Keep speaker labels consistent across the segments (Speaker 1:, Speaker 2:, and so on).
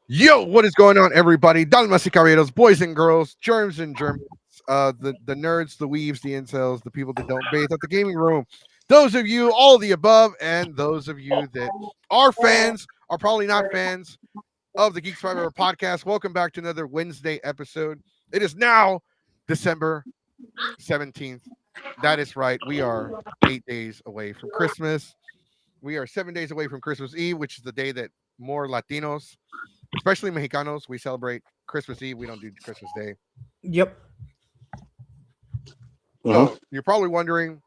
Speaker 1: Yo, what is going on, everybody? Damas y caballeros, boys and girls, germs and germs, the nerds, the weaves, the incels, the people that don't bathe at the gaming room. Those of you, all of the above, and those of you that are fans, are probably not fans of the Geeks Forever podcast. Welcome back to another Wednesday episode. It is now December 17th. That is right. We are 8 days away from Christmas. We are 7 days away from Christmas Eve, which is the day that more Latinos, especially Mexicanos, we celebrate Christmas Eve. We don't do Christmas Day.
Speaker 2: Yep.
Speaker 1: So you're probably wondering,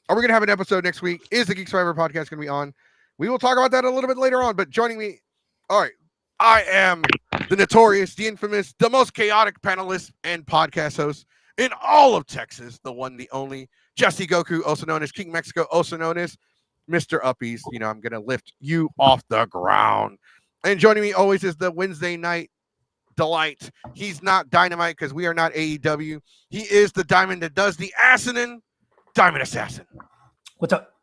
Speaker 1: are we going to have an episode next week? Is the Geeks Forever podcast going to be on? We will talk about that a little bit later on. But joining me, all right, I am the notorious, the infamous, the most chaotic panelist and podcast host in all of Texas, the one, the only, Jesse Goku, also known as King Mexico, also known as Mr. Uppies. You know, I'm going to lift you off the ground. And joining me always is the Wednesday night delight. He's not Dynamite because we are not AEW. He is the diamond that does the assassin, Diamond Assassin.
Speaker 2: What's up?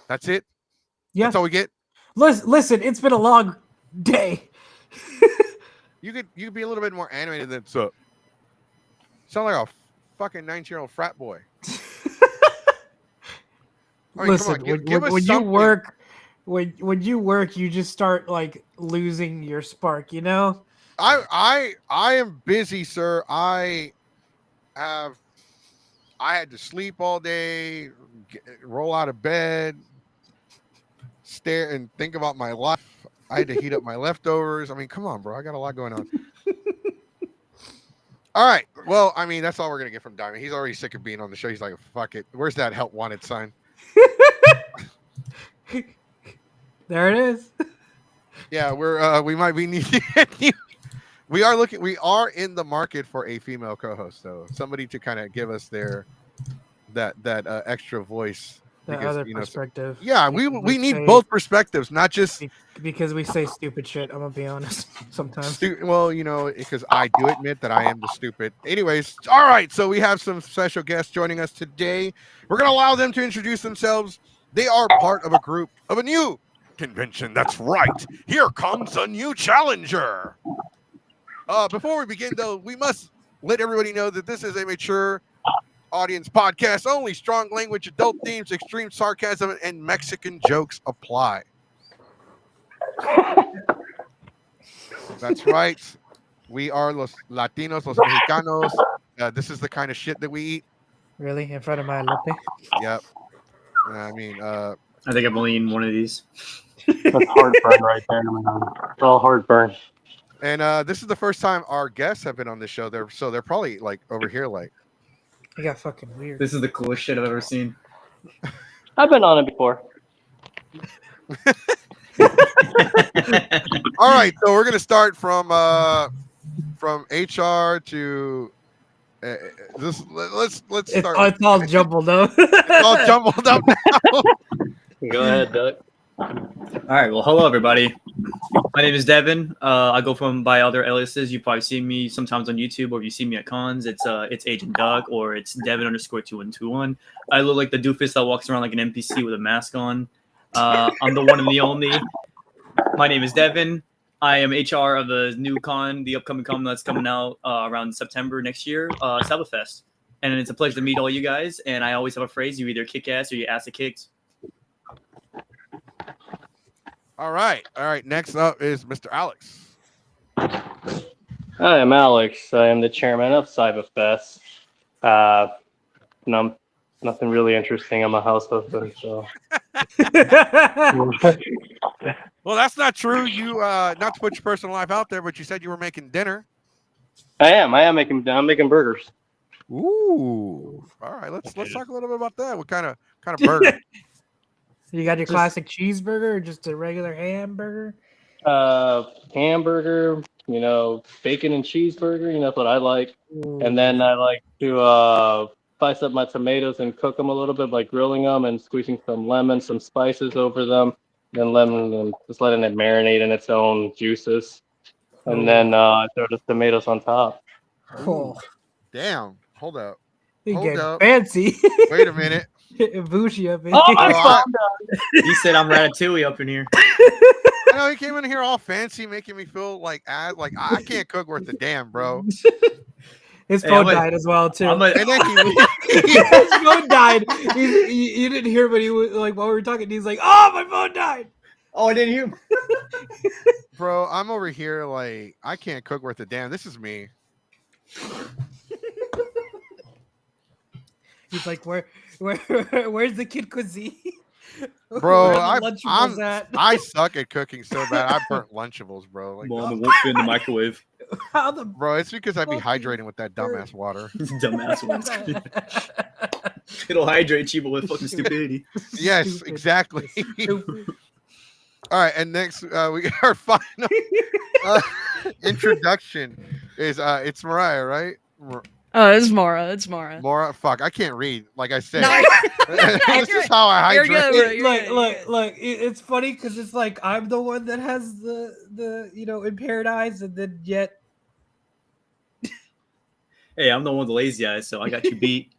Speaker 1: That's it?
Speaker 2: Yeah.
Speaker 1: That's all we get?
Speaker 2: Listen, it's been a long day.
Speaker 1: You could be a little bit more animated than so. Sound like a fucking 19-year-old frat boy. I mean,
Speaker 2: Listen,
Speaker 1: give us
Speaker 2: when you
Speaker 1: something.
Speaker 2: work, when you work, you just start like losing your spark. You know.
Speaker 1: I am busy, sir. I had to sleep all day, roll out of bed, stare and think about my life. I had to heat up my leftovers. I mean, come on, bro. I got a lot going on. All right. Well, I mean, that's all we're going to get from Diamond. He's already sick of being on the show. He's like, fuck it. Where's that help wanted sign?
Speaker 2: There it is.
Speaker 1: Yeah, we might be needing we are in the market for a female co-host, though. Somebody to kind of give us that extra voice.
Speaker 2: The other perspective.
Speaker 1: Yeah, we need both perspectives, not just
Speaker 2: because we say stupid shit. I'm gonna be honest. Sometimes.
Speaker 1: Well, you know, because I do admit that I am the stupid. Anyways, all right. So we have some special guests joining us today. We're gonna allow them to introduce themselves. They are part of a group of a new convention. That's right. Here comes a new challenger. Before we begin, though, we must let everybody know that this is a mature audience podcast only. Strong language, adult themes, extreme sarcasm, and Mexican jokes apply. That's right. We are los Latinos, los Mexicanos. This is the kind of shit that we eat.
Speaker 2: Really? In front of my latte?
Speaker 1: Yep. I mean,
Speaker 3: I think I've only eaten one of these.
Speaker 4: That's heartburn right there, man. It's all heartburn.
Speaker 1: And this is the first time our guests have been on this show. They're probably like over here, like.
Speaker 2: You got fucking weird.
Speaker 3: This is the coolest shit I've ever seen.
Speaker 4: I've been on it before.
Speaker 1: All right, so we're gonna start from HR to this. Let's start.
Speaker 2: It's all jumbled up.
Speaker 1: It's all jumbled up now.
Speaker 4: Go ahead, Doug.
Speaker 3: All right, well, hello, everybody. My name is Devin. I go by other aliases. You probably see me sometimes on YouTube, or if you see me at cons, it's Agent Doug, or it's Devin_2121. I look like the doofus that walks around like an NPC with a mask on. I'm the one and the only. My name is Devin. I am HR of the new con, the upcoming con that's coming out around September next year, Saibafest. And it's a pleasure to meet all you guys. And I always have a phrase: you either kick ass or you ass the kicks.
Speaker 1: All right. Next up is Mr. Alex.
Speaker 4: Hi, I'm Alex. I am the chairman of Saibafest. Nothing really interesting. I'm a house husband, so.
Speaker 1: Well, that's not true. You not to put your personal life out there, but you said you were making dinner.
Speaker 4: I'm making burgers.
Speaker 1: Ooh. All right. Let's talk a little bit about that. What kind of burger?
Speaker 2: You got your classic cheeseburger or just a regular hamburger?
Speaker 4: Hamburger, bacon and cheeseburger, that's what I like. Ooh. And then I like to spice up my tomatoes and cook them a little bit by grilling them and squeezing some lemon, some spices over them, then lemon and just letting it marinate in its own juices. And then throw the tomatoes on top.
Speaker 2: Oh.
Speaker 1: Damn. Hold up.
Speaker 2: Hold up. Fancy.
Speaker 1: Wait a minute.
Speaker 2: Bougie up in
Speaker 3: here. He said I'm Ratatouille up in here.
Speaker 1: I know he came in here all fancy, making me feel like I can't cook worth a damn, bro.
Speaker 2: His
Speaker 3: Hey,
Speaker 2: phone died as well too.
Speaker 3: I'm a,
Speaker 1: And then
Speaker 2: His phone died. You didn't hear, but he was like while we were talking, he's like, "Oh, my phone died."
Speaker 3: oh, I didn't hear.
Speaker 1: bro, I'm over here like I can't cook worth a damn. This is me.
Speaker 2: He's like, where's the kid cuisine?
Speaker 1: Bro,
Speaker 2: Where are the Lunchables at?
Speaker 1: I suck at cooking so bad. I burnt Lunchables, bro. Like,
Speaker 3: Mom, it won't fit in the microwave.
Speaker 2: How the
Speaker 1: bro, it's because I be
Speaker 2: fuck
Speaker 1: hydrating with that dumbass water.
Speaker 3: Dumbass ones. It'll hydrate you, but with fucking stupidity.
Speaker 1: Yes,
Speaker 2: Stupid.
Speaker 1: exactly.
Speaker 2: Stupid.
Speaker 1: All right, and next we got our final introduction is it's Mariah, right?
Speaker 5: Oh, it's Mara. It's Mara.
Speaker 1: Mara, fuck, I can't read. Like I said,
Speaker 5: No,
Speaker 1: this is how I
Speaker 5: You're
Speaker 1: hydrate.
Speaker 5: good, bro. You're
Speaker 2: Look, it's funny because it's like I'm the one that has the impaired eyes, and then yet
Speaker 3: Hey, I'm the one with the lazy eyes, so I got you beat.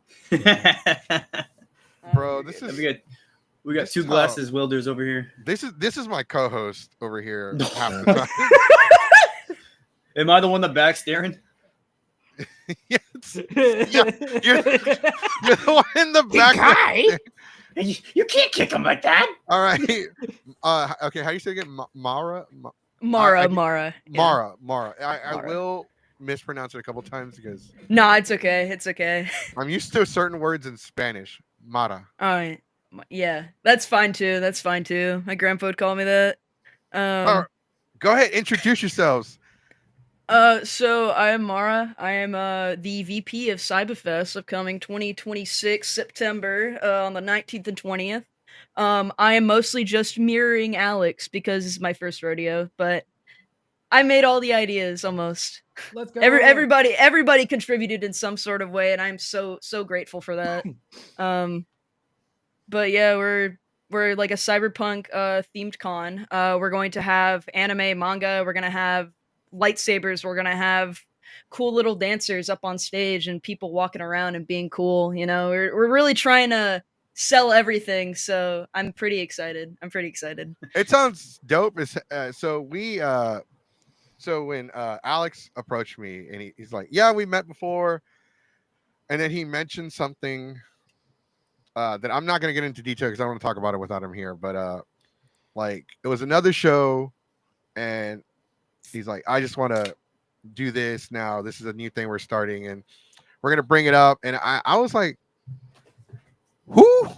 Speaker 1: Bro, this is
Speaker 3: we got
Speaker 1: this
Speaker 3: two
Speaker 1: is how-
Speaker 3: glasses wielders over here.
Speaker 1: this is my co-host over here. Half the time.
Speaker 3: Am I the one that back staring?
Speaker 1: Yes. You're the one in the back.
Speaker 3: You can't kick him like that.
Speaker 1: All right. Okay. How do you say it again? Mara.
Speaker 5: Mara.
Speaker 1: I-
Speaker 5: Mara. Yeah.
Speaker 1: Mara. I
Speaker 5: Mara.
Speaker 1: will mispronounce it a couple times because
Speaker 5: No, it's okay. It's okay.
Speaker 1: I'm used to certain words in Spanish. Mara.
Speaker 5: All right. Yeah, that's fine too. That's fine too. My grandpa would call me that.
Speaker 1: All right. Go ahead. Introduce yourselves.
Speaker 5: So I am Mara. I am the VP of Saibafest upcoming 2026 September on the 19th and 20th. I am mostly just mirroring Alex because it's my first rodeo, but I made all the ideas almost.
Speaker 2: let's go.
Speaker 5: Everybody contributed in some sort of way, and I'm so grateful for that. But yeah, we're like a cyberpunk themed con. We're going to have anime, manga. We're gonna have lightsabers. We're gonna have cool little dancers up on stage and people walking around and being cool. You know, we're really trying to sell everything. So I'm pretty excited.
Speaker 1: It sounds dope. So when Alex approached me and he's like, "Yeah, we met before," and then he mentioned something that I'm not going to get into detail because I don't want to talk about it without him here. But like it was another show, and he's like, "I just want to do this now. This is a new thing we're starting, and we're gonna bring it up." And I was like, "Who?"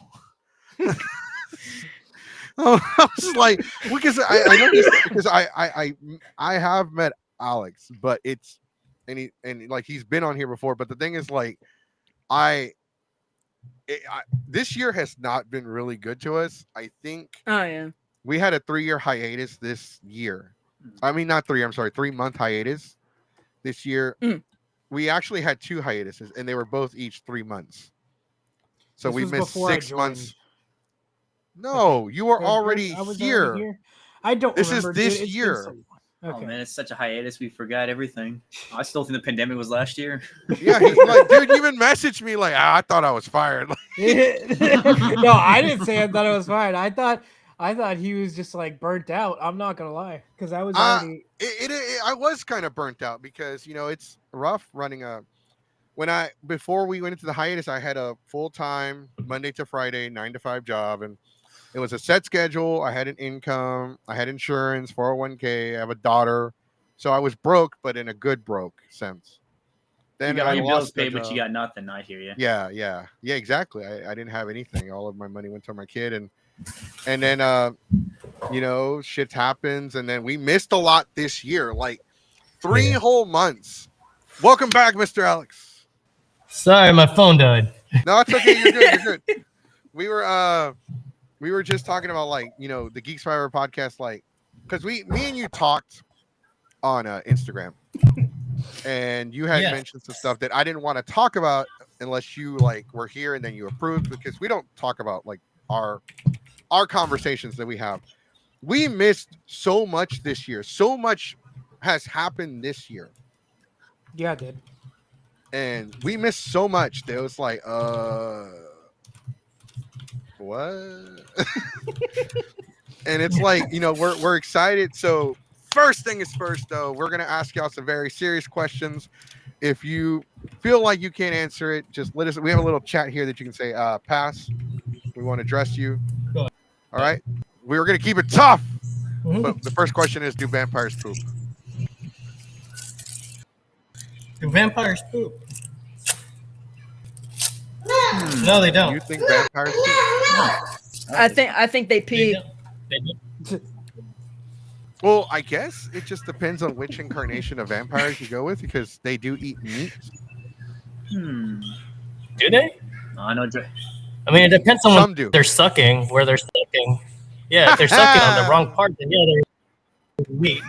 Speaker 1: I was like, because I know this because I have met Alex, but it's and like he's been on here before. But the thing is, like, this year has not been really good to us. I think
Speaker 5: Oh yeah.
Speaker 1: we had a 3-year hiatus this year. I mean, not 3. I'm sorry, 3-month hiatus this year.
Speaker 5: Mm.
Speaker 1: We actually had 2 hiatuses, and they were both each 3 months. So
Speaker 2: This
Speaker 1: we
Speaker 2: was
Speaker 1: missed
Speaker 2: before I
Speaker 1: 6
Speaker 2: joined.
Speaker 1: months. No, you were already
Speaker 2: I was
Speaker 1: here.
Speaker 2: already here. I don't.
Speaker 1: This is
Speaker 2: remember,
Speaker 1: this
Speaker 2: dude. It's been
Speaker 1: year.
Speaker 2: so long.
Speaker 3: Oh
Speaker 2: Okay.
Speaker 3: man, it's such a hiatus. We forgot everything. I still think the pandemic was last year.
Speaker 1: Yeah, he's like, dude, you even messaged me like, I thought I was fired.
Speaker 2: No, I didn't say I thought it was fine. I thought he was just like burnt out. I'm not gonna lie, because I was already.
Speaker 1: I was kind of burnt out because it's rough running before we went into the hiatus. I had a full-time Monday to Friday 9 to 5 job, and it was a set schedule. I had an income, I had insurance, 401k. I have a daughter, so I was broke, but in a good broke sense. Then
Speaker 3: You got
Speaker 1: I
Speaker 3: your
Speaker 1: lost
Speaker 3: bills
Speaker 1: the
Speaker 3: paid, but you
Speaker 1: job.
Speaker 3: got nothing. I hear you.
Speaker 1: Yeah, exactly. I didn't have anything. All of my money went to my kid, and then shit happens, and then we missed a lot this year, like 3 whole months. Welcome back, Mr. Alex.
Speaker 6: Sorry, my phone died.
Speaker 1: No, it's okay. You're good. You're good. We were just talking about the Geeks Fiber podcast, because me and you talked on Instagram, and you had mentioned some stuff that I didn't want to talk about unless you were here and then you approved, because we don't talk about our conversations that we have. We missed so much this year. So much has happened this year.
Speaker 2: Yeah, I did.
Speaker 1: And we missed so much that it was like, what? And it's like, we're excited. So first thing is first, though, we're gonna ask y'all some very serious questions. If you feel like you can't answer it, just let us. We have a little chat here that you can say, pass. We want to address you.
Speaker 6: Go ahead.
Speaker 1: All right. We're gonna keep it tough.
Speaker 6: Mhm.
Speaker 1: But the first question is, do vampires poop?
Speaker 6: Do vampires poop? No, they
Speaker 1: Do
Speaker 6: don't.
Speaker 1: you think vampires poop?
Speaker 5: I think they
Speaker 6: They
Speaker 5: pee.
Speaker 6: don't. They don't.
Speaker 1: Well, I guess it just depends on which incarnation of vampires you go with, because they do eat meat.
Speaker 6: Do they?
Speaker 3: I know.
Speaker 6: I mean, it depends on
Speaker 1: Some
Speaker 6: when
Speaker 1: do.
Speaker 6: they're sucking, where they're sucking. Yeah, if they're sucking on the wrong part, then yeah, they're weak.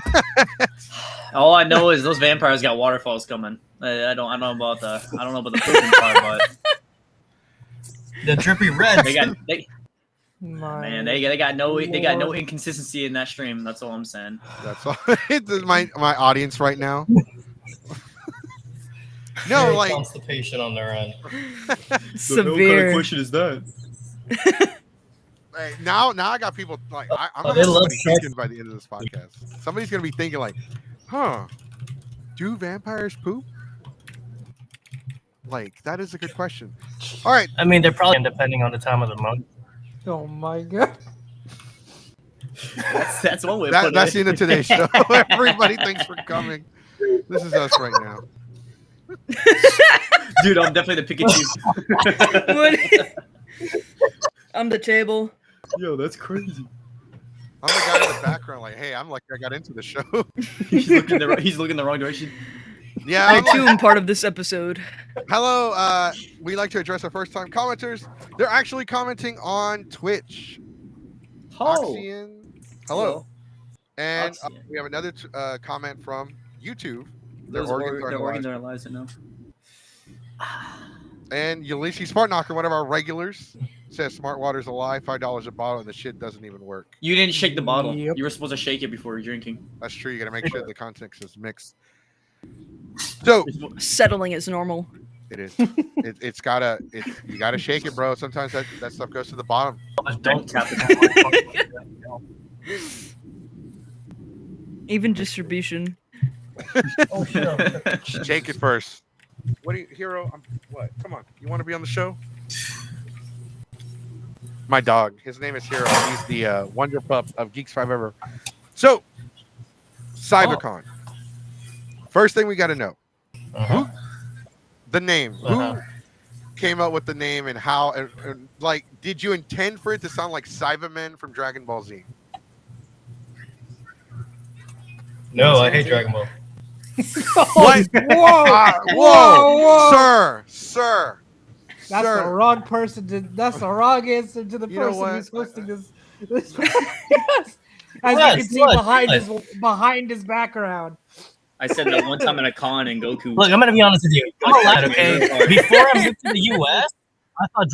Speaker 3: All I know is those vampires got waterfalls coming. I don't know about the pooping part, but
Speaker 6: The drippy red.
Speaker 3: they got
Speaker 2: My
Speaker 3: they got no
Speaker 2: Lord.
Speaker 3: inconsistency in that stream. That's all I'm saying.
Speaker 1: That's all. This is my audience right now. No,
Speaker 6: Very
Speaker 1: like
Speaker 6: constipation on their end.
Speaker 5: Severe.
Speaker 3: is that?
Speaker 1: now I got people like I'm gonna
Speaker 6: They
Speaker 1: have
Speaker 6: love
Speaker 1: somebody
Speaker 6: sharks.
Speaker 1: thinking by the end of this podcast. Somebody's gonna be thinking like, huh, do vampires poop? Like, that is a good question. All right.
Speaker 6: I mean, they're probably depending on the time of the month.
Speaker 2: Oh my god.
Speaker 3: That's one way of putting
Speaker 1: That's
Speaker 3: it.
Speaker 1: the end of today's show. Everybody, thanks for coming. This is us right now.
Speaker 3: Dude, I'm definitely the Pikachu.
Speaker 5: What? I'm the table.
Speaker 3: Yo, that's crazy.
Speaker 1: I'm the guy in the background, like, hey, I'm lucky I got into the show.
Speaker 3: He's looking the wrong direction.
Speaker 1: Yeah.
Speaker 5: I
Speaker 1: I'm
Speaker 5: too
Speaker 1: like,
Speaker 5: am part of this episode.
Speaker 1: hello. We like to address our first-time commenters. They're actually commenting on Twitch.
Speaker 3: Oh,
Speaker 1: Oxian, hello. And
Speaker 3: Oxian.
Speaker 1: we have another comment from YouTube.
Speaker 3: those
Speaker 1: organs
Speaker 3: their
Speaker 1: are
Speaker 3: organs
Speaker 1: alive.
Speaker 3: are alive, so no.
Speaker 1: And Ulysses Smart Knocker, one of our regulars, says Smart Water's alive, $5 a bottle, and the shit doesn't even work.
Speaker 3: You didn't shake the bottle.
Speaker 2: Yep.
Speaker 3: You were supposed to shake it before you're drinking.
Speaker 1: That's true. You got to make sure the context is mixed. So
Speaker 5: Settling is normal.
Speaker 1: it is. You gotta shake it, bro. Sometimes that stuff goes to the bottom.
Speaker 3: Don't tap it.
Speaker 5: Even distribution.
Speaker 6: Oh, sure.
Speaker 1: Shake it first. What do you, Hero? What? Come on. You want to be on the show? My dog. His name is Hero. He's the wonder pup of Geeks 5 Ever. So, Cybercon. First thing we got to know.
Speaker 6: Uh-huh.
Speaker 1: The name.
Speaker 6: Uh-huh.
Speaker 1: Who came up with the name and how? And, like, did you intend for it to sound like Cybermen from Dragon Ball Z?
Speaker 6: No, I hate Dragon Ball.
Speaker 1: What?
Speaker 2: Whoa!
Speaker 1: Whoa! Sir.
Speaker 2: That's the wrong person. That's the wrong answer to the
Speaker 1: You know
Speaker 2: person
Speaker 1: what?
Speaker 2: who's hosting this. Yes. As
Speaker 6: Yes,
Speaker 2: you can see
Speaker 6: yes.
Speaker 2: behind his background.
Speaker 3: I said that one time at a con and Goku.
Speaker 6: Look, I'm gonna be honest with you. I'm allowed, okay? Before I moved to the US, I thought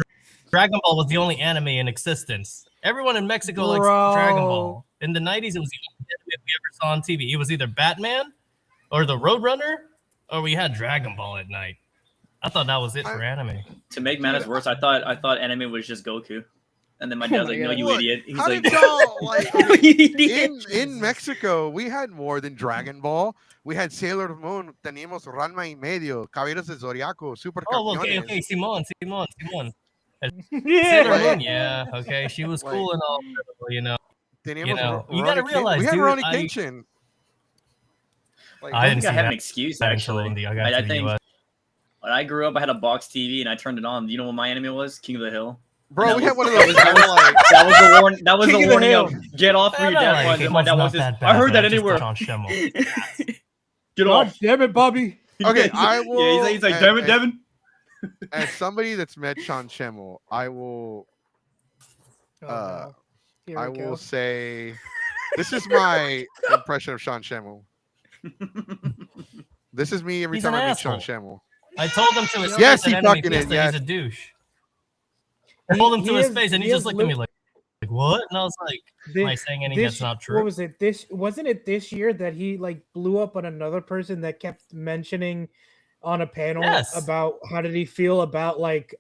Speaker 6: Dragon Ball was the only anime in existence. Everyone in Mexico likes
Speaker 2: Bro.
Speaker 6: Dragon Ball. In the 90s, it was the only anime we ever saw on TV. It was either Batman or the Roadrunner, or we had Dragon Ball at night. I thought that was it for anime.
Speaker 3: To make matters worse, I thought anime was just Goku, and then my dad's
Speaker 5: my
Speaker 3: like, "No,
Speaker 5: God.
Speaker 3: you
Speaker 1: Look,
Speaker 3: idiot." He's
Speaker 1: How
Speaker 3: like,
Speaker 1: did y'all like?
Speaker 5: You idiot.
Speaker 1: in Mexico, we had more than Dragon Ball. We had Sailor Moon, teníamos Ranma y medio, Caballeros de Zodiaco, Super
Speaker 6: Oh, okay,
Speaker 1: Campeones.
Speaker 6: okay, Simon.
Speaker 2: Yeah.
Speaker 6: Sailor Moon, yeah, okay, she was
Speaker 1: Like-
Speaker 6: cool and all, you know.
Speaker 1: Teníamos
Speaker 6: You gotta realize,
Speaker 1: we had
Speaker 6: dude,
Speaker 1: Ronnie
Speaker 6: I-
Speaker 1: Kenshin. Like,
Speaker 6: I
Speaker 3: I
Speaker 6: didn't
Speaker 3: think I
Speaker 6: see
Speaker 3: have an
Speaker 6: that
Speaker 3: excuse
Speaker 6: until
Speaker 3: actually.
Speaker 6: I got
Speaker 3: I
Speaker 6: to the
Speaker 3: think
Speaker 6: US.
Speaker 3: when I grew up, I had a box TV and I turned it on. You know what my anime was? King of the Hill.
Speaker 1: bro,
Speaker 3: that
Speaker 1: we
Speaker 3: was-
Speaker 1: had one of those.
Speaker 3: that
Speaker 1: That were like,
Speaker 3: That was the warning. That was
Speaker 2: King
Speaker 3: the
Speaker 2: of the
Speaker 3: warning
Speaker 2: Hill.
Speaker 3: of get off for your
Speaker 6: No,
Speaker 3: dad.
Speaker 6: like,
Speaker 3: My
Speaker 6: it was
Speaker 3: dad
Speaker 6: not
Speaker 3: was
Speaker 6: that
Speaker 3: this. I heard
Speaker 6: bad,
Speaker 3: that
Speaker 6: just
Speaker 3: anywhere.
Speaker 6: on Schimmel.
Speaker 3: Get
Speaker 2: God
Speaker 3: off.
Speaker 2: damn it, Bobby.
Speaker 1: Okay, I
Speaker 3: Yeah,
Speaker 1: will.
Speaker 3: he's like, damn it, Devin.
Speaker 1: As somebody that's met Sean Schemmel, I will.
Speaker 2: Oh,
Speaker 1: Uh,
Speaker 2: no. Here
Speaker 1: I
Speaker 2: we
Speaker 1: will
Speaker 2: go.
Speaker 1: say, this is my impression of Sean Schemmel. This is me every
Speaker 6: He's
Speaker 1: time
Speaker 6: an
Speaker 1: I meet Sean
Speaker 6: asshole.
Speaker 1: Schemmel.
Speaker 6: I told him to his
Speaker 1: Yes,
Speaker 6: face
Speaker 1: he
Speaker 6: at Enemy
Speaker 1: fucking
Speaker 6: Fist
Speaker 1: is,
Speaker 6: that
Speaker 1: yes.
Speaker 6: he's a douche. I told him to
Speaker 2: He
Speaker 6: his
Speaker 2: is-
Speaker 6: face, and he
Speaker 2: he
Speaker 6: just
Speaker 2: is
Speaker 6: looked at me like what? And I was like, am I saying anything that's not true?
Speaker 2: What was it? Wasn't it this year that he like blew up on another person that kept mentioning on a panel
Speaker 6: Yes.
Speaker 2: about how did he feel about like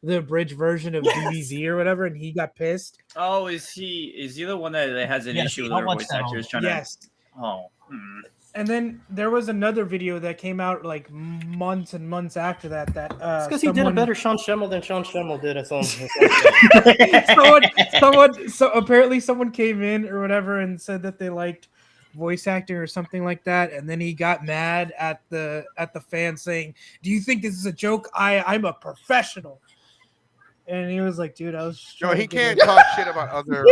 Speaker 2: the abridged version of DBZ or whatever, and he got pissed.
Speaker 3: Oh, is he the one that has an
Speaker 6: Yes,
Speaker 3: issue with
Speaker 6: I'll
Speaker 3: our
Speaker 6: watch
Speaker 3: voice
Speaker 6: that
Speaker 3: actors
Speaker 6: all.
Speaker 3: trying
Speaker 2: Yes.
Speaker 3: to? Oh. Hmm.
Speaker 2: And then there was another video that came out like months and months after that. That
Speaker 6: Because he did a better Sean Schemmel than Sean Schemmel did his own.
Speaker 2: So apparently someone came in or whatever and said that they liked voice acting or something like that, and then he got mad at the fans saying, "Do you think this is a joke? I'm a professional." And he was like, "Dude, I was just
Speaker 1: No,
Speaker 2: trying
Speaker 1: he
Speaker 2: to get
Speaker 1: can't talk shit about other.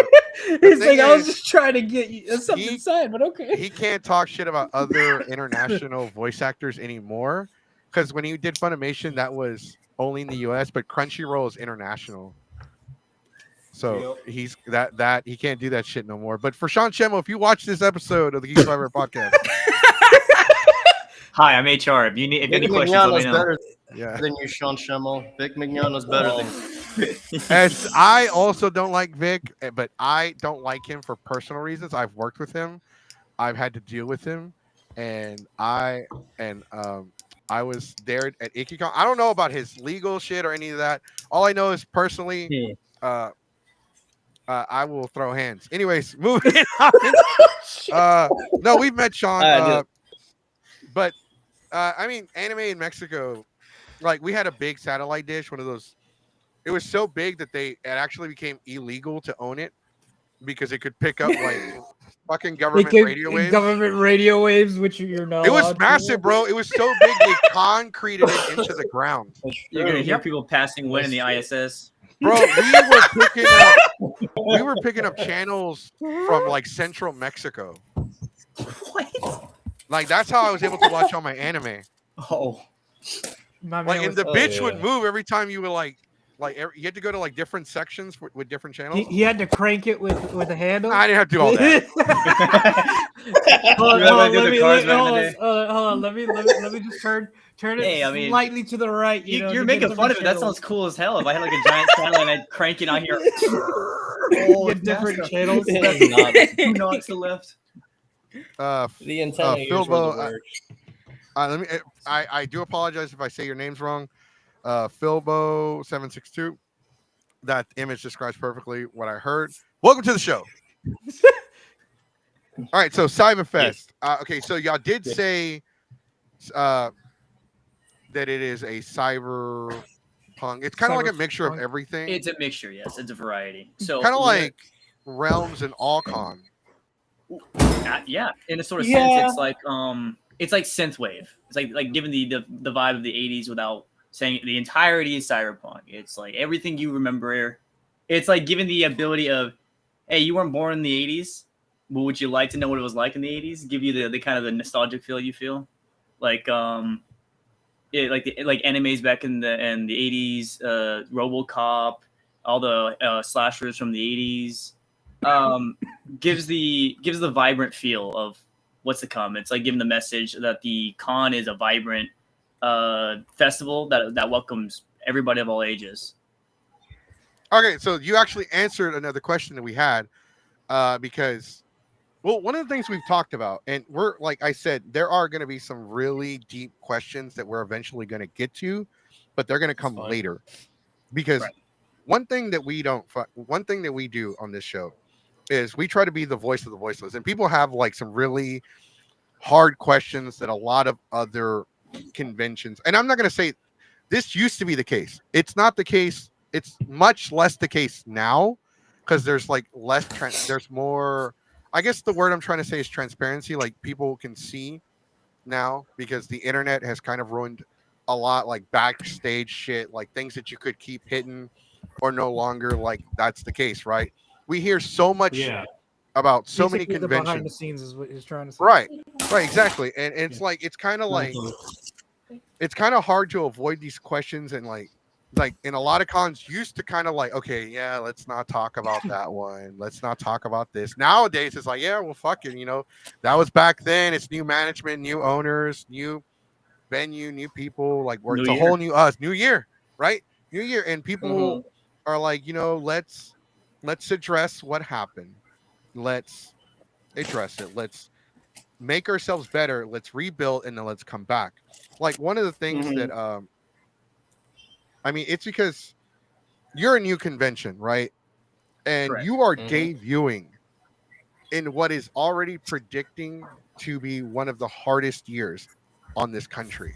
Speaker 2: He's
Speaker 1: thing
Speaker 2: like, I was
Speaker 1: is,
Speaker 2: just trying to get you something
Speaker 1: he-
Speaker 2: said, but okay."
Speaker 1: He can't talk shit about other international voice actors anymore, because when he did Funimation, that was only in the U.S., but Crunchyroll is international. So he's that he can't do that shit no more. But for Sean Schemmel, if you watch this episode of the Geek Survivor podcast,
Speaker 3: Hi, I'm HR. If you need any
Speaker 4: Vic
Speaker 3: questions, let me
Speaker 4: Mignogno's
Speaker 3: know.
Speaker 4: better
Speaker 1: yeah.
Speaker 4: than you, Sean Schemmel. Vic Mignogno's better than you.
Speaker 1: As I also don't like Vic, but I don't like him for personal reasons. I've worked with him, I've had to deal with him, and I was there at IkiCon. I don't know about his legal shit or any of that. All I know is personally, I will throw hands. Anyways, moving on. No, we've met Sean, but I mean, anime in Mexico, like we had a big satellite dish, one of those. It was so big that it actually became illegal to own it because it could pick up like fucking government radio waves.
Speaker 2: Government radio waves, which you're not.
Speaker 1: It was
Speaker 2: allowed
Speaker 1: massive,
Speaker 2: to.
Speaker 1: bro. It was so big they concreted it into the ground.
Speaker 3: You're gonna hear people passing wind in the ISS.
Speaker 1: Bro, we were picking up channels from like central Mexico.
Speaker 3: What?
Speaker 1: Like that's how I was able to watch all my anime.
Speaker 3: Oh.
Speaker 2: My man
Speaker 1: Like, and
Speaker 2: was-
Speaker 1: the bitch would move every time you were like you had to go to like different sections with different channels.
Speaker 2: he had to crank it with a handle.
Speaker 1: I didn't have to do all that.
Speaker 2: Hold
Speaker 3: You
Speaker 2: on,
Speaker 3: remember the cars back in the day?
Speaker 2: hold on. Let me just turn it
Speaker 3: Hey, I mean,
Speaker 2: slightly to the right. You know,
Speaker 3: You're
Speaker 2: to
Speaker 3: making
Speaker 2: get
Speaker 3: fun of it. That
Speaker 2: different
Speaker 3: sounds cool as hell. If I had like a giant channel and I'd crank it out here.
Speaker 2: channels. Get different channels.
Speaker 4: That's not
Speaker 3: Two knocks to the left.
Speaker 4: the antenna.
Speaker 1: Philbo, let me. I do apologize if I say your names wrong. Philbo762. That image describes perfectly what I heard. Welcome to the show. All right, so Saibafest. Okay, so y'all did say that it is a cyberpunk. It's kind of like a mixture of everything.
Speaker 3: It's a mixture, yes. It's a variety. So
Speaker 1: Kind of like Realms and Allcon.
Speaker 3: yeah, in a sort of sense, it's like synthwave. It's like giving the vibe of the 80s without saying the entirety is cyberpunk. It's like everything you remember. It's like giving the ability of, hey, you weren't born in the 80s, but would you like to know what it was like in the 80s? Give you the kind of the nostalgic feel you feel, like like animes back in the 80s, RoboCop, all the slashers from the 80s. Gives the vibrant feel of what's to come. It's like giving the message that the con is a vibrant festival that welcomes everybody of all ages.
Speaker 1: Okay, so you actually answered another question that we had, because, well, one of the things we've talked about, and we're like I said, there are going to be some really deep questions that we're eventually going to get to, but they're going to come later, because one thing that we do on this show is we try to be the voice of the voiceless, and people have like some really hard questions that a lot of other conventions, and I'm not going to say this used to be the case. It's not the case. It's much less the case now because there's like less there's more, I guess the word I'm trying to say is transparency. Like people can see now because the internet has kind of ruined a lot, like backstage shit, like things that you could keep hidden or no longer like that's the case, right? We hear so much about so many
Speaker 2: Basically, the
Speaker 1: conventions.
Speaker 2: behind the scenes is what he's trying to say.
Speaker 1: Right, exactly. And it's like it's kind of like it's kind of hard to avoid these questions, and like in a lot of cons used to kind of like, okay, yeah, let's not talk about that one, let's not talk about this. Nowadays it's like, yeah, well, fuck it, that was back then. It's new management, new owners, new venue, new people, like it's a whole new us, new year, right? New year, and people are like, let's address what happened, let's address it, let's make ourselves better, let's rebuild, and then let's come back. Like one of the things that I mean, it's because you're a new convention, right? And
Speaker 3: Correct.
Speaker 1: you are
Speaker 6: Mhm.
Speaker 1: debuting in what is already predicting to be one of the hardest years on this country.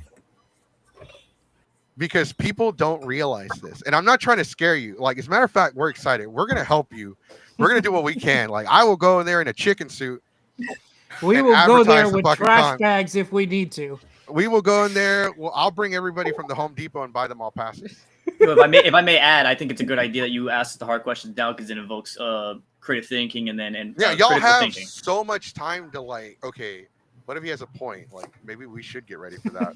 Speaker 1: Because people don't realize this. And I'm not trying to scare you. Like, as a matter of fact, we're excited. We're going to help you. We're going to do what we can. Like, I will go in there in a chicken suit.
Speaker 2: We
Speaker 1: And
Speaker 2: will go there
Speaker 1: advertise the
Speaker 2: with
Speaker 1: fucking
Speaker 2: trash
Speaker 1: con.
Speaker 2: bags if we need to.
Speaker 1: We will go in there. Well, I'll bring everybody from the Home Depot and buy them all passes.
Speaker 3: So if I may add, I think it's a good idea that you ask the hard questions now because it invokes creative thinking and
Speaker 1: Yeah, y'all
Speaker 3: critical
Speaker 1: have
Speaker 3: thinking.
Speaker 1: so much time to, like, okay, what if he has a point? Like, maybe we should get ready for that.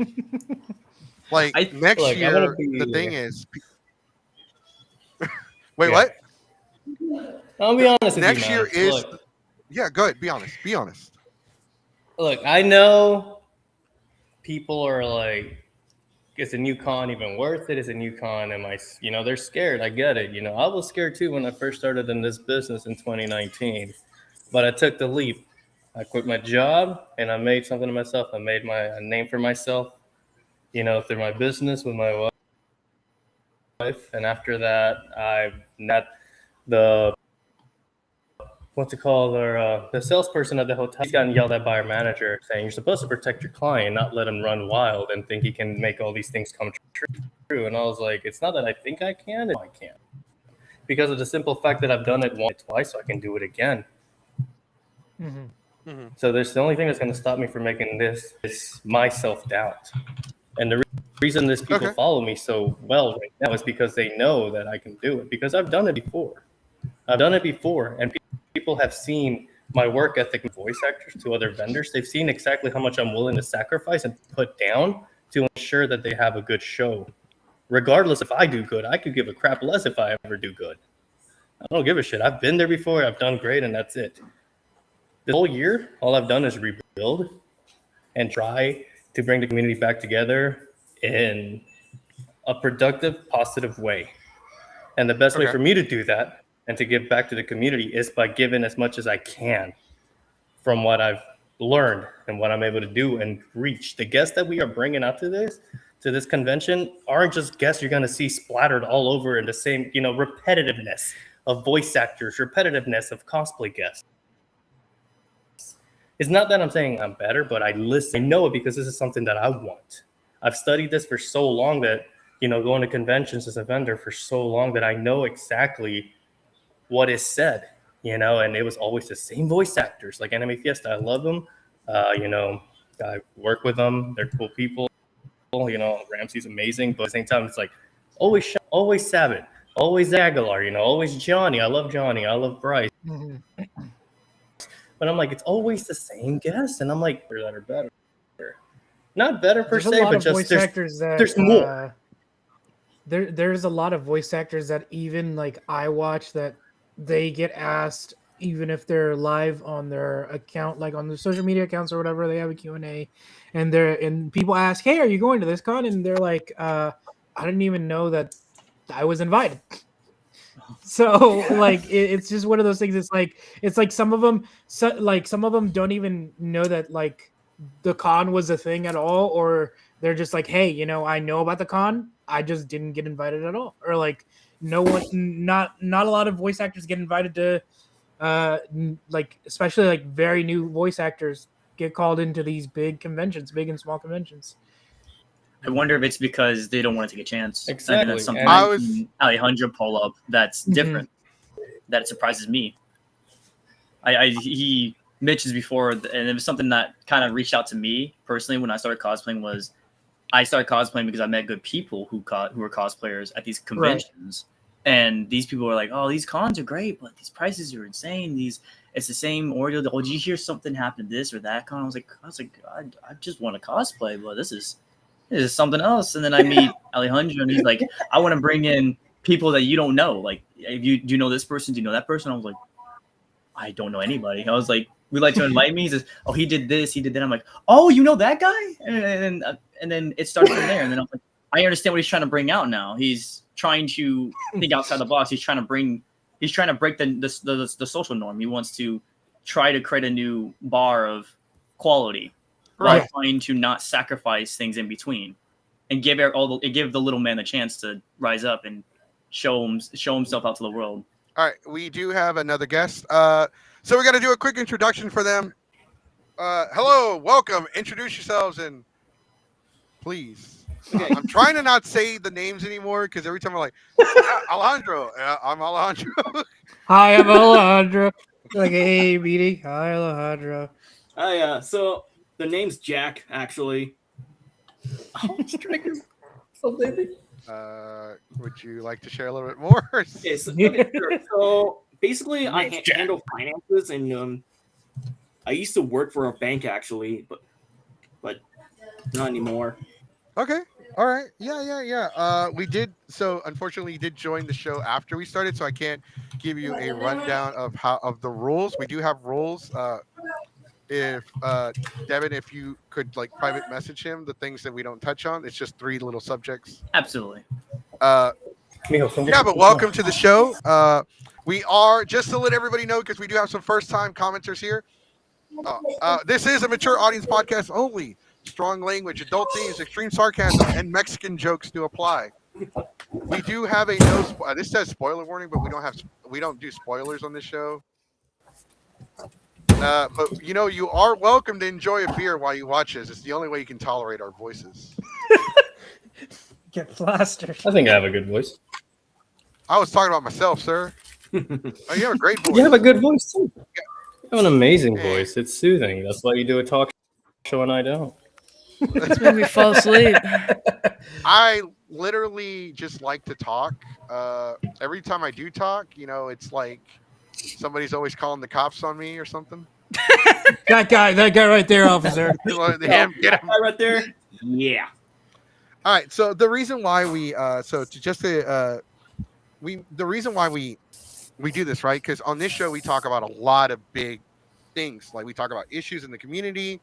Speaker 1: Like, next
Speaker 6: Look, I
Speaker 1: year,
Speaker 6: wanna be-
Speaker 1: the thing is, wait,
Speaker 6: Yeah.
Speaker 1: what?
Speaker 6: I'll be honest with
Speaker 1: Next
Speaker 6: you,
Speaker 1: year
Speaker 6: man.
Speaker 1: is,
Speaker 6: Look,
Speaker 1: yeah, go ahead. Be honest. Be honest.
Speaker 6: look, I know people are like, is a new con even worth it? Is a new con? Am I, they're scared. I get it. I was scared too when I first started in this business in 2019, but I took the leap. I quit my job and I made something of myself. I made a name for myself, through my business with my wife. And after that, I've met the the salesperson at the hotel. He's gotten yelled at by our manager saying, you're supposed to protect your client, not let him run wild and think he can make all these things come true. And I was like, it's not that I think I can, I can't. Because of the simple fact that I've done it once, twice, so I can do it again.
Speaker 2: Mm-hmm.
Speaker 6: So there's the only thing that's going to stop me from making this is my self-doubt. And the reason these people follow me so well right now is because they know that I can do it. Because I've done it before. And people have seen my work ethic with voice actors to other vendors. They've seen exactly how much I'm willing to sacrifice and put down to ensure that they have a good show. Regardless if I do good, I could give a crap less if I ever do good. I don't give a shit. I've been there before. I've done great, and that's it. This whole year, all I've done is rebuild and try to bring the community back together in a productive, positive way. And the best way for me to do that and to give back to the community is by giving as much as I can from what I've learned and what I'm able to do and reach. The guests that we are bringing out to this convention aren't just guests you're going to see splattered all over in the same, repetitiveness of voice actors, repetitiveness of cosplay guests. It's not that I'm saying I'm better, but I know it because this is something that I want. I've studied this for so long that, going to conventions as a vendor for so long that I know exactly what is said, and it was always the same voice actors like Anime Fiesta. I love them. I work with them. They're cool people. Ramsey's amazing, but at the same time, it's like always Sabbath, always Aguilar, always Johnny. I love Johnny. I love Bryce.
Speaker 2: Mm-hmm.
Speaker 6: But I'm like, it's always the same guests, and I'm like, that are better. Not better per
Speaker 2: There's
Speaker 6: se,
Speaker 2: a lot
Speaker 6: but
Speaker 2: of
Speaker 6: just
Speaker 2: voice actors that
Speaker 6: there's more.
Speaker 2: There's a lot of voice actors that even like I watch that they get asked even if they're live on their account, like on their social media accounts or whatever, they have a Q&A, and people ask, "Hey, are you going to this con?" And they're like, "I didn't even know that I was invited." So like it's just one of those things. It's like some of them don't even know that like the con was a thing at all, or they're just like, hey, I know about the con, I just didn't get invited at all, or like not a lot of voice actors get invited to like especially like very new voice actors get called into these big conventions, big and small conventions.
Speaker 3: I wonder if it's because they don't want to take a chance.
Speaker 6: Exactly.
Speaker 3: I think that's something
Speaker 1: I was-
Speaker 3: Alejandro pull up that's different. That surprises me. He mentions before, and it was something that kind of reached out to me personally when I started cosplaying. Was I started cosplaying because I met good people who were cosplayers at these conventions, and these people were like, "Oh, these cons are great, but these prices are insane. It's the same ordeal. Oh, did you hear something happened to this or that con?" I was like, I just want to cosplay, but this is something else. And then I meet Alejandro, and he's like, I want to bring in people that you don't know. Like, do you know this person? Do you know that person? I was like, I don't know anybody. I was like, would you like to invite me? He says, oh, he did this, he did that. I'm like, oh, you know that guy? And then it started from there. And then I'm like, I understand what he's trying to bring out now. He's trying to think outside the box. He's trying to break the social norm. He wants to try to create a new bar of quality. While trying to not sacrifice things in between, and give the little man a chance to rise up and show himself out to the world.
Speaker 1: All right, we do have another guest. So we got to do a quick introduction for them. Hello, welcome. Introduce yourselves and please.
Speaker 7: Okay.
Speaker 1: I'm trying to not say the names anymore because every time I'm like, Alejandro, I'm Alejandro.
Speaker 2: Hi, I'm Alejandro. Like, hey, meeting. Hi, Alejandro.
Speaker 7: So the name's Jack, actually.
Speaker 1: Would you like to share a little bit more?
Speaker 7: Okay, sure. So basically, I handle finances, and I used to work for a bank actually, but not anymore.
Speaker 1: Okay. All right. Yeah. We did. So unfortunately, you did join the show after we started, so I can't give you a rundown of the rules. We do have rules. If Devin, if you could like private message him the things that we don't touch on, it's just 3 little subjects.
Speaker 3: Absolutely.
Speaker 1: Yeah, but welcome to the show. We are, just to let everybody know, because we do have some first-time commenters here. This is a mature audience podcast only. Strong language, adult themes, extreme sarcasm, and Mexican jokes do apply. We do have a this says spoiler warning, but we don't do spoilers on this show. But you are welcome to enjoy a beer while you watch this. It's the only way you can tolerate our voices.
Speaker 2: Get plastered.
Speaker 6: I think I have a good voice.
Speaker 1: I was talking about myself, sir. Oh, you have a great voice.
Speaker 6: You have a good voice too. You have an amazing voice. It's soothing. That's why you do a talk show and I don't.
Speaker 5: It's made me fall asleep.
Speaker 1: I literally just like to talk. Every time I do talk, it's like somebody's always calling the cops on me or something.
Speaker 2: That guy right there, officer.
Speaker 1: Get him.
Speaker 7: Guy right there. Yeah.
Speaker 1: All right. So the reason why we do this, right? Because on this show we talk about a lot of big things. Like we talk about issues in the community,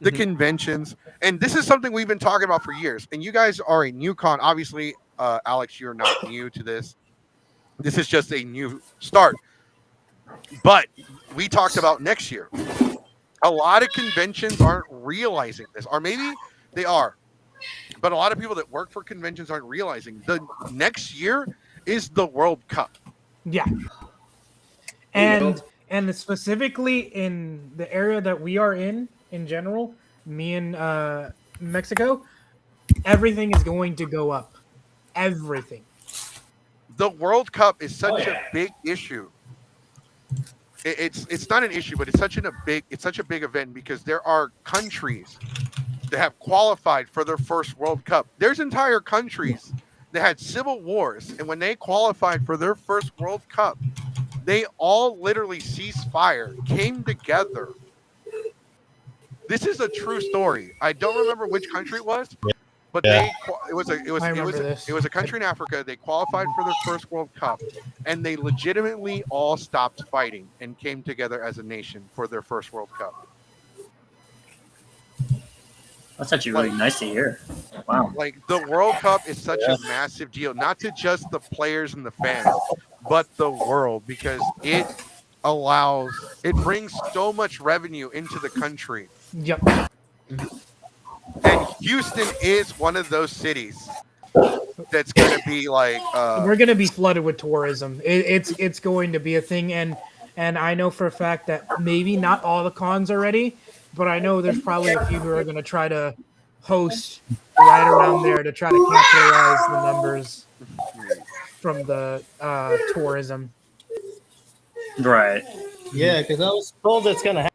Speaker 1: the conventions, and this is something we've been talking about for years. And you guys are a new con. Obviously, Alex, you're not new to this. This is just a new start. But we talked about next year. A lot of conventions aren't realizing this, or maybe they are. But a lot of people that work for conventions aren't realizing the next year is the World Cup.
Speaker 2: Yeah. And specifically in the area that we are in general, me and Mexico, everything is going to go up. Everything.
Speaker 1: The World Cup is such a big issue. It's not an issue, but it's such a big event because there are countries that have qualified for their first World Cup. There's entire countries that had civil wars, and when they qualified for their first World Cup, they all literally ceased fire, came together. This is a true story. I don't remember which country it was, but it was a country in Africa. They qualified for their first World Cup, and they legitimately all stopped fighting and came together as a nation for their first World Cup.
Speaker 3: That's actually really nice to hear. Wow.
Speaker 1: Like the World Cup is such a massive deal, not to just the players and the fans, but the world, because it brings so much revenue into the country.
Speaker 2: Yep.
Speaker 1: And Houston is one of those cities that's going to be like
Speaker 2: we're going to be flooded with tourism. It's going to be a thing, and I know for a fact that maybe not all the cons are ready, but I know there's probably a few who are going to try to host right around there to try to capitalize the numbers from the tourism.
Speaker 3: Right.
Speaker 6: Yeah, because I was told it's going to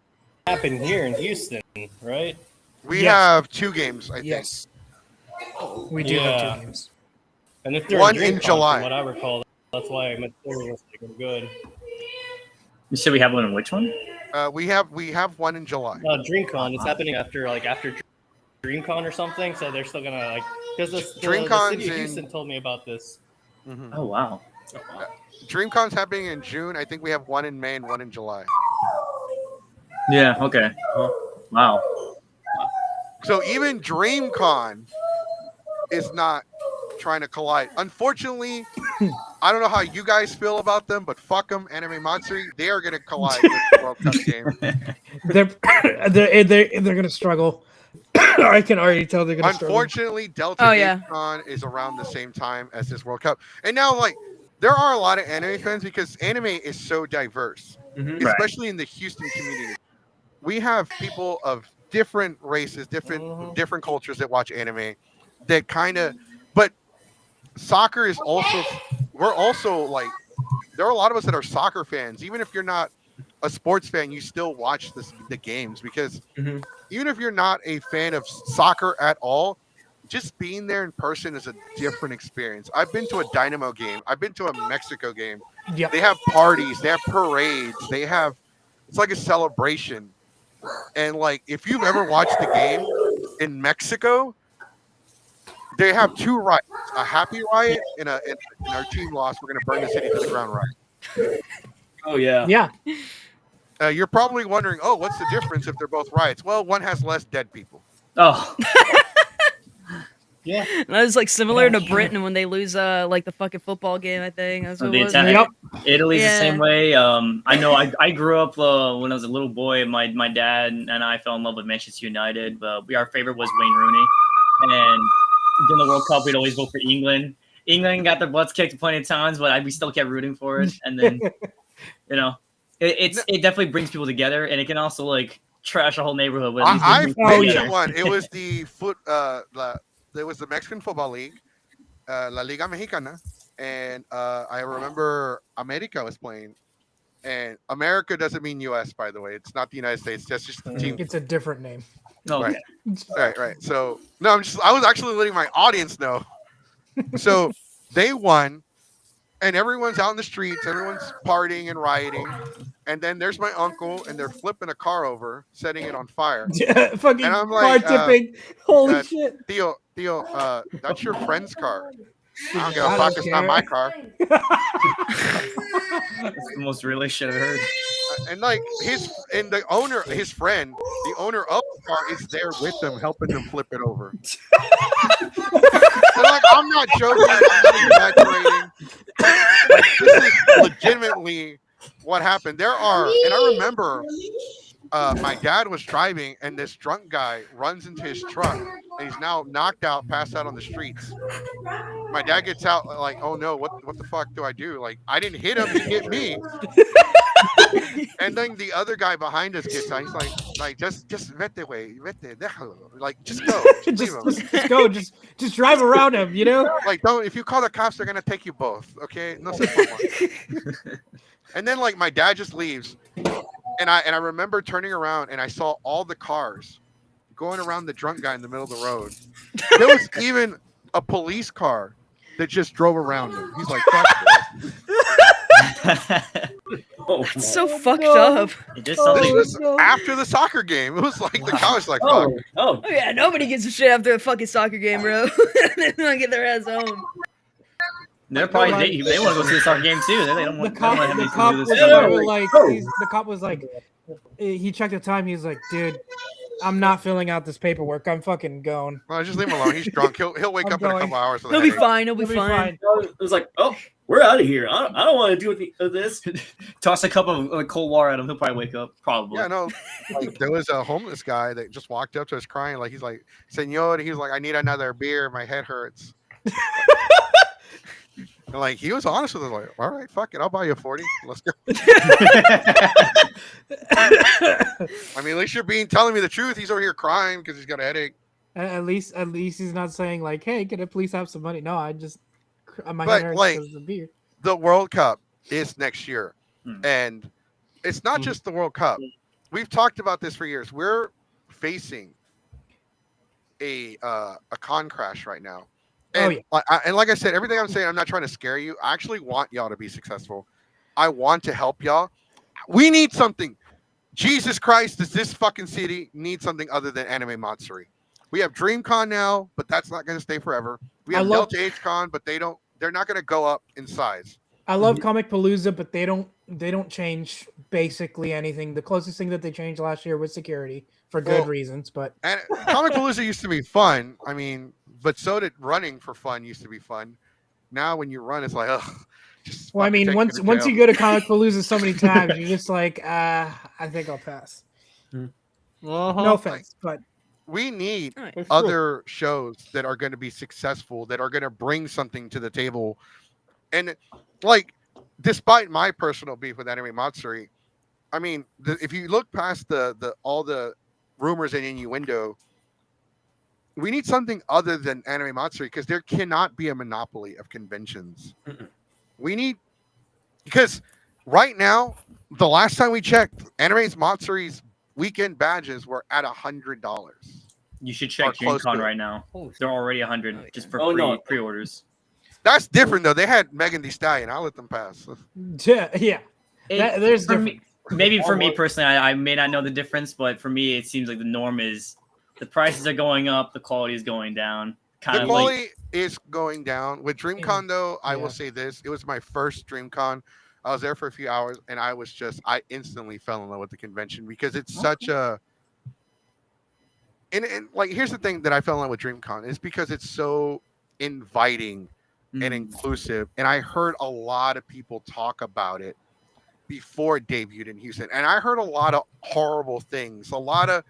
Speaker 6: happen here in Houston, right?
Speaker 1: We have 2 games, I think.
Speaker 2: Yes. We do have 2 games.
Speaker 6: And if
Speaker 1: one in July.
Speaker 6: From what I recall, that's why I meant good.
Speaker 3: You said we have one in which one?
Speaker 1: We have one in July.
Speaker 6: DreamCon. It's happening after DreamCon or something. So they're still gonna because the city of Houston told me about this.
Speaker 1: Mm-hmm.
Speaker 3: Oh wow.
Speaker 1: DreamCon's happening in June. I think we have one in May and one in July.
Speaker 3: Yeah. Okay. Wow.
Speaker 1: So even DreamCon is not trying to collide. Unfortunately, I don't know how you guys feel about them, but fuck them, Anime Matsuri. They are going to collide with the World Cup game.
Speaker 2: They're going to struggle. I can already tell they're going to struggle.
Speaker 1: Unfortunately, Delta DEACON is around the same time as this World Cup. And now, like, there are a lot of anime fans because anime is so diverse,
Speaker 7: Mhm.
Speaker 1: especially in the Houston community. We have people of different races, different cultures that watch anime. That kind of, but soccer is also. We're also like there are a lot of us that are soccer fans. Even if you're not a sports fan, you still watch the games because
Speaker 7: Mhm.
Speaker 1: even if you're not a fan of soccer at all, just being there in person is a different experience. I've been to a Dynamo game. I've been to a Mexico game.
Speaker 2: Yep.
Speaker 1: They have parties, they have parades, they have it's like a celebration. And like if you've ever watched the game in Mexico, they have two riots: a happy riot and our team lost. We're gonna burn the city to the ground riot.
Speaker 7: Oh yeah.
Speaker 2: Yeah.
Speaker 1: You're probably wondering, oh, what's the difference if they're both riots? Well, one has less dead people.
Speaker 3: Oh,
Speaker 6: Yeah.
Speaker 5: That was like similar to Britain when they lose like the fucking football game. I think that's what
Speaker 3: the
Speaker 5: it was.
Speaker 3: Italian-
Speaker 2: Yep.
Speaker 3: Italy's the same
Speaker 5: Yeah.
Speaker 3: way. I know. I grew up when I was a little boy. My dad and I fell in love with Manchester United. Our favorite was Wayne Rooney, and during the World Cup, we'd always vote for England. England got their butts kicked plenty of times, but we still kept rooting for it. And then, it definitely brings people together, and it can also like trash a whole neighborhood. But at least it
Speaker 1: I've
Speaker 3: brings
Speaker 1: been
Speaker 3: people
Speaker 1: to
Speaker 3: together.
Speaker 1: one. It was it was the Mexican Football League, La Liga Mexicana, and I remember America was playing. And America doesn't mean U.S. by the way. It's not the United States. That's just the team.
Speaker 2: It's a different name.
Speaker 3: Oh, okay.
Speaker 1: Right. So no, I was actually letting my audience know. So they won, and everyone's out in the streets. Everyone's partying and rioting. And then there's my uncle, and they're flipping a car over, setting it on fire.
Speaker 2: Yeah, fucking
Speaker 1: And I'm
Speaker 2: car
Speaker 1: like,
Speaker 2: tipping. Holy
Speaker 1: uh,
Speaker 2: shit.
Speaker 1: Theo, that's your friend's car. I don't give
Speaker 2: I
Speaker 1: a fuck.
Speaker 2: don't
Speaker 1: It's not
Speaker 2: care.
Speaker 1: my car.
Speaker 3: That's the most realist shit I've heard.
Speaker 1: And like his friend, the owner of the car is there with them, helping them flip it over. And like, I'm not joking. I'm not exaggerating. Like, this is legitimately what happened. And I remember my dad was driving, and this drunk guy runs into his truck, and he's now knocked out, passed out on the streets. My dad gets out, like, oh no, what the fuck do I do? Like, I didn't hit him, he hit me. And then the other guy behind us gets out. He's like, just vete, way, vete, déjalo. Like, just go, just leave him.
Speaker 2: just go. Just drive around him, you know?
Speaker 1: Like, don't. If you call the cops, they're gonna take you both. Okay, no se pongan. And then like my dad just leaves, and I remember turning around and I saw all the cars going around the drunk guy in the middle of the road. There was even a police car that just drove around him. He's like, fuck this.
Speaker 7: Oh,
Speaker 5: It's so
Speaker 7: my.
Speaker 5: fucking up.
Speaker 3: It just sounds
Speaker 1: This
Speaker 3: like
Speaker 1: was
Speaker 2: no.
Speaker 1: after the soccer game. It was like the guy was like, fuck.
Speaker 7: Oh, oh.
Speaker 5: Oh yeah, nobody gives a shit after a fucking soccer game, bro. They want to get their ass home.
Speaker 3: they're probably
Speaker 2: like-
Speaker 3: they want to go see the soccer game too. They don't
Speaker 2: The
Speaker 3: want.
Speaker 2: cop,
Speaker 3: they don't have
Speaker 2: the
Speaker 3: anything
Speaker 2: cop
Speaker 3: to do
Speaker 2: was
Speaker 3: this.
Speaker 7: Yeah.
Speaker 2: like,
Speaker 7: Oh.
Speaker 2: the cop was like, he checked the time. He's like, dude, I'm not filling out this paperwork. I'm fucking going.
Speaker 1: Well, just leave him alone. He's drunk. He'll wake
Speaker 2: I'm
Speaker 1: up in a
Speaker 2: going.
Speaker 1: couple hours. With a
Speaker 5: He'll be
Speaker 1: headache.
Speaker 5: fine. He'll be
Speaker 2: It'll be
Speaker 5: fine.
Speaker 7: It was like, oh, we're out of here. I don't want to do this.
Speaker 3: Toss a cup of cold water at him. He'll probably wake up. Probably.
Speaker 1: Yeah, no. Like there was a homeless guy that just walked up to us crying. Like he's like, "Senor," he was like, "I need another beer. My head hurts." And like he was honest with us, like, "All right, fuck it, I'll buy you a 40. Let's go." I mean, at least you're telling me the truth. He's over here crying because he's got a headache.
Speaker 2: At least he's not saying like, hey, can I please have some money? No, I just my
Speaker 1: But,
Speaker 2: head hurts
Speaker 1: like-
Speaker 2: because of the beer.
Speaker 1: The World Cup is next year,
Speaker 3: Hmm.
Speaker 1: and it's not just the World Cup. We've talked about this for years. We're facing a con crash right now. And, and like I said, everything I'm saying, I'm not trying to scare you. I actually want y'all to be successful. I want to help y'all. We need something. Jesus Christ, does this fucking city need something other than anime Matsuri? We have DreamCon now, but that's not going to stay forever. We
Speaker 2: I
Speaker 1: have
Speaker 2: love-
Speaker 1: Delta HCon, but they're not going to go up in size.
Speaker 2: I love Comic Palooza, but they don't change basically anything. The closest thing that they changed last year was security for good
Speaker 1: Well,
Speaker 2: reasons, but
Speaker 1: And Comic Palooza used to be fun. I mean, but so did running for fun used to be fun. Now when you run, it's like, ugh. Just
Speaker 2: well, I
Speaker 1: fucking
Speaker 2: mean,
Speaker 1: take me
Speaker 2: once
Speaker 1: to
Speaker 2: once
Speaker 1: jail.
Speaker 2: you go to Comic Palooza so many times, you're just like, I think I'll pass. No offense, but
Speaker 1: We need
Speaker 5: Alright.
Speaker 6: That's true.
Speaker 1: other shows that are going to be successful, that are going to bring something to the table. And like, despite my personal beef with Anime Matsuri, I mean, if you look past the all the rumors and innuendo, we need something other than Anime Matsuri because there cannot be a monopoly of conventions. We need, because right now, the last time we checked, Anime Matsuri's weekend badges were at $100.
Speaker 3: You should check GeekCon right now. They're already 100 just for pre-orders.
Speaker 1: That's different though. They had Megan Thee Stallion. I'll let them pass.
Speaker 2: Yeah. There's different.
Speaker 3: Maybe for me personally, I may not know the difference, but for me, it seems like the norm is the prices are going up, the quality is going down.
Speaker 1: The quality is going down. With DreamCon though, I will say this: it was my first DreamCon. I was there for a few hours, and I instantly fell in love with the convention because it's such a. And like, here's the thing that I fell in love with DreamCon is because it's so inviting and inclusive. And I heard a lot of people talk about it before it debuted in Houston. And I heard a lot of horrible things, a lot of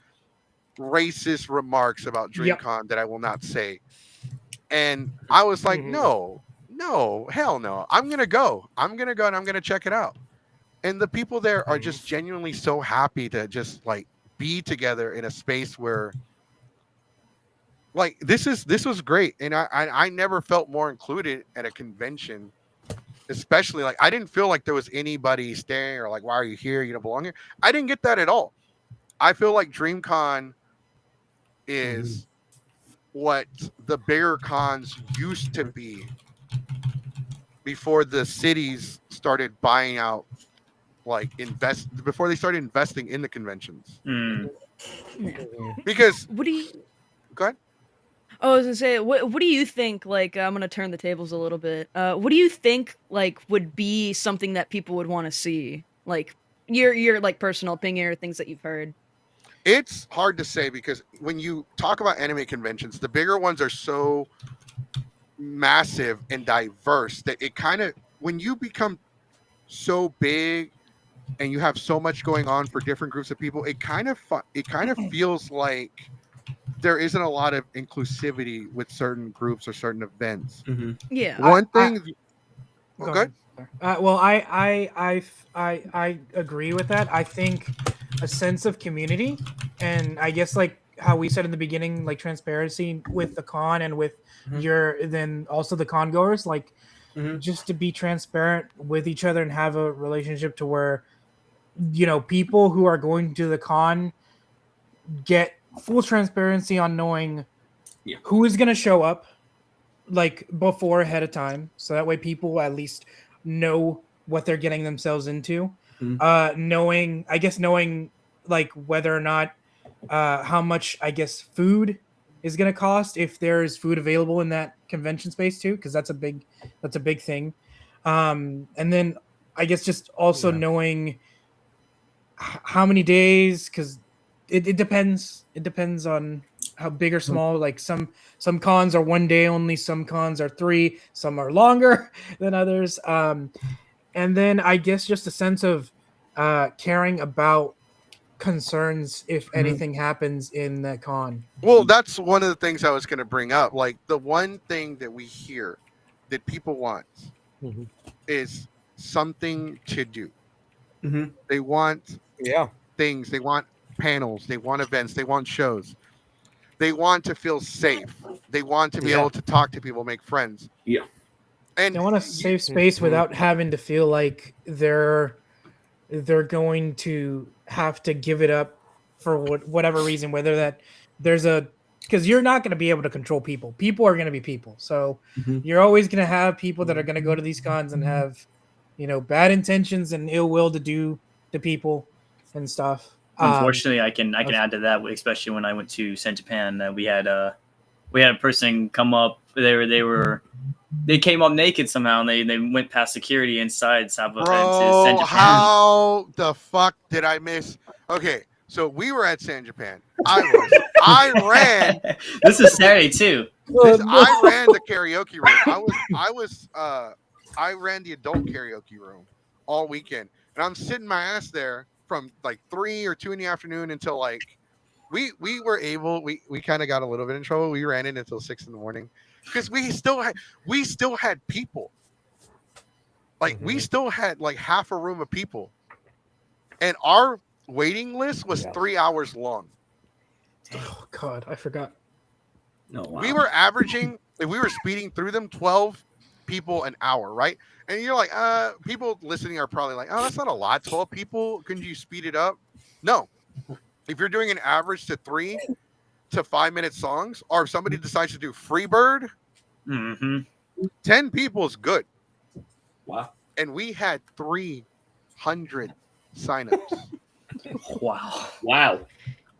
Speaker 1: racist remarks about DreamCon that I will not say. And I was like, no, hell no. I'm going to go and I'm going to check it out. And the people there are just genuinely so happy to just like be together in a space where, like, this was great, and I never felt more included at a convention, especially like I didn't feel like there was anybody staring or like, why are you here? You don't belong here. I didn't get that at all. I feel like DreamCon is what the bigger cons used to be before the cities started buying out, like before they started investing in the conventions. Because
Speaker 5: what do you?
Speaker 1: Go ahead.
Speaker 5: I was gonna say, what do you think? Like, I'm gonna turn the tables a little bit. What do you think like would be something that people would want to see? Like your like personal opinion or things that you've heard.
Speaker 1: It's hard to say because when you talk about anime conventions, the bigger ones are so massive and diverse that it kind of, when you become so big and you have so much going on for different groups of people, it kind of feels like there isn't a lot of inclusivity with certain groups or certain events.
Speaker 5: Yeah.
Speaker 1: One thing.
Speaker 2: Go ahead. Well, I agree with that. I think a sense of community, and I guess like how we said in the beginning, like transparency with the con and with then also the con goers, like just to be transparent with each other and have a relationship to where, you know, people who are going to the con get full transparency on knowing who is going to show up, like before ahead of time, so that way people at least know what they're getting themselves into. Knowing like whether or not how much I guess food is going to cost, if there's food available in that convention space too, because that's a big thing. And then I guess just also knowing how many days, because it depends on how big or small. Like some cons are 1 day only, some cons are 3, some are longer than others. And then I guess just a sense of caring about concerns if anything happens in that con.
Speaker 1: Well, that's one of the things I was going to bring up. Like, the one thing that we hear that people want is something to do. They want things. They want panels. They want events. They want shows. They want to feel safe. They want to be able to talk to people, make friends. And
Speaker 2: they want a safe space without having to feel like they're going to have to give it up for whatever reason, whether that there's a, because you're not going to be able to control people. People are going to be people. So you're always going to have people that are going to go to these cons and have, you know, bad intentions and ill will to do to people and stuff.
Speaker 3: Unfortunately, I can add to that, especially when I went to San Japan. We had a person come up. They came up naked somehow, and they went past security inside Saibafest to San Japan.
Speaker 1: How the fuck did I miss? Okay, so we were at San Japan. I ran.
Speaker 3: This is Saturday too.
Speaker 1: I ran the karaoke room. I ran the adult karaoke room all weekend, and I'm sitting my ass there from like 3 or 2 in the afternoon until like we kind of got a little bit in trouble. We ran it until 6 in the morning because we still had people. Like we still had like half a room of people, and our waiting list was 3 hours long.
Speaker 2: Oh God, I forgot.
Speaker 7: No, wow.
Speaker 1: We were averaging, if we were speeding through them, 12 people an hour, right? And you're like, people listening are probably like, oh, that's not a lot. 12 people, couldn't you speed it up? No. If you're doing an average to 3 to 5 minute songs, or if somebody decides to do Freebird, 10 people is good.
Speaker 7: Wow.
Speaker 1: And we had 300 signups.
Speaker 7: Wow.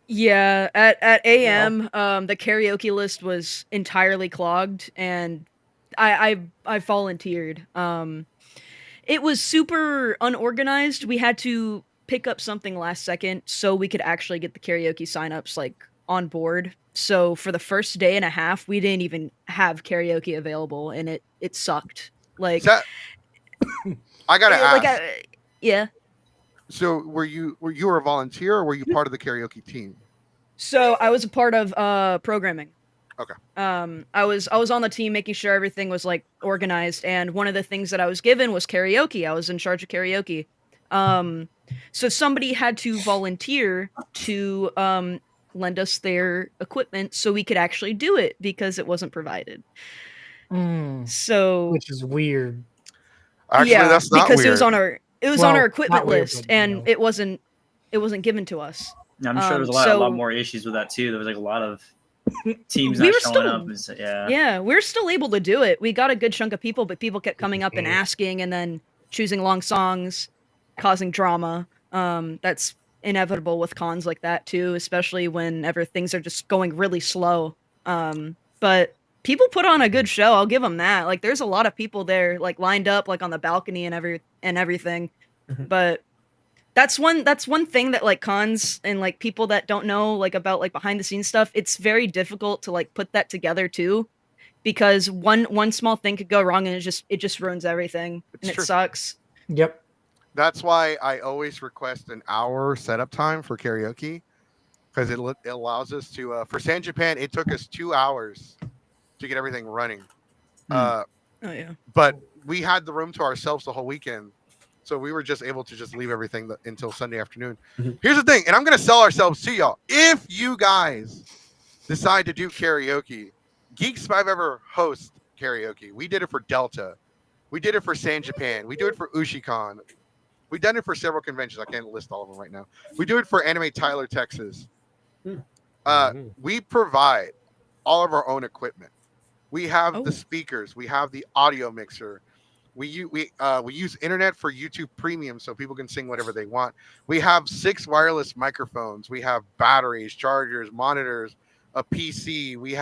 Speaker 5: Yeah, at AM, the karaoke list was entirely clogged, and I volunteered. It was super unorganized. We had to pick up something last second so we could actually get the karaoke signups like on board. So for the first day and a half, we didn't even have karaoke available, and it sucked. Like,
Speaker 1: I gotta ask.
Speaker 5: like, yeah.
Speaker 1: So were you a volunteer, or were you part of the karaoke team?
Speaker 5: So I was a part of programming.
Speaker 1: Okay.
Speaker 5: I was on the team making sure everything was like organized, and one of the things that I was given was karaoke. I was in charge of karaoke. So somebody had to volunteer to lend us their equipment so we could actually do it because it wasn't provided. So
Speaker 2: Which is weird.
Speaker 1: Actually,
Speaker 5: yeah,
Speaker 1: that's not
Speaker 5: because
Speaker 1: weird.
Speaker 5: it was on our equipment
Speaker 2: not weird,
Speaker 5: list,
Speaker 2: but,
Speaker 5: and it wasn't given to us.
Speaker 3: Yeah, I'm sure there's a lot more issues with that too. There was like a lot of teams
Speaker 5: We
Speaker 3: not
Speaker 5: were
Speaker 3: showing
Speaker 5: still-
Speaker 3: up. And so, yeah.
Speaker 5: Yeah, we're still able to do it. We got a good chunk of people, but people kept coming up and asking, and then choosing long songs, causing drama. That's inevitable with cons like that too, especially whenever things are just going really slow. But people put on a good show. I'll give them that. Like, there's a lot of people there, like lined up, like on the balcony and everything. But that's one thing that like cons and like people that don't know like about like behind the scenes stuff, it's very difficult to like put that together too, because one small thing could go wrong and it just ruins everything.
Speaker 1: It's
Speaker 5: and
Speaker 1: true.
Speaker 5: It sucks.
Speaker 2: Yep.
Speaker 1: That's why I always request an hour setup time for karaoke, because it allows us to. For San Japan, it took us 2 hours to get everything running.
Speaker 5: Oh yeah.
Speaker 1: But we had the room to ourselves the whole weekend, so we were just able to just leave everything until Sunday afternoon. Here's the thing, and I'm gonna sell ourselves to y'all. If you guys decide to do karaoke, Geeks 5 ever host karaoke. We did it for Delta. We did it for San Japan. We do it for Ushicon. We've done it for several conventions. I can't list all of them right now. We do it for Anime Tyler, Texas. We provide all of our own equipment. We have the speakers. We have the audio mixer. We use internet for YouTube Premium so people can sing whatever they want. We have 6 wireless microphones. We have batteries, chargers, monitors, a PC. We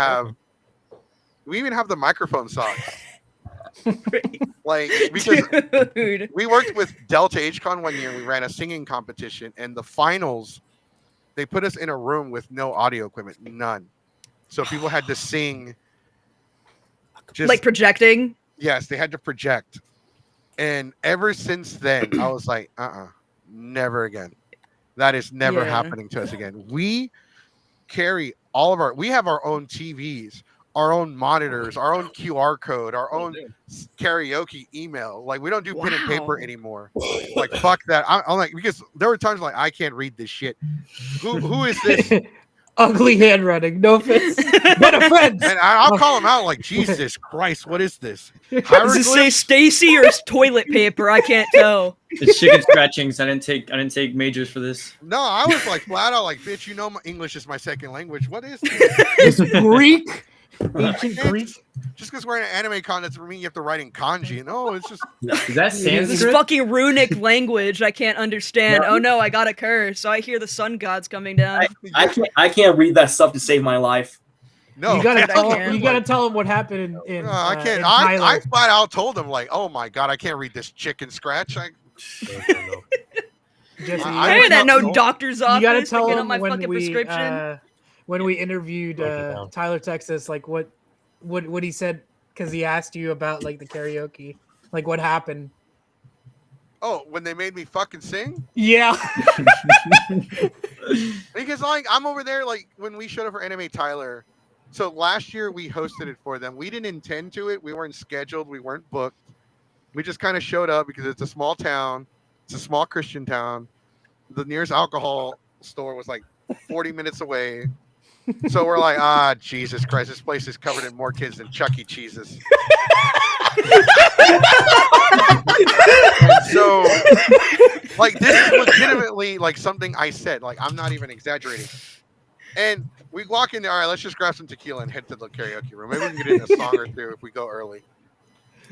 Speaker 1: even have the microphone socks. Like, because
Speaker 5: Dude.
Speaker 1: we worked with Delta HCon one year. We ran a singing competition, and the finals, they put us in a room with no audio equipment, none. So people had to sing. Just
Speaker 5: Like projecting.
Speaker 1: Yes, they had to project. And ever since then, I was like, never again. That is never happening to us again. We carry we have our own TVs, our own monitors, our own QR code, our own karaoke email. Like, we don't do pen and paper anymore. Like, fuck that. I'm like, because there were times like, I can't read this shit. Who is this?
Speaker 2: Ugly handwriting. No offense. No offense.
Speaker 1: And I'll call him out like, Jesus Christ, what is this?
Speaker 5: Does it say Stacy or toilet paper? I can't tell.
Speaker 3: It's chicken scratchings. I didn't take majors for this.
Speaker 1: No, I was like flat out like, bitch, you know, my English is my second language. What is this?
Speaker 2: It's Greek. Ancient Greek.
Speaker 1: Just because we're in an anime con doesn't mean you have to write in kanji. No, it's just.
Speaker 3: Is that
Speaker 5: This
Speaker 3: Sanskrit?
Speaker 5: fucking runic language I can't understand. Oh no, I got a curse. So I hear the sun gods coming down.
Speaker 7: I can't read that stuff to save my life.
Speaker 1: No,
Speaker 2: You gotta
Speaker 5: I
Speaker 2: tell
Speaker 5: can't.
Speaker 2: him. You gotta tell him what happened in.
Speaker 1: No, I can't.
Speaker 2: in
Speaker 1: I
Speaker 2: Tyler.
Speaker 1: flat out told him like, oh my god, I can't read this chicken scratch.
Speaker 2: Jesse,
Speaker 5: I heard that no
Speaker 1: no.
Speaker 5: doctor's
Speaker 2: you
Speaker 5: office
Speaker 2: gotta
Speaker 5: to
Speaker 2: tell
Speaker 5: get
Speaker 2: him
Speaker 5: on my
Speaker 2: when
Speaker 5: fucking
Speaker 2: we
Speaker 5: prescription.
Speaker 2: when we interviewed Tyler, Texas, like what he said, because he asked you about like the karaoke, like what happened.
Speaker 1: Oh, when they made me fucking sing?
Speaker 2: Yeah.
Speaker 1: Because like I'm over there like when we showed up for Anime Tyler. So last year we hosted it for them. We didn't intend to it. We weren't scheduled. We weren't booked. We just kind of showed up because it's a small town. It's a small Christian town. The nearest alcohol store was like 40 minutes away. So we're like, Jesus Christ, this place is covered in more kids than Chuck E. Cheese's. And so, like, this is legitimately like something I said. Like, I'm not even exaggerating. And we walk in there. All right, let's just grab some tequila and head to the karaoke room. Maybe we can get in a song or two if we go early.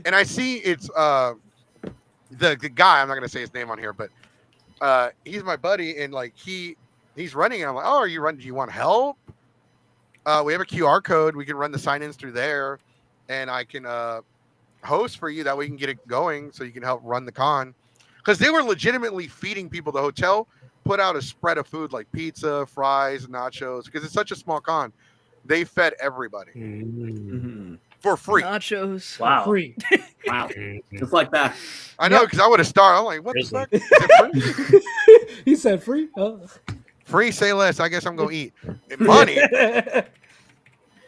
Speaker 1: And I see it's the guy. I'm not gonna say his name on here, but he's my buddy, and like he's running. And I'm like, oh, are you running? Do you want help? We have a QR code. We can run the sign-ins through there, and I can host for you. That way, we can get it going, so you can help run the con. Because they were legitimately feeding people. The hotel put out a spread of food like pizza, fries, nachos. Because it's such a small con, they fed everybody for free.
Speaker 5: Nachos.
Speaker 3: Wow.
Speaker 2: Free.
Speaker 7: Wow. Just like that.
Speaker 1: I know, because I would have started. I'm like, what the fuck? Is it free?
Speaker 2: He said free. Oh.
Speaker 1: Free, say less. I guess I'm gonna eat. Money.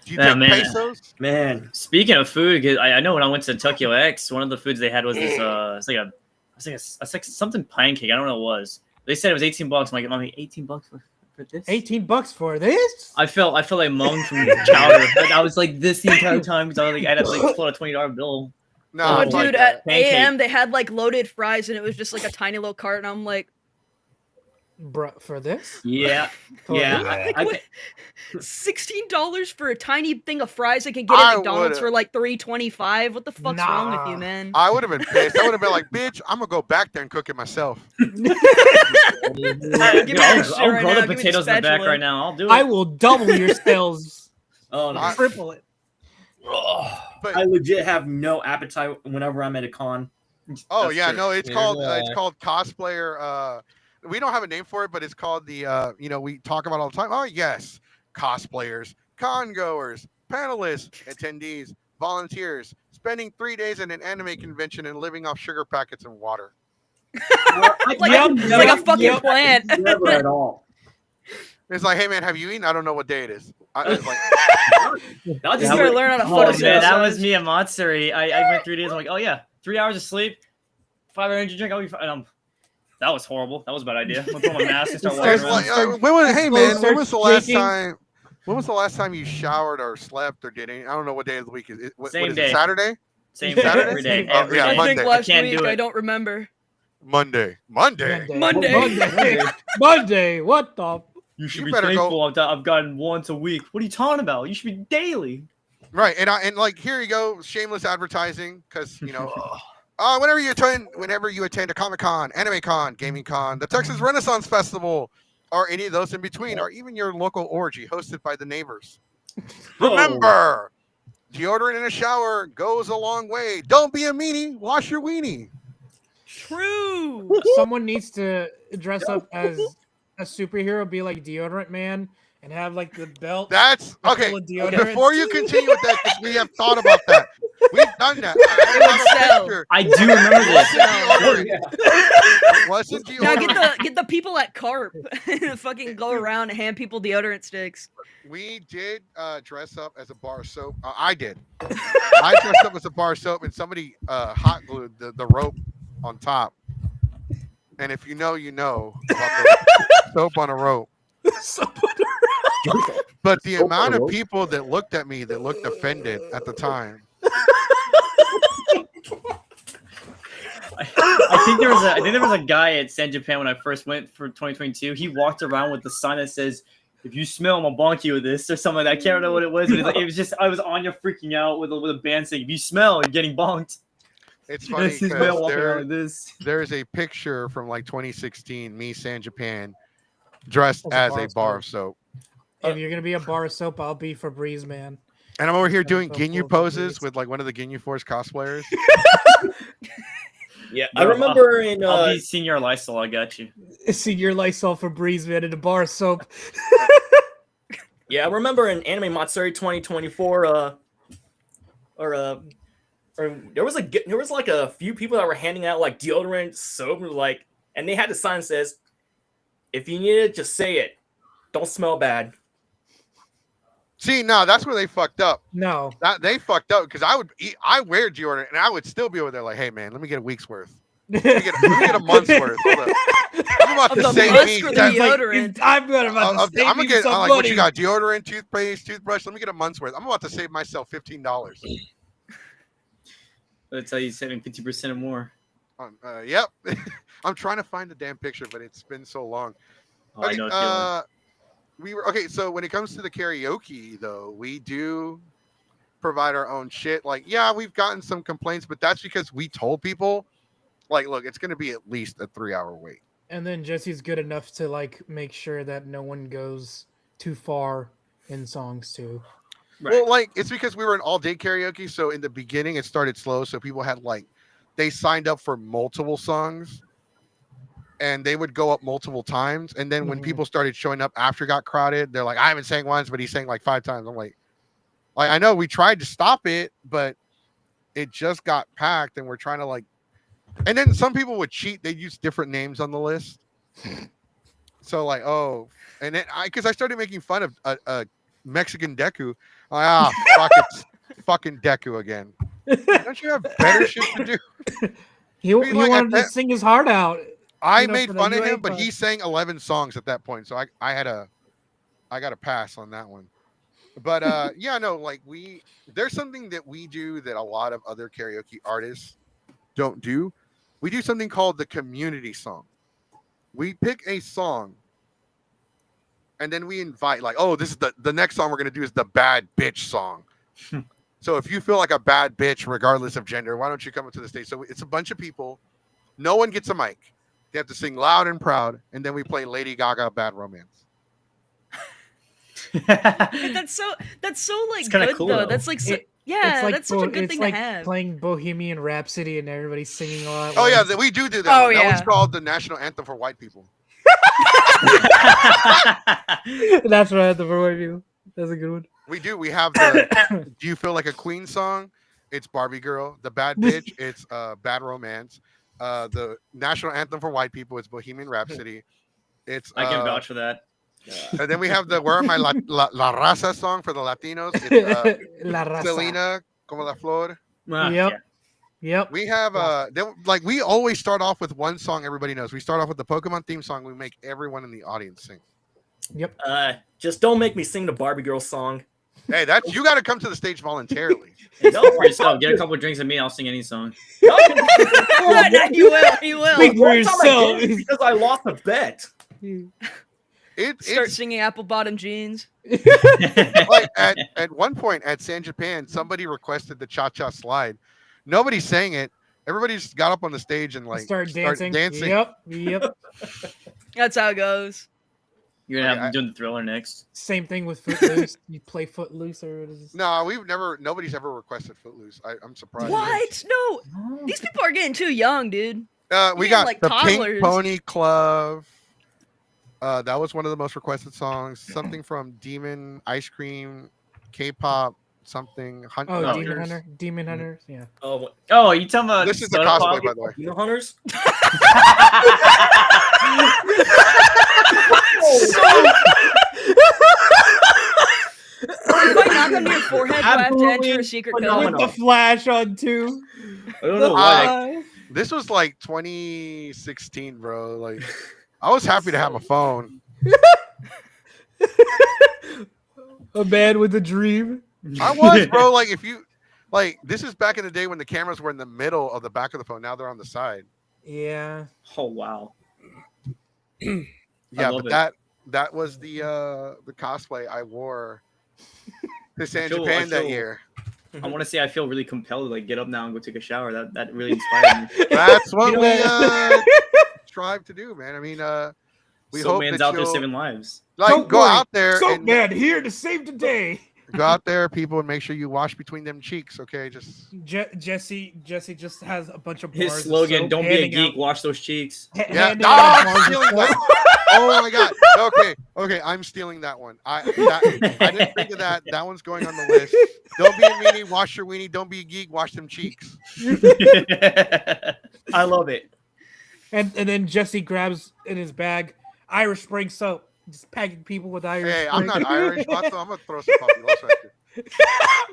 Speaker 1: Do you take pesos?
Speaker 7: Man.
Speaker 3: Speaking of food, 'cause I know when I went to Tokyo X, one of the foods they had was this it's like something pancake. I don't know what it was. They said it was $18. I'm like, $18 for this?
Speaker 2: $18 for this?
Speaker 3: I felt like Mung from Chowder. Like, I was like this the entire time because I was like, I had to like float a $20 bill.
Speaker 1: No,
Speaker 5: Oh,
Speaker 1: it's like
Speaker 5: dude,
Speaker 1: that.
Speaker 5: at AM they had like loaded fries and it was just like a tiny little cart, and I'm like,
Speaker 2: Bro, for this?
Speaker 3: Yeah,
Speaker 2: For
Speaker 3: yeah.
Speaker 2: this?
Speaker 5: $16 for a tiny thing of fries I can get at McDonald's for like $3.25. What the fuck's wrong with you, man?
Speaker 1: I would have been pissed. I would have been like, bitch, I'm gonna go back there and cook it myself.
Speaker 5: Give me
Speaker 3: I'll grow
Speaker 5: now,
Speaker 3: the
Speaker 5: give me
Speaker 3: potatoes in the back
Speaker 5: spatula.
Speaker 3: right now. I'll do it.
Speaker 2: I will double your sales.
Speaker 7: Oh, no.
Speaker 2: Triple it.
Speaker 1: But
Speaker 7: I legit have no appetite whenever I'm at a con.
Speaker 1: oh
Speaker 7: That's
Speaker 1: yeah,
Speaker 7: true.
Speaker 1: no, it's
Speaker 6: Yeah,
Speaker 1: called cosplayer. We don't have a name for it, but it's called the we talk about all the time. Oh yes, cosplayers, con goers, panelists, attendees, volunteers, spending 3 days at an anime convention and living off sugar packets and water.
Speaker 5: It's like a fucking plant.
Speaker 7: Never at all.
Speaker 1: It's like, hey man, have you eaten? I don't know what day it is. It's like,
Speaker 7: I'll
Speaker 5: You
Speaker 7: just
Speaker 5: gotta learn how to
Speaker 3: Oh
Speaker 5: photosynthesize.
Speaker 3: man, that was me at Matsuri. I went 3 days. I'm like, oh yeah, 3 hours of sleep, 5-hour energy drink. I'll be fine. That was horrible. That was a bad idea. I'm gonna put on my mask and start walking
Speaker 1: it's
Speaker 3: around.
Speaker 1: like, hey man, when was the last
Speaker 2: shaking.
Speaker 1: time? When was the last time you showered or slept or did anything? I don't know what day of the week is. What
Speaker 3: Same
Speaker 1: is
Speaker 3: day.
Speaker 1: it, Saturday?
Speaker 3: Same
Speaker 1: Saturday?
Speaker 3: every day.
Speaker 1: Oh,
Speaker 3: Every
Speaker 1: yeah,
Speaker 3: day.
Speaker 5: I think
Speaker 1: Monday.
Speaker 5: last
Speaker 3: can't
Speaker 5: week,
Speaker 3: do
Speaker 5: I
Speaker 3: it.
Speaker 5: don't remember.
Speaker 1: Monday.
Speaker 2: Monday. What the?
Speaker 3: You should
Speaker 1: You
Speaker 3: be
Speaker 1: better
Speaker 3: thankful I've gotten once a week. What are you talking about? You should be daily.
Speaker 1: Right, and like here you go, shameless advertising, because whenever you attend a Comic-Con, Anime Con, Gaming Con, the Texas Renaissance Festival, or any of those in between, or even your local orgy hosted by the neighbors. Remember, deodorant in a shower goes a long way. Don't be a meanie. Wash your weenie.
Speaker 5: True.
Speaker 2: Someone needs to dress up as a superhero, be like Deodorant Man, and have like the belt.
Speaker 1: That's okay.
Speaker 2: full of deodorant.
Speaker 1: Before you continue with that, 'cause we have thought about that. We've done that.
Speaker 5: It would sell.
Speaker 1: Picture.
Speaker 3: I do remember this.
Speaker 1: It wasn't
Speaker 5: Now
Speaker 1: deodorant.
Speaker 5: get the people at Carp fucking go around and hand people deodorant sticks.
Speaker 1: We did dress up as a bar soap. I did. I dressed up as a bar soap, and somebody hot glued the rope on top. And if you know, you know about the soap on a rope. But the amount of people that looked at me that looked offended at the time.
Speaker 3: I think there was a guy at San Japan when I first went for 2022. He walked around with the sign that says, "If you smell, I'm gonna bonk you with this," or something like that. I can't remember what it was. But it was just I was on you freaking out with a band saying, "If you smell, you're getting bonked."
Speaker 1: It's funny
Speaker 3: This is Mel walking around
Speaker 1: because
Speaker 3: with this.
Speaker 1: there's a picture from like 2016, me, San Japan, dressed as a bar soap.
Speaker 2: If you're gonna be a bar soap, I'll be Febreze Man.
Speaker 1: And I'm over here doing
Speaker 2: so
Speaker 1: Ginyu
Speaker 2: cool,
Speaker 1: poses
Speaker 2: Febreze.
Speaker 1: with like one of the Ginyu Force cosplayers.
Speaker 7: Yeah, I remember in
Speaker 3: I'll be Senior Lysol. I got you.
Speaker 2: Senior Lysol Febreze Man in a bar soap.
Speaker 7: yeah, I remember in Anime Matsuri 2024 or there was like a few people that were handing out like deodorant, soap, like, and they had the sign that says, "If you need it, just say it. Don't smell bad."
Speaker 1: See, no, that's where they fucked up.
Speaker 2: No.
Speaker 1: That they fucked up because I wear deodorant and I would still be over there like, hey man, let me get a week's worth. Let me get a month's worth. Hold up. I'm about
Speaker 5: Of
Speaker 1: to
Speaker 5: the
Speaker 1: save
Speaker 5: musk
Speaker 1: me.
Speaker 5: or the
Speaker 1: that-
Speaker 5: deodorant?
Speaker 2: I'm gonna save
Speaker 1: I'm gonna
Speaker 2: you
Speaker 1: get
Speaker 2: some
Speaker 1: like
Speaker 2: money.
Speaker 1: what you got? Deodorant, toothpaste, toothbrush. Let me get a month's worth. I'm about to save myself $15.
Speaker 3: That's how you saving 50% or more.
Speaker 1: Yep. I'm trying to find the damn picture, but it's been so long.
Speaker 3: Oh, I know the feeling.
Speaker 1: We were okay. So when it comes to the karaoke, though, we do provide our own shit. Like, yeah, we've gotten some complaints, but that's because we told people, like, look, it's going to be at least a 3-hour wait.
Speaker 2: And then Jesse's good enough to like make sure that no one goes too far in songs too.
Speaker 3: Right.
Speaker 1: Well, like, it's because we were an all-day karaoke, so in the beginning it started slow, so people had like they signed up for multiple songs. And they would go up multiple times. And then when people started showing up after it got crowded, they're like, I haven't sang once, but he sang like 5 times. I'm like, I know we tried to stop it, but it just got packed and we're trying to like, and then some people would cheat. They'd use different names on the list. So like, oh, and then because I started making fun of a Mexican Deku. Fuck it. Fucking Deku again. Don't you have better shit to do?
Speaker 2: He wanted to sing his heart out.
Speaker 1: I made fun of him, but he sang 11 songs at that point, so I got a pass on that one. But yeah, no, like there's something that we do that a lot of other karaoke artists don't do. We do something called the community song. We pick a song, and then we invite like, oh, this is the next song we're gonna do is the bad bitch song. So if you feel like a bad bitch, regardless of gender, why don't you come up to the stage? So it's a bunch of people. No one gets a mic. They have to sing loud and proud, and then we play Lady Gaga "Bad Romance."
Speaker 5: That's so like good
Speaker 3: cool,
Speaker 5: though. That's like that's such a good thing
Speaker 2: like
Speaker 5: to have.
Speaker 2: Playing Bohemian Rhapsody and everybody singing a lot.
Speaker 1: Oh yeah, we do that.
Speaker 5: Oh,
Speaker 1: one. That
Speaker 5: yeah.
Speaker 1: one's called the national anthem for white people.
Speaker 2: That's right. The for white people. That's a good one.
Speaker 1: We do. We have the "Do You Feel Like a Queen" song. It's Barbie Girl. The bad bitch. It's Bad Romance. The national anthem for white people is Bohemian Rhapsody. It's
Speaker 3: I can vouch for that.
Speaker 1: and then we have the "Where Are My La Raza" song for the Latinos. It's
Speaker 2: La Raza.
Speaker 1: Selena como la flor.
Speaker 2: Yep. Yep.
Speaker 1: We have like we always start off with one song everybody knows. We start off with the Pokemon theme song. We make everyone in the audience sing.
Speaker 2: Yep.
Speaker 7: Just don't make me sing the Barbie Girl song.
Speaker 1: Hey, that's you got to come to the stage voluntarily.
Speaker 3: No, for yourself. Get a couple of drinks of me. I'll sing any song.
Speaker 5: No, he will. He will.
Speaker 2: Speak for
Speaker 7: One time I
Speaker 2: yourself.
Speaker 7: did because I lost a bet.
Speaker 5: Start singing apple bottom jeans.
Speaker 1: Like at one point at San Japan, somebody requested the cha-cha slide. Nobody sang it. Everybody just got up on the stage and like
Speaker 2: Start dancing.
Speaker 1: dancing.
Speaker 2: Yep.
Speaker 5: That's how it goes.
Speaker 3: You're gonna have them doing the Thriller next.
Speaker 2: Same thing with Footloose. You play Footloose or what is this?
Speaker 1: No, nobody's ever requested Footloose. I'm surprised.
Speaker 5: What? No, these people are getting too young, dude.
Speaker 1: We
Speaker 5: Yeah,
Speaker 1: got
Speaker 5: like
Speaker 1: the
Speaker 5: toddlers.
Speaker 1: Pink Pony Club. That was one of the most requested songs. Something from Demon Ice Cream, K-pop, something.
Speaker 2: Oh, Demon Hunter. Demon Hunters. Yeah.
Speaker 3: Oh, you talking about
Speaker 1: This is the cosplay, by the way.
Speaker 7: Demon Hunters?
Speaker 5: If I knock on your forehead, do I have to enter a secret code?
Speaker 2: With the flash on too.
Speaker 3: I don't know why.
Speaker 1: This was like 2016, bro. Like, I was happy to have a phone.
Speaker 2: A man with a dream.
Speaker 1: I was, bro. Like, if you like, this is back in the day when the cameras were in the middle of the back of the phone. Now they're on the side.
Speaker 2: Yeah.
Speaker 3: Oh wow.
Speaker 1: Yeah, but
Speaker 3: it.
Speaker 1: that was the cosplay I wore to San
Speaker 3: I
Speaker 1: Japan that
Speaker 3: feel-
Speaker 1: year.
Speaker 3: I want to say I feel really compelled to like get up now and go take a shower. That really inspired me.
Speaker 1: That's what we strive to do, man. I mean, we hope
Speaker 3: man's
Speaker 1: that
Speaker 3: out there
Speaker 1: you'll,
Speaker 3: saving lives.
Speaker 1: like
Speaker 2: Don't
Speaker 1: go
Speaker 2: worry.
Speaker 1: out there
Speaker 2: So
Speaker 1: and
Speaker 2: man here to save the day.
Speaker 1: go out there, people, and make sure you wash between them cheeks. Okay, just
Speaker 2: Jesse just has a bunch of
Speaker 3: His
Speaker 2: bars of
Speaker 3: slogan:
Speaker 2: soap
Speaker 3: "Don't be a
Speaker 2: handing
Speaker 3: geek,
Speaker 2: out-
Speaker 3: wash those cheeks."
Speaker 1: yeah.
Speaker 2: handing out bars of
Speaker 1: Stealing
Speaker 2: soap.
Speaker 1: that. Oh my god. Okay, I'm stealing that one. I didn't think of that. That one's going on the list. Don't be a meanie, wash your weenie. Don't be a geek, wash them cheeks.
Speaker 7: I love it.
Speaker 2: And then Jesse grabs in his bag Irish Spring soap. Just pegging people with Irish.
Speaker 1: Hey, I'm not
Speaker 2: Spring.
Speaker 1: Irish, Vato. I'm gonna throw some Pablo Los at you.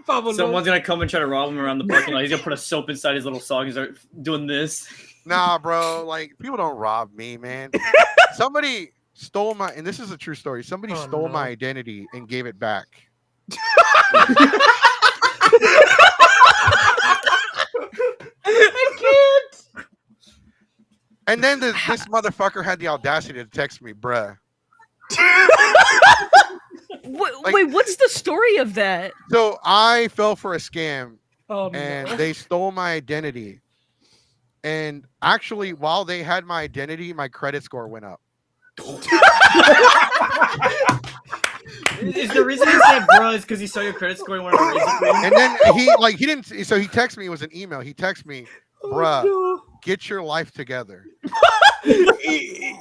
Speaker 2: Pablo
Speaker 3: Someone's
Speaker 2: Los.
Speaker 3: gonna come and try to rob him around the parking lot. He's gonna put a soap inside his little sock and start doing this.
Speaker 1: Nah, bro. Like people don't rob me, man. Somebody stole my, and this is a true story. Somebody
Speaker 2: Oh,
Speaker 1: stole
Speaker 2: no.
Speaker 1: my identity and gave it back.
Speaker 2: I can't.
Speaker 1: And then this motherfucker had the audacity to text me, bruh. Like-
Speaker 5: Wait, what's the story of that?
Speaker 1: So I fell for a scam
Speaker 2: Oh
Speaker 1: and
Speaker 2: no.
Speaker 1: they stole my identity. And actually, while they had my identity, my credit score went up.
Speaker 3: Is the reason he said bro is because he saw your credit score and wanted to raise it for you?
Speaker 1: And then he didn't. So he texted me. It was an email. He texted me, bruh,
Speaker 2: Oh,
Speaker 1: get your life together.
Speaker 2: no.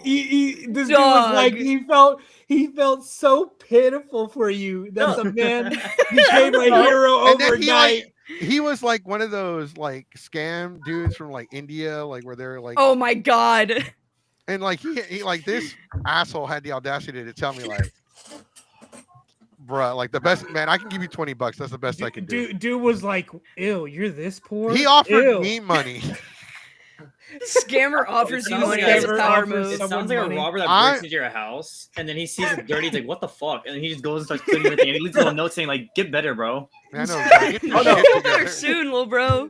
Speaker 2: This dude was like he felt so pitiful for you that the man became a hero
Speaker 1: And then
Speaker 2: overnight.
Speaker 1: he was like one of those like scam dudes from like India, like where they're like,
Speaker 5: Oh my god.
Speaker 1: and like he like this asshole had the audacity to tell me like, bruh, like the best man, I can give you $20. That's the best I can do.
Speaker 2: Dude was like, "Ew, you're this poor."
Speaker 1: He offered
Speaker 2: Ew.
Speaker 1: me money.
Speaker 5: Scammer offers you
Speaker 3: sounds
Speaker 5: money
Speaker 3: like
Speaker 5: as a
Speaker 2: Scammer
Speaker 5: power
Speaker 2: offers
Speaker 5: move.
Speaker 3: It
Speaker 2: someone
Speaker 3: sounds like
Speaker 2: money.
Speaker 3: a robber that
Speaker 1: I-
Speaker 3: breaks into your house and then he sees it dirty. He's like, "What the fuck?" And then he just goes and starts cleaning everything. And he leaves a little note saying, "Like, get better, bro."
Speaker 1: I know. Get your
Speaker 5: Oh no,
Speaker 1: shit
Speaker 5: feel better
Speaker 1: together.
Speaker 5: soon, little bro.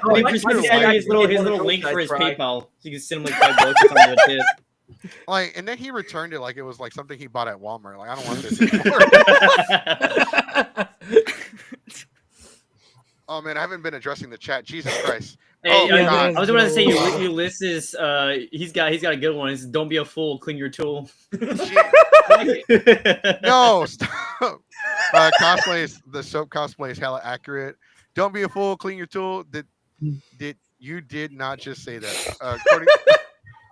Speaker 3: Oh, he
Speaker 7: my-
Speaker 3: just
Speaker 7: my
Speaker 3: sends
Speaker 7: dad
Speaker 3: his little
Speaker 7: actually
Speaker 3: link for his
Speaker 7: tried.
Speaker 3: PayPal. So you can send him like $5 or something like that.
Speaker 1: Like, and then he returned it like it was like something he bought at Walmart. Like, I don't want this anymore. Oh man, I haven't been addressing the chat. Jesus Christ.
Speaker 3: Hey,
Speaker 1: Oh,
Speaker 2: yeah,
Speaker 1: God.
Speaker 3: I was about to say Ulysses. He's got a good one. It's don't be a fool, clean your tool.
Speaker 1: No, stop. Cosplays, the soap cosplay is hella accurate. Don't be a fool, clean your tool. Did you did not just say that?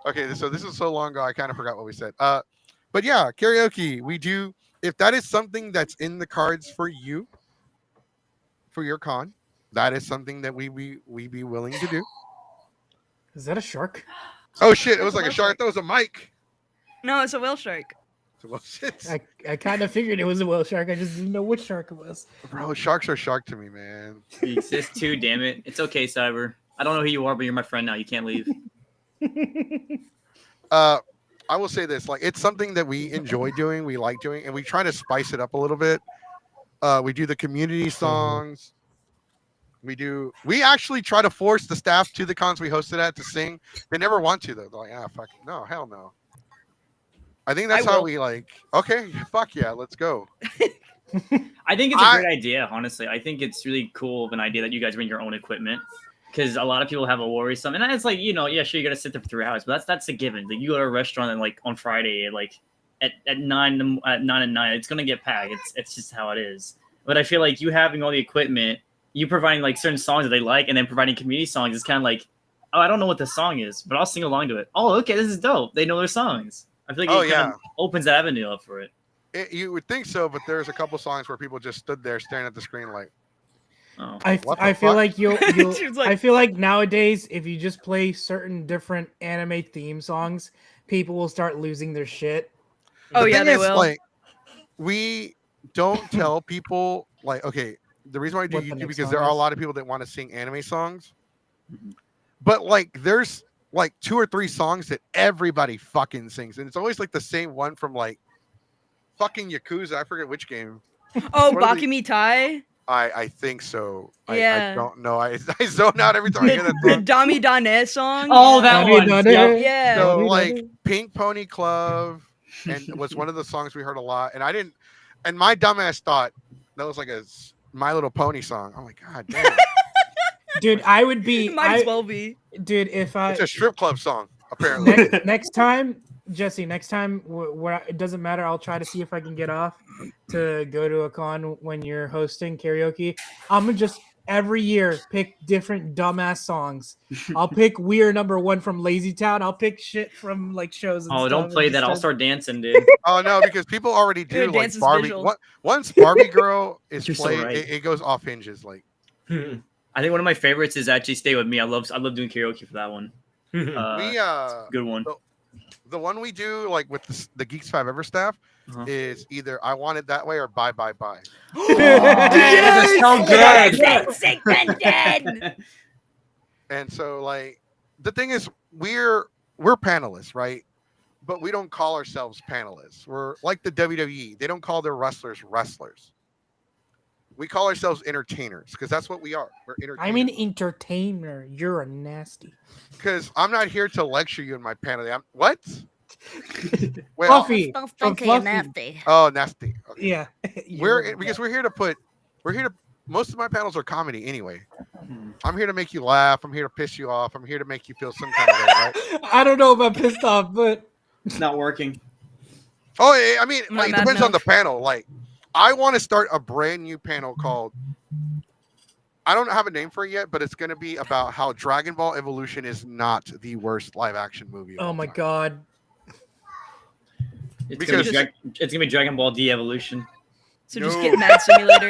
Speaker 1: Okay, so this is so long ago, I kind of forgot what we said. But yeah, karaoke. We do. If that is something that's in the cards for you, for your con, that is something that we be willing to do.
Speaker 2: Is that a shark?
Speaker 1: Oh shit! It was like a shark. That was a mic.
Speaker 5: No, it's a whale shark.
Speaker 1: Well, shit.
Speaker 2: I kind of figured it was a whale shark. I just didn't know which shark it was.
Speaker 1: Bro, sharks are shark to me, man.
Speaker 3: We exist too, damn it. It's okay, Cyber. I don't know who you are, but you're my friend now. You can't leave.
Speaker 1: I will say this: like, it's something that we enjoy doing, we like doing, and we try to spice it up a little bit. We do the community songs. We actually try to force the staff to the cons we hosted at to sing. They never want to though. They're like, ah, fuck, no, hell no. I think that's
Speaker 5: I
Speaker 1: how
Speaker 5: will.
Speaker 1: we like. Okay, fuck yeah, let's go.
Speaker 3: I think it's a great idea, honestly. I think it's really cool of an idea that you guys bring your own equipment. Because a lot of people have a worrisome, and it's like, you know, yeah, sure, you gotta sit there for 3 hours, but that's a given. Like, you go to a restaurant and like on Friday, like at 9 at 9, it's gonna get packed. It's just how it is. But I feel like you having all the equipment, you providing like certain songs that they like, and then providing community songs is kind of like, oh, I don't know what the song is, but I'll sing along to it. Oh, okay, this is dope. They know their songs. I feel like it kind of opens that avenue up for it.
Speaker 1: You would think so, but there's a couple songs where people just stood there staring at the screen like,
Speaker 3: Oh.
Speaker 1: What the
Speaker 2: I feel
Speaker 1: fuck?
Speaker 2: like you'll
Speaker 5: Dude's like-
Speaker 2: I feel like nowadays if you just play certain different anime theme songs, people will start losing their shit.
Speaker 5: Oh,
Speaker 1: The
Speaker 5: yeah,
Speaker 1: thing
Speaker 5: they
Speaker 1: is,
Speaker 5: will.
Speaker 1: Like, we don't tell people like, okay, the reason why I do
Speaker 2: What the
Speaker 1: YouTube
Speaker 2: next
Speaker 1: because
Speaker 2: song
Speaker 1: there are a
Speaker 2: is.
Speaker 1: lot of people that want to sing anime songs, but like there's like 2 or 3 songs that everybody fucking sings, and it's always like the same one from like fucking Yakuza. I forget which game.
Speaker 5: Oh,
Speaker 1: What are they-
Speaker 5: Bakimi Tai.
Speaker 1: I think so. I
Speaker 5: Yeah.
Speaker 1: don't know. I zone out every time I hear that
Speaker 5: The
Speaker 1: song.
Speaker 5: Dami Dane song.
Speaker 3: Oh, that one. Yep.
Speaker 5: Yeah.
Speaker 1: So like Pink Pony Club and was one of the songs we heard a lot, and I didn't, and my dumbass thought that was like a My Little Pony song. I'm like, God damn,
Speaker 2: Dude, I would be
Speaker 5: Might as well be.
Speaker 2: dude if I
Speaker 1: it's a strip club song apparently.
Speaker 2: next time, Jesse, next time where it doesn't matter, I'll try to see if I can get off to go to a con when you're hosting karaoke. I'm gonna just every year pick different dumbass songs. I'll pick We're Number One from Lazy Town. I'll pick shit from like shows. And
Speaker 3: Oh,
Speaker 2: stuff
Speaker 3: don't
Speaker 2: and
Speaker 3: play
Speaker 2: just
Speaker 3: that. I'll
Speaker 2: start-
Speaker 3: start dancing, dude.
Speaker 1: Oh no, because people already do
Speaker 5: Dude,
Speaker 1: like
Speaker 5: dance is
Speaker 1: Barbie.
Speaker 5: visual.
Speaker 1: Once Barbie Girl is
Speaker 3: You're so
Speaker 1: played,
Speaker 3: right.
Speaker 1: it goes off hinges. Like,
Speaker 3: I think one of my favorites is actually "Stay with Me." I love doing karaoke for that one.
Speaker 1: we
Speaker 3: Good one.
Speaker 1: The one we do like with the Geeks 5 Ever staff is either I want it that way or bye bye bye.
Speaker 3: Yes! So
Speaker 5: good.
Speaker 1: And so like the thing is we're panelists, right? But we don't call ourselves panelists. We're like the WWE. They don't call their wrestlers wrestlers. We call ourselves entertainers because that's what we are. We're entertainers.
Speaker 2: I'm an entertainer. You're a nasty.
Speaker 1: Because I'm not here to lecture you in my panel. What? Well,
Speaker 2: Fluffy.
Speaker 5: Don't
Speaker 2: From
Speaker 5: think you're
Speaker 2: Fluffy.
Speaker 5: nasty.
Speaker 1: Oh, nasty. Okay.
Speaker 2: Yeah.
Speaker 1: Because we're here to most of my panels are comedy anyway. I'm here to make you laugh. I'm here to piss you off. I'm here to make you feel some kind of way, right?
Speaker 2: I don't know about pissed off, but
Speaker 3: It's not working.
Speaker 1: Oh, I mean,
Speaker 5: I'm not
Speaker 1: it
Speaker 5: mad
Speaker 1: depends on the
Speaker 5: enough.
Speaker 1: panel. Like, I want to start a brand new panel called. I don't have a name for it yet, but it's going to be about how Dragon Ball Evolution is not the worst live action movie. Of
Speaker 2: oh
Speaker 1: all
Speaker 2: my
Speaker 1: time.
Speaker 2: god.
Speaker 3: It's gonna,
Speaker 1: Because-
Speaker 3: it's gonna be Dragon Ball D Evolution.
Speaker 5: So just
Speaker 1: No.
Speaker 5: get Mad Simulator.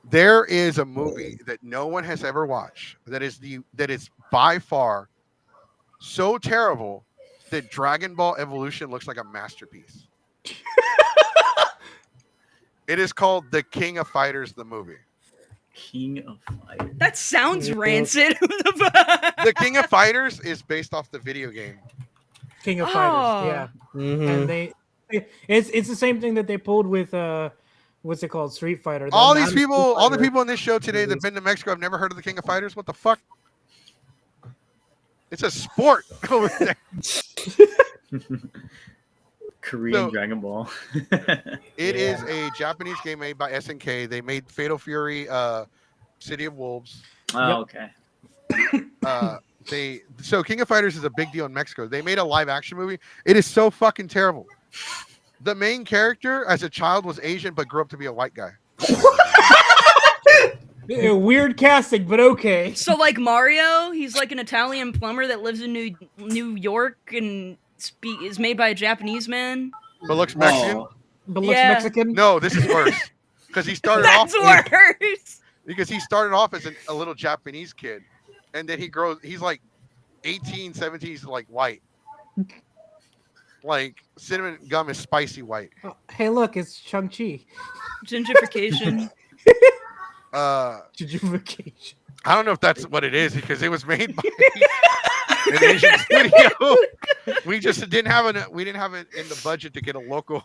Speaker 1: There is a movie that no one has ever watched that is by far so terrible that Dragon Ball Evolution looks like a masterpiece. It is called The King of Fighters, the movie.
Speaker 3: King of Fire.
Speaker 5: That sounds rancid.
Speaker 1: The King of Fighters is based off the video game.
Speaker 2: King of
Speaker 5: Oh.
Speaker 2: Fighters. Yeah.
Speaker 6: Mhm.
Speaker 2: And it's the same thing that they pulled with what's it called? Street Fighter.
Speaker 1: All
Speaker 2: The
Speaker 1: these
Speaker 2: Street
Speaker 1: people, all the
Speaker 2: Fighter.
Speaker 1: people in this show today that've been to Mexico have never heard of the King of Fighters. What the fuck? It's a sport over there.
Speaker 3: Korean
Speaker 1: So-
Speaker 3: Dragon Ball.
Speaker 1: It is a Japanese game made by SNK. They made Fatal Fury, City of Wolves.
Speaker 3: Oh, okay.
Speaker 1: So King of Fighters is a big deal in Mexico. They made a live action movie. It is so fucking terrible. The main character as a child was Asian but grew up to be a white guy.
Speaker 2: Yeah, weird casting, but okay.
Speaker 5: So like Mario, he's like an Italian plumber that lives in New York and is made by a Japanese man.
Speaker 1: But looks Mexican.
Speaker 3: Oh.
Speaker 2: But looks
Speaker 5: Yeah.
Speaker 2: Mexican.
Speaker 1: No, this is worse. Because he started
Speaker 5: That's
Speaker 1: off
Speaker 5: worse.
Speaker 1: because he started off as a little Japanese kid. And then he's like 18, 17, he's like white. Like cinnamon gum is spicy white.
Speaker 2: Oh, hey, look, it's Shang-Chi.
Speaker 5: Gentrification.
Speaker 2: Gentrification.
Speaker 1: I don't know if that's what it is because it was made by an Asian studio. We just didn't have it in the budget to get a local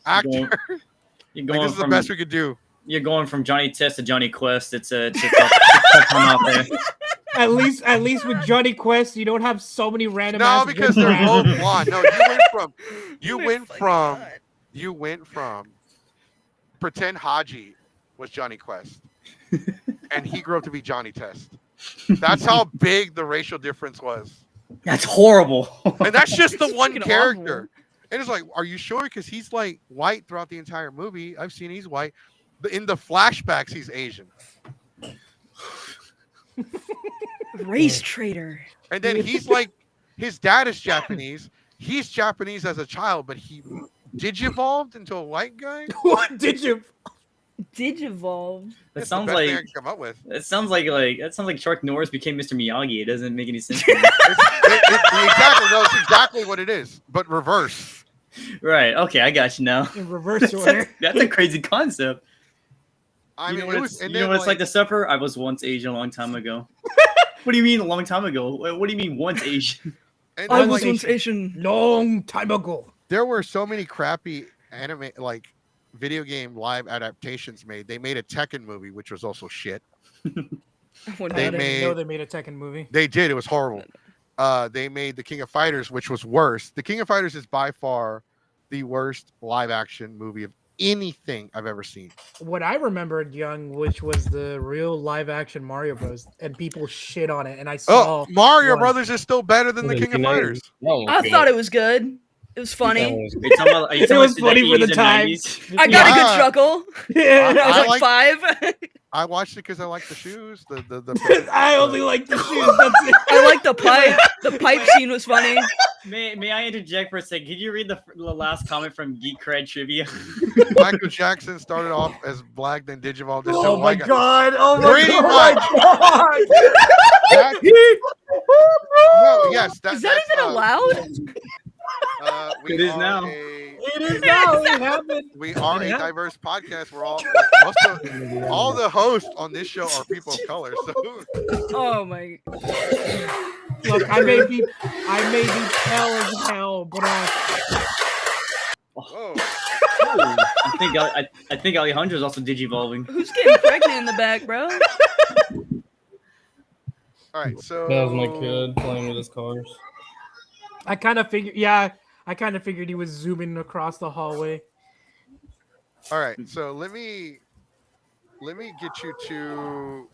Speaker 1: actor.
Speaker 3: You're
Speaker 1: Like,
Speaker 3: going
Speaker 1: this is the
Speaker 3: from
Speaker 1: best we could do.
Speaker 3: you're going from Johnny Test to Johnny Quest. It's a tough one out there.
Speaker 2: At least with Johnny Quest, you don't have so many random.
Speaker 1: No,
Speaker 2: ass
Speaker 1: because
Speaker 2: good
Speaker 1: they're
Speaker 2: brands.
Speaker 1: both blonde. No, you went from pretend Haji was Johnny Quest, and he grew up to be Johnny Test. That's how big the racial difference was,
Speaker 3: That's horrible.
Speaker 1: and that's just the one
Speaker 5: Fucking
Speaker 1: character. And it's like, are you sure? Because he's like white throughout the entire movie. I've seen he's white. In the flashbacks, he's Asian,
Speaker 5: Race traitor.
Speaker 1: and then he's like, his dad is Japanese. He's Japanese as a child, but he digivolved into a white guy.
Speaker 2: What did you?
Speaker 5: Digivolve.
Speaker 3: That
Speaker 1: That's
Speaker 3: sounds
Speaker 1: the best thing I
Speaker 3: like
Speaker 1: can come up with.
Speaker 3: that sounds like Chuck Norris became Mr. Miyagi. It doesn't make any sense. to me.
Speaker 1: Exactly, no, it's exactly what it is, but reverse.
Speaker 3: Right. Okay, I got you now.
Speaker 2: In reverse order.
Speaker 3: That's a crazy concept.
Speaker 1: I
Speaker 3: You
Speaker 1: mean,
Speaker 3: know what
Speaker 1: it was,
Speaker 3: it's,
Speaker 1: and
Speaker 3: you know
Speaker 1: then,
Speaker 3: what it's like to suffer? I was once Asian a long time ago. What do you mean a long time ago? What do you mean once Asian?
Speaker 1: and
Speaker 5: I
Speaker 1: then,
Speaker 5: was
Speaker 1: like,
Speaker 5: once Asian.
Speaker 2: Long time ago.
Speaker 1: there were so many crappy anime, like video game live adaptations made. They made a Tekken movie, which was also shit.
Speaker 5: I wouldn't
Speaker 1: They
Speaker 2: I
Speaker 5: know.
Speaker 2: didn't
Speaker 1: made-
Speaker 2: know they made a Tekken movie.
Speaker 1: They did. It was horrible. They made the King of Fighters, which was worse. The King of Fighters is by far the worst live action movie of anything I've ever seen.
Speaker 2: What I remembered young, which was the real live action Mario Bros. And people shit on it. And I saw
Speaker 1: Oh, Mario
Speaker 2: one.
Speaker 1: Brothers is still better than the King of Fighters.
Speaker 5: I thought it was good. It was funny.
Speaker 3: Are you talking about, are you
Speaker 2: It
Speaker 3: talking
Speaker 2: was
Speaker 3: about
Speaker 2: funny for the
Speaker 3: 80s and
Speaker 2: time.
Speaker 3: 90s?
Speaker 5: I got a
Speaker 1: Yeah.
Speaker 5: good chuckle.
Speaker 2: Yeah,
Speaker 5: I was
Speaker 1: I
Speaker 5: like
Speaker 1: like-
Speaker 5: 5.
Speaker 1: I watched it because I like the shoes. The
Speaker 2: I only like the shoes. That's it.
Speaker 5: I like the pipe. The pipe scene was funny.
Speaker 3: May I interject for a second? Could you read the last comment from Geek Cred Trivia?
Speaker 1: Michael Jackson started off as black, then Digivolved into
Speaker 2: Oh
Speaker 1: a
Speaker 2: my
Speaker 1: white guy.
Speaker 2: god! Oh my
Speaker 1: Pretty
Speaker 2: god!
Speaker 1: That- no, yes,
Speaker 5: Is that
Speaker 1: that's,
Speaker 5: even allowed?
Speaker 1: We
Speaker 3: It is
Speaker 1: are
Speaker 3: now.
Speaker 2: It is now. It happened.
Speaker 1: We are a
Speaker 2: Yeah.
Speaker 1: diverse podcast. We're all all the hosts on this show are people of color. So
Speaker 5: Oh my.
Speaker 2: Look, I may be pale as hell, but
Speaker 1: whoa.
Speaker 3: I think Alejandro's also digivolving.
Speaker 5: Who's getting pregnant in the back, bro?
Speaker 1: All right, so
Speaker 6: That was my kid playing with his cars.
Speaker 2: I kind of figured. Yeah, I kind of figured he was zooming across the hallway.
Speaker 1: All right, so let me get you to.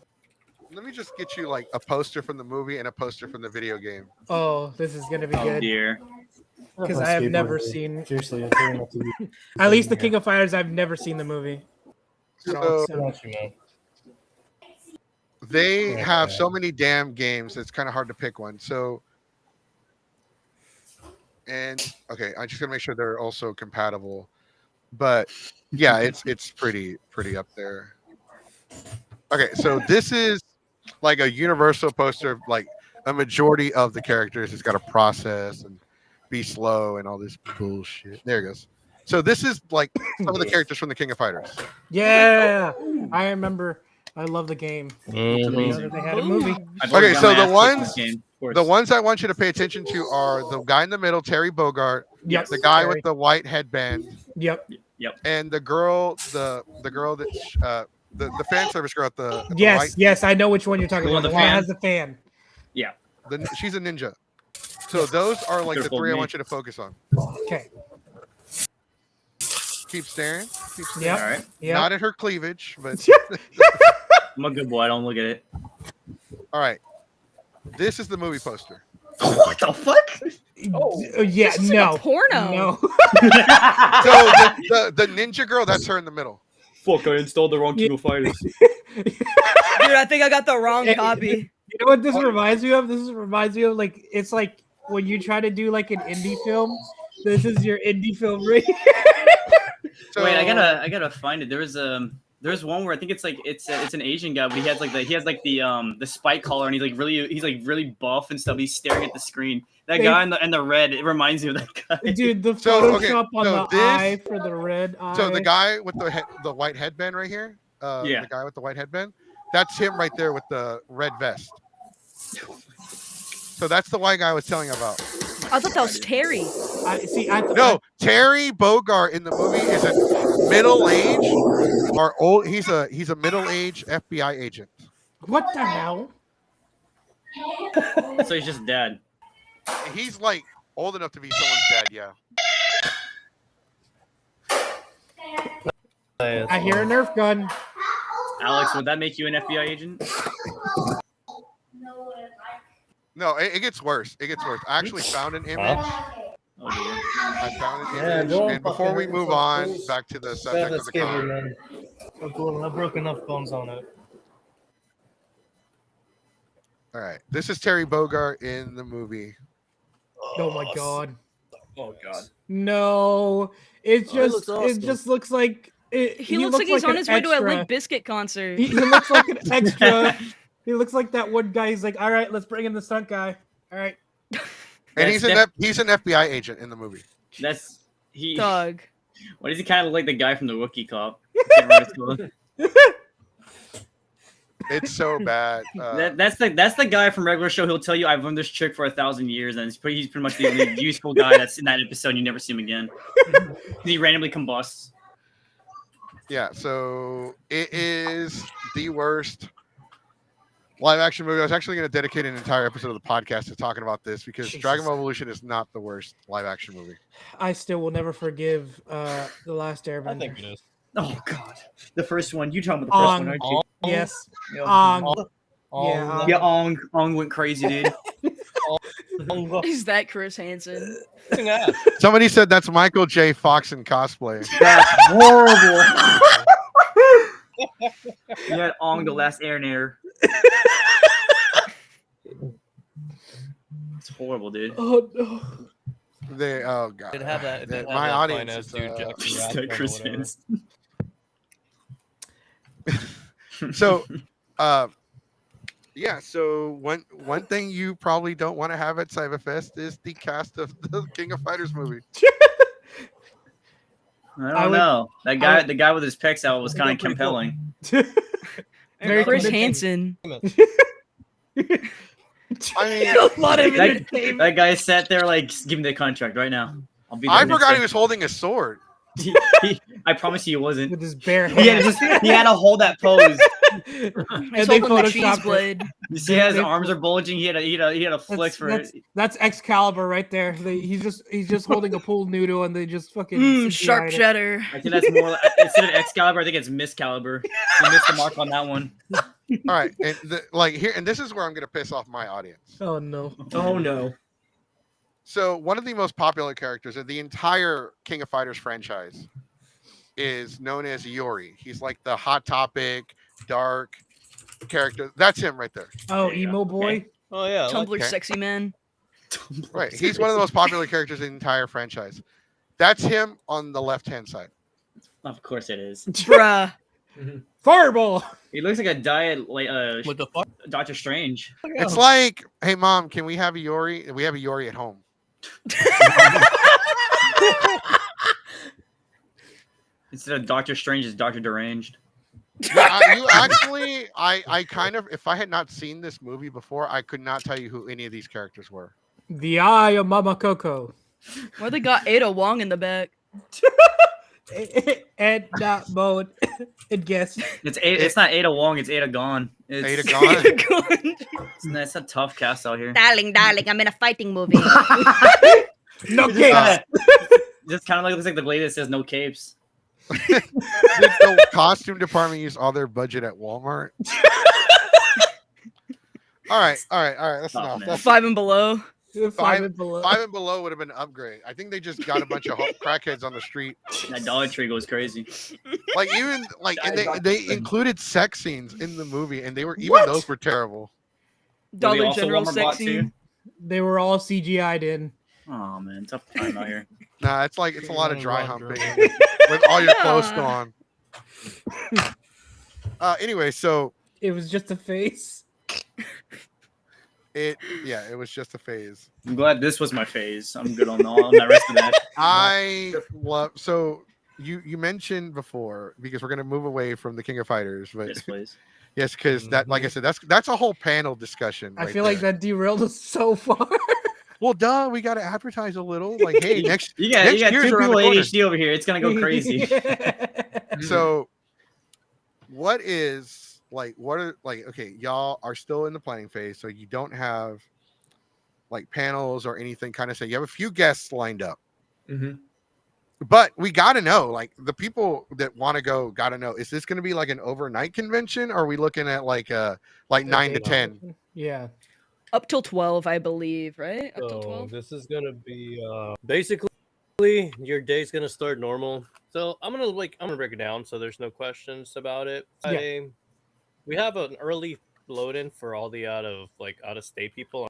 Speaker 1: Let me just get you like a poster from the movie and a poster from the video game.
Speaker 2: Oh, this is gonna be
Speaker 3: Oh
Speaker 2: good.
Speaker 3: dear.
Speaker 2: Because I have never seen.
Speaker 6: Seriously, I'm turning off the
Speaker 2: At least the King of Fighters, I've never seen the movie. At all,
Speaker 1: So
Speaker 2: so.
Speaker 6: Got you, man.
Speaker 1: they have
Speaker 6: Okay.
Speaker 1: so many damn games, it's kind of hard to pick one. So, and okay, I just gotta make sure they're also compatible. But yeah, it's pretty up there. Okay, so this is like a universal poster. Like a majority of the characters, it's got to process and be slow and all this bullshit. There it goes. So this is like some of the characters from the King of Fighters.
Speaker 2: Yeah, I remember. I love the game.
Speaker 3: It's
Speaker 2: You know
Speaker 3: amazing.
Speaker 2: that they had a movie.
Speaker 3: I've
Speaker 1: Okay,
Speaker 3: already got
Speaker 1: so
Speaker 3: my
Speaker 1: the
Speaker 3: ass kicked in
Speaker 1: ones-
Speaker 3: this game, of course.
Speaker 1: The ones I want you to pay attention to are the guy in the middle, Terry Bogard,
Speaker 2: Yep.
Speaker 1: the guy
Speaker 2: Terry.
Speaker 1: with the white headband,
Speaker 2: Yep.
Speaker 1: and the girl that the fan service girl at the
Speaker 2: Yes.
Speaker 1: white,
Speaker 2: Yes. I know which one you're talking
Speaker 3: The one
Speaker 2: about.
Speaker 3: with
Speaker 2: The
Speaker 3: the
Speaker 2: one that
Speaker 3: fan?
Speaker 2: has the fan.
Speaker 1: she's a ninja. So those are like the
Speaker 3: Could've
Speaker 1: three I
Speaker 3: fooled
Speaker 1: want you to focus on.
Speaker 2: Okay.
Speaker 1: Keep staring. Keep staring.
Speaker 2: Yep.
Speaker 3: All right.
Speaker 2: Yep.
Speaker 1: Not at her cleavage, but
Speaker 3: I'm a good boy. I don't look at it.
Speaker 1: all right. This is the movie poster.
Speaker 3: What the fuck?
Speaker 2: Yeah.
Speaker 5: This is like
Speaker 2: No.
Speaker 5: a porno.
Speaker 2: No.
Speaker 1: So the ninja girl, that's her in the middle.
Speaker 3: Fuck! I installed the wrong King of Fighters.
Speaker 5: Dude, I think I got the wrong
Speaker 2: Hey,
Speaker 5: copy.
Speaker 2: You know what this reminds me of? This reminds me of like it's like when you try to do like an indie film. This is your indie film right here.
Speaker 1: So,
Speaker 3: Wait, I gotta find it. There's one where I think it's like it's an Asian guy, but he has the spike collar and he's really buff and stuff. He's staring at the screen. That guy in the red, it reminds me of that guy.
Speaker 2: Dude, the
Speaker 1: So, okay,
Speaker 2: Photoshop on
Speaker 1: so
Speaker 2: the
Speaker 1: this-
Speaker 2: eye for the red eye.
Speaker 1: So the guy with the white headband right here,
Speaker 3: Yeah.
Speaker 1: the guy with the white headband, that's him right there with the red vest. So that's the white guy I was telling you about.
Speaker 5: I thought that was Terry.
Speaker 1: No, Terry Bogard in the movie is a middle age or old. He's a middle aged FBI agent.
Speaker 2: What the hell?
Speaker 3: So he's just dead.
Speaker 1: He's like old enough to be someone's dad. Yeah.
Speaker 2: I hear a Nerf gun.
Speaker 3: Alex, would that make you an FBI agent?
Speaker 1: No, it gets worse. It gets worse. I actually found an image.
Speaker 3: Oh dear.
Speaker 1: I found an
Speaker 6: Yeah,
Speaker 1: image.
Speaker 6: don't
Speaker 1: And before
Speaker 6: fucking
Speaker 1: we
Speaker 6: hurt
Speaker 1: move
Speaker 6: yourself,
Speaker 1: on
Speaker 6: please.
Speaker 1: back to the
Speaker 6: Yeah,
Speaker 1: subject of
Speaker 6: that's
Speaker 1: the
Speaker 6: scary,
Speaker 1: con.
Speaker 6: man. I broke enough bones on it.
Speaker 1: All right. This is Terry Bogard in the movie.
Speaker 2: Oh my god.
Speaker 7: Oh god.
Speaker 2: No. It
Speaker 7: Oh, he
Speaker 2: just
Speaker 7: looks awesome.
Speaker 2: it just looks like
Speaker 5: He looks like he's
Speaker 2: an
Speaker 5: on his way to a
Speaker 2: extra.
Speaker 5: Limp Bizkit concert.
Speaker 2: He looks like an extra. He looks like that one guy. He's like, all right, let's bring in the stunt guy. All right.
Speaker 1: And
Speaker 3: That's
Speaker 1: he's an FBI agent in the movie.
Speaker 3: That's he.
Speaker 5: Doug.
Speaker 3: Why does he kind of look like the guy from the Rookie Cop? I can't remember his name.
Speaker 1: It's so bad.
Speaker 3: That's the guy from regular show. He'll tell you, "I've run this trick for 1,000 years," and he's pretty much the only useful guy that's in that episode. And you never see him again. He randomly combusts.
Speaker 1: Yeah, so it is the worst live action movie. I was actually going to dedicate an entire episode of the podcast to talking about this because
Speaker 2: Jesus.
Speaker 1: Dragon Ball Evolution is not the worst live action movie.
Speaker 2: I still will never forgive the last Airbender.
Speaker 6: I think it is.
Speaker 3: Oh God, the first one. You talking about the first one, aren't you?
Speaker 2: Yes.
Speaker 6: Oh,
Speaker 2: Yeah.
Speaker 3: Yeah, Ong went crazy, dude.
Speaker 5: Is that Chris Hansen?
Speaker 1: Somebody said that's Michael J. Fox in cosplay.
Speaker 3: That's horrible. You had Ong the last Air. It's horrible, dude.
Speaker 2: Oh no.
Speaker 1: Oh god.
Speaker 6: It had that. It did have
Speaker 1: My
Speaker 6: that
Speaker 1: audience
Speaker 6: finance
Speaker 1: is,
Speaker 6: dude, Jackson
Speaker 3: Just
Speaker 6: Rathbone or
Speaker 3: Chris
Speaker 6: whatever.
Speaker 3: Hansen.
Speaker 1: So Yeah, so one thing you probably don't want to have at Saibafest is the cast of the King of Fighters movie.
Speaker 3: I
Speaker 2: I
Speaker 3: don't
Speaker 2: would-
Speaker 3: know. That
Speaker 2: I
Speaker 3: guy,
Speaker 2: would-
Speaker 3: the guy with his pecs out was
Speaker 8: I
Speaker 3: kind
Speaker 8: think
Speaker 3: of
Speaker 8: they're pretty cool.
Speaker 3: compelling.
Speaker 5: And
Speaker 2: Very
Speaker 5: Chris
Speaker 2: convincing.
Speaker 5: Hansen.
Speaker 1: I mean,
Speaker 2: A lot of
Speaker 3: That,
Speaker 2: entertainment.
Speaker 3: that guy sat there like, give me the contract right now. I'll be there.
Speaker 1: I
Speaker 3: next
Speaker 1: forgot
Speaker 3: day."
Speaker 1: he was holding a sword.
Speaker 3: I promise you, he wasn't.
Speaker 2: With his bare
Speaker 3: He had,
Speaker 2: hands.
Speaker 3: he had to hold that pose.
Speaker 5: He's
Speaker 2: And they
Speaker 5: holding the cheese
Speaker 2: photoshopped it.
Speaker 5: blade.
Speaker 3: You see how his
Speaker 2: They-
Speaker 3: arms are bulging. He had a flex for it.
Speaker 2: That's Excalibur right there. He's just holding a pool noodle and they just fucking
Speaker 5: Sharp
Speaker 2: CGI'd it.
Speaker 5: cheddar.
Speaker 3: I think that's more instead of Excalibur. I think it's Miss Caliber. He missed the mark on that one.
Speaker 1: All right, and like here, and this is where I'm gonna piss off my audience.
Speaker 2: Oh no.
Speaker 7: Oh no.
Speaker 1: So one of the most popular characters of the entire King of Fighters franchise is known as Yori. He's like the hot topic, dark character. That's him right there.
Speaker 2: Oh,
Speaker 3: There you
Speaker 2: emo
Speaker 3: go.
Speaker 2: boy.
Speaker 8: Oh yeah.
Speaker 5: Tumblr
Speaker 1: okay.
Speaker 5: sexy man.
Speaker 1: Right. He's one of the most popular characters in the entire franchise. That's him on the left-hand side.
Speaker 3: Of course it is.
Speaker 5: Bruh.
Speaker 2: Fireball.
Speaker 3: He looks like a diet like
Speaker 8: What the fuck?
Speaker 3: Doctor Strange.
Speaker 1: It's like, hey mom, can we have a Yori? We have a Yori at home.
Speaker 3: Instead of Doctor Strange, it's Doctor Deranged.
Speaker 1: Yeah, you actually, I kind of, if I had not seen this movie before, I could not tell you who any of these characters were.
Speaker 2: The eye of Mama Coco.
Speaker 5: Why they got Ada Wong in the back?
Speaker 2: And not mode. And guess.
Speaker 3: It's not Ada Wong. It's Ada Gone. It's,
Speaker 1: Ada Gone.
Speaker 3: That's a tough cast out here.
Speaker 5: Darling, I'm in a fighting movie.
Speaker 2: No
Speaker 3: Just
Speaker 2: game.
Speaker 3: kinda- Just kind of like looks like the lady that says no capes.
Speaker 1: The costume department used all their budget at Walmart. All right. That's
Speaker 3: Oh,
Speaker 1: enough.
Speaker 3: man.
Speaker 1: That's
Speaker 5: 5 and below.
Speaker 2: Five and below.
Speaker 1: 5 and below would have been an upgrade. I think they just got a bunch of crackheads on the street.
Speaker 3: That Dollar Tree goes crazy.
Speaker 1: Like even like, and they included sex scenes in the movie, and they were even
Speaker 2: What?
Speaker 1: those were terrible.
Speaker 5: Dollar
Speaker 3: also
Speaker 5: General
Speaker 3: Walmart bought
Speaker 5: sexy.
Speaker 3: too?
Speaker 2: They were all CGI'd in.
Speaker 3: Oh man, tough time out here.
Speaker 1: Nah, it's like it's a lot of dry
Speaker 8: Rock
Speaker 1: humping
Speaker 8: drum.
Speaker 1: with all your clothes still on. Anyway, so
Speaker 2: It was just a face.
Speaker 1: it was just a phase.
Speaker 3: I'm glad this was my phase. I'm good on that rest of that.
Speaker 1: I love so you mentioned before, because we're gonna move away from the King of Fighters, but
Speaker 3: Yes, please.
Speaker 1: yes, because that, like I said, that's a whole panel discussion.
Speaker 2: I
Speaker 1: right
Speaker 2: feel like
Speaker 1: there.
Speaker 2: that derailed us so far.
Speaker 1: Well, duh, we got to advertise a little. Like, hey, next
Speaker 3: You got
Speaker 1: next year's
Speaker 3: two
Speaker 1: around the
Speaker 3: people
Speaker 1: corner.
Speaker 3: ADHD over here. It's gonna go crazy.
Speaker 1: So, what is like? What are like? Okay, y'all are still in the planning phase, so you don't have like panels or anything. Kind of say you have a few guests lined up, but we got to know, like, the people that want to go got to know. Is this going to be like an overnight convention? Or are we looking at like 9 to 10?
Speaker 2: Yeah.
Speaker 5: Up till 12, I believe, right? Up till
Speaker 8: So
Speaker 5: 12.
Speaker 8: this is gonna be basically your day's gonna start normal. So I'm gonna break it down so there's no questions about it.
Speaker 2: Yeah.
Speaker 8: We have an early load in for all the out of state people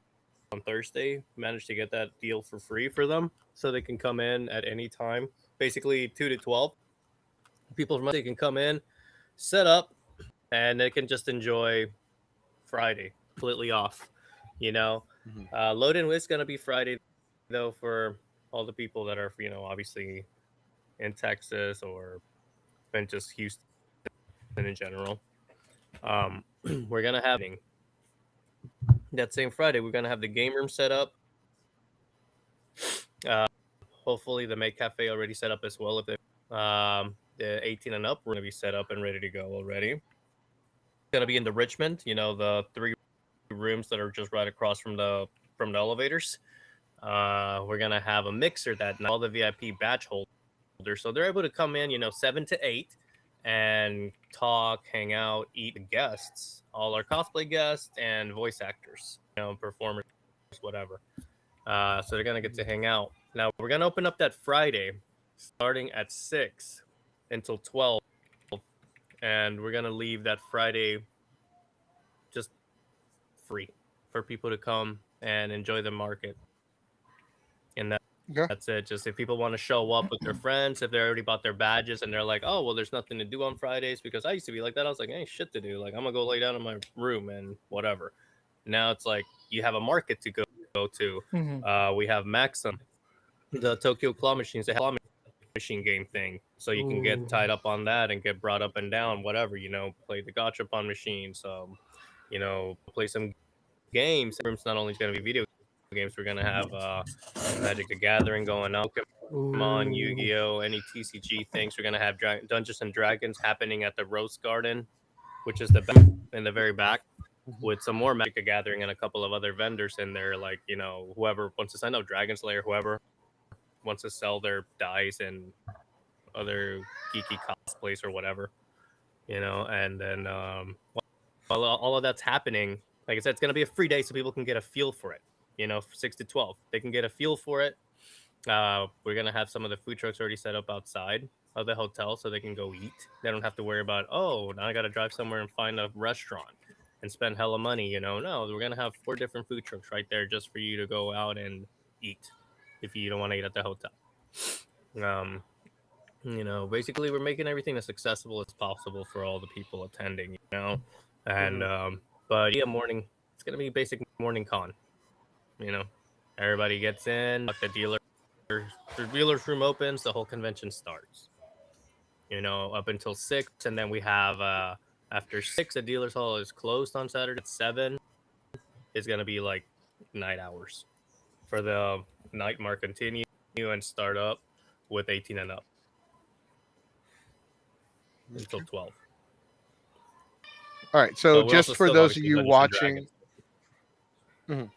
Speaker 8: on Thursday. Managed to get that deal for free for them, so they can come in at any time. Basically 2 to 12. People from they can come in, set up, and they can just enjoy Friday completely off. You know, load in is gonna be Friday though for all the people that are obviously in Texas or in just Houston in general. We're gonna have that same Friday. We're gonna have the game room set up. Hopefully the Make Cafe already set up as well. If they the 18 and up, we're gonna be set up and ready to go already. It's gonna be in the Richmond, the 3 rooms that are just right across from the elevators. We're gonna have a mixer that all the VIP badge holders, so they're able to come in 7 to 8 and talk, hang out, eat. The guests, all our cosplay guests and voice actors, performers, whatever. So they're gonna get to hang out. Now we're gonna open up that Friday starting at 6 until 12, and we're gonna leave that Friday just free for people to come and enjoy the market. And that
Speaker 1: Okay.
Speaker 8: That's it. Just if people want to show up with their friends, if they already bought their badges and they're like, oh, well, there's nothing to do on Fridays, because I used to be like that. I was like, ain't shit to do. Like, I'm going to go lay down in my room and whatever. Now it's like you have a market to go to.
Speaker 2: Mhm.
Speaker 8: We have Maxim, the Tokyo Claw Machines, they have a claw machine game thing. So you can get tied up on that and get brought up and down, whatever, play the gachapon machines, play some games. It's not only going to be video games, we're going to have Magic the Gathering going on, Pokemon, Yu-Gi-Oh, any TCG things. We're going to have Dungeons and Dragons happening at the Rose Garden, which is in the very back, with some more Magic the Gathering and a couple of other vendors in there, like, whoever wants to sign up, Dragon Slayer, whoever wants to sell their dice and other geeky cosplays or whatever, and then while all of that's happening, like I said, it's going to be a free day so people can get a feel for it, 6 to 12. They can get a feel for it. We're going to have some of the food trucks already set up outside of the hotel so they can go eat. They don't have to worry about, oh, now I got to drive somewhere and find a restaurant and spend hella money, No, we're going to have 4 different food trucks right there just for you to go out and eat if you don't want to eat at the hotel. Basically we're making everything as accessible as possible for all the people attending, and but yeah, it's gonna be basic morning con. Everybody gets in, the dealer's room opens, the whole convention starts, up until 6, and then we have after 6 the dealer's hall is closed on Saturday. At 7 is gonna be like night hours for the night mark continue and start up with 18 and up until 12.
Speaker 1: All right. So just for those of you watching, the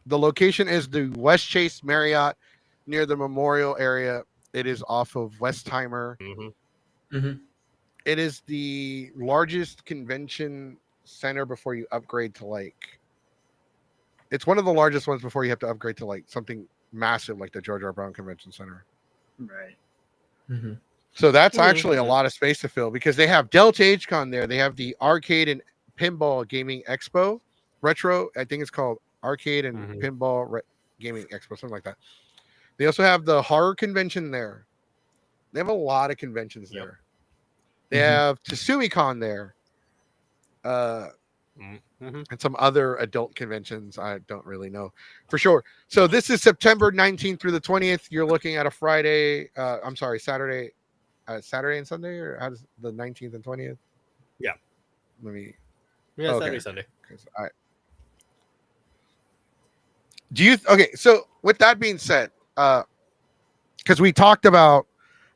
Speaker 1: location is the West Chase Marriott near the Memorial area. It is off of Westheimer. It is the largest convention center before you upgrade to it's one of the largest ones before you have to upgrade to something massive like the George R. Brown Convention Center.
Speaker 7: Right.
Speaker 1: So that's actually a lot of space to fill because they have Delta HCon there. They have the Arcade and Pinball Gaming Expo Retro. I think it's called Arcade and Pinball Gaming Expo, something like that. They also have the horror convention there. They have a lot of conventions there. They have TsumiCon there. And some other adult conventions I don't really know for sure. So this is September 19th through the 20th. You're looking at a Friday. Saturday. Saturday and Sunday, or how does the 19th and 20th?
Speaker 8: Yeah.
Speaker 1: Saturday,
Speaker 8: Sunday.
Speaker 1: So with that being said, because we talked about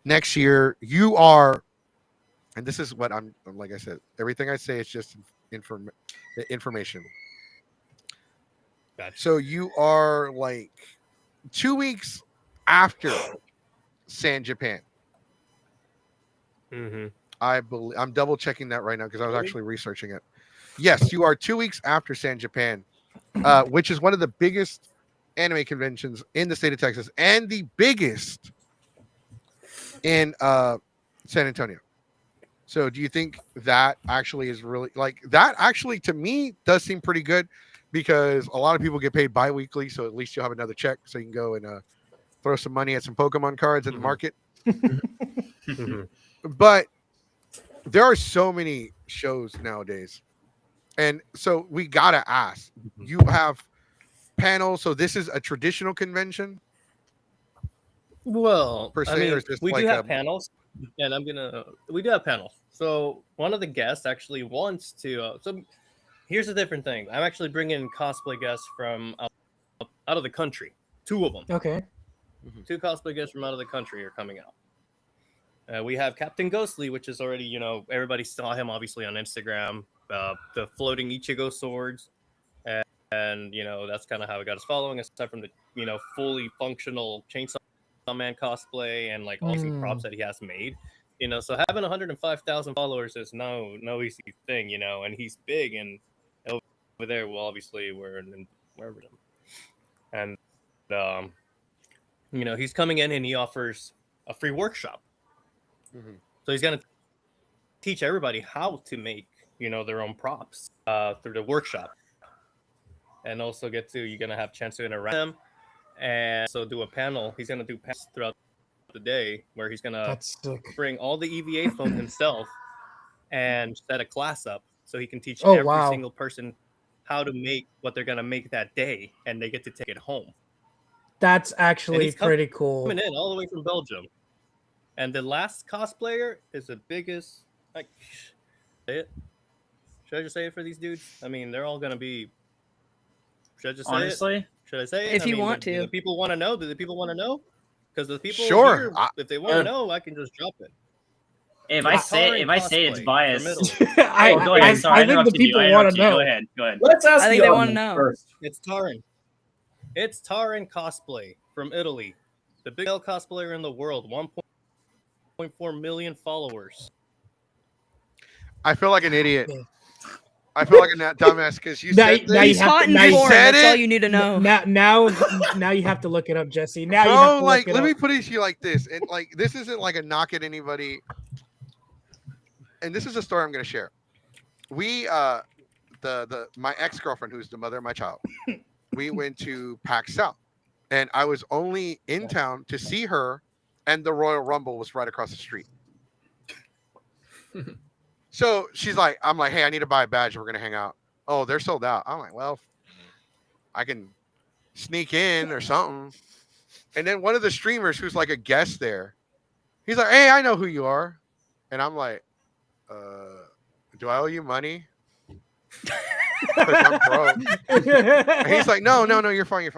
Speaker 1: next year, you are, and this is what I'm like I said, everything I say is just information.
Speaker 8: Gotcha.
Speaker 1: So you are 2 weeks after San Japan. I believe I'm double checking that right now because I was actually researching it. Yes, you are 2 weeks after San Japan, which is one of the biggest anime conventions in the state of Texas and the biggest in San Antonio. So do you think that actually is really that actually to me does seem pretty good because a lot of people get paid bi-weekly, so at least you'll have another check so you can go and throw some money at some Pokemon cards in the market. But there are so many shows nowadays. And so we got to ask, you have panels. So this is a traditional convention?
Speaker 8: Well,
Speaker 1: per se,
Speaker 8: I mean,
Speaker 1: or is this
Speaker 8: we do have panels, and we do have panels. So one of the guests actually wants to, so here's a different thing. I'm actually bringing cosplay guests from out of the country. 2 of them.
Speaker 2: Okay.
Speaker 8: 2 cosplay guests from out of the country are coming out. We have Captain Ghostly, which is already, everybody saw him obviously on Instagram, the floating Ichigo swords. And that's kind of how he got his following, aside from the, fully functional Chainsaw Man cosplay and awesome props that he has made. So having 105,000 followers is no easy thing, and he's big, and over there, well, obviously we're in Waverham. And, he's coming in and he offers a free workshop. So he's going to teach everybody how to make, their own props through the workshop. And also you're going to have a chance to interact with them.
Speaker 6: and so do a panel. He's gonna do panels throughout the day where he's gonna
Speaker 2: That's sick.
Speaker 6: bring all the EVA foam himself and set a class up so he can teach
Speaker 2: Oh,
Speaker 6: every
Speaker 2: wow.
Speaker 6: single person how to make what they're gonna make that day, and they get to take it home.
Speaker 2: That's actually
Speaker 6: he's
Speaker 2: pretty cool.
Speaker 6: Coming in all the way from Belgium, and the last cosplayer is the biggest. Like, say it. Should I just say it for these dudes? I mean, they're all gonna be. Should I just say it?
Speaker 3: Honestly,
Speaker 6: Should I say it?
Speaker 5: If
Speaker 6: I
Speaker 5: you
Speaker 6: mean,
Speaker 5: want
Speaker 6: do
Speaker 5: to.
Speaker 6: the people want to know? Do the people want to know? Because the people
Speaker 1: Sure.
Speaker 6: here, if they want to know, I can just drop it.
Speaker 3: if I say it's biased.
Speaker 2: I
Speaker 3: Oh, go ahead. Sorry,
Speaker 2: think the
Speaker 3: interrupted you.
Speaker 2: people
Speaker 3: I
Speaker 2: want to
Speaker 3: interrupted you.
Speaker 2: know.
Speaker 3: Go ahead. Go ahead.
Speaker 7: Let's ask
Speaker 5: I think
Speaker 7: the
Speaker 5: they wanna
Speaker 7: audience
Speaker 5: know.
Speaker 7: first.
Speaker 6: It's Taran. It's Taran cosplay from Italy, the biggest male cosplayer in the world, 1.4 million followers.
Speaker 1: I feel like an idiot. I feel like a dumbass because you
Speaker 2: Now-
Speaker 1: said
Speaker 2: now
Speaker 1: this.
Speaker 5: He's hot in
Speaker 1: I
Speaker 5: form.
Speaker 1: said
Speaker 5: That's all
Speaker 1: it.
Speaker 5: you need to know.
Speaker 2: Now you have to look it up, Jesse. Now you have
Speaker 1: Bro,
Speaker 2: to
Speaker 1: like,
Speaker 2: look it
Speaker 1: let
Speaker 2: up.
Speaker 1: me put it to you like this, and like, this isn't like a knock at anybody. And this is a story I'm going to share. We, my ex-girlfriend, who's the mother of my child, we went to PAX South, and I was only in town to see her, and the Royal Rumble was right across the street. So she's like, I'm like, hey, I need to buy a badge. We're going to hang out. Oh, they're sold out. I'm like, well, I can sneak in or something. And then one of the streamers who's like a guest there, he's like, hey, I know who you are. And I'm like, do I owe you money? 'Cause I'm broke. And he's like, no, you're fine.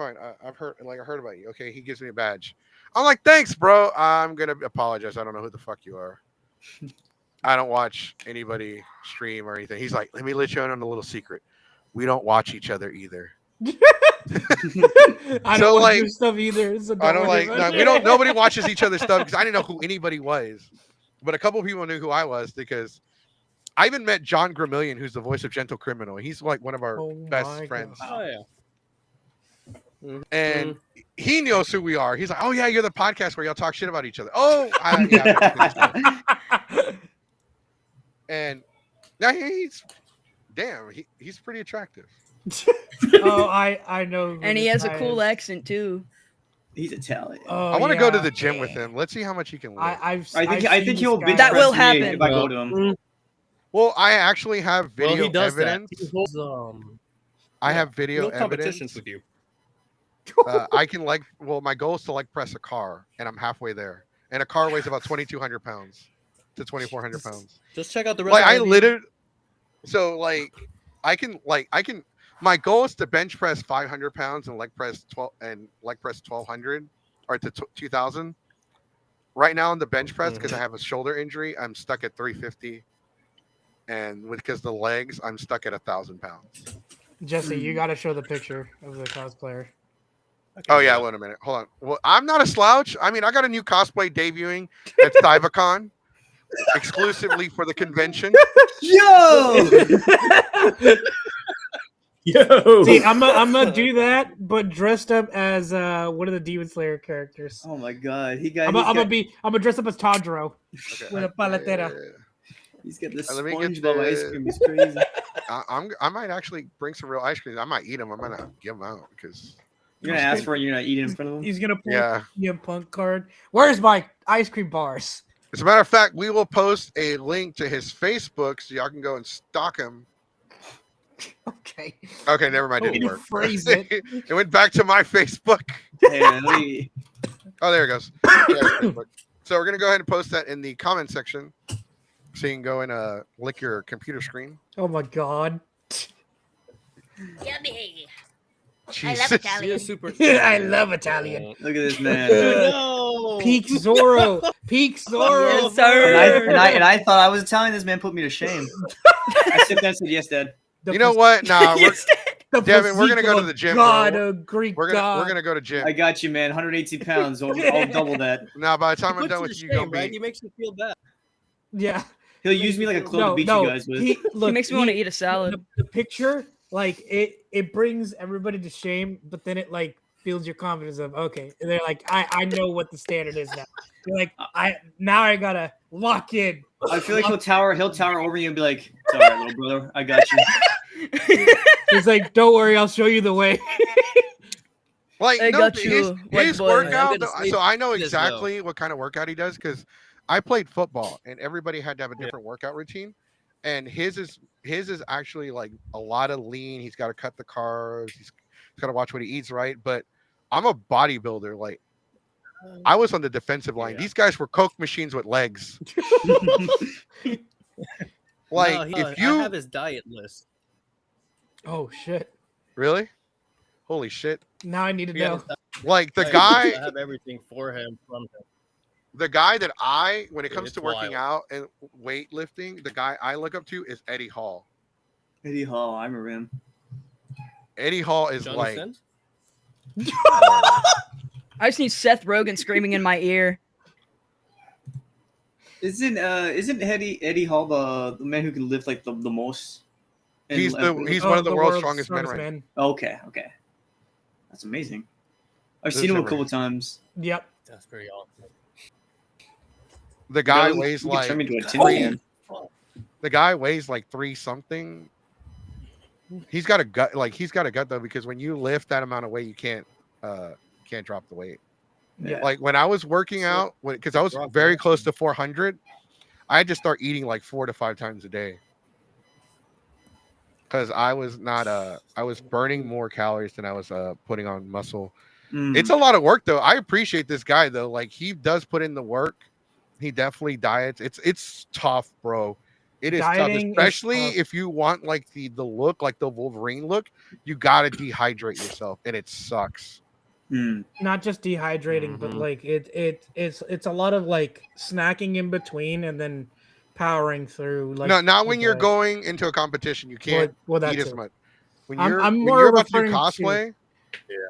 Speaker 1: I've heard about you. Okay, he gives me a badge. I'm like, thanks, bro. I'm gonna apologize. I don't know who the fuck you are. I don't watch anybody stream or anything. He's like, let me let you in on a little secret. We don't watch each other either.
Speaker 2: I don't
Speaker 1: So,
Speaker 2: watch
Speaker 1: like,
Speaker 2: your stuff either. So
Speaker 1: I don't
Speaker 2: worry
Speaker 1: like.
Speaker 2: about
Speaker 1: No,
Speaker 2: it.
Speaker 1: we don't. Nobody watches each other's stuff because I didn't know who anybody was, but a couple of people knew who I was because I even met John Gramillion, who's the voice of Gentle Criminal. He's like one of our
Speaker 2: Oh
Speaker 1: best
Speaker 2: my
Speaker 1: friends,
Speaker 6: Oh yeah.
Speaker 1: and he knows who we are. He's like, "Oh yeah, you're the podcast where y'all talk shit about each other." Oh, yeah. And now he's he's pretty attractive.
Speaker 2: Oh, I know. who
Speaker 5: And he
Speaker 2: this
Speaker 5: has a
Speaker 2: guy
Speaker 5: cool
Speaker 2: is.
Speaker 5: accent too.
Speaker 3: He's Italian.
Speaker 2: Oh,
Speaker 1: I want to go to
Speaker 2: yeah.
Speaker 1: the gym with him. Let's see how much he can lift.
Speaker 3: I
Speaker 2: I've
Speaker 3: think
Speaker 2: seen
Speaker 3: he'll
Speaker 2: this
Speaker 3: bench
Speaker 2: guy.
Speaker 5: That will
Speaker 3: press me
Speaker 5: happen.
Speaker 3: if I go to him.
Speaker 1: Well, I actually have video
Speaker 6: Well, he does
Speaker 1: evidence.
Speaker 6: that. He holds,
Speaker 1: I have video
Speaker 6: no competitions
Speaker 1: evidence.
Speaker 6: with you.
Speaker 1: I can my goal is to leg press a car, and I'm halfway there. And a car weighs about 2,200 pounds to 2,400 pounds.
Speaker 6: Just check out the rest.
Speaker 1: Like,
Speaker 6: of
Speaker 1: I
Speaker 6: the
Speaker 1: literally, so like, I can. My goal is to bench press 500 pounds and leg press 1,200 or to 2,000. Right now on the bench press, because I have a shoulder injury, I'm stuck at 350, and because the legs, I'm stuck at 1,000 pounds.
Speaker 2: Jesse, you got to show the picture of the cosplayer.
Speaker 1: Oh yeah, wait a minute. Hold on. Well, I'm not a slouch. I mean, I got a new cosplay debuting at Saibafest exclusively for the convention.
Speaker 3: Yo!
Speaker 7: Yo!
Speaker 2: See, I'm gonna do that, but dressed up as one of the Demon Slayer characters.
Speaker 3: Oh my god, he got.
Speaker 2: I'm gonna dress up as Tanjiro
Speaker 1: Okay.
Speaker 2: with a paletera.
Speaker 3: He's got this
Speaker 1: Let me get
Speaker 3: SpongeBob ice
Speaker 1: the-
Speaker 3: cream. He's crazy.
Speaker 1: I might actually bring some real ice cream. I might eat them. I might not give them out because
Speaker 3: You're gonna ask for it. You're not eating in front of him.
Speaker 2: He's gonna pull
Speaker 1: yeah.
Speaker 2: a punk card. Where's my ice cream bars?
Speaker 1: As a matter of fact, we will post a link to his Facebook so y'all can go and stalk him.
Speaker 2: Okay.
Speaker 1: Okay, never mind.
Speaker 2: Way
Speaker 1: Didn't
Speaker 2: to
Speaker 1: work.
Speaker 2: phrase it.
Speaker 1: It went back to my Facebook.
Speaker 3: Hey, let me-
Speaker 1: Oh, there it goes. Yeah, Facebook. So we're gonna go ahead and post that in the comment section, so you can go and lick your computer screen.
Speaker 2: Oh my god.
Speaker 9: Yummy.
Speaker 1: Jesus.
Speaker 6: He is super.
Speaker 2: I love Italian.
Speaker 3: Look at this man.
Speaker 6: No.
Speaker 2: Peak Zorro. Peak Zorro.
Speaker 5: Yes, sir.
Speaker 3: And I thought I was Italian. This man put me to shame. I stepped down and said, "Yes, Dad."
Speaker 2: The
Speaker 1: You know what? Nah, we're,
Speaker 5: Yes,
Speaker 2: the
Speaker 1: Devin, we're gonna
Speaker 2: physique
Speaker 1: go to
Speaker 2: of
Speaker 1: the gym,
Speaker 2: God,
Speaker 1: bro.
Speaker 2: a Greek
Speaker 1: we're
Speaker 2: god.
Speaker 1: gonna go to gym.
Speaker 3: I got you, man. 118 pounds. I'll double that.
Speaker 1: Now, by the time I'm
Speaker 6: Puts
Speaker 1: done
Speaker 6: you
Speaker 1: with
Speaker 6: to
Speaker 1: you, you're
Speaker 6: shame,
Speaker 1: gonna
Speaker 6: right?
Speaker 1: be.
Speaker 6: He makes you feel bad.
Speaker 2: Yeah.
Speaker 3: He'll use me like a club to beat you guys with.
Speaker 2: Look,
Speaker 5: He makes me want to eat a salad.
Speaker 2: The picture, like it brings everybody to shame, but then it like builds your confidence of okay. And they're like, I know what the standard is now. You're like, I gotta lock in.
Speaker 3: I feel like he'll tower over you and be like, "It's all right, little brother. I got you."
Speaker 2: He's like, don't worry, I'll show you the way.
Speaker 1: Like
Speaker 5: I
Speaker 1: no,
Speaker 5: got you,
Speaker 1: his
Speaker 5: like boy.
Speaker 1: workout.
Speaker 8: I'm gonna say
Speaker 1: So I know
Speaker 8: this, though.
Speaker 1: exactly what kind of workout he does because I played football and everybody had to have a different workout routine. And his is actually like a lot of lean. He's got to cut the carbs. He's got to watch what he eats, right? But I'm a bodybuilder. Like I was on the defensive line.
Speaker 6: Yeah.
Speaker 1: These guys were coke machines with legs. Like
Speaker 8: No,
Speaker 1: if you
Speaker 8: I have his diet list.
Speaker 2: Oh shit!
Speaker 1: really, holy shit!
Speaker 2: Now I need to
Speaker 8: We have
Speaker 2: know.
Speaker 8: his diet
Speaker 1: Like the
Speaker 8: list.
Speaker 1: guy,
Speaker 8: I have everything for him from him.
Speaker 1: the guy that when it comes
Speaker 8: It's
Speaker 1: to working
Speaker 8: wild.
Speaker 1: out and weightlifting, the guy I look up to is Eddie Hall.
Speaker 3: Eddie Hall, I remember him.
Speaker 1: Eddie Hall is
Speaker 8: Johnny
Speaker 1: like
Speaker 8: Sins?
Speaker 5: I just need Seth Rogen screaming in my ear.
Speaker 3: Isn't Eddie Hall the man who can lift like the most?
Speaker 1: he's one of the world's strongest men right now.
Speaker 3: Okay. That's amazing. I've
Speaker 1: This
Speaker 3: seen him a
Speaker 1: ever-
Speaker 3: couple times.
Speaker 2: Yep.
Speaker 6: That's pretty awesome.
Speaker 1: The guy
Speaker 3: You
Speaker 1: weighs
Speaker 3: can
Speaker 1: like
Speaker 3: turn me into a tin
Speaker 1: three-
Speaker 3: can.
Speaker 1: the guy weighs like 3 something. He's got a gut though, because when you lift that amount of weight, you can't drop the weight.
Speaker 2: Yeah.
Speaker 1: Like when I was working out, because I was very close to 400, I had to start eating like 4 to 5 times a day. Because I was burning more calories than I was putting on muscle. It's a lot of work though. I appreciate this guy though. Like he does put in the work. He definitely diets. It's tough, bro. It is
Speaker 2: Dieting is
Speaker 1: tough, especially
Speaker 2: tough.
Speaker 1: if you want like the look, like the Wolverine look. You gotta dehydrate yourself, and it sucks.
Speaker 2: Not just dehydrating, but like it's a lot of like snacking in between and then powering through. Like
Speaker 1: No, not when
Speaker 2: like
Speaker 1: you're
Speaker 2: a-
Speaker 1: going into a competition. You can't
Speaker 2: well, that
Speaker 1: eat as
Speaker 2: too.
Speaker 1: much. When
Speaker 2: I'm
Speaker 1: when
Speaker 2: more
Speaker 1: you're about to do
Speaker 2: referring to-
Speaker 1: cosplay,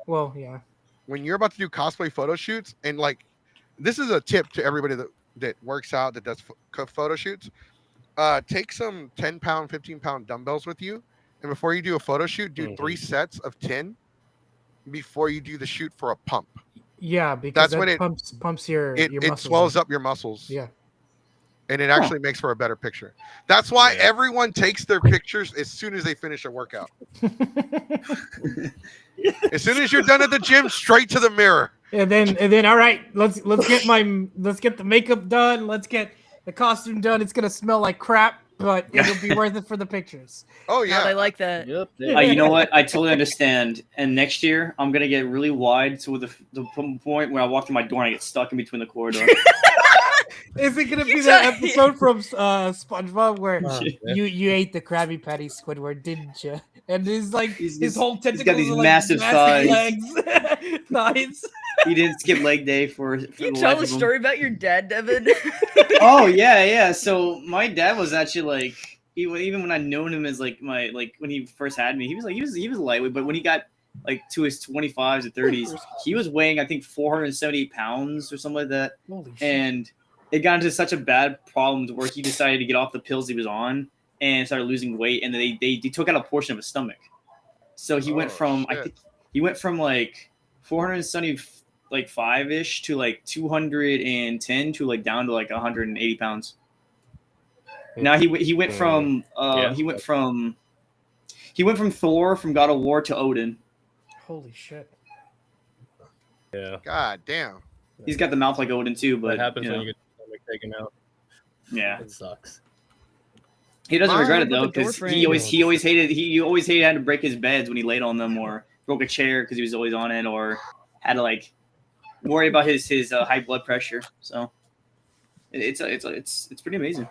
Speaker 2: Well, yeah.
Speaker 1: when you're about to do cosplay photo shoots, and like this is a tip to everybody that works out, that does photo shoots. Take some 10-pound, 15-pound dumbbells with you, and before you do a photo shoot, do 3 sets of 10 before you do the shoot for a pump.
Speaker 2: Yeah, because
Speaker 1: That's
Speaker 2: that
Speaker 1: when it
Speaker 2: pumps your
Speaker 1: it
Speaker 2: muscles
Speaker 1: swells
Speaker 2: up.
Speaker 1: up your muscles.
Speaker 2: Yeah.
Speaker 1: And it actually makes for a better picture. That's why everyone takes their pictures as soon as they finish a workout. As soon as you're done at the gym, straight to the mirror.
Speaker 2: And then all right, let's get the makeup done, let's get the costume done. It's gonna smell like crap, but it'll be worth it for the pictures.
Speaker 1: Oh
Speaker 5: Yeah, they like that.
Speaker 6: Yep.
Speaker 3: You know what? I totally understand. And next year, I'm gonna get really wide, so the point where I walk through my door and I get stuck in between the corridor.
Speaker 2: Is it gonna be that episode from SpongeBob where you ate the Krabby Patty, Squidward, didn't you? And his whole tentacles
Speaker 3: he's got these
Speaker 2: are like
Speaker 3: massive thighs.
Speaker 2: legs. Thighs.
Speaker 3: He didn't skip leg day for
Speaker 5: You
Speaker 3: the
Speaker 5: tell
Speaker 3: life
Speaker 5: the
Speaker 3: of him.
Speaker 5: story about your dad, Devin.
Speaker 3: Oh yeah. So my dad was actually like, even when I known him as like when he first had me, he was lightweight, but when he got like to his 25s and 30s, he was weighing I think 478 pounds or something like that.
Speaker 2: Holy shit.
Speaker 3: And it got into such a bad problem to where he decided to get off the pills he was on and started losing weight, and they took out a portion of his stomach. So he went from
Speaker 1: shit.
Speaker 3: I think he went from like 475-ish to like 210 to like down to like 180 pounds. Now he went from he went from Thor from God of War to Odin.
Speaker 2: Holy shit.
Speaker 6: Yeah.
Speaker 1: God damn.
Speaker 3: He's got the mouth like Odin too, but
Speaker 6: What happens
Speaker 3: you
Speaker 6: when
Speaker 3: know,
Speaker 6: you get your stomach taken out?
Speaker 3: yeah.
Speaker 6: It sucks.
Speaker 3: He doesn't
Speaker 1: Mine
Speaker 3: regret it
Speaker 5: with
Speaker 3: though,
Speaker 5: the door
Speaker 3: because
Speaker 5: frame.
Speaker 3: he always hated having to break his beds when he laid on them, or broke a chair because he was always on it, or had to like worry about his high blood pressure. So it's pretty amazing.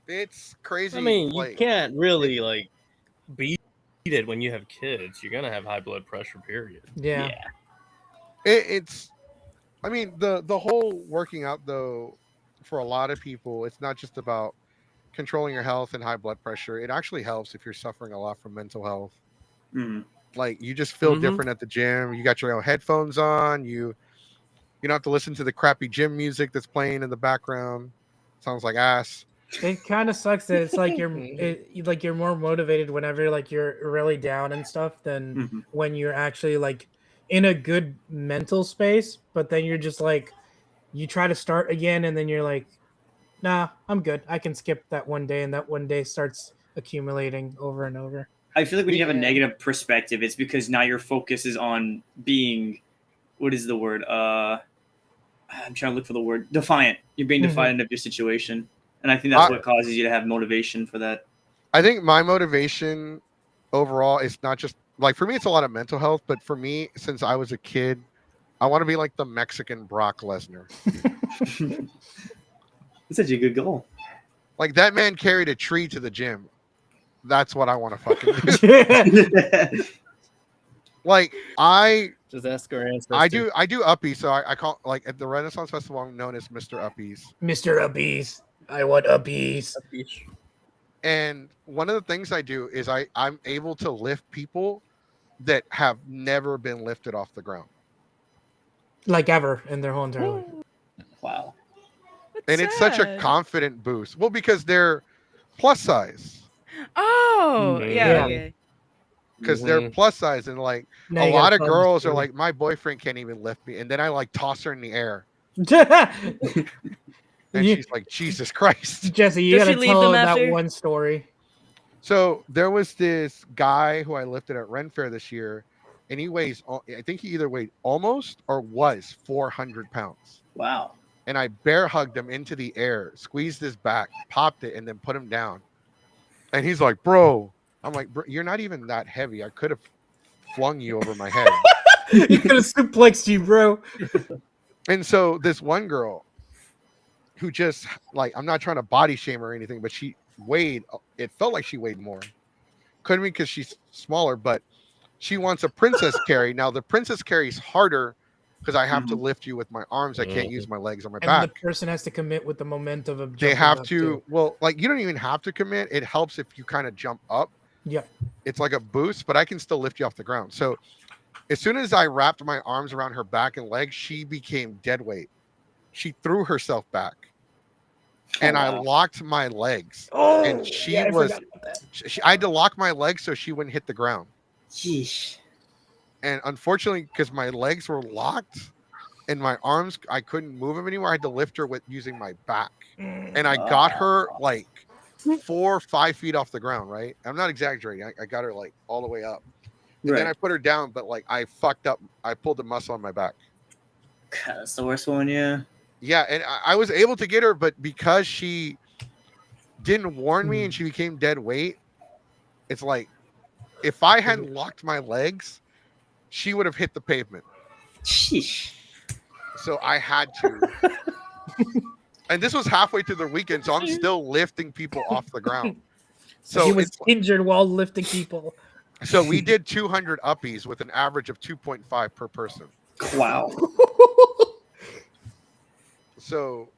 Speaker 1: It's crazy.
Speaker 6: I mean, you
Speaker 1: like,
Speaker 6: can't really like beat it when you have kids. You're gonna have high blood pressure. Period.
Speaker 2: Yeah.
Speaker 1: it's I mean the whole working out though, for a lot of people, it's not just about controlling your health and high blood pressure. It actually helps if you're suffering a lot from mental health.
Speaker 3: Mhm.
Speaker 1: Like you just feel
Speaker 6: Mhm.
Speaker 1: different at the gym. You got your own headphones on. You don't have to listen to the crappy gym music that's playing in the background. Sounds like ass.
Speaker 2: It kind of sucks that it's like you're more motivated whenever like you're really down and stuff than
Speaker 3: Mhm.
Speaker 2: when you're actually like in a good mental space, but then you're just like you try to start again and then you're like, nah, I'm good. I can skip that one day, and that one day starts accumulating over and over.
Speaker 3: I feel like when you have a
Speaker 5: Yeah.
Speaker 3: negative perspective, it's because now your focus is on being what is the word? I'm trying to look for the word. Defiant. You're being defiant of your situation, and I think that's what causes you to have motivation for that.
Speaker 1: I think my motivation overall is not just like for me, it's a lot of mental health, but for me, since I was a kid, I want to be like the Mexican Brock Lesnar.
Speaker 3: That's such a good goal.
Speaker 1: Like that man carried a tree to the gym. That's what I want to fucking do. Like
Speaker 6: Just ask our ancestors.
Speaker 1: I do uppies, so I call like at the Renaissance Festival I'm known as Mr. Uppies.
Speaker 2: Mr. Uppies. I want uppies.
Speaker 1: And one of the things I do is I'm able to lift people that have never been lifted off the ground.
Speaker 2: Like ever in their whole entire life.
Speaker 3: Wow.
Speaker 1: And it's such a confident boost. Well, because they're plus size.
Speaker 5: Oh, yeah. Okay.
Speaker 1: Because they're plus size, and like a lot of girls are like, my boyfriend can't even lift me, and then I like toss her in the air, and she's like, Jesus Christ.
Speaker 2: Jesse, you gotta tell them that one story.
Speaker 1: So there was this guy who I lifted at Ren Fair this year, and he weighs, I think he either weighed almost or was 400 pounds.
Speaker 3: Wow.
Speaker 1: And I bear hugged him into the air, squeezed his back, popped it, and then put him down. And he's like, bro. I'm like, bro, you're not even that heavy. I could have flung you over my head.
Speaker 2: You could have suplexed you, bro.
Speaker 1: And so this one girl who just like, I'm not trying to body shame or anything, but she weighed, it felt like she weighed more. Couldn't be because she's smaller, but she wants a princess carry. Now the princess carry is harder because I have to lift you with my arms. I can't use my legs on my back.
Speaker 2: And the person has to commit with the momentum of
Speaker 1: they have to, well, like you don't even have to commit. It helps if you kind of jump up.
Speaker 2: Yeah.
Speaker 1: It's like a boost, but I can still lift you off the ground. So as soon as I wrapped my arms around her back and legs, she became dead weight. She threw herself back. And I locked my legs.
Speaker 2: Oh,
Speaker 1: and I had to lock my legs so she wouldn't hit the ground.
Speaker 3: Sheesh.
Speaker 1: And unfortunately, because my legs were locked and my arms, I couldn't move them anymore. I had to lift her with using my back. And I got her like 4 or 5 feet off the ground, right? I'm not exaggerating. I got her like all the way up. And then I put her down, but like I fucked up. I pulled the muscle on my back.
Speaker 3: God, that's the worst one, yeah.
Speaker 1: Yeah, and I was able to get her, but because she didn't warn me and she became dead weight, it's like if I hadn't locked my legs, she would have hit the pavement.
Speaker 3: Sheesh.
Speaker 1: So I had to. And this was halfway through the weekend, so I'm still lifting people off the ground. So
Speaker 2: he was injured while lifting people.
Speaker 1: So we did 200 uppies with an average of 2.5 per person.
Speaker 3: Wow.
Speaker 1: So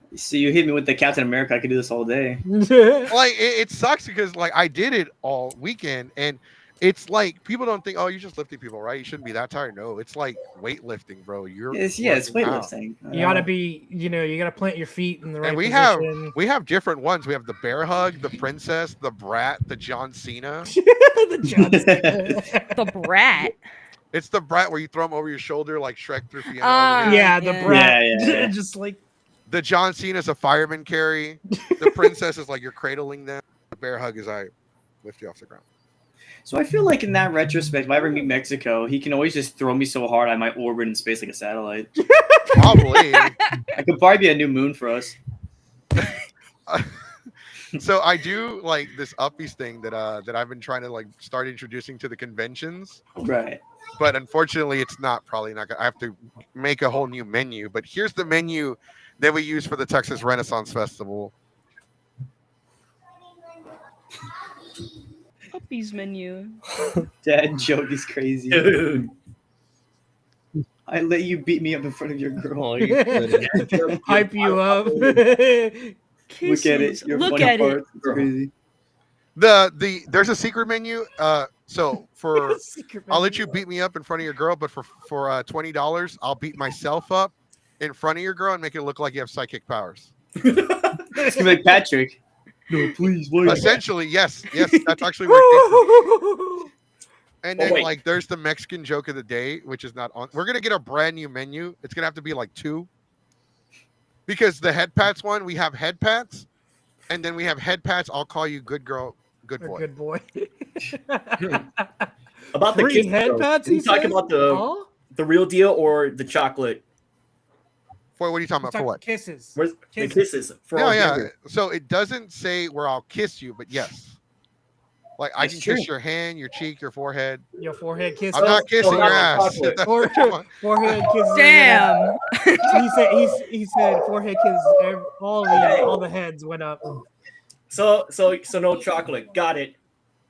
Speaker 3: you hit me with the Captain America. I could do this all day.
Speaker 1: Like it sucks because like I did it all weekend, and it's like people don't think, oh, you're just lifting people, right? You shouldn't be that tired. No, it's like weightlifting, bro.
Speaker 3: It's weightlifting.
Speaker 2: You gotta be, you gotta plant your feet in the right
Speaker 1: and
Speaker 2: position.
Speaker 1: We have different ones. We have the bear hug, the princess, the brat, the John Cena.
Speaker 2: The John Cena.
Speaker 5: The brat.
Speaker 1: It's the brat where you throw them over your shoulder like Shrek through Fiona.
Speaker 2: Yeah, the brat.
Speaker 3: Yeah.
Speaker 2: Just like
Speaker 1: the John Cena's a fireman carry. The princess is like you're cradling them. The bear hug is I lift you off the ground.
Speaker 3: So I feel like in that retrospect, if I ever meet Mexico, he can always just throw me so hard I might orbit in space like a satellite.
Speaker 1: Probably.
Speaker 3: I could probably be a new moon for us.
Speaker 1: So I do like this uppies thing that I've been trying to like start introducing to the conventions.
Speaker 3: Right.
Speaker 1: But unfortunately, it's probably not gonna. I have to make a whole new menu. But here's the menu that we use for the Texas Renaissance Festival.
Speaker 5: Uppies menu.
Speaker 3: Dad joke is crazy.
Speaker 7: Dude.
Speaker 3: I let you beat me up in front of your girl.
Speaker 2: hype you up.
Speaker 3: Look at it. Your
Speaker 5: Look
Speaker 3: funny
Speaker 5: at
Speaker 3: part.
Speaker 5: it.
Speaker 3: It's crazy.
Speaker 1: There's a secret menu. So for I'll let you beat me up in front of your girl, but for $20, I'll beat myself up in front of your girl and make it look like you have psychic powers.
Speaker 3: It's gonna be like Patrick. No, please, wait.
Speaker 1: Essentially, yes, that's actually what it is. And then like there's the Mexican joke of the day, which is not on. We're gonna get a brand new menu. It's gonna have to be like 2. Because the head pats one, we have head pats, and then we have head pats. I'll call you good girl, good boy.
Speaker 2: Good boy.
Speaker 7: About the
Speaker 2: Three
Speaker 7: kids,
Speaker 2: head
Speaker 7: though.
Speaker 2: pats.
Speaker 7: Can you talk about the the real deal or the chocolate?
Speaker 1: For what are you talking about? For what?
Speaker 2: Kisses.
Speaker 7: Where's the
Speaker 2: Kisses.
Speaker 7: kisses? For
Speaker 1: Yeah,
Speaker 7: all
Speaker 1: yeah.
Speaker 7: gender?
Speaker 1: So it doesn't say where I'll kiss you, but yes. Like I
Speaker 3: That's
Speaker 1: can
Speaker 3: true.
Speaker 1: kiss your hand, your cheek, your forehead.
Speaker 2: Your forehead kisses.
Speaker 1: I'm not kissing
Speaker 7: so
Speaker 1: your
Speaker 7: not
Speaker 1: ass.
Speaker 7: chocolate.
Speaker 1: That's what you want.
Speaker 2: Forehead kisses.
Speaker 5: Damn.
Speaker 2: He said forehead kisses. All the heads went up.
Speaker 7: So no chocolate. Got it.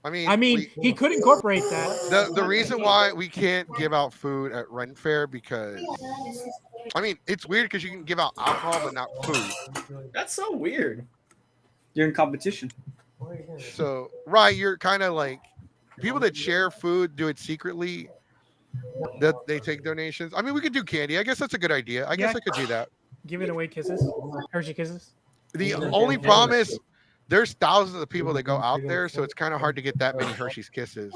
Speaker 1: I
Speaker 2: mean, he could incorporate that.
Speaker 1: the reason why we can't give out food at Ren Fair because I mean it's weird because you can give out alcohol but not food.
Speaker 7: That's so weird.
Speaker 3: You're in competition.
Speaker 1: So right, you're kind of like people that share food do it secretly. That they take donations. I mean, we could do candy. I guess that's a good idea. I guess I could do that.
Speaker 2: Giving away kisses, Hershey kisses.
Speaker 1: The only problem is there's thousands of people that go out there, so it's kind of hard to get that many Hershey's Kisses.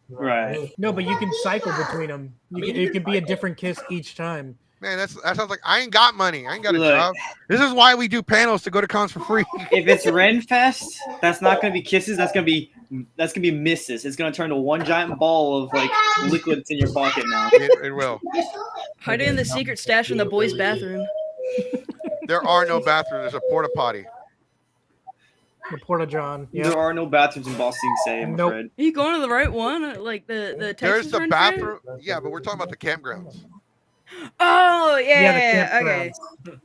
Speaker 3: Right.
Speaker 2: No, but you can cycle between them. It could be a different kiss each time.
Speaker 1: Man, that sounds like I ain't got money. I ain't got a
Speaker 3: Look.
Speaker 1: job. This is why we do panels to go to cons for free.
Speaker 3: If it's Renfest, that's not gonna be kisses. That's gonna be misses. It's gonna turn to one giant ball of like liquids in your pocket now.
Speaker 1: It will.
Speaker 5: Hide it in the secret stash in the boys' bathroom.
Speaker 1: There are no bathrooms. There's a porta potty.
Speaker 2: The Porta John. Yeah.
Speaker 3: There are no bathrooms in Boston, say, I'm
Speaker 2: Nope.
Speaker 3: afraid.
Speaker 5: Are you going to the right one? Like the
Speaker 1: There's
Speaker 5: Texas
Speaker 1: the
Speaker 5: Ren Fair?
Speaker 1: bathroom. Yeah, but we're talking about the campgrounds.
Speaker 5: Oh
Speaker 2: the
Speaker 5: yeah, okay.
Speaker 2: campgrounds.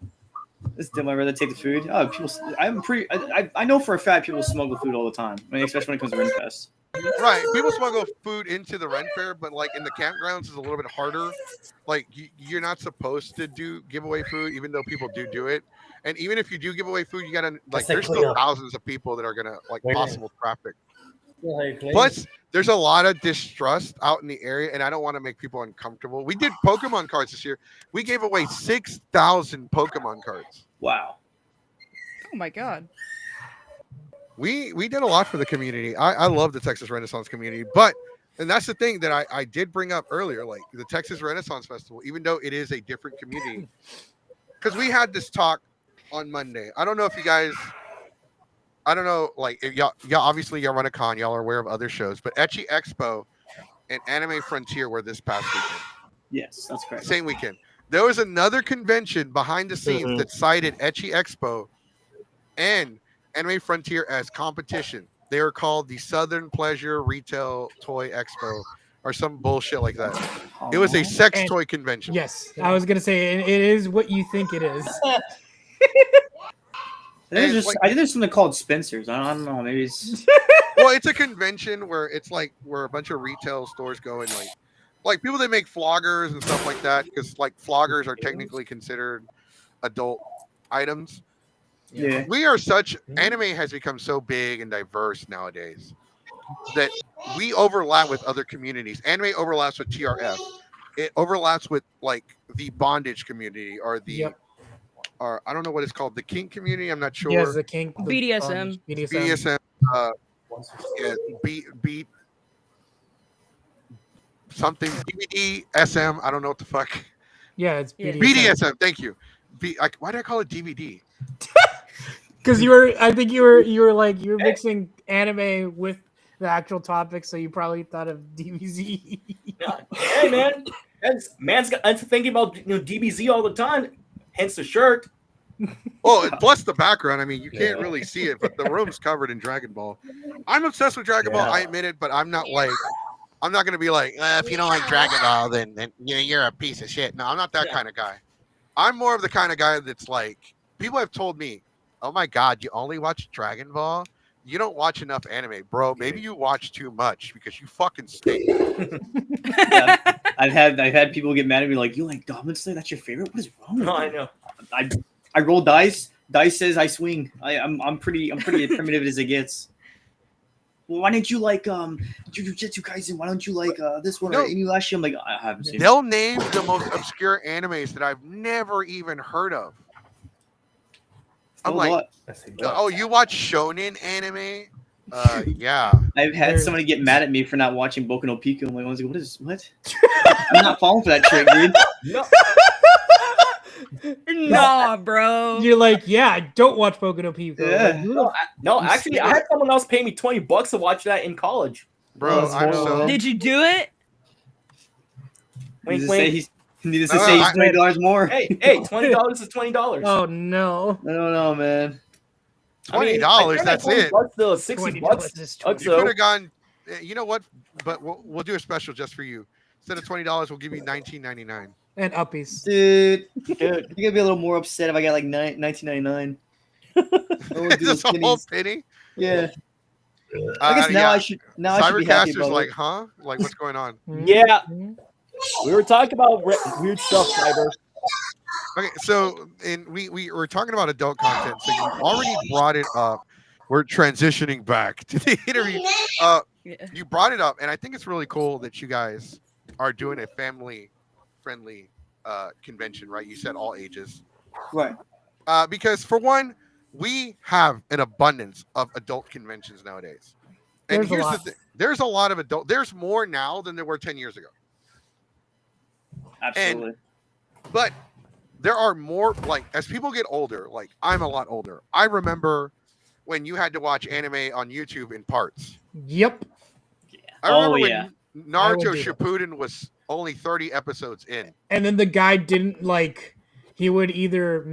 Speaker 3: This dim, I'd rather take the food. Oh, people! I know for a fact people smuggle food all the time. I mean, especially when it comes to Renfest.
Speaker 1: Right. People smuggle food into the Ren Fair, but like in the campgrounds is a little bit harder. Like you're not supposed to give away food, even though people do it. And even if you do give away food, you gotta like there's still thousands of people that are gonna like possible traffic. Plus, there's a lot of distrust out in the area, and I don't want to make people uncomfortable. We did Pokemon cards this year. We gave away 6,000 Pokemon cards.
Speaker 3: Wow.
Speaker 5: Oh my god.
Speaker 1: We did a lot for the community. I love the Texas Renaissance community, and that's the thing that I did bring up earlier, like the Texas Renaissance Festival, even though it is a different community, because we had this talk on Monday. I don't know if you guys, I don't know, like if y'all obviously y'all run a con, y'all are aware of other shows, but Ecchi Expo and Anime Frontier were this past weekend.
Speaker 3: Yes, that's correct.
Speaker 1: Same weekend. There was another convention behind the scenes that cited Ecchi Expo and Anime Frontier as competition. They were called the Southern Pleasure Retail Toy Expo or some bullshit like that. It was a sex toy convention.
Speaker 2: Yes, I was gonna say it is what you think it is.
Speaker 3: I think there's something called Spencer's. I don't know. Maybe it's.
Speaker 1: Well, it's a convention where it's like where a bunch of retail stores go and like people that make floggers and stuff like that, because like floggers are technically considered adult items.
Speaker 3: Yeah.
Speaker 1: We are anime has become so big and diverse nowadays that we overlap with other communities. Anime overlaps with TRF. It overlaps with like the bondage community or the or I don't know what it's called, the kink community. I'm not sure.
Speaker 2: Yes, the kink.
Speaker 5: BDSM.
Speaker 1: BDSM. Beat something DVD SM. I don't know what the fuck.
Speaker 2: Yeah, it's BDSM.
Speaker 1: BDSM. Thank you. Why did I call it DVD?
Speaker 2: Because I think you were mixing anime with the actual topic, so you probably thought of DBZ.
Speaker 7: Hey man, I'm thinking about DBZ all the time. Hence the shirt.
Speaker 1: Oh, plus the background. I mean, you can't really see it, but the room's covered in Dragon Ball. I'm obsessed with Dragon Ball. I admit it, but I'm not gonna be like, if you don't like Dragon Ball, then you're a piece of shit. No, I'm not that kind of guy. I'm more of the kind of guy that's like, people have told me, oh my God, you only watch Dragon Ball? You don't watch enough anime, bro. Maybe you watch too much because you fucking stink.
Speaker 3: Yeah, I've had people get mad at me like, you like Goblin Slayer? That's your favorite? What is wrong with you?
Speaker 7: I know.
Speaker 3: I roll dice. Dice says I swing. I'm pretty primitive as it gets. Well, why didn't you like Jujutsu Kaisen? Why don't you like this one or Inuyasha? I'm like, I haven't seen.
Speaker 1: They'll name the most obscure animes that I've never even heard of. I'm like, oh, you watch shonen anime? Yeah.
Speaker 3: I've had somebody get mad at me for not watching Boku no Pico. I'm like, what? I'm not falling for that trick, dude.
Speaker 5: Nah, bro.
Speaker 2: You're like, yeah, I don't watch Boku no Pico.
Speaker 3: Yeah.
Speaker 2: Like,
Speaker 7: No, actually, I had someone else pay me $20 to watch that in college.
Speaker 1: Bro, I'm so...
Speaker 5: Did you do it?
Speaker 7: Wink,
Speaker 9: Needless to say,
Speaker 7: wink.
Speaker 9: needless to say, he's $20 more.
Speaker 7: Hey, $20 is $20.
Speaker 2: Oh no!
Speaker 9: I don't know, man.
Speaker 1: $20. That's it.
Speaker 7: Though, $60
Speaker 2: is
Speaker 1: You could have gone. You know what? But we'll do a special just for you. Instead of $20, we'll give you $19.99.
Speaker 2: And uppies.
Speaker 9: Dude, you're gonna be a little more upset if I got like $19.99.
Speaker 1: Just a whole penny.
Speaker 9: Yeah. I guess now I should. Now I should be happy
Speaker 1: Cybercaster's
Speaker 9: about
Speaker 1: like,
Speaker 9: it.
Speaker 1: huh? Like, what's going on?
Speaker 7: Yeah. We were talking about weird stuff, Cyber.
Speaker 1: Okay, so we were talking about adult content. So you already brought it up. We're transitioning back to the interview. You brought it up, and I think it's really cool that you guys are doing a family-friendly convention, right? You said all ages,
Speaker 9: right?
Speaker 1: Because for one, we have an abundance of adult conventions nowadays, and here's the thing: there's a lot of adult. There's more now than there were 10 years ago.
Speaker 9: Absolutely.
Speaker 1: But there are more, like, as people get older, like I'm a lot older. I remember when you had to watch anime on YouTube in parts.
Speaker 2: Yep.
Speaker 1: I remember when Naruto Shippuden was only 30 episodes in.
Speaker 2: And then the guy didn't he would either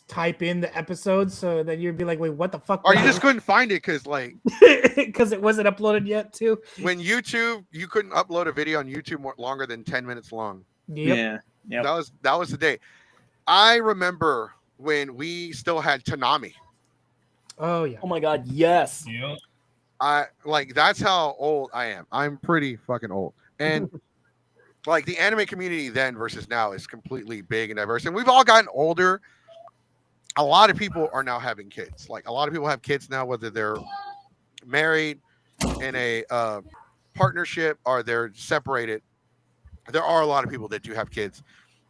Speaker 2: type in the episodes, so then you'd be like, wait, what the fuck?
Speaker 1: Or you just couldn't find it because
Speaker 2: it wasn't uploaded yet too.
Speaker 1: When YouTube, you couldn't upload a video on YouTube longer than 10 minutes long.
Speaker 2: Yep.
Speaker 9: Yeah.
Speaker 1: That was the day. I remember when we still had Tanami.
Speaker 2: Oh yeah.
Speaker 7: Oh my god, yes.
Speaker 1: Yeah. That's how old I am. I'm pretty fucking old. And like the anime community then versus now is completely big and diverse. And we've all gotten older. A lot of people are now having kids. Like a lot of people have kids now, whether they're married in a partnership or they're separated. There are a lot of people that do have kids.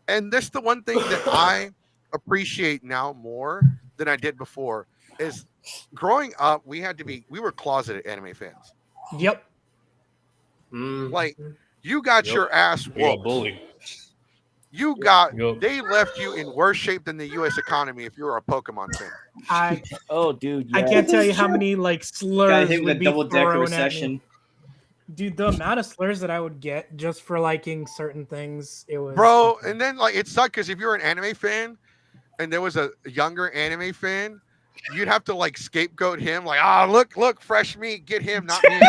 Speaker 1: And that's the one thing that I appreciate now more than I did before is growing up, we were closeted anime fans.
Speaker 2: Yep.
Speaker 1: Like you got your ass whooped.
Speaker 6: Bully.
Speaker 1: They left you in worse shape than the US economy if you were a Pokemon fan.
Speaker 7: Dude,
Speaker 2: I can't tell you how many slurs
Speaker 9: Got hit
Speaker 2: would
Speaker 9: with a
Speaker 2: be
Speaker 9: double-decker
Speaker 2: thrown
Speaker 9: recession.
Speaker 2: at me. Dude, the amount of slurs that I would get just for liking certain things, it was
Speaker 1: Bro, and then it sucked because if you're an anime fan and there was a younger anime fan, you'd have to scapegoat him, look, fresh meat, get him, not me.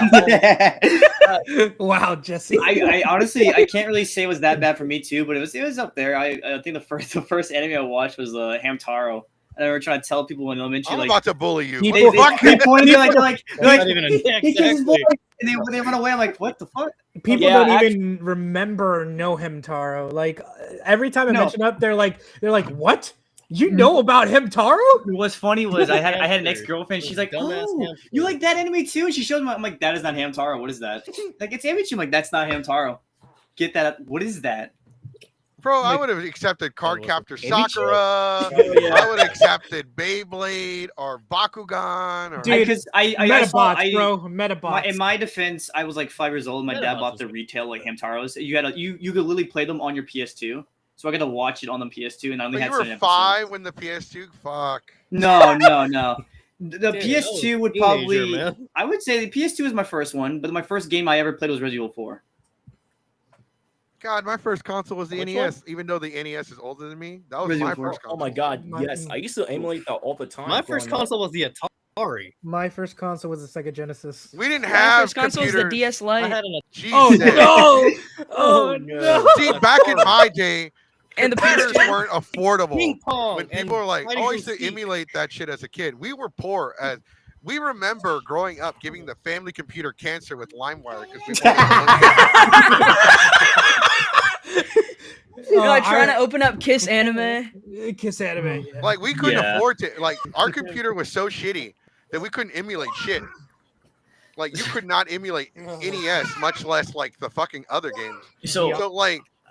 Speaker 2: Wow, Jesse.
Speaker 9: I honestly I can't really say it was that bad for me too, but it was up there. I think the first anime I watched was Hamtaro. And I were trying to tell people in elementary,
Speaker 1: I'm about to bully you.
Speaker 9: They pointed he kissed his boy, and they run away. I'm like, what the fuck?
Speaker 2: People don't even remember know Hamtaro. Every time I mention up, they're like, what? You know about Hamtaro?
Speaker 9: What's funny was I had an ex-girlfriend. She's like, oh, you like that anime too? And she showed me. I'm like, that is not Hamtaro. What is that? It's anime. I'm like, that's not Hamtaro. Get that? What is that?
Speaker 1: Bro, I would have accepted Cardcaptor Sakura. I would have accepted Beyblade or Bakugan. Or
Speaker 2: because Metabots.
Speaker 9: In my defense, I was 5 years old. My dad bought the retail Hamtaros. You could literally play them on your PS2. So I got to watch it on the PS2, and I only had 7 episodes.
Speaker 1: 5 when the PS2. Fuck.
Speaker 9: No. The PS2 would probably. I would say the PS2 was my first one, but my first game I ever played was Resident Evil 4.
Speaker 1: God, my first console was the NES. Even though the NES is older than me, that was my first console.
Speaker 7: Oh my god, yes! I used to emulate that all the time.
Speaker 8: My first console was the Atari.
Speaker 2: My first console was the Sega Genesis.
Speaker 1: We didn't have
Speaker 5: first console was the DS Lite.
Speaker 8: I had an
Speaker 2: Oh no!
Speaker 1: See, back in my day,
Speaker 5: and the
Speaker 1: computers weren't affordable.
Speaker 8: Ping pong.
Speaker 1: When people were like, "Oh, I used to emulate that shit as a kid," we were poor. As we remember growing up, giving the family computer cancer with LimeWire because we
Speaker 5: trying to open up Kiss Anime.
Speaker 2: Kiss Anime.
Speaker 1: Yeah. We couldn't afford to. Our computer was so shitty that we couldn't emulate shit. You could not emulate NES, much less the fucking other games. So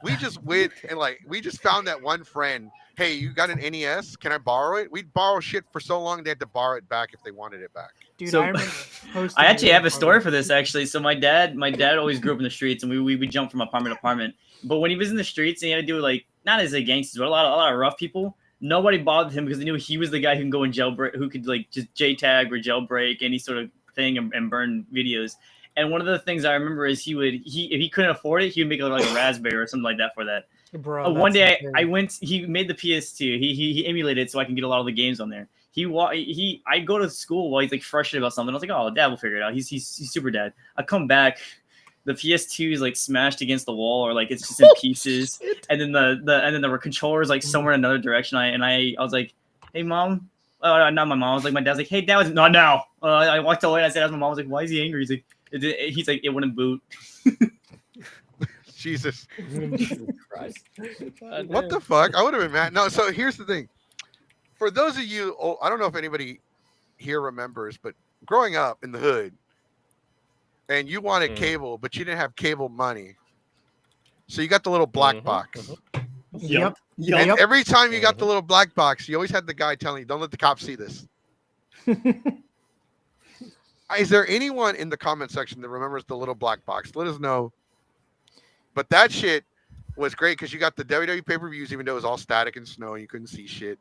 Speaker 1: we just went and we just found that one friend. Hey, you got an NES? Can I borrow it? We'd borrow shit for so long they had to borrow it back if they wanted it back.
Speaker 2: Dude,
Speaker 9: so,
Speaker 2: I
Speaker 9: actually have a story for this actually. So my dad always grew up in the streets, and we would jump from apartment to apartment. But when he was in the streets and he had to do not as a gangster, but a lot of rough people, nobody bothered him because they knew he was the guy who can go and jailbreak, who could just JTAG or jailbreak any sort of thing and burn videos. And one of the things I remember is if he couldn't afford it, he would make like a raspberry or something like that for that.
Speaker 2: Bro,
Speaker 9: One day
Speaker 2: insane.
Speaker 9: he made the PS2. He emulated it so I can get a lot of the games on there. I go to school while he's like frustrated about something. I was like, oh, Dad will figure it out. He's super dad. I come back, the PS2 is like smashed against the wall, or like it's just in pieces, and then the controller is like somewhere in another direction. I was like, hey mom, not my mom. I was like, my dad's like, hey dad, not now. I walked away and I said, as my mom was like, why is he angry? He's like, it wouldn't boot.
Speaker 1: Jesus.
Speaker 7: Christ.
Speaker 1: What the fuck? I would have been mad. No, so here's the thing. For those of you, I don't know if anybody here remembers, but growing up in the hood, and you wanted cable, but you didn't have cable money. So you got the little black box.
Speaker 2: Yep.
Speaker 1: And every time you got the little black box, you always had the guy telling you, don't let the cops see this. Is there anyone in the comment section that remembers the little black box? Let us know. But that shit was great because you got the WWE pay-per-views, even though it was all static and snow and you couldn't see shit.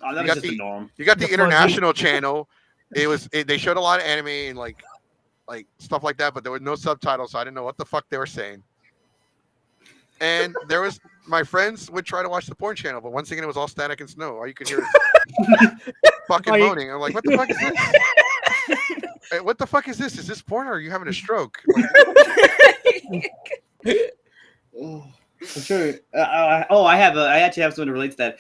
Speaker 9: Oh, that was just the norm.
Speaker 1: You got the international channel. They showed a lot of anime and like stuff like that, but there was no subtitles, so I didn't know what the fuck they were saying. And my friends would try to watch the porn channel, but once again it was all static and snow. All you could hear is fucking moaning. I'm like, what the fuck is this? Hey, what the fuck is this? Is this porn or are you having a stroke?
Speaker 9: I'm sure. I actually have something to relate to that.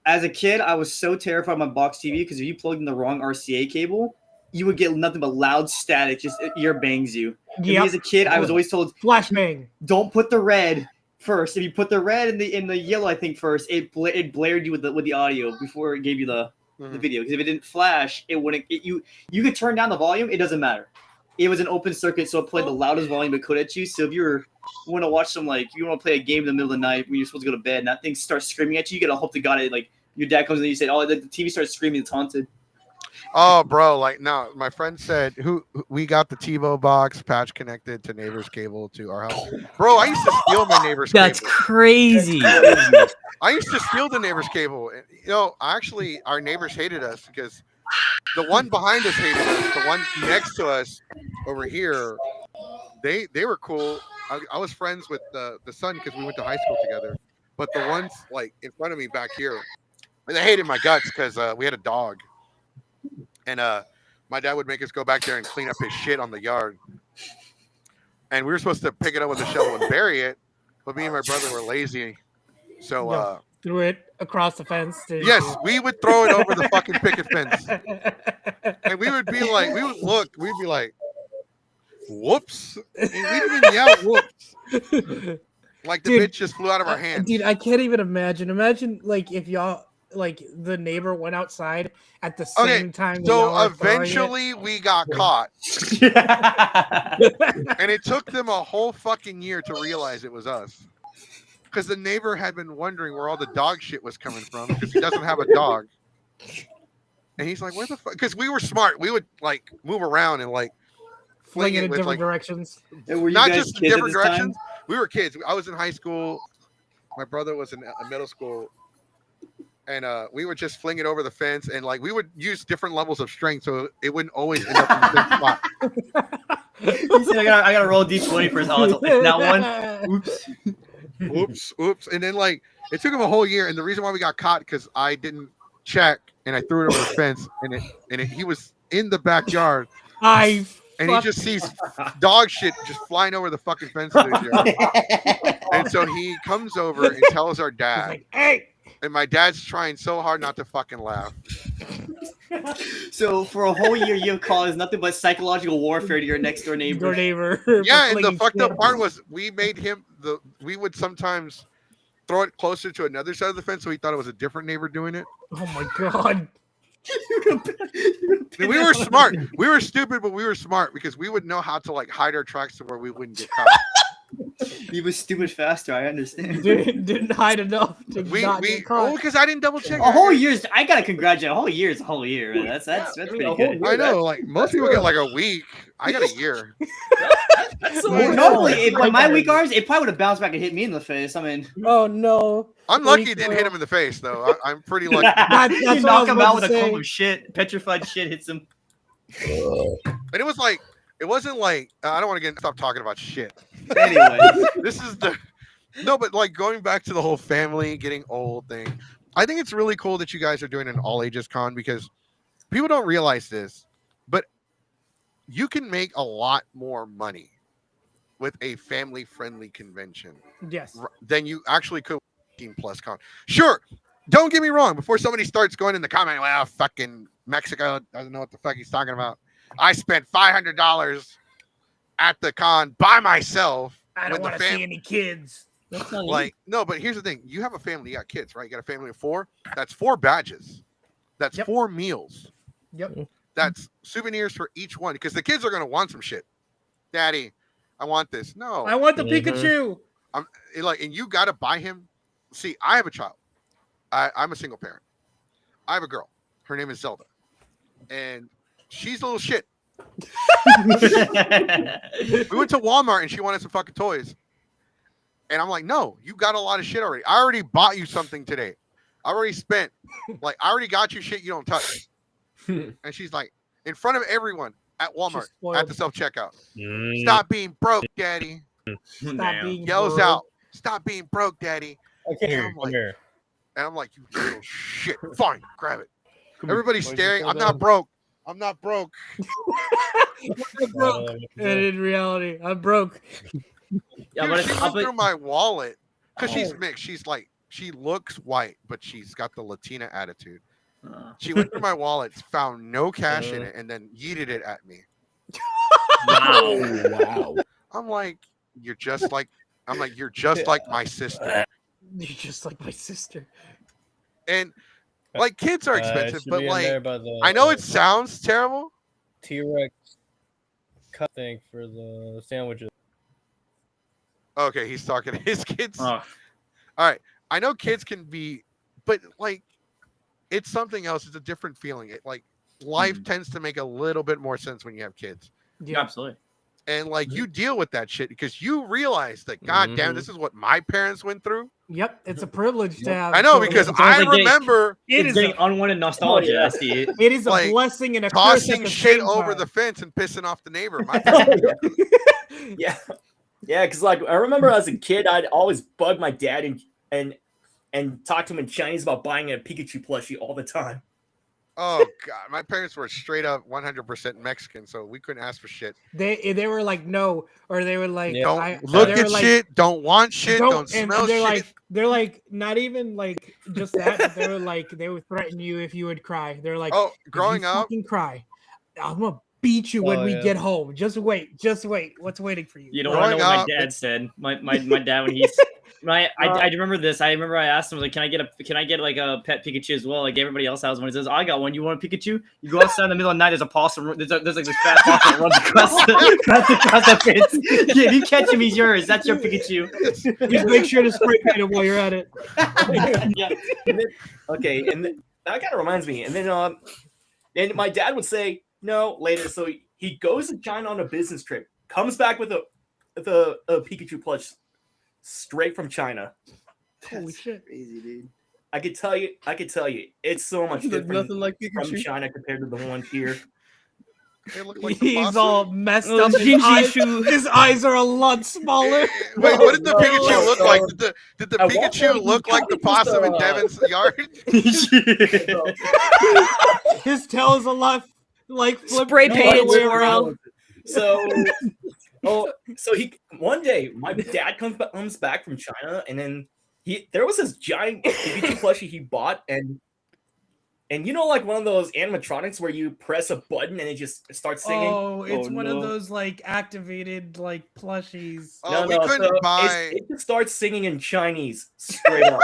Speaker 9: As a kid, I was so terrified of my box TV because if you plugged in the wrong RCA cable, you would get nothing but loud static. Just ear bangs you.
Speaker 2: Yep.
Speaker 9: As a kid, I was always told,
Speaker 2: flashbang. Don't
Speaker 9: put the red first. If you put the red in the yellow, I think first, it blared you with the audio before it gave you the video. Because if it didn't flash, it wouldn't. You could turn down the volume. It doesn't matter. It was an open circuit, so it played the loudest volume it could at you. So if you want to watch you want to play a game in the middle of the night when you're supposed to go to bed, and that thing starts screaming at you, you gotta hope to God it your dad comes in and you say, oh, the TV starts screaming, it's haunted.
Speaker 1: Oh, bro, no, my friend said we got the TiVo box patch connected to neighbor's cable to our house. Bro, I used to steal my neighbor's cable.
Speaker 9: That's crazy.
Speaker 1: I used to steal the neighbor's cable. Actually, our neighbors hated us because the one behind us hated us. The one next to us over here, they were cool. I was friends with the son because we went to high school together. But the ones in front of me back here, they hated my guts because we had a dog. And my dad would make us go back there and clean up his shit on the yard. And we were supposed to pick it up with a shovel and bury it. But me and my brother were lazy. So
Speaker 2: threw it across the fence.
Speaker 1: Yes, we would throw it over the fucking picket fence. And we would be like, we'd be like, whoops. And we didn't even yell whoops. Like the bitch just flew out of our hands.
Speaker 2: Dude, I can't even imagine. Imagine if y'all the neighbor went outside at the same time.
Speaker 1: So eventually we got caught. And it took them a whole fucking year to realize it was us. Because the neighbor had been wondering where all the dog shit was coming from because he doesn't have a dog. And he's like, where the fuck? Because we were smart. We would move around and
Speaker 2: fling it in different directions.
Speaker 1: Not just in different directions. We were kids. I was in high school. My brother was in middle school. And we would just fling it over the fence. And we would use different levels of strength so it wouldn't always end up in the same spot.
Speaker 9: He said, I gotta roll a D20 for his odds. Now one.
Speaker 1: Oops. And then it took him a whole year. And the reason why we got caught because I didn't check and I threw it over the fence. And he was in the backyard. And he just sees dog shit just flying over the fucking fence. And so he comes over and tells our dad.
Speaker 2: Like, hey!
Speaker 1: And my dad's trying so hard not to fucking laugh.
Speaker 9: So for a whole year, you have caused nothing but psychological warfare to your next door neighbor.
Speaker 1: Yeah, and the fucked up part was we made him we would sometimes throw it closer to another side of the fence so he thought it was a different neighbor doing it.
Speaker 2: Oh my god.
Speaker 1: We were smart. We were stupid, but we were smart because we would know how to hide our tracks to where we wouldn't get caught.
Speaker 9: He was stupid faster. I understand.
Speaker 2: Didn't hide enough to not get caught.
Speaker 1: Oh, because I didn't double check.
Speaker 9: A whole year's. I gotta congratulate. A whole year is a whole year. Man. That's pretty good.
Speaker 1: I know. Most people get a week. I got a year.
Speaker 9: Normally, my weak arms, it probably would have bounced back and hit me in the face. I mean,
Speaker 2: oh no.
Speaker 1: I'm lucky it didn't hit him in the face though. I'm pretty lucky.
Speaker 9: You knock him out with a clump of shit. Petrified shit hits him.
Speaker 1: And it It wasn't like I don't want to stop talking about shit.
Speaker 9: Anyway,
Speaker 1: This is the no, but like going back to the whole family getting old thing. I think it's really cool that you guys are doing an all ages con because people don't realize this, but you can make a lot more money with a family friendly convention
Speaker 2: Yes.
Speaker 1: than you actually could with 18 plus con. Sure, don't get me wrong. Before somebody starts going in the comment, well, fucking Mexico doesn't know what the fuck he's talking about. I spent $500 at the con by myself.
Speaker 2: I don't want to see any kids.
Speaker 9: that's not
Speaker 1: Like, no, but here's the thing. You have a family, you got kids, right? You got a family of 4. That's 4 badges. That's
Speaker 2: Yep.
Speaker 1: 4 meals.
Speaker 2: Yep.
Speaker 1: That's souvenirs for each one. Because the kids are going to want some shit. Daddy, I want this. No.
Speaker 2: I want the
Speaker 6: Mhm.
Speaker 2: Pikachu.
Speaker 1: And you got to buy him. See, I have a child. I'm a single parent. I have a girl. Her name is Zelda. And she's a little shit. We went to Walmart and she wanted some fucking toys. And I'm like, no, you got a lot of shit already. I already bought you something today. I already spent, like, I already got you shit you don't touch. And she's like, in front of everyone at Walmart
Speaker 2: spoiled.
Speaker 1: at the self checkout.
Speaker 6: Mm.
Speaker 1: Stop being broke, daddy.
Speaker 2: Stop
Speaker 9: Damn.
Speaker 2: being
Speaker 1: Yells
Speaker 2: broke.
Speaker 1: out, stop being broke, daddy.
Speaker 6: Okay, here,
Speaker 1: I'm
Speaker 6: come
Speaker 1: like-
Speaker 6: here.
Speaker 1: And I'm like, you little shit. Fine, grab it. Everybody's
Speaker 2: Where'd you
Speaker 1: staring.
Speaker 2: go
Speaker 1: I'm not
Speaker 2: down?
Speaker 1: broke. I'm not broke.
Speaker 2: I'm broke. And in reality, I'm broke.
Speaker 9: Yeah,
Speaker 1: Dude,
Speaker 9: but
Speaker 1: she
Speaker 9: it's,
Speaker 1: went
Speaker 9: but,
Speaker 1: through my wallet because she's
Speaker 2: Oh.
Speaker 1: mixed. She's like, she looks white, but she's got the Latina attitude.
Speaker 9: uh,
Speaker 1: She went through my wallet, found no cash in it, and then yeeted it at me.
Speaker 9: wow.
Speaker 10: Wow.
Speaker 1: I'm like, you're just like, you're just like my sister.
Speaker 2: You're just like my sister.
Speaker 1: And like, kids are
Speaker 6: It
Speaker 1: expensive,
Speaker 6: should
Speaker 1: but
Speaker 6: be in there
Speaker 1: like,
Speaker 6: by the
Speaker 1: I know it sounds terrible.
Speaker 6: T-Rex cut thing for the sandwiches.
Speaker 1: Okay, he's talking to his kids.
Speaker 9: Oh,
Speaker 1: All right, I know kids can be, but like, it's something else. It's a different feeling. It like life tends to make a little bit more sense when you have kids.
Speaker 9: yeah, absolutely.
Speaker 1: And like you deal with that shit because you realize that god damn, this is what my parents went through.
Speaker 2: Yep, it's a privilege to have.
Speaker 1: I know
Speaker 2: children.
Speaker 1: because
Speaker 9: It's
Speaker 1: I
Speaker 9: almost like
Speaker 1: remember
Speaker 2: it
Speaker 9: It's
Speaker 2: is
Speaker 9: getting
Speaker 2: a,
Speaker 9: unwanted nostalgia.
Speaker 7: Oh, yeah.
Speaker 9: I see it.
Speaker 2: it is a
Speaker 1: like,
Speaker 2: blessing and a curse at
Speaker 1: tossing
Speaker 2: the
Speaker 1: shit
Speaker 2: same
Speaker 1: over
Speaker 2: time.
Speaker 1: the fence and pissing off the neighbor. My
Speaker 7: Yeah, yeah. Because like I remember as a kid, I'd always bug my dad and talk to him in Chinese about buying a Pikachu plushie all the time.
Speaker 1: oh god, my parents were straight up 100% Mexican, so we couldn't ask for shit.
Speaker 2: They were like no, or they were like
Speaker 6: Yeah.
Speaker 1: Don't look
Speaker 2: they were
Speaker 1: at
Speaker 2: like,
Speaker 1: shit. Don't want shit. Don't
Speaker 2: and
Speaker 1: smell shit.
Speaker 2: they're like not even like just that. But they were like they would threaten you if you would cry. They're like,
Speaker 1: Oh,
Speaker 2: "If
Speaker 1: growing
Speaker 2: you
Speaker 1: up,
Speaker 2: fucking cry, I'm gonna beat you when
Speaker 6: Oh,
Speaker 2: we
Speaker 6: yeah.
Speaker 2: get home. Just wait, just wait. What's waiting for you?"
Speaker 9: You don't want to know
Speaker 1: Growing
Speaker 9: what
Speaker 1: up,
Speaker 9: my dad said. My dad when he's I remember this. I remember I asked him like, can I get like a pet Pikachu as well? Like everybody else has one. He says, I got one. You want a Pikachu? You go outside in the middle of the night. There's a possum. There's like this fat possum that runs across the fence. Yeah, if you catch him, he's yours. That's your Pikachu.
Speaker 2: Just make sure to spray paint it while you're at it.
Speaker 9: Yeah.
Speaker 7: Okay, and that kind of reminds me. And then my dad would say no later. So he goes to China on a business trip, comes back with a Pikachu plush straight from China.
Speaker 2: Holy shit!
Speaker 9: Crazy, dude.
Speaker 7: I could tell you, it's so much
Speaker 8: There's
Speaker 7: different
Speaker 8: nothing like
Speaker 7: from
Speaker 8: Pikachu.
Speaker 7: China compared to the one here.
Speaker 1: they look like the
Speaker 2: He's
Speaker 1: possum.
Speaker 2: all messed
Speaker 9: Oh,
Speaker 2: up. His eyes are a lot smaller.
Speaker 1: Wait, what did the
Speaker 7: No,
Speaker 1: Pikachu look
Speaker 7: no.
Speaker 1: like? Did the
Speaker 7: At one
Speaker 1: Pikachu
Speaker 7: point,
Speaker 1: look
Speaker 7: he
Speaker 1: like the
Speaker 7: got
Speaker 1: possum in
Speaker 7: this,
Speaker 1: Devin's yard?
Speaker 2: His tail is a lot like flipped
Speaker 5: Spray
Speaker 2: the
Speaker 5: painted
Speaker 2: other way
Speaker 5: squirrel.
Speaker 2: around.
Speaker 7: So he one day my dad comes back from China, and then there was this giant Pikachu plushie he bought, and you know, like one of those animatronics where you press a button and it just starts singing.
Speaker 2: Oh, it's
Speaker 9: Oh,
Speaker 2: one
Speaker 9: no.
Speaker 2: of those like activated like plushies.
Speaker 1: Oh, we couldn't
Speaker 7: so
Speaker 1: buy.
Speaker 7: it just starts singing in Chinese straight up.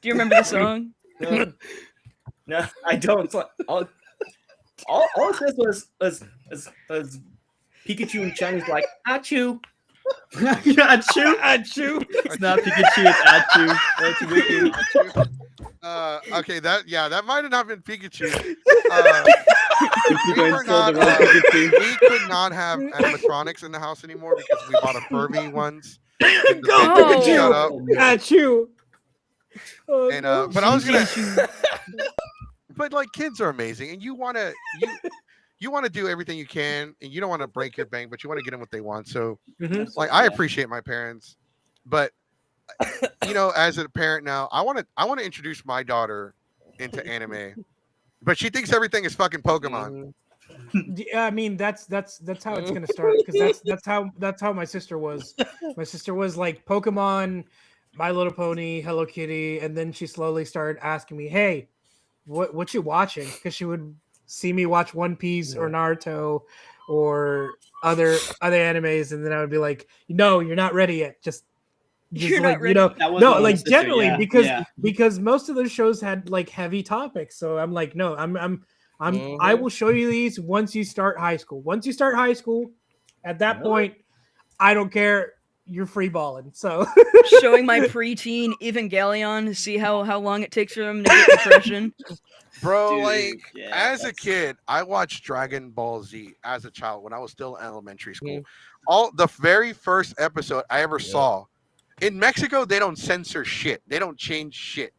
Speaker 5: Do you remember the song?
Speaker 7: No, I don't. So all it says was Pikachu in Chinese, like Achoo.
Speaker 9: Achoo.
Speaker 2: Achoo.
Speaker 9: It's not Pikachu. It's Achoo. That's wicked.
Speaker 1: Okay, that might have not been Pikachu.
Speaker 9: Keep
Speaker 1: We,
Speaker 9: going
Speaker 1: were
Speaker 9: still the
Speaker 1: not,
Speaker 9: wrong Pikachu.
Speaker 1: we could not have animatronics in the house anymore because we bought a Furby once. And the
Speaker 2: Go
Speaker 1: baby
Speaker 5: Pikachu!
Speaker 1: shut up.
Speaker 2: Achoo. Oh,
Speaker 1: And
Speaker 2: no.
Speaker 1: but I was gonna. But like, kids are amazing, and you you want to do everything you can, and you don't want to break your bank, but you want to get them what they want. So,
Speaker 2: Mhm.
Speaker 1: like, I appreciate my parents, but as a parent now, I want to introduce my daughter into anime, but she thinks everything is fucking Pokemon.
Speaker 2: Yeah, I mean that's how it's gonna start because that's how my sister was. My sister was like Pokemon, My Little Pony, Hello Kitty, and then she slowly started asking me, "Hey, what you watching?" Because she would see me watch One Piece or Naruto or other animes, and then I would be like, "No, you're not ready yet. Just
Speaker 5: You're
Speaker 2: like
Speaker 5: not ready.
Speaker 9: That was
Speaker 2: no,
Speaker 9: my
Speaker 2: like
Speaker 9: sister,
Speaker 2: generally
Speaker 9: yeah,
Speaker 2: because
Speaker 9: yeah.
Speaker 2: because most of those shows had like heavy topics. So I'm like, no, I
Speaker 6: Mhm.
Speaker 2: will show you these once you start high school. Once you start high school, at that point, I don't care. You're free balling. So
Speaker 5: Showing my preteen Evangelion to see how long it takes for them to get depression.
Speaker 1: Bro,
Speaker 9: Dude,
Speaker 1: like
Speaker 9: yeah,
Speaker 1: as a
Speaker 9: that's-
Speaker 1: kid, I watched Dragon Ball Z as a child when I was still in elementary school.
Speaker 6: Mhm.
Speaker 1: All the very first episode I ever
Speaker 6: Yep.
Speaker 1: saw. In Mexico, they don't censor shit. They don't change shit.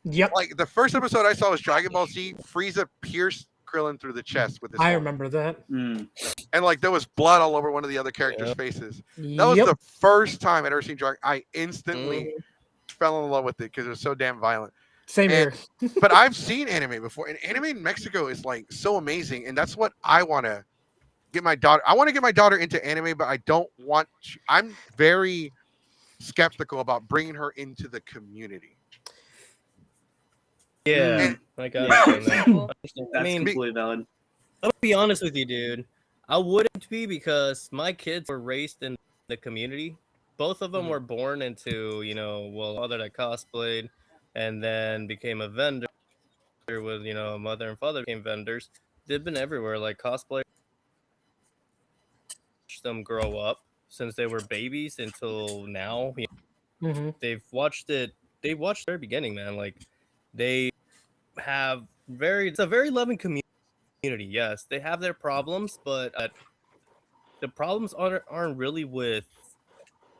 Speaker 2: yep,
Speaker 1: Like the first episode I saw was Dragon Ball Z. Frieza pierced Krillin through the chest with his
Speaker 2: I
Speaker 1: horn.
Speaker 2: remember that.
Speaker 9: Mm.
Speaker 1: And like there was blood all over one of the other characters'
Speaker 6: Yep.
Speaker 1: faces. That was
Speaker 2: Yep.
Speaker 1: the first time I'd ever seen Dragon. I instantly
Speaker 6: Mhm.
Speaker 1: fell in love with it because it was so damn violent.
Speaker 2: Same
Speaker 1: And-
Speaker 2: here.
Speaker 1: But I've seen anime before, and anime in Mexico is like so amazing, and that's what I want to get my daughter. I want to get my daughter into anime, but I don't want. I'm very skeptical about bringing her into the community.
Speaker 6: Yeah,
Speaker 1: And-
Speaker 6: I got
Speaker 9: Yeah.
Speaker 6: it.
Speaker 9: That's
Speaker 6: I mean,
Speaker 9: completely valid.
Speaker 6: I'm gonna be honest with you, dude. I wouldn't be because my kids were raised in the community. Both of them were born into, mother that cosplayed and then became a vendor with, mother and father became vendors. They've been everywhere, like cosplay. Them grow up since they were babies until now.
Speaker 2: hmm
Speaker 6: They've watched it. They watched their beginning, man. Like they have it's a very loving community. Yes, they have their problems, but the problems aren't really with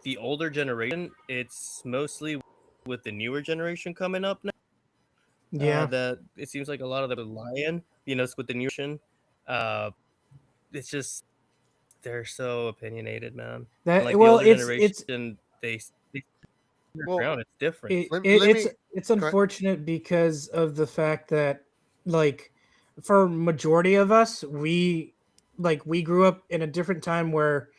Speaker 6: the older generation. It's mostly with the newer generation coming up now.
Speaker 2: Yeah.
Speaker 6: That it seems like a lot of them are lying. It's with the new generation. It's just they're so opinionated, man.
Speaker 2: That
Speaker 6: Like the
Speaker 2: well,
Speaker 6: older
Speaker 2: it's
Speaker 6: generation, they
Speaker 1: Well,
Speaker 6: ground. It's different.
Speaker 2: it's unfortunate because of the fact that like for majority of us we grew up in a different time where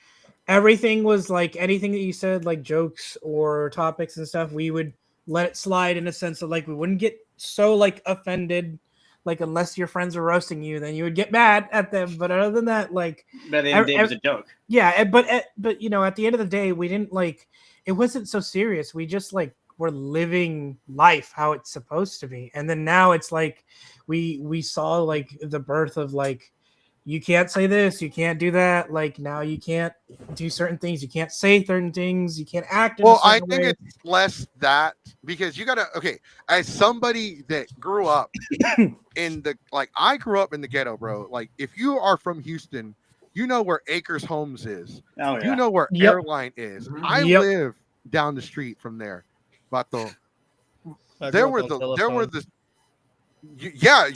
Speaker 2: everything was like anything that you said like jokes or topics and stuff we would let it slide in a sense of like we wouldn't get so like offended like unless your friends were roasting you then you would get mad at them but other than that like
Speaker 9: But at the end of the day, it was a joke.
Speaker 2: yeah, but at the end of the day, we didn't like it wasn't so serious. We just like were living life how it's supposed to be. And then now it's like we saw like the birth of like you can't say this, you can't do that. Like now you can't do certain things, you can't say certain things, you can't act in a
Speaker 1: Well, I
Speaker 2: certain
Speaker 1: think
Speaker 2: way.
Speaker 1: it's less that because you gotta as somebody that grew up in the I grew up in the ghetto, bro. Like if you are from Houston, you know where Acres Homes is.
Speaker 9: Oh, yeah.
Speaker 1: You know where
Speaker 2: Yep.
Speaker 1: Airline is.
Speaker 9: Mhm.
Speaker 1: I
Speaker 2: Yep.
Speaker 1: live down the street from there. Bato.
Speaker 6: I
Speaker 1: There
Speaker 6: grew
Speaker 1: were
Speaker 6: up on
Speaker 1: the
Speaker 6: telephone.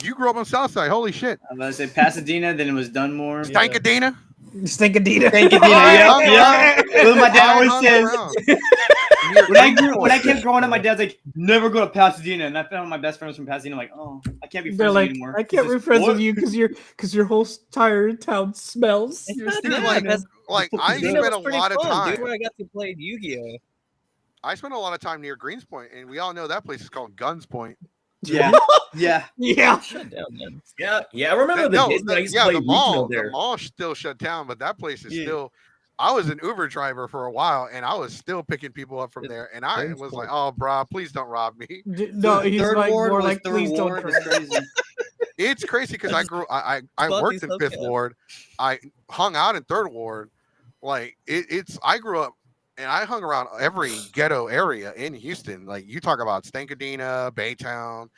Speaker 1: you grew up on South Side. Holy shit.
Speaker 9: I was about to say Pasadena, then it was Dunmore.
Speaker 6: Yeah.
Speaker 1: Stankadena?
Speaker 2: Stinkadita.
Speaker 9: Thank you, Dina. Yep. What my dad always says. When I kept growing up, my dad's like, never go to Pasadena. And I found my best friend was from Pasadena. I'm like, oh, I can't be friends
Speaker 2: They're
Speaker 9: with
Speaker 2: like,
Speaker 9: you anymore.
Speaker 2: I can't be
Speaker 9: It's just,
Speaker 2: friends with
Speaker 9: what?
Speaker 2: you because your whole entire town smells.
Speaker 6: It's
Speaker 2: You're
Speaker 6: not
Speaker 2: stinking.
Speaker 6: that bad.
Speaker 1: I
Speaker 6: Pasadena
Speaker 1: spent
Speaker 6: was
Speaker 1: a
Speaker 6: pretty
Speaker 1: lot of
Speaker 6: fun, dude,
Speaker 1: time.
Speaker 6: where I got to play Yu-Gi-Oh.
Speaker 1: I spent a lot of time near Greenspoint, and we all know that place is called Guns Point.
Speaker 9: Yeah. Yeah.
Speaker 2: Yeah.
Speaker 6: Shut down, man.
Speaker 7: Yeah, I remember the days when I used to play
Speaker 1: the
Speaker 7: Yu-Gi-Oh
Speaker 1: mall,
Speaker 7: there.
Speaker 1: the mall still shut down, but that place is
Speaker 7: Yeah.
Speaker 1: still. I was an Uber driver for a while, and I was still picking people up from there. And I was like, "Oh, bro, please don't rob me."
Speaker 2: No, he's
Speaker 9: Third
Speaker 2: like
Speaker 9: ward
Speaker 2: more
Speaker 9: was
Speaker 2: like,
Speaker 9: third
Speaker 2: please don't
Speaker 9: ward.
Speaker 2: try.
Speaker 9: It's crazy.
Speaker 1: It's crazy because I
Speaker 6: Bought
Speaker 1: worked
Speaker 6: these
Speaker 1: in
Speaker 6: stuff,
Speaker 1: Fifth
Speaker 6: yeah.
Speaker 1: Ward. I hung out in Third Ward. Like I grew up and I hung around every ghetto area in Houston. Like you talk about Stankadena, Baytown,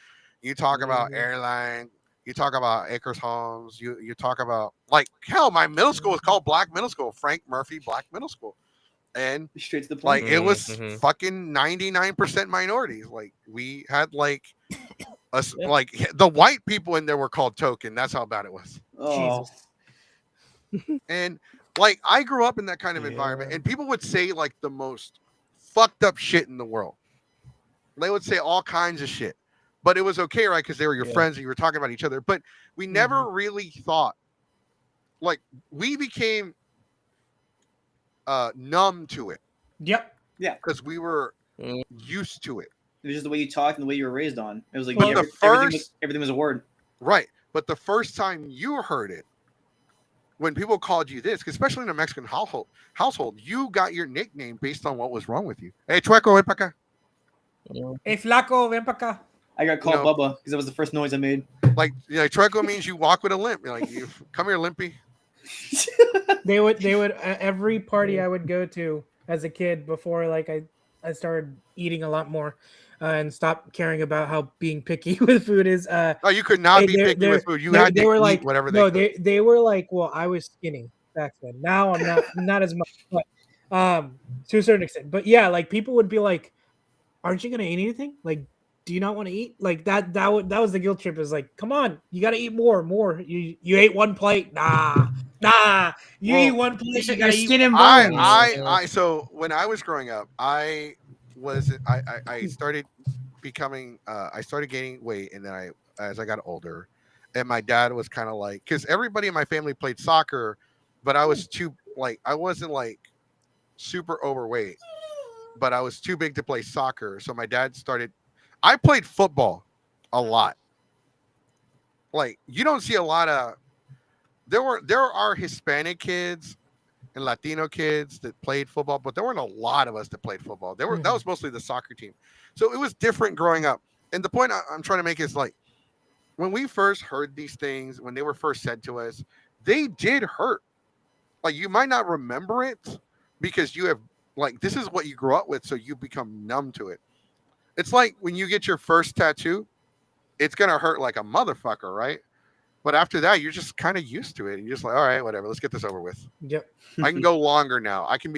Speaker 1: you talk about Airline, you talk about Acres Homes, you talk about like hell. My middle school was called Black Middle School, Frank Murphy Black Middle School, and
Speaker 9: Straight to the
Speaker 1: like
Speaker 9: point.
Speaker 1: it was
Speaker 6: Mhm.
Speaker 1: fucking 99% minorities. Like we had like
Speaker 6: Yeah.
Speaker 1: like the white people in there were called token. That's how bad it was.
Speaker 9: Oh,
Speaker 1: And like I grew up in that kind of environment, and people would say like the most fucked up shit in the world. They would say all kinds of shit, but it was okay, right? Because they were your friends and you were talking about each other. But we never really thought, like, we became numb to it.
Speaker 2: Yep.
Speaker 9: Yeah.
Speaker 1: Because we were used to it.
Speaker 9: It was just the way you talked and the way you were raised on. It was like
Speaker 1: But
Speaker 9: everything was a word.
Speaker 1: Right. But the first time you heard it, when people called you this, especially in a Mexican household, you got your nickname based on what was wrong with you. Hey, Chueco, ven pa' acá.
Speaker 2: Hey, Flaco, ven pa' acá.
Speaker 9: I got called Bubba because that was the first noise I made.
Speaker 1: Like, Chueco means you walk with a limp. You're like, you come here, Limpy.
Speaker 2: They would every party I would go to as a kid before like I started eating a lot more and stopped caring about how being picky with food is.
Speaker 1: Oh, you could not be picky with food. You had to
Speaker 2: were
Speaker 1: eat
Speaker 2: like,
Speaker 1: whatever
Speaker 2: no,
Speaker 1: they
Speaker 2: they were like, well, I was skinny back then. Now I'm not as much, but to a certain extent. But yeah, like people would be like, aren't you gonna eat anything? Like, do you not want to eat? Like that was the guilt trip. Is like, come on, you gotta eat more. You ate one plate. Nah. You eat one plate. You gotta eat
Speaker 9: skin and bones.
Speaker 1: I so when I was growing up, I started becoming I started gaining weight, and then as I got older, and my dad was kind of like, because everybody in my family played soccer, but I was I wasn't like super overweight, but I was too big to play soccer. So my dad I played football a lot. Like, you don't see a lot of there are Hispanic kids and Latino kids that played football, but there weren't a lot of us that played football. That was mostly the soccer team. So it was different growing up. And the point I'm trying to make is, like, when we first heard these things, when they were first said to us, they did hurt. Like, you might not remember it because you have, like, this is what you grew up with, so you become numb to it. It's like when you get your first tattoo, it's going to hurt like a motherfucker, right? But after that, you're just kind of used to it. You're just like, all right, whatever, let's get this over with.
Speaker 2: Yep.
Speaker 1: I can go longer now. I can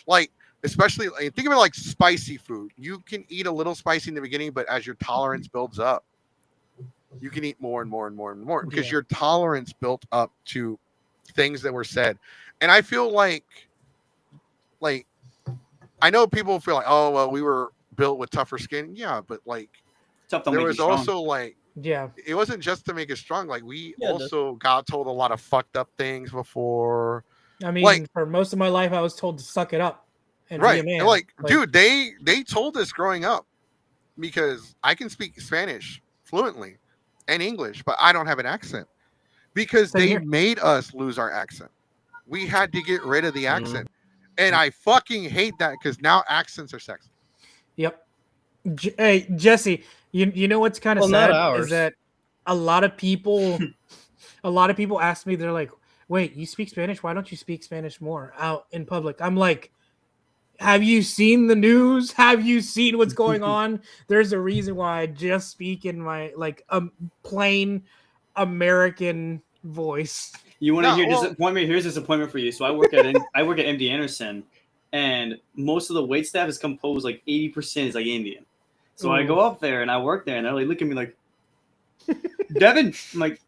Speaker 1: like, especially think of it like spicy food. You can eat a little spicy in the beginning, but as your tolerance builds up, you can eat more and more and more and more because your tolerance built up to things that were said. And I feel like I know people feel like, oh, well, we were built with tougher skin. Yeah, but like there was also like, it wasn't just to make us strong. Like we also got told a lot of fucked up things before.
Speaker 2: I mean,
Speaker 1: like,
Speaker 2: for most of my life, I was told to suck it up. And
Speaker 1: right.
Speaker 2: be a man.
Speaker 1: Like, dude, they told us growing up, because I can speak Spanish fluently and English, but I don't have an accent because they made us lose our accent. We had to get rid of the accent. And I fucking hate that because now accents are sexy.
Speaker 2: Yep. Hey, Jesse, you know what's kind of sad is that a lot of people ask me, they're like, wait, you speak Spanish? Why don't you speak Spanish more out in public? I'm like, have you seen the news? Have you seen what's going on? There's a reason why I just speak in my like plain American voice.
Speaker 9: You want to hear disappointment? Here's disappointment for you. So I work at MD Anderson, and most of the wait staff is composed like 80% is like Indian. So I go up there and I work there, and they're like, look at me like, Devin. I'm like,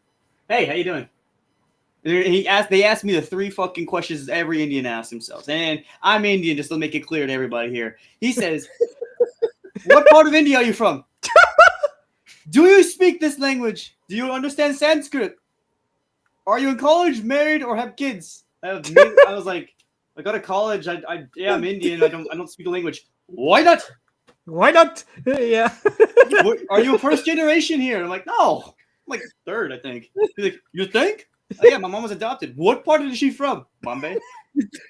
Speaker 9: hey, how you doing? And they asked me the 3 fucking questions every Indian asks themselves, and I'm Indian, just to make it clear to everybody here. He says, what part of India are you from? Do you speak this language? Do you understand Sanskrit? Are you in college, married, or have kids? I was like, I go to college. I'm Indian. I don't speak the language. Why not?
Speaker 2: Why not? Yeah.
Speaker 9: Are you a first generation here? I'm like, no. I'm like 3rd, I think. He's like, you think? Oh, yeah, my mom was adopted. What part is she from? Mumbai.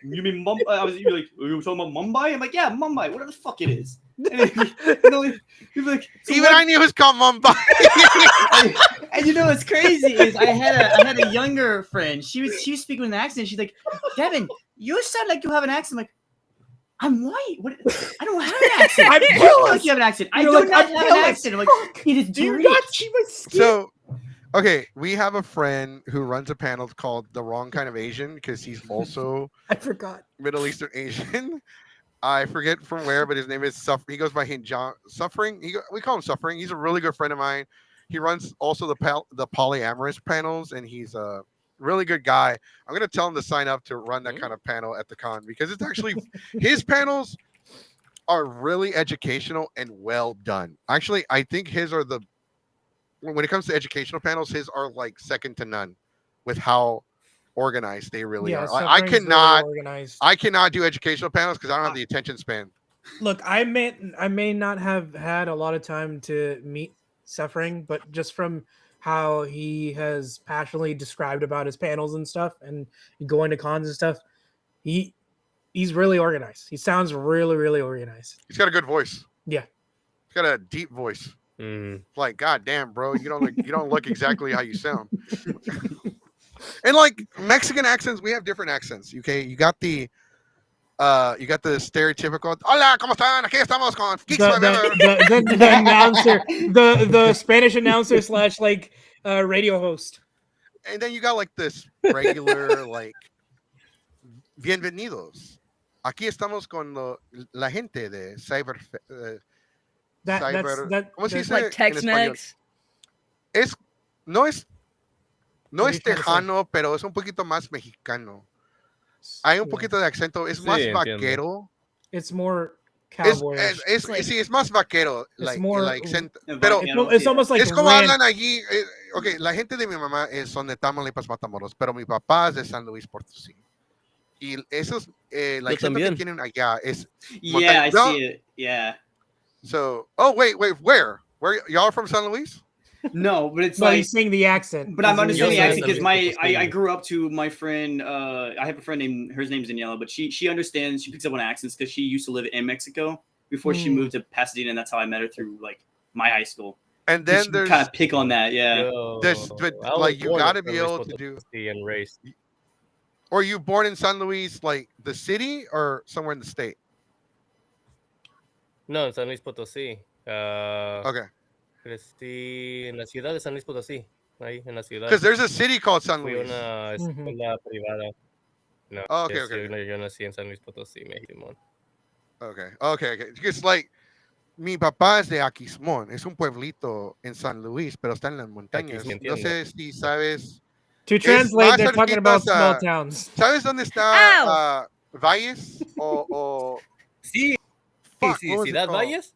Speaker 9: You mean Mumbai? You're like, are you talking about Mumbai? I'm like, yeah, Mumbai. Whatever the fuck it is. And like, so
Speaker 1: even I knew it was called Mumbai.
Speaker 9: And you know what's crazy is I had a younger friend. She was speaking with an accent. She's like, Devin, you sound like you have an accent. I'm like, I'm white. What? I don't have an accent. I feel like you have an accent. I do not have an accent. I'm like, it is. Do you not see my skin?
Speaker 1: So, okay, we have a friend who runs a panel called The Wrong Kind of Asian because he's also
Speaker 2: I forgot
Speaker 1: Middle Eastern Asian. I forget from where, but his name is He goes by John Suffering. We call him Suffering. He's a really good friend of mine. He runs also the polyamorous panels, and he's a really good guy. I'm gonna tell him to sign up to run that kind of panel at the con because it's actually his panels are really educational and well done. Actually, I think his are the when it comes to educational panels, his are like second to none with how organized they really are. I cannot
Speaker 2: organized.
Speaker 1: I cannot do educational panels because I don't have the attention span.
Speaker 2: Look, I may not have had a lot of time to meet Suffering, but just from how he has passionately described about his panels and stuff and going to cons and stuff, he's really organized. He sounds really, really organized.
Speaker 1: He's got a good voice.
Speaker 2: Yeah.
Speaker 1: He's got a deep voice. Like, god damn, bro, you don't look exactly how you sound. And like Mexican accents, we have different accents. Okay, you got the stereotypical "Hola, cómo están? Aquí estamos con Geeks Forever."
Speaker 2: The announcer, the Spanish announcer / like radio host.
Speaker 1: And then you got like this regular like bienvenidos. Aquí estamos con la gente de Cyber. ¿Cómo se dice
Speaker 5: like Tex-Mex.
Speaker 1: No es tejano, pero es un poquito más mexicano. Hay un poquito de acento, es más vaquero.
Speaker 2: It's more cowboy.
Speaker 1: Sí, es más vaquero.
Speaker 2: It's more
Speaker 1: pero
Speaker 2: it's almost like
Speaker 1: es como
Speaker 2: ranch.
Speaker 1: hablan allí. Ok, la gente de mi mamá son de Tamaulipas, Matamoros, pero mi papá es de San Luis Potosí. Y esos, la acento que tienen allá es.
Speaker 9: Yeah, I see it. Yeah.
Speaker 1: So, wait, where y'all are from San Luis?
Speaker 9: No, but it's
Speaker 2: like he's saying the accent.
Speaker 9: But I'm understanding the accent because I grew up to my friend. I have a friend named her name's Daniela, but she understands. She picks up on accents because she used to live in Mexico before she moved to Pasadena, and that's how I met her through like my high school.
Speaker 1: And then there's
Speaker 9: kind of pick on that, yeah.
Speaker 1: Like you got to be able to do.
Speaker 6: And race.
Speaker 1: Or you born in San Luis, like the city, or somewhere in the state?
Speaker 6: No, en San Luis Potosí.
Speaker 1: Okay.
Speaker 6: Crecí en la ciudad de San Luis Potosí, ahí en la ciudad.
Speaker 1: Because there's a city called San
Speaker 6: Fui
Speaker 1: Luis.
Speaker 6: una escuela privada. No,
Speaker 1: okay.
Speaker 6: Yo nací en San Luis Potosí, México.
Speaker 1: Okay. It's like mi papá es de Aquismón. Es un pueblito en San Luis, pero está en las montañas. No sé si sabes.
Speaker 2: To translate, they're talking about small towns.
Speaker 1: ¿Sabes dónde está Valles o
Speaker 6: Sí, Ciudad Valles?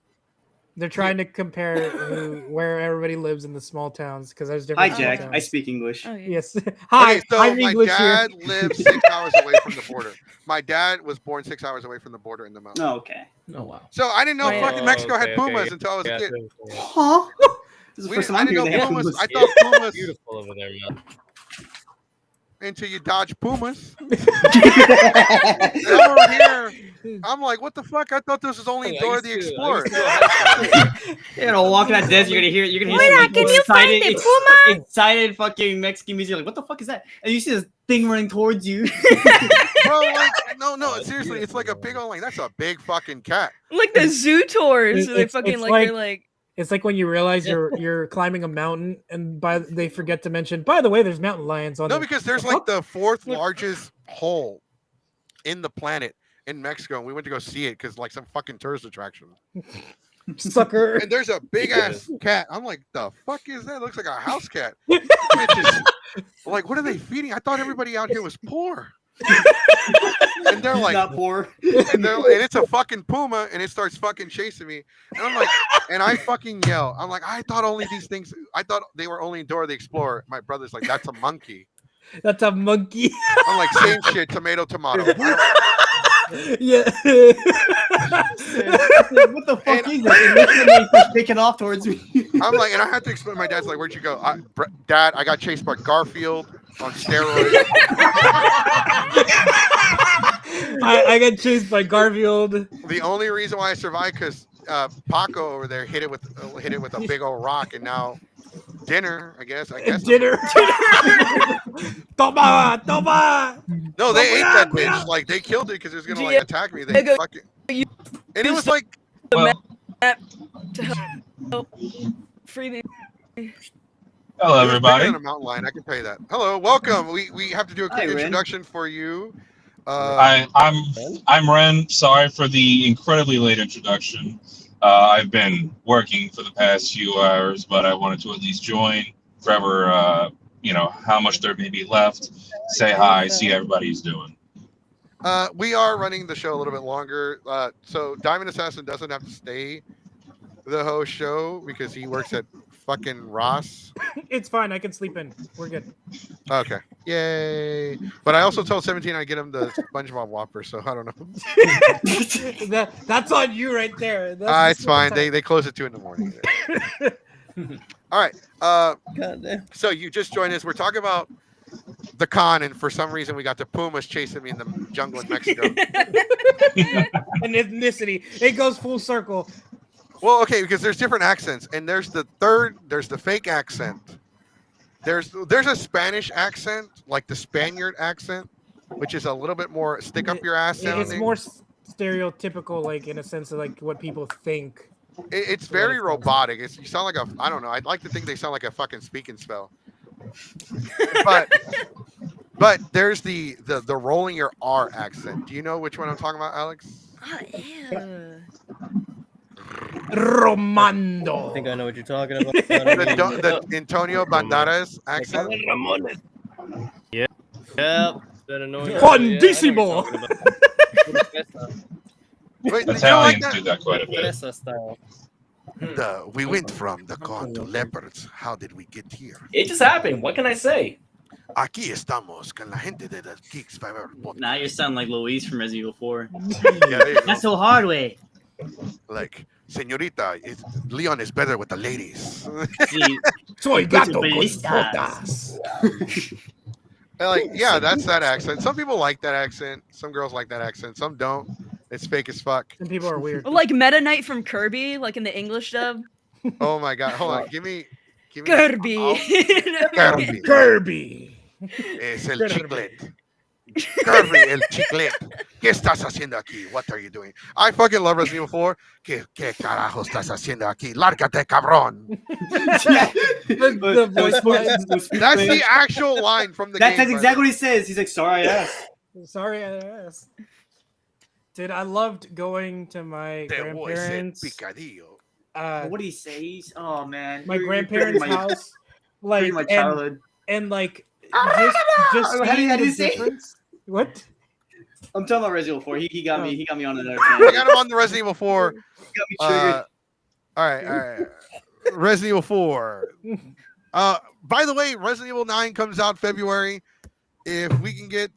Speaker 2: They're trying to compare where everybody lives in the small towns because there's different.
Speaker 9: Hi, Jack.
Speaker 2: Towns.
Speaker 9: I speak English.
Speaker 5: Oh, yeah.
Speaker 2: Yes. Hi.
Speaker 1: Okay, so
Speaker 2: I'm
Speaker 1: my
Speaker 2: English
Speaker 1: dad
Speaker 2: here.
Speaker 1: lives 6 hours away from the border. My dad was born 6 hours away from the border in the mountains.
Speaker 9: Oh, okay.
Speaker 10: Oh, wow.
Speaker 1: So I didn't know fucking Mexico had pumas until I was a kid.
Speaker 9: Huh? This is the first time I'm hearing they have pumas.
Speaker 1: I thought pumas.
Speaker 6: Beautiful over there, man.
Speaker 1: Until you dodge pumas. Over here, I'm like, what the fuck? I thought this was only Dora the Explorer.
Speaker 9: You're gonna walk in that desert. You're gonna hear some like,
Speaker 5: can you find the puma?
Speaker 9: excited fucking Mexican music. You're like, what the fuck is that? And you see this thing running towards you.
Speaker 1: Bro, like, no, seriously, it's like a big old, like, that's a big fucking cat.
Speaker 5: Like the zoo tours. They fucking
Speaker 2: it's
Speaker 5: like, they're like.
Speaker 2: It's like when you realize you're climbing a mountain and they forget to mention, by the way, there's mountain lions on
Speaker 1: No,
Speaker 2: there.
Speaker 1: because there's like the 4th largest hole in the planet in Mexico, and we went to go see it because like some fucking tourist attraction.
Speaker 2: Sucker.
Speaker 1: And there's a big ass cat. I'm like, the fuck is that? It looks like a house cat. Like, what are they feeding? I thought everybody out here was poor. And they're like,
Speaker 9: not poor.
Speaker 1: And it's a fucking puma, and it starts fucking chasing me. And I'm like, and I fucking yell. I'm like, I thought they were only Dora the Explorer. My brother's like, that's a monkey.
Speaker 2: That's a monkey.
Speaker 1: I'm like, same shit, tomato.
Speaker 2: Yeah.
Speaker 9: What the fuck is that? It's picking off towards me.
Speaker 1: I'm like, and I had to explain. My dad's like, where'd you go? Dad, I got chased by Garfield on steroids.
Speaker 2: I got chased by Garfield.
Speaker 1: The only reason why I survived because Paco over there hit it with a big old rock, and now dinner. I guess.
Speaker 2: Dinner. Toma.
Speaker 1: No, they ate that bitch. Like they killed it because it was gonna like attack me. They fucking. And it was like.
Speaker 5: Well, to help free me.
Speaker 11: Hello, everybody.
Speaker 1: On a mountain lion, I can pay that. Hello, welcome. We have to do a quick introduction for you.
Speaker 11: I'm Ren. Sorry for the incredibly late introduction. I've been working for the past few hours, but I wanted to at least join forever. How much there may be left. Say hi, see how everybody's doing.
Speaker 1: We are running the show a little bit longer. So Diamond Assassin doesn't have to stay the whole show because he works at fucking Ross.
Speaker 2: It's fine. I can sleep in. We're good.
Speaker 1: Okay. Yay. But I also told 17 I'd get him the SpongeBob Whopper, so I don't know.
Speaker 2: That's on you right there. That's
Speaker 1: It's fine. They close at 2 in the morning. All right. So you just joined us. We're talking about the con, and for some reason we got the Pumas chasing me in the jungle in Mexico.
Speaker 2: And ethnicity. It goes full circle.
Speaker 1: Well, okay, because there's different accents, and there's the fake accent. There's a Spanish accent, like the Spaniard accent, which is a little bit more stick up your ass sounding.
Speaker 2: It's more stereotypical, like in a sense of like what people think.
Speaker 1: It's very robotic. You sound like I don't know. I'd like to think they sound like a fucking speak and spell. But there's the rolling your R accent. Do you know which one I'm talking about, Alex?
Speaker 2: Romando.
Speaker 6: I think I know what you're talking about.
Speaker 1: the Antonio Banderas accent.
Speaker 6: Yeah.
Speaker 2: Fondissimo.
Speaker 1: Wait,
Speaker 11: Italians do that quite a bit.
Speaker 1: We went from the con to leopards. How did we get here?
Speaker 7: It just happened. What can I say?
Speaker 1: Aquí estamos con la gente de the Geeks Forever podcast.
Speaker 9: Now you sound like Luis from Resident Evil 4.
Speaker 1: Yeah, there you go.
Speaker 9: Not so hard way.
Speaker 1: Like, señorita, Leon is better with the ladies.
Speaker 2: Soy gato con
Speaker 9: botas.
Speaker 1: Like, yeah, that's that accent. Some people like that accent. Some girls like that accent. Some don't. It's fake as fuck.
Speaker 2: Some people are weird.
Speaker 5: Like Meta Knight from Kirby, like in the English dub.
Speaker 1: Oh my god, hold on. Give me
Speaker 5: Kirby.
Speaker 1: Kirby.
Speaker 2: Kirby.
Speaker 1: Es el chiclet. Kirby, el chiclet. ¿Qué estás haciendo aquí? What are you doing? I fucking love Resident Evil 4. ¿Qué carajo estás haciendo aquí? Lárgate, cabrón.
Speaker 2: The voice lines.
Speaker 1: That's the actual line from the game.
Speaker 9: That's exactly what he says. He's like, sorry, I asked.
Speaker 2: Sorry, I asked. Dude, I loved going to my grandparents.
Speaker 9: What do he say? Oh man,
Speaker 2: My grandparents' house, like
Speaker 9: my childhood.
Speaker 2: and like just
Speaker 9: How do you
Speaker 2: seeing the
Speaker 9: say?
Speaker 2: difference. What?
Speaker 9: I'm talking about Resident Evil 4. He got me. He got me on another.
Speaker 1: I got him on the Resident Evil 4.
Speaker 9: He got me triggered.
Speaker 1: All right. Resident Evil 4. By the way, Resident Evil 9 comes out February. If we can get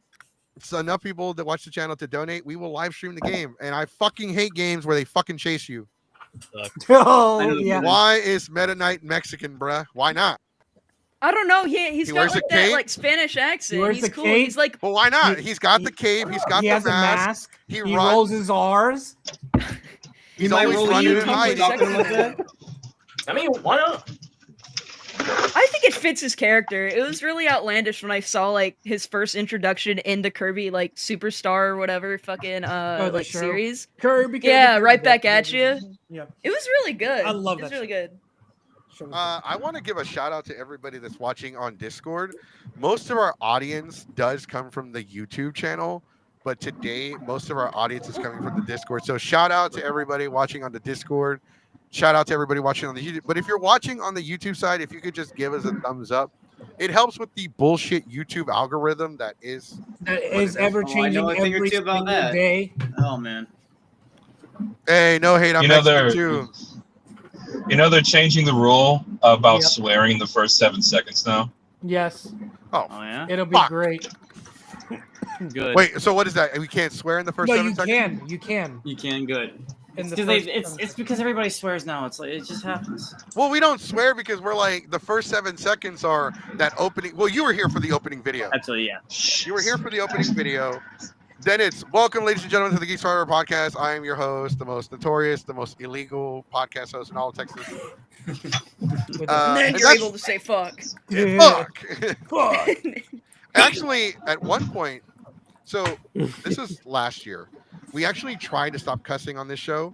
Speaker 1: enough people that watch the channel to donate, we will live stream the game. And I fucking hate games where they fucking chase you.
Speaker 2: Oh yeah.
Speaker 1: Why is Meta Knight Mexican, bruh? Why not?
Speaker 5: I don't know. He's
Speaker 1: He
Speaker 5: got
Speaker 1: wears
Speaker 5: like
Speaker 1: a
Speaker 5: that
Speaker 1: cape?
Speaker 5: like Spanish accent.
Speaker 2: wears
Speaker 5: He's
Speaker 2: the
Speaker 5: cool.
Speaker 2: cape?
Speaker 5: He's like
Speaker 1: Well, why not? He's got the cape. He's got
Speaker 2: He
Speaker 1: the
Speaker 2: has a mask.
Speaker 1: He
Speaker 2: He
Speaker 1: runs.
Speaker 2: rolls his R's.
Speaker 1: He's
Speaker 9: might
Speaker 1: always
Speaker 9: roll
Speaker 1: running
Speaker 9: you
Speaker 1: and
Speaker 9: talking
Speaker 1: hiding.
Speaker 9: like that.
Speaker 7: I mean, why not?
Speaker 5: I think it fits his character. It was really outlandish when I saw like his first introduction in the Kirby like Superstar or whatever fucking
Speaker 2: the
Speaker 5: like
Speaker 2: show.
Speaker 5: series.
Speaker 2: Kirby.
Speaker 5: Yeah, right back at you.
Speaker 2: Yeah.
Speaker 5: It was really good.
Speaker 2: I love
Speaker 5: It's
Speaker 2: that
Speaker 5: really
Speaker 2: show.
Speaker 5: good.
Speaker 1: I want to give a shout out to everybody that's watching on Discord. Most of our audience does come from the YouTube channel, but today most of our audience is coming from the Discord. So shout out to everybody watching on the Discord. Shout out to everybody watching on the YouTube. But if you're watching on the YouTube side, if you could just give us a thumbs up, it helps with the bullshit YouTube algorithm that is
Speaker 2: ever
Speaker 9: Oh, I
Speaker 2: changing
Speaker 9: know a thing or
Speaker 2: every
Speaker 9: two about
Speaker 2: single
Speaker 9: that.
Speaker 2: day.
Speaker 9: Oh man.
Speaker 1: Hey, no hate on Mexican too.
Speaker 11: They're changing the rule about
Speaker 2: Yep.
Speaker 11: swearing the first 7 seconds now.
Speaker 2: Yes,
Speaker 1: Oh,
Speaker 9: yeah.
Speaker 2: it'll be
Speaker 1: Fuck.
Speaker 2: great.
Speaker 9: Good.
Speaker 1: wait. So what is that? We can't swear in the first
Speaker 2: No,
Speaker 1: 7
Speaker 2: you
Speaker 1: seconds?
Speaker 2: can. You can.
Speaker 9: You can. Good.
Speaker 2: In the
Speaker 9: It's because everybody swears now. It's like it just happens.
Speaker 1: Well, we don't swear because we're like the first 7 seconds are that opening. Well, you were here for the opening video.
Speaker 9: Absolutely, yeah.
Speaker 1: You were here for the opening video. Then it's welcome, ladies and gentlemen, to the Geeks Forever podcast. I am your host, the most notorious, the most illegal podcast host in all of Texas.
Speaker 5: And then
Speaker 1: and
Speaker 5: you're
Speaker 1: that's-
Speaker 5: able to say fuck.
Speaker 1: Fuck.
Speaker 2: Fuck.
Speaker 1: Actually, at one point, so this is last year, we actually tried to stop cussing on this show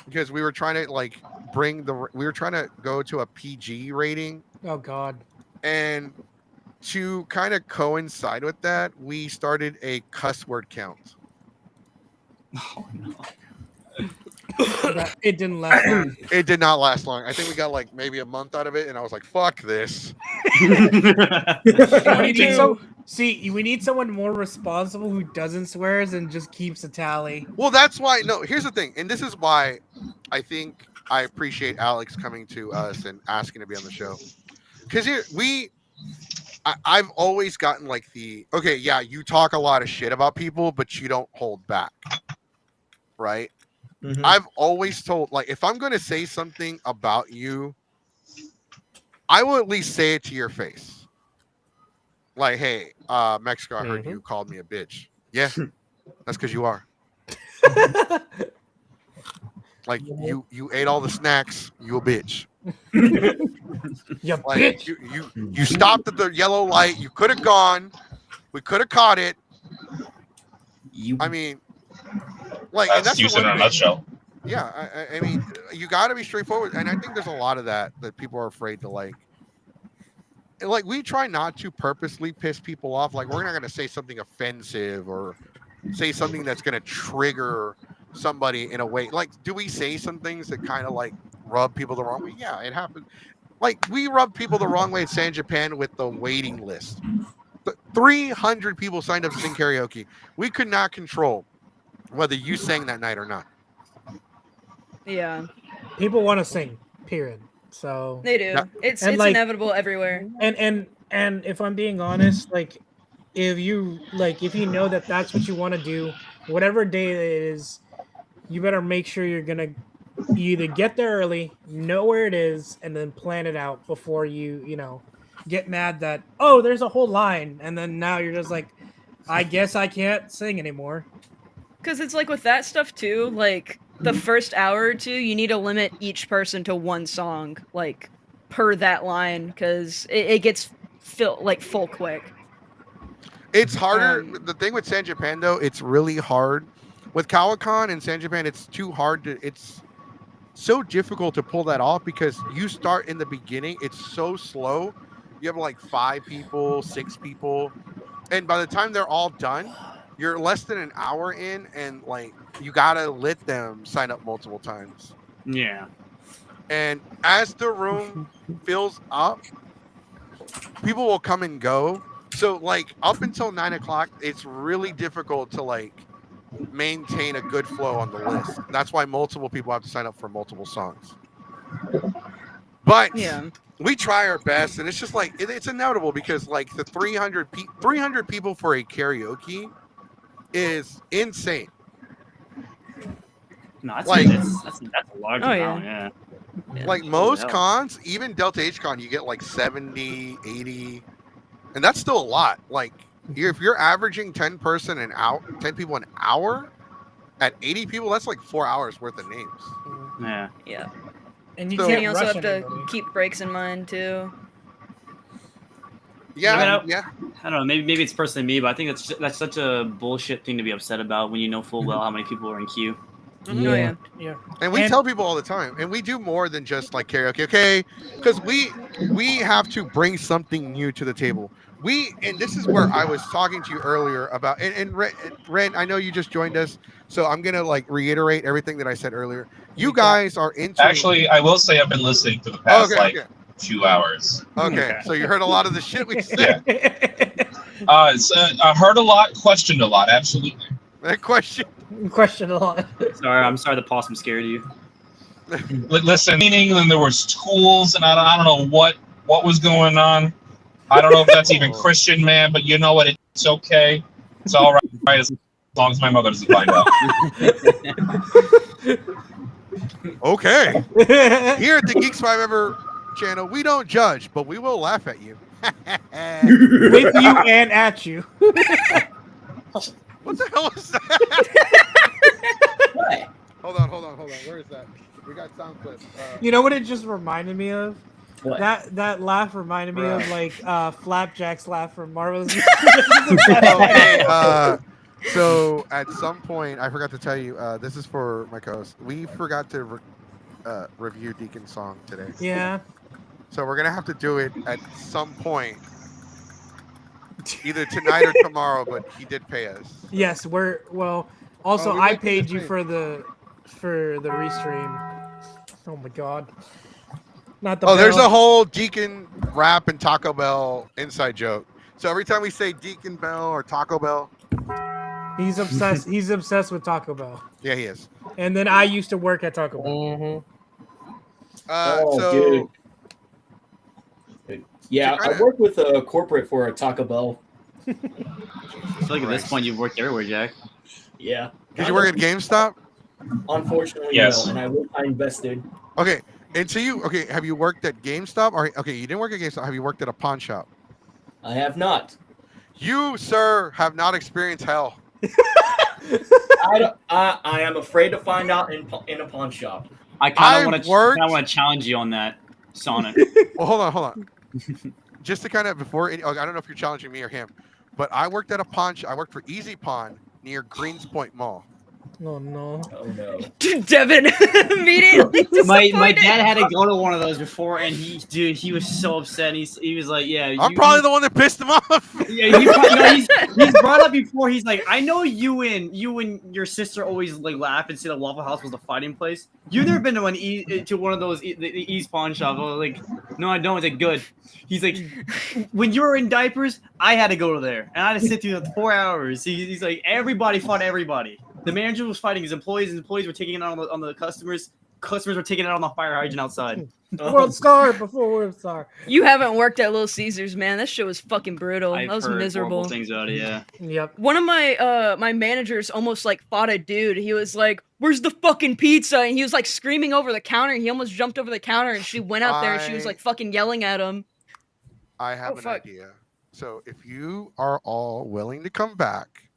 Speaker 1: because we were trying to like we were trying to go to a PG rating,
Speaker 2: Oh God.
Speaker 1: and to kind of coincide with that, we started a cuss word count.
Speaker 9: Oh no.
Speaker 2: It didn't last long.
Speaker 1: It did not last long. I think we got like maybe a month out of it, and I was like, "Fuck this."
Speaker 2: We need someone more responsible who doesn't swear and just keeps a tally.
Speaker 1: Well, that's why. No, here's the thing, and this is why I think I appreciate Alex coming to us and asking to be on the show. Because I've always gotten like okay, yeah, you talk a lot of shit about people, but you don't hold back, right?
Speaker 7: Mhm.
Speaker 1: I've always told, like, if I'm going to say something about you, I will at least say it to your face. Like, hey, Mexico, I heard you called me a bitch. Yeah, that's because you are. Like, you ate all the snacks, you a bitch.
Speaker 2: Like,
Speaker 1: you stopped at the yellow light. You could have gone. We could have caught it. I mean, like, and that's
Speaker 11: Houston in a nutshell.
Speaker 1: Yeah, I mean, you got to be straightforward, and I think there's a lot of that people are afraid to like. Like, we try not to purposely piss people off. Like, we're not going to say something offensive or say something that's going to trigger somebody in a way. Like, do we say some things that kind of like rub people the wrong way? Yeah, it happens. Like, we rub people the wrong way at San Japan with the waiting list. 300 people signed up to sing karaoke. We could not control whether you sang that night or not.
Speaker 5: Yeah.
Speaker 2: People want to sing, period. So
Speaker 5: they do.
Speaker 1: Yeah.
Speaker 5: It's
Speaker 2: like,
Speaker 5: inevitable everywhere.
Speaker 2: And if I'm being honest, like, if you know that that's what you want to do, whatever day it is, you better make sure you're gonna either get there early, know where it is, and then plan it out before you get mad that, oh, there's a whole line, and then now you're just like, I guess I can't sing anymore.
Speaker 5: Because it's like with that stuff too, like the first hour or two, you need to limit each person to one song, like per that line, because it gets full quick.
Speaker 1: It's harder. The thing with San Japan, though, it's really hard. With Kawakan and San Japan, it's too hard to. It's so difficult to pull that off because you start in the beginning. It's so slow. You have like 5 people, 6 people, and by the time they're all done, you're less than an hour in, and like you gotta let them sign up multiple times.
Speaker 9: Yeah.
Speaker 1: And as the room fills up, people will come and go. So like up until 9 o'clock, it's really difficult to like maintain a good flow on the list. That's why multiple people have to sign up for multiple songs. But
Speaker 5: yeah,
Speaker 1: we try our best, and it's just like it's inevitable because like the 300 people for a karaoke is insane.
Speaker 9: No, that's
Speaker 1: like
Speaker 9: that's a large amount, yeah.
Speaker 1: Like most cons, even Delta H Con, you get like 70, 80, and that's still a lot. Like if you're averaging 10 people an hour at 80 people, that's like 4 hours worth of names.
Speaker 9: Yeah.
Speaker 5: Yeah.
Speaker 2: And
Speaker 5: you also have to keep breaks in mind too.
Speaker 1: Yeah,
Speaker 9: I don't know. Maybe it's personally me, but I think that's such a bullshit thing to be upset about when you know full well how many people are in queue.
Speaker 5: Yeah.
Speaker 1: And we tell people all the time, and we do more than just like karaoke, okay? Because we have to bring something new to the table. And this is where I was talking to you earlier about, and Ren, I know you just joined us, so I'm gonna like reiterate everything that I said earlier. You guys are into.
Speaker 11: Actually, I will say I've been listening for the past 2 hours.
Speaker 1: Okay, so you heard a lot of the shit we said.
Speaker 11: I heard a lot, questioned a lot, absolutely.
Speaker 2: Question a lot.
Speaker 9: I'm sorry the possum scared you.
Speaker 11: Listen, meaning then there was tools, and I don't know what was going on. I don't know if that's even Christian, man, but you know what? It's okay. It's all right as long as my mother doesn't find out.
Speaker 1: Okay. Here at the Geeks 5 Ever channel, we don't judge, but we will laugh at you.
Speaker 2: With you and at you.
Speaker 1: What the hell is that?
Speaker 7: What?
Speaker 1: Hold on. Where is that? We got sound clips.
Speaker 2: You know what it just reminded me of?
Speaker 7: What?
Speaker 2: That laugh reminded me of like Flapjack's laugh from Marvel's.
Speaker 1: So at some point, I forgot to tell you, this is for my co-host. We forgot to review Deacon's song today.
Speaker 2: Yeah.
Speaker 1: So we're gonna have to do it at some point, either tonight or tomorrow. But he did pay us.
Speaker 2: Yes, also I paid you for the for the restream. Oh my god. Not the
Speaker 1: Oh, there's
Speaker 2: bell.
Speaker 1: a whole Deacon rap and Taco Bell inside joke. So every time we say Deacon Bell or Taco Bell,
Speaker 2: He's obsessed. He's obsessed with Taco Bell.
Speaker 1: yeah, he is.
Speaker 2: And then I used to work at Taco Bell.
Speaker 7: Oh,
Speaker 1: So
Speaker 7: dude. Yeah,
Speaker 1: kinda-
Speaker 7: I worked with a corporate for a Taco Bell.
Speaker 9: I feel like at this point you've worked everywhere, Jack.
Speaker 7: Yeah.
Speaker 1: did you work at GameStop?
Speaker 7: Unfortunately,
Speaker 11: Yes.
Speaker 7: no. And I invested.
Speaker 1: Okay, and so have you worked at GameStop? Or okay, you didn't work at GameStop. Have you worked at a pawn shop?
Speaker 7: I have not.
Speaker 1: You, sir, have not experienced hell.
Speaker 7: I am afraid to find out in a pawn shop.
Speaker 9: I kind
Speaker 1: I've
Speaker 9: of
Speaker 1: worked-
Speaker 9: want to challenge you on that, Sonic.
Speaker 1: Well, hold on. Just to kind of I don't know if you're challenging me or him, but I worked at a pawn shop. I worked for Easy Pawn near Greenspoint Mall.
Speaker 2: Oh no.
Speaker 7: Oh no.
Speaker 5: Devin immediately
Speaker 9: my
Speaker 5: disappointed.
Speaker 9: dad had to go to one of those before, and he was so upset. He was like, "Yeah,
Speaker 1: I'm probably the one that pissed him off.
Speaker 9: Yeah, he's brought up before. He's like, I know you and your sister always like laugh and say the Waffle House was the fighting place. You've never been to one of those the East Pawn Shop. I was like, no, I don't. Is it good? He's like, when you were in diapers, I had to go to there, and I had to sit through 4 hours. He's like, everybody fought everybody. The manager was fighting his employees, and employees were taking it out on the customers. Customers were taking it out on the fire hydrant outside.
Speaker 2: World Star before World Star.
Speaker 5: You haven't worked at Little Caesars, man. That shit was fucking brutal.
Speaker 9: I've
Speaker 5: That was
Speaker 9: heard
Speaker 5: miserable.
Speaker 9: horrible things about it. Yeah.
Speaker 2: Yep.
Speaker 5: One of my my managers almost like fought a dude. He was like, "Where's the fucking pizza?" And he was like screaming over the counter. He almost jumped over the counter, and she went out there and she was like fucking yelling at him.
Speaker 1: I have
Speaker 5: Oh,
Speaker 1: an
Speaker 5: fuck.
Speaker 1: idea. So if you are all willing to come back,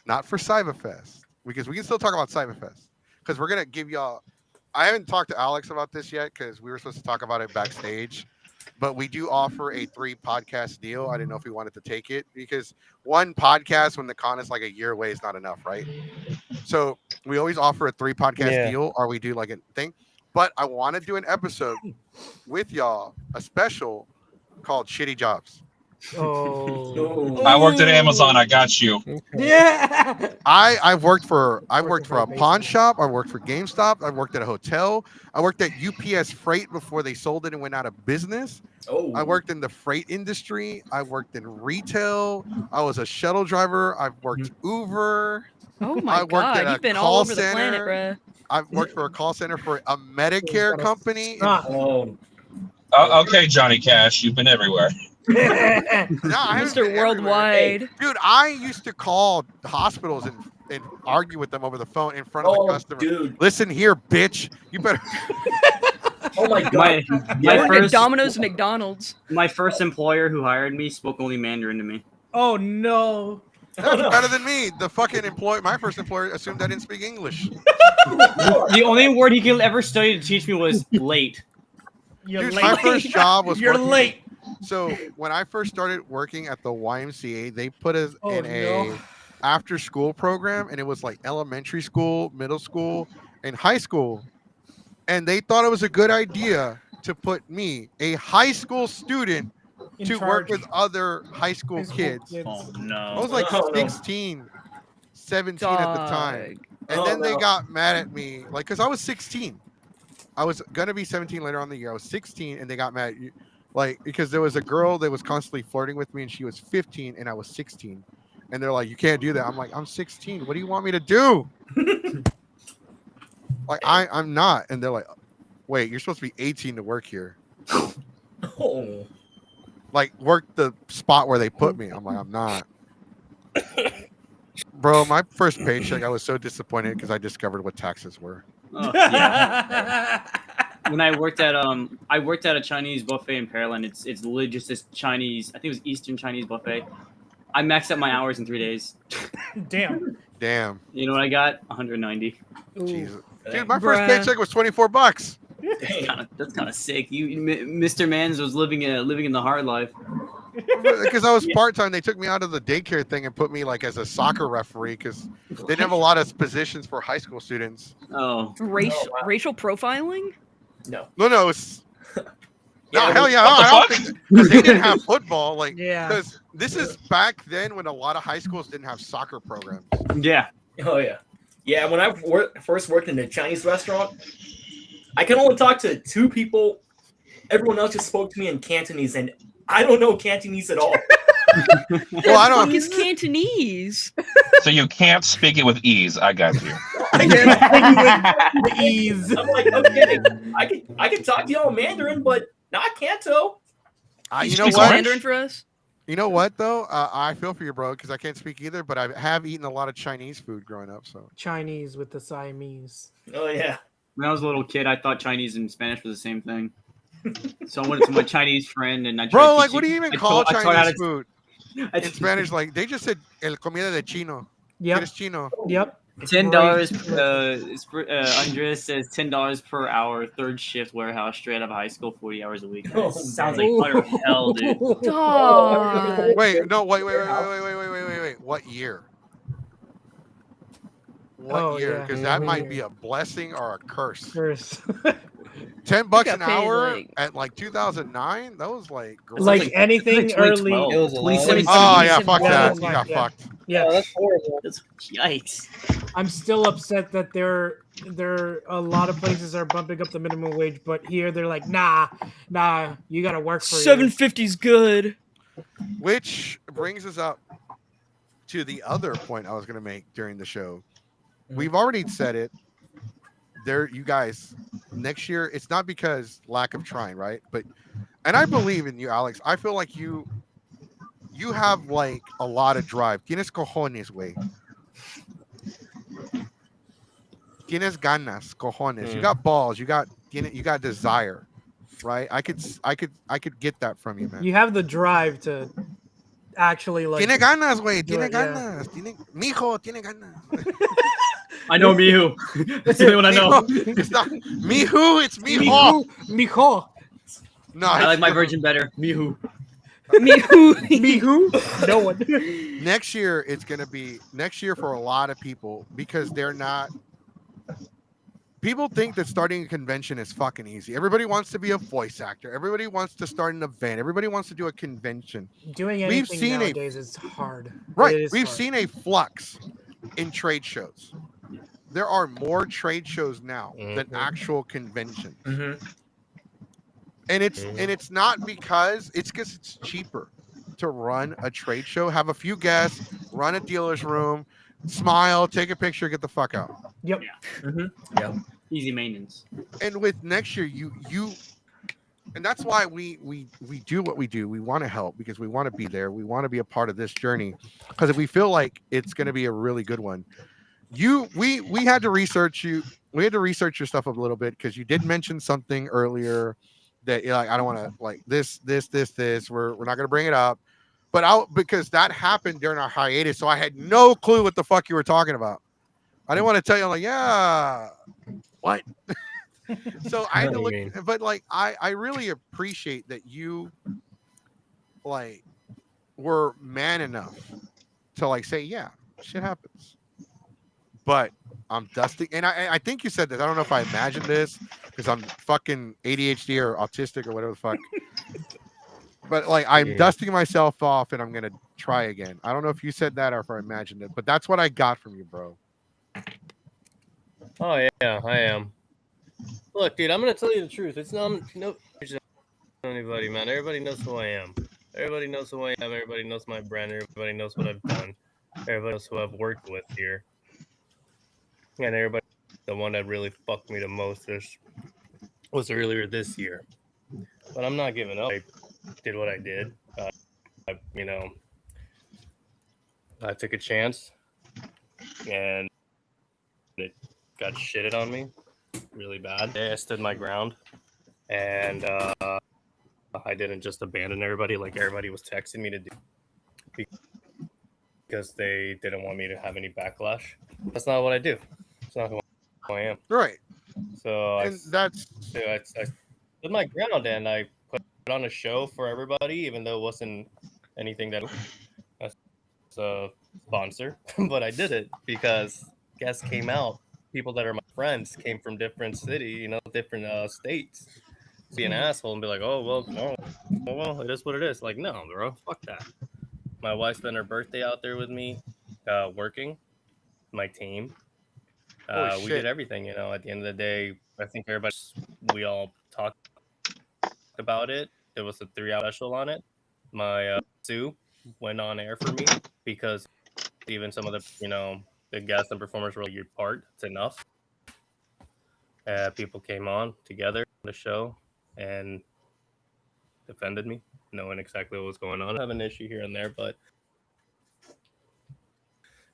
Speaker 1: not for Saibafest, because we can still talk about Saibafest, because we're gonna give y'all. I haven't talked to Alex about this yet because we were supposed to talk about it backstage, but we do offer a 3 podcast deal. I didn't know if we wanted to take it because 1 podcast when the con is like a year away is not enough, right? So we always offer a 3 podcast deal, or we do like a thing. But I want to do an episode with y'all, a special called Shitty Jobs.
Speaker 2: Oh.
Speaker 11: I worked at Amazon. I got you.
Speaker 2: Yeah.
Speaker 1: I've worked for a pawn shop. I worked for GameStop. I worked at a hotel. I worked at UPS Freight before they sold it and went out of business.
Speaker 7: Oh.
Speaker 1: I worked in the freight industry. I worked in retail. I was a shuttle driver. I've worked Uber.
Speaker 5: Oh
Speaker 1: I
Speaker 5: my
Speaker 1: worked at
Speaker 5: god,
Speaker 1: a
Speaker 5: you've been all
Speaker 1: call
Speaker 5: over the planet,
Speaker 1: center.
Speaker 5: bruh.
Speaker 1: I've worked for a call center for a Medicare company.
Speaker 7: Oh.
Speaker 11: Okay, Johnny Cash, you've been everywhere.
Speaker 1: No, I haven't
Speaker 5: Mr.
Speaker 1: been everywhere.
Speaker 5: Worldwide.
Speaker 1: Dude, I used to call hospitals and argue with them over the phone in front of the customer.
Speaker 7: Dude.
Speaker 1: Listen here, bitch. You better.
Speaker 7: Oh my god.
Speaker 9: My
Speaker 5: Going to
Speaker 9: first
Speaker 5: Domino's, McDonald's.
Speaker 9: my first employer who hired me spoke only Mandarin to me.
Speaker 2: Oh no.
Speaker 1: That's better than me. The fucking employee, my first employer, assumed I didn't speak English.
Speaker 9: The only word he could ever study to teach me was late.
Speaker 2: You're
Speaker 1: Dude,
Speaker 2: late.
Speaker 1: my first job was
Speaker 2: You're
Speaker 1: working-
Speaker 2: late.
Speaker 1: So when I first started working at the YMCA, they put us
Speaker 2: Oh,
Speaker 1: in a
Speaker 2: no.
Speaker 1: after school program, and it was like elementary school, middle school, and high school. And they thought it was a good idea to put me, a high school student,
Speaker 2: In
Speaker 1: to work
Speaker 2: charge.
Speaker 1: with other high school
Speaker 2: High school
Speaker 1: kids.
Speaker 9: Oh
Speaker 1: I
Speaker 9: no.
Speaker 1: was like
Speaker 7: Oh, no.
Speaker 1: 16, 17 at the time. And
Speaker 7: Oh,
Speaker 1: then they
Speaker 7: no.
Speaker 1: got mad at me, like, because I was 16. I was going to be 17 later on in the year. I was 16, and they got mad at you. Like, because there was a girl that was constantly flirting with me, and she was 15, and I was 16. And they're like, you can't do that. I'm like, I'm 16. What do you want me to do? Like, I'm not. And they're like, wait, you're supposed to be 18 to work here.
Speaker 7: Oh.
Speaker 1: Like, work the spot where they put me. I'm like, I'm not. Bro, my first paycheck, I was so disappointed because I discovered what taxes were.
Speaker 9: Oh, yeah. When I worked at a Chinese buffet in Pearland. It's literally just this Chinese, I think it was Eastern Chinese buffet. I maxed out my hours in 3 days.
Speaker 2: Damn.
Speaker 1: Damn.
Speaker 9: You know what I got? 190.
Speaker 2: Ooh.
Speaker 1: Jesus. Dude, my first
Speaker 5: Bruh.
Speaker 1: paycheck was $24.
Speaker 9: That's kind of sick. Mr. Mans was living in the hard life.
Speaker 1: Because I was part-time, they took me out of the daycare thing and put me like as a soccer referee because they didn't have a lot of positions for high school students.
Speaker 9: Oh,
Speaker 5: Racial profiling?
Speaker 7: No.
Speaker 1: No, it's
Speaker 7: Yeah,
Speaker 1: hell yeah.
Speaker 11: what the
Speaker 1: I don't
Speaker 11: fuck?
Speaker 1: think- 'cause they didn't have football, like
Speaker 2: Yeah.
Speaker 1: because this is back then when a lot of high schools didn't have soccer programs.
Speaker 9: yeah.
Speaker 7: Oh yeah. Yeah, when I first worked in a Chinese restaurant, I could only talk to 2 people. Everyone else just spoke to me in Cantonese, and I don't know Cantonese at all.
Speaker 1: Well, I
Speaker 5: Fuck
Speaker 1: don't.
Speaker 5: is Cantonese.
Speaker 11: So you can't speak it with ease. I got you.
Speaker 2: With ease.
Speaker 7: I'm like, okay, I can talk to y'all in Mandarin, but not Canto.
Speaker 1: You know
Speaker 5: Speak
Speaker 1: what?
Speaker 5: Mandarin for us.
Speaker 1: You know what though? I feel for you, bro, because I can't speak either. But I have eaten a lot of Chinese food growing up. So
Speaker 2: Chinese with the Siamese.
Speaker 7: Oh yeah.
Speaker 9: When I was a little kid, I thought Chinese and Spanish was the same thing. So I went to my Chinese friend and I tried
Speaker 1: bro,
Speaker 9: to
Speaker 1: like,
Speaker 9: teach
Speaker 1: what do you
Speaker 9: him-
Speaker 1: even
Speaker 9: I
Speaker 1: call
Speaker 9: taught- I taught how
Speaker 1: Chinese
Speaker 9: to-
Speaker 1: food
Speaker 9: I-
Speaker 1: in Spanish? Like they just said el comida de chino.
Speaker 2: Yep.
Speaker 1: Eres chino.
Speaker 2: Yep.
Speaker 9: $10. Andres says $10 per hour, third shift warehouse, straight out of high school, 40 hours a week. That
Speaker 7: Oh,
Speaker 9: sounds like
Speaker 2: man.
Speaker 9: utter hell, dude.
Speaker 5: God.
Speaker 1: Wait, no, wait. What year? What year?
Speaker 2: Yeah.
Speaker 1: Because that
Speaker 2: What
Speaker 1: might
Speaker 2: year?
Speaker 1: be a blessing or a curse.
Speaker 2: First.
Speaker 1: $10
Speaker 5: got
Speaker 1: an
Speaker 5: paid,
Speaker 1: hour
Speaker 5: like-
Speaker 1: at like 2009. That was like great.
Speaker 2: Like anything
Speaker 9: like
Speaker 2: early.
Speaker 9: 2012.
Speaker 6: It was a lot.
Speaker 9: 2017.
Speaker 1: Oh yeah, fuck
Speaker 2: Yeah,
Speaker 1: that.
Speaker 2: that's
Speaker 1: You
Speaker 2: fine,
Speaker 1: got
Speaker 2: yeah.
Speaker 1: fucked.
Speaker 2: Yeah.
Speaker 6: Oh, that's horrible.
Speaker 9: Yikes.
Speaker 2: I'm still upset that there a lot of places are bumping up the minimum wage, but here they're like, nah, you gotta work for it.
Speaker 5: 750's good.
Speaker 1: Which brings us up to the other point I was going to make during the show. We've already said it. There, you guys, next year, it's not because lack of trying, right? And I believe in you, Alex. I feel like you have like a lot of drive. Tienes cojones, güey. Tienes ganas, cojones. You got balls. You got desire, right? I could get that from you, man.
Speaker 2: You have the drive to actually like.
Speaker 1: Tiene ganas, güey.
Speaker 2: do
Speaker 1: Tiene
Speaker 2: it, yeah.
Speaker 1: ganas. Mijo, tiene ganas.
Speaker 9: I know Mihu. That's the only one I know.
Speaker 1: Mijo. It's not Mihu, it's Mijo.
Speaker 2: Mijo.
Speaker 1: No,
Speaker 9: I like
Speaker 1: it's
Speaker 9: my
Speaker 1: not.
Speaker 9: version better. Mihu.
Speaker 2: Mihu. No one.
Speaker 1: Next year, it's going to be next year for a lot of people because they're not. People think that starting a convention is fucking easy. Everybody wants to be a voice actor. Everybody wants to start an event. Everybody wants to do a convention.
Speaker 2: Doing
Speaker 1: We've
Speaker 2: anything
Speaker 1: seen
Speaker 2: nowadays is hard.
Speaker 1: Right.
Speaker 2: It is
Speaker 1: We've
Speaker 2: hard.
Speaker 1: seen a flux in trade shows. There are more trade shows now than actual conventions. And it's not because it's cheaper to run a trade show, have a few guests, run a dealer's room, smile, take a picture, get the fuck out.
Speaker 2: Yep.
Speaker 7: Yeah.
Speaker 9: Easy maintenance.
Speaker 1: And with next year, you and that's why we do what we do. We want to help because we want to be there. We want to be a part of this journey because if we feel like it's going to be a really good one. We had to research you. We had to research your stuff a little bit because you did mention something earlier that you're like, I don't want to like this. We're not going to bring it up, but because that happened during our hiatus, so I had no clue what the fuck you were talking about. I didn't want to tell you. I'm like, yeah, what? So I had to look, but like I really appreciate that you like were man enough to like say, yeah, shit happens. But I'm dusting, and I think you said this. I don't know if I imagined this because I'm fucking ADHD or autistic or whatever the fuck. But like I'm dusting myself off, and I'm gonna try again. I don't know if you said that or if I imagined it, but that's what I got from you, bro.
Speaker 6: Oh yeah, I am. Look, dude, I'm gonna tell you the truth. It's not no anybody, man. Everybody knows who I am. Everybody knows who I am. Everybody knows my brand. Everybody knows what I've done. Everybody knows who I've worked with here. And everybody, the one that really fucked me the most was earlier this year. But I'm not giving up. I did what I did. I took a chance, and it got shitted on me really bad. I stood my ground, and I didn't just abandon everybody like everybody was texting me to do because they didn't want me to have any backlash. That's not what I do. It's not who I am.
Speaker 1: Right.
Speaker 6: So
Speaker 1: and I
Speaker 6: stood my ground and I put on a show for everybody, even though it wasn't anything that was a sponsor. But I did it because guests came out. People that are my friends came from different cities, different states. Be an asshole and be like, oh, well, it is what it is. Like, no, bro, fuck that. My wife spent her birthday out there with me, working, my team. We did everything, you know. At the end of the day, I think we all talked about it. There was a 3-hour special on it. My Sue went on air for me because even some of the, you know, the guests and performers were like, your part, it's enough. People came on together on the show and defended me, knowing exactly what was going on. I have an issue here and there, but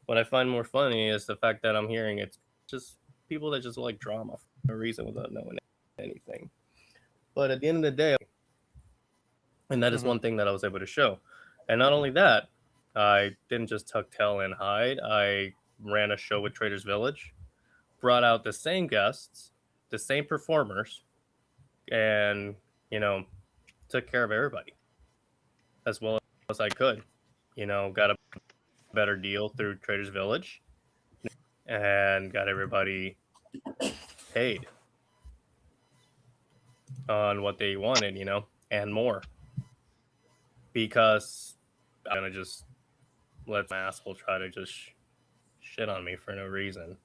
Speaker 6: what I find more funny is the fact that I'm hearing it's just people that just like drama for no reason without knowing anything. But at the end of the day, and that is one thing that I was able to show. And not only that, I didn't just tuck tail and hide. I ran a show with Traders Village, brought out the same guests, the same performers, and, you know, took care of everybody as well as I could. You know, got a better deal through Traders Village and got everybody paid on what they wanted, you know, and more. Because I'm going to just let my asshole try to just shit on me for no reason,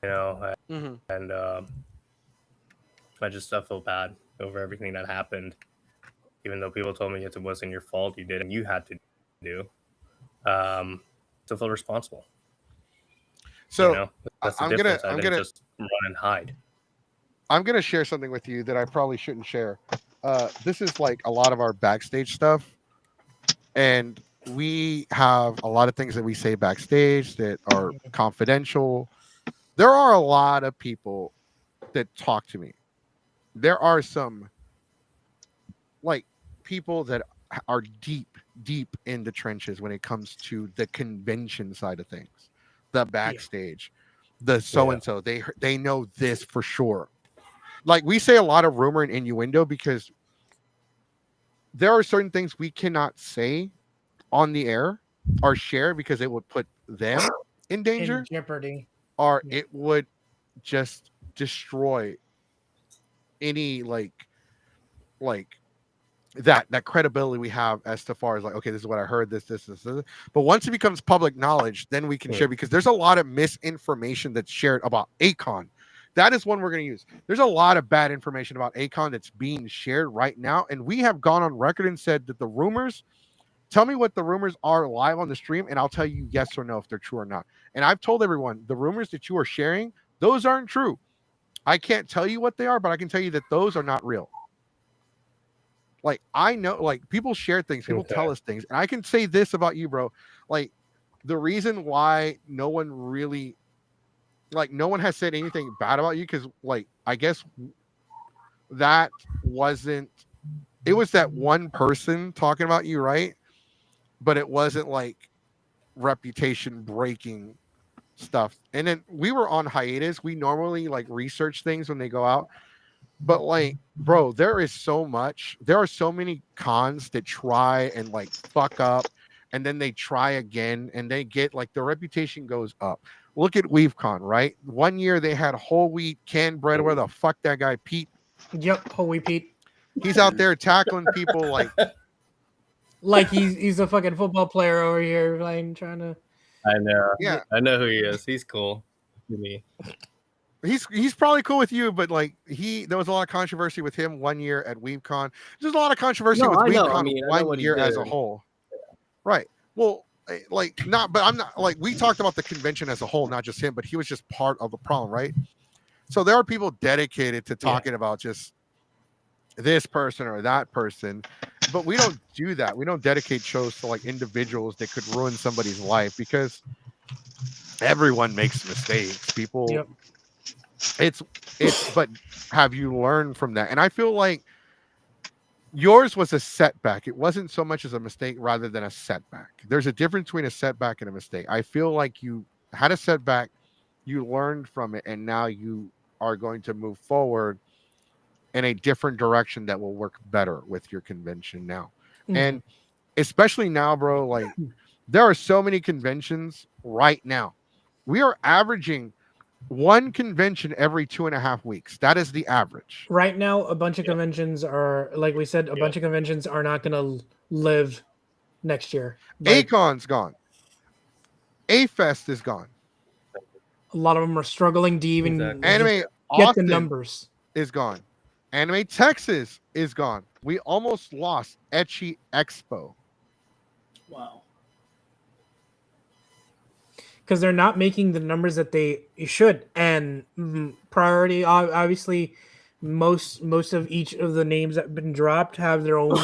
Speaker 6: you know, and I feel bad over everything that happened, even though people told me it wasn't your fault, you did and you had to do. To feel responsible.
Speaker 1: So
Speaker 6: you know, that's the difference. I didn't just run and hide.
Speaker 1: I'm gonna share something with you that I probably shouldn't share. This is like a lot of our backstage stuff, and we have a lot of things that we say backstage that are confidential. There are a lot of people that talk to me. There are some like people that are deep in the trenches when it comes to the convention side of things, the backstage, the so and so. They know this for sure. Like we say a lot of rumor and innuendo because there are certain things we cannot say on the air or share because it would put them in danger,
Speaker 2: in jeopardy,
Speaker 1: or it would just destroy any like that credibility we have as to far as like, okay, this is what I heard, this. But once it becomes public knowledge, then we can share, because there's a lot of misinformation that's shared about ACON. That is one we're going to use. There's a lot of bad information about ACON that's being shared right now, and we have gone on record and said that the rumors, tell me what the rumors are live on the stream, and I'll tell you yes or no if they're true or not. And I've told everyone, the rumors that you are sharing, those aren't true. I can't tell you what they are, but I can tell you that those are not real. Like, I know, like, people share things, people tell us things, and I can say this about you, bro. Like, the reason why no one really, like, no one has said anything bad about you, because, like, I guess that wasn't, it was that one person talking about you, right? But it wasn't, like, reputation breaking stuff. And then we were on hiatus. We normally, like, research things when they go out. But like, bro, there are so many cons that try and like fuck up, and then they try again, and they get like their reputation goes up. Look at Weebcon, right? One year they had whole wheat canned bread. Where the fuck that guy Pete?
Speaker 2: Yep, whole wheat Pete.
Speaker 1: He's out there tackling people
Speaker 2: like he's a fucking football player over here, like trying to.
Speaker 6: I know.
Speaker 1: Yeah,
Speaker 6: I know who he is. He's cool to me.
Speaker 1: He's probably cool with you, but like there was a lot of controversy with him one year at Weebcon. There's a lot of controversy with Weebcon one year as a whole. Right. Well, like not, but I'm not like, we talked about the convention as a whole, not just him, but he was just part of the problem, right? So there are people dedicated to talking about just this person or that person, but we don't do that. We don't dedicate shows to like individuals that could ruin somebody's life, because everyone makes mistakes. People. Yep. It's but have you learned from that? And I feel like yours was a setback. It wasn't so much as a mistake rather than a setback. There's a difference between a setback and a mistake. I feel like you had a setback, you learned from it, and now you are going to move forward in a different direction that will work better with your convention now. And especially now, bro, like there are so many conventions right now. We are averaging one convention every 2.5 weeks. That is the average.
Speaker 2: Right now, a bunch of conventions are, like we said, a bunch of conventions are not going to live next year.
Speaker 1: Acon's gone. A-Fest is gone.
Speaker 2: a lot of them are struggling to even
Speaker 6: Exactly.
Speaker 1: Anime
Speaker 2: get the
Speaker 1: Austin
Speaker 2: numbers.
Speaker 1: is gone. Anime Texas is gone. We almost lost Ecchi Expo.
Speaker 3: Wow.
Speaker 2: Because they're not making the numbers that they should. And priority, obviously, most of each of the names that have been dropped have their own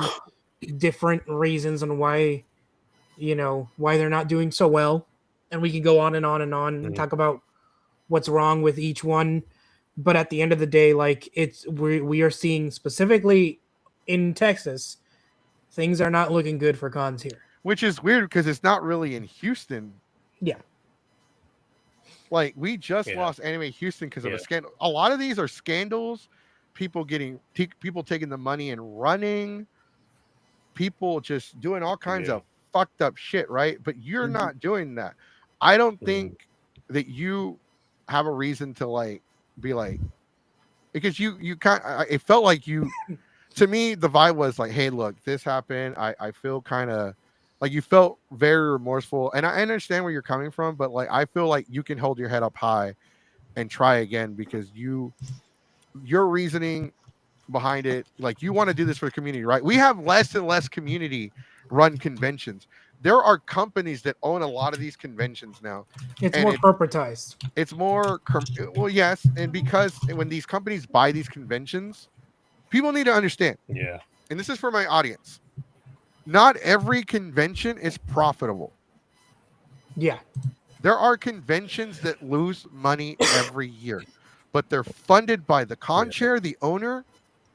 Speaker 2: different reasons on why, why they're not doing so well. And we can go on and on and on and talk about what's wrong with each one. But at the end of the day, like we are seeing specifically in Texas, things are not looking good for cons here.
Speaker 1: Which is weird because it's not really in Houston.
Speaker 2: Yeah.
Speaker 1: Like we just
Speaker 6: Yeah.
Speaker 1: lost Anime Houston because of
Speaker 6: Yeah.
Speaker 1: a scandal. A lot of these are scandals. People taking the money and running. People just doing all kinds
Speaker 6: Yeah.
Speaker 1: of fucked up shit, right? But you're not doing that. I don't
Speaker 6: Mhm.
Speaker 1: think that you have a reason to like be like, because you kind. It felt like you. To me, the vibe was like, hey, look, this happened. I feel kind of like you felt very remorseful, and I understand where you're coming from, but like I feel like you can hold your head up high and try again because your reasoning behind it, like you want to do this for the community, right? We have less and less community run conventions. There are companies that own a lot of these conventions now.
Speaker 2: It's
Speaker 1: And
Speaker 2: more corporatized.
Speaker 1: It's more well, yes, and because when these companies buy these conventions, people need to understand,
Speaker 6: Yeah.
Speaker 1: and this is for my audience, not every convention is profitable.
Speaker 2: Yeah.
Speaker 1: There are conventions that lose money every year, but they're funded by the con chair, the owner,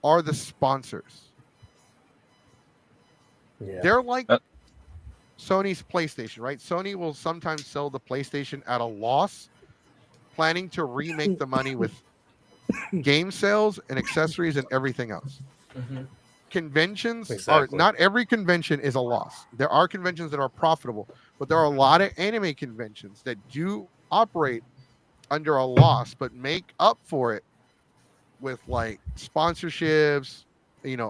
Speaker 1: or the sponsors.
Speaker 6: Yeah.
Speaker 1: They're like
Speaker 11: Uh,
Speaker 1: Sony's PlayStation, right? Sony will sometimes sell the PlayStation at a loss, planning to remake the money with game sales and accessories and everything else. Conventions are
Speaker 6: Exactly.
Speaker 1: not every convention is a loss. There are conventions that are profitable, but there are a lot of anime conventions that do operate under a loss but make up for it with like sponsorships,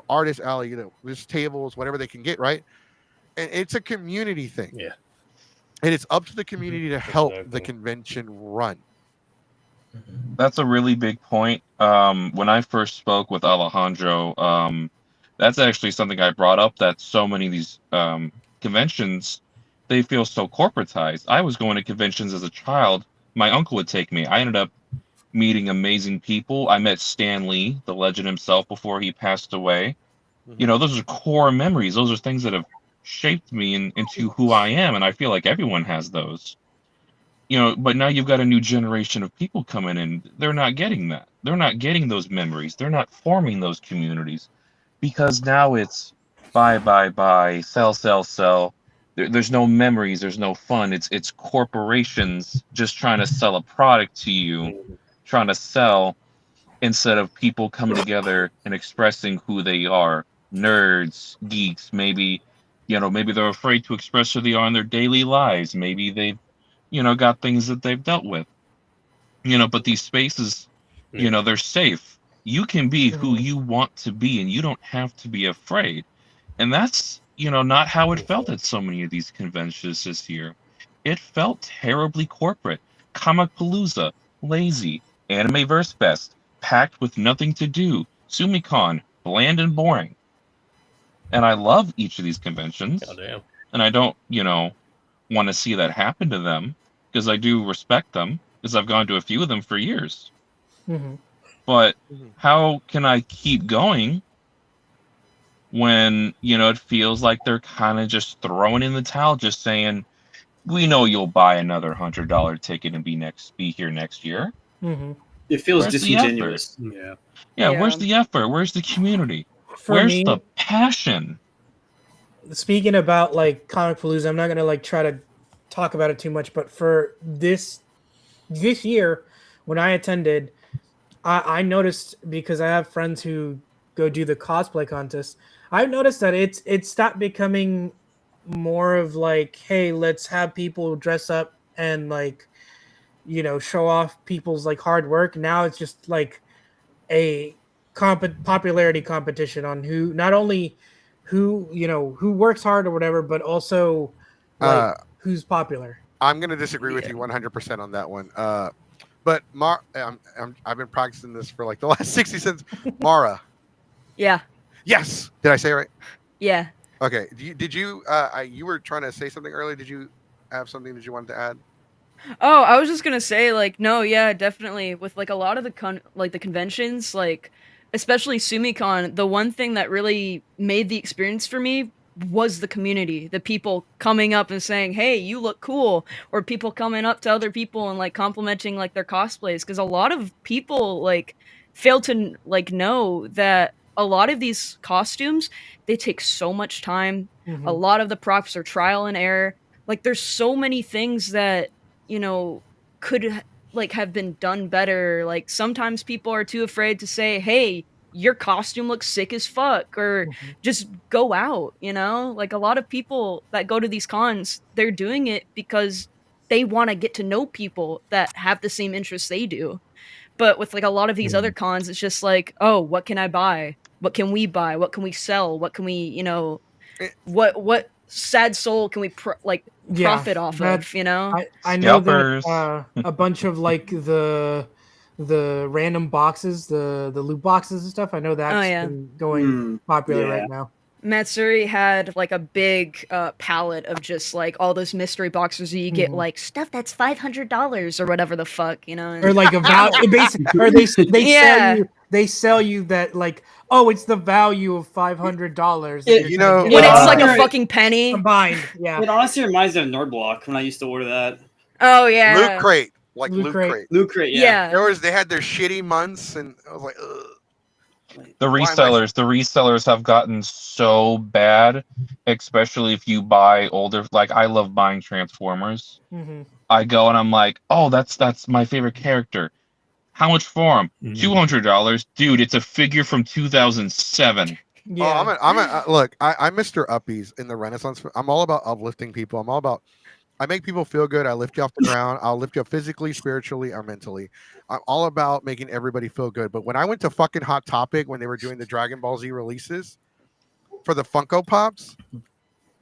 Speaker 1: artist alley, just tables, whatever they can get, right? And it's a community thing.
Speaker 6: Yeah.
Speaker 1: And it's up to the community to help the
Speaker 6: Exactly.
Speaker 1: convention run.
Speaker 11: That's a really big point. When I first spoke with Alejandro, that's actually something I brought up, that so many of these conventions, they feel so corporatized. I was going to conventions as a child. My uncle would take me. I ended up meeting amazing people. I met Stan Lee, the legend himself, before he passed away. Those are core memories. Those are things that have shaped me into who I am, and I feel like everyone has those. But now you've got a new generation of people coming in. They're not getting that. They're not getting those memories. They're not forming those communities, because now it's buy, sell. There's no memories. There's no fun. It's corporations just trying to sell a product to you, trying to sell, instead of people coming together and expressing who they are. Nerds, geeks, maybe they're afraid to express who they are in their daily lives. Maybe they've got things that they've dealt with. But these spaces, they're safe. You can be who you want to be, and you don't have to be afraid. And that's, not how it felt at so many of these conventions this year. It felt terribly corporate. Comic-Palooza, lazy. Anime-Verse Fest, packed with nothing to do. Sumicon, bland and boring. And I love each of these conventions.
Speaker 6: Oh, damn.
Speaker 11: And I don't, want to see that happen to them, because I do respect them, because I've gone to a few of them for years. But how can I keep going when it feels like they're kind of just throwing in the towel, just saying, we know you'll buy another $100 ticket and be here next year?
Speaker 3: It feels
Speaker 11: Where's the
Speaker 3: disingenuous.
Speaker 11: Yeah, where's the effort? Where's the community?
Speaker 2: For
Speaker 11: Where's
Speaker 2: me,
Speaker 11: the passion?
Speaker 2: speaking about like Comic-Palooza, I'm not gonna like try to talk about it too much, but for this year when I attended, I noticed, because I have friends who go do the cosplay contest, I've noticed that it's stopped becoming more of like, hey, let's have people dress up and like, show off people's like hard work. Now it's just like a popularity competition on who, not only who works hard or whatever, but also like who's popular.
Speaker 1: I'm going to disagree with you 100% on that one. But I've been practicing this for like the last 60 cents. Mara.
Speaker 5: Yeah.
Speaker 1: Yes. Did I say it right?
Speaker 5: Yeah.
Speaker 1: Okay. Did you you were trying to say something earlier? Did you have something that you wanted to add?
Speaker 5: Oh, I was just gonna say, like, no, yeah, definitely. With like a lot of the conventions, like especially SumiCon, the one thing that really made the experience for me was the community, the people coming up and saying, "Hey, you look cool," or people coming up to other people and like complimenting like their cosplays, because a lot of people like fail to like know that a lot of these costumes, they take so much time. A lot of the props are trial and error. Like, there's so many things that could like have been done better. Like, sometimes people are too afraid to say, "Hey, your costume looks sick as fuck," or just go out, Like, a lot of people that go to these cons, they're doing it because they want to get to know people that have the same interests they do. But with like a lot of these other cons, it's just like, "Oh, what can I buy? What can we buy? What can we sell? What can we, what sad soul can we profit off of,
Speaker 2: I know
Speaker 11: Scalpers.
Speaker 2: that a bunch of like the random boxes, the loot boxes and stuff. I know that's been going popular right now.
Speaker 5: Matsuri had like a big palette of just like all those mystery boxes that you get like stuff that's $500 or whatever the fuck,
Speaker 2: Or like a value, basically, or they sell you that like, oh, it's the value of $500.
Speaker 5: When it's like a fucking penny
Speaker 2: combined. Yeah,
Speaker 9: It honestly reminds me of Nerd Block when I used to order that.
Speaker 5: Oh yeah,
Speaker 1: Loot Crate, like Loot Crate.
Speaker 9: Loot Crate, yeah.
Speaker 1: They had their shitty months, and I was like, ugh.
Speaker 11: The resellers have gotten so bad, especially if you buy older. Like, I love buying Transformers. I go and I'm like, oh, that's my favorite character. How much for him? $200, dude. It's a figure from 2007.
Speaker 2: Yeah.
Speaker 1: Look. I'm Mr. Uppies in the Renaissance. I'm all about uplifting people. I'm all about. I make people feel good. I lift you off the ground. I'll lift you up physically, spiritually, or mentally. I'm all about making everybody feel good. But when I went to fucking Hot Topic when they were doing the Dragon Ball Z releases for the Funko Pops,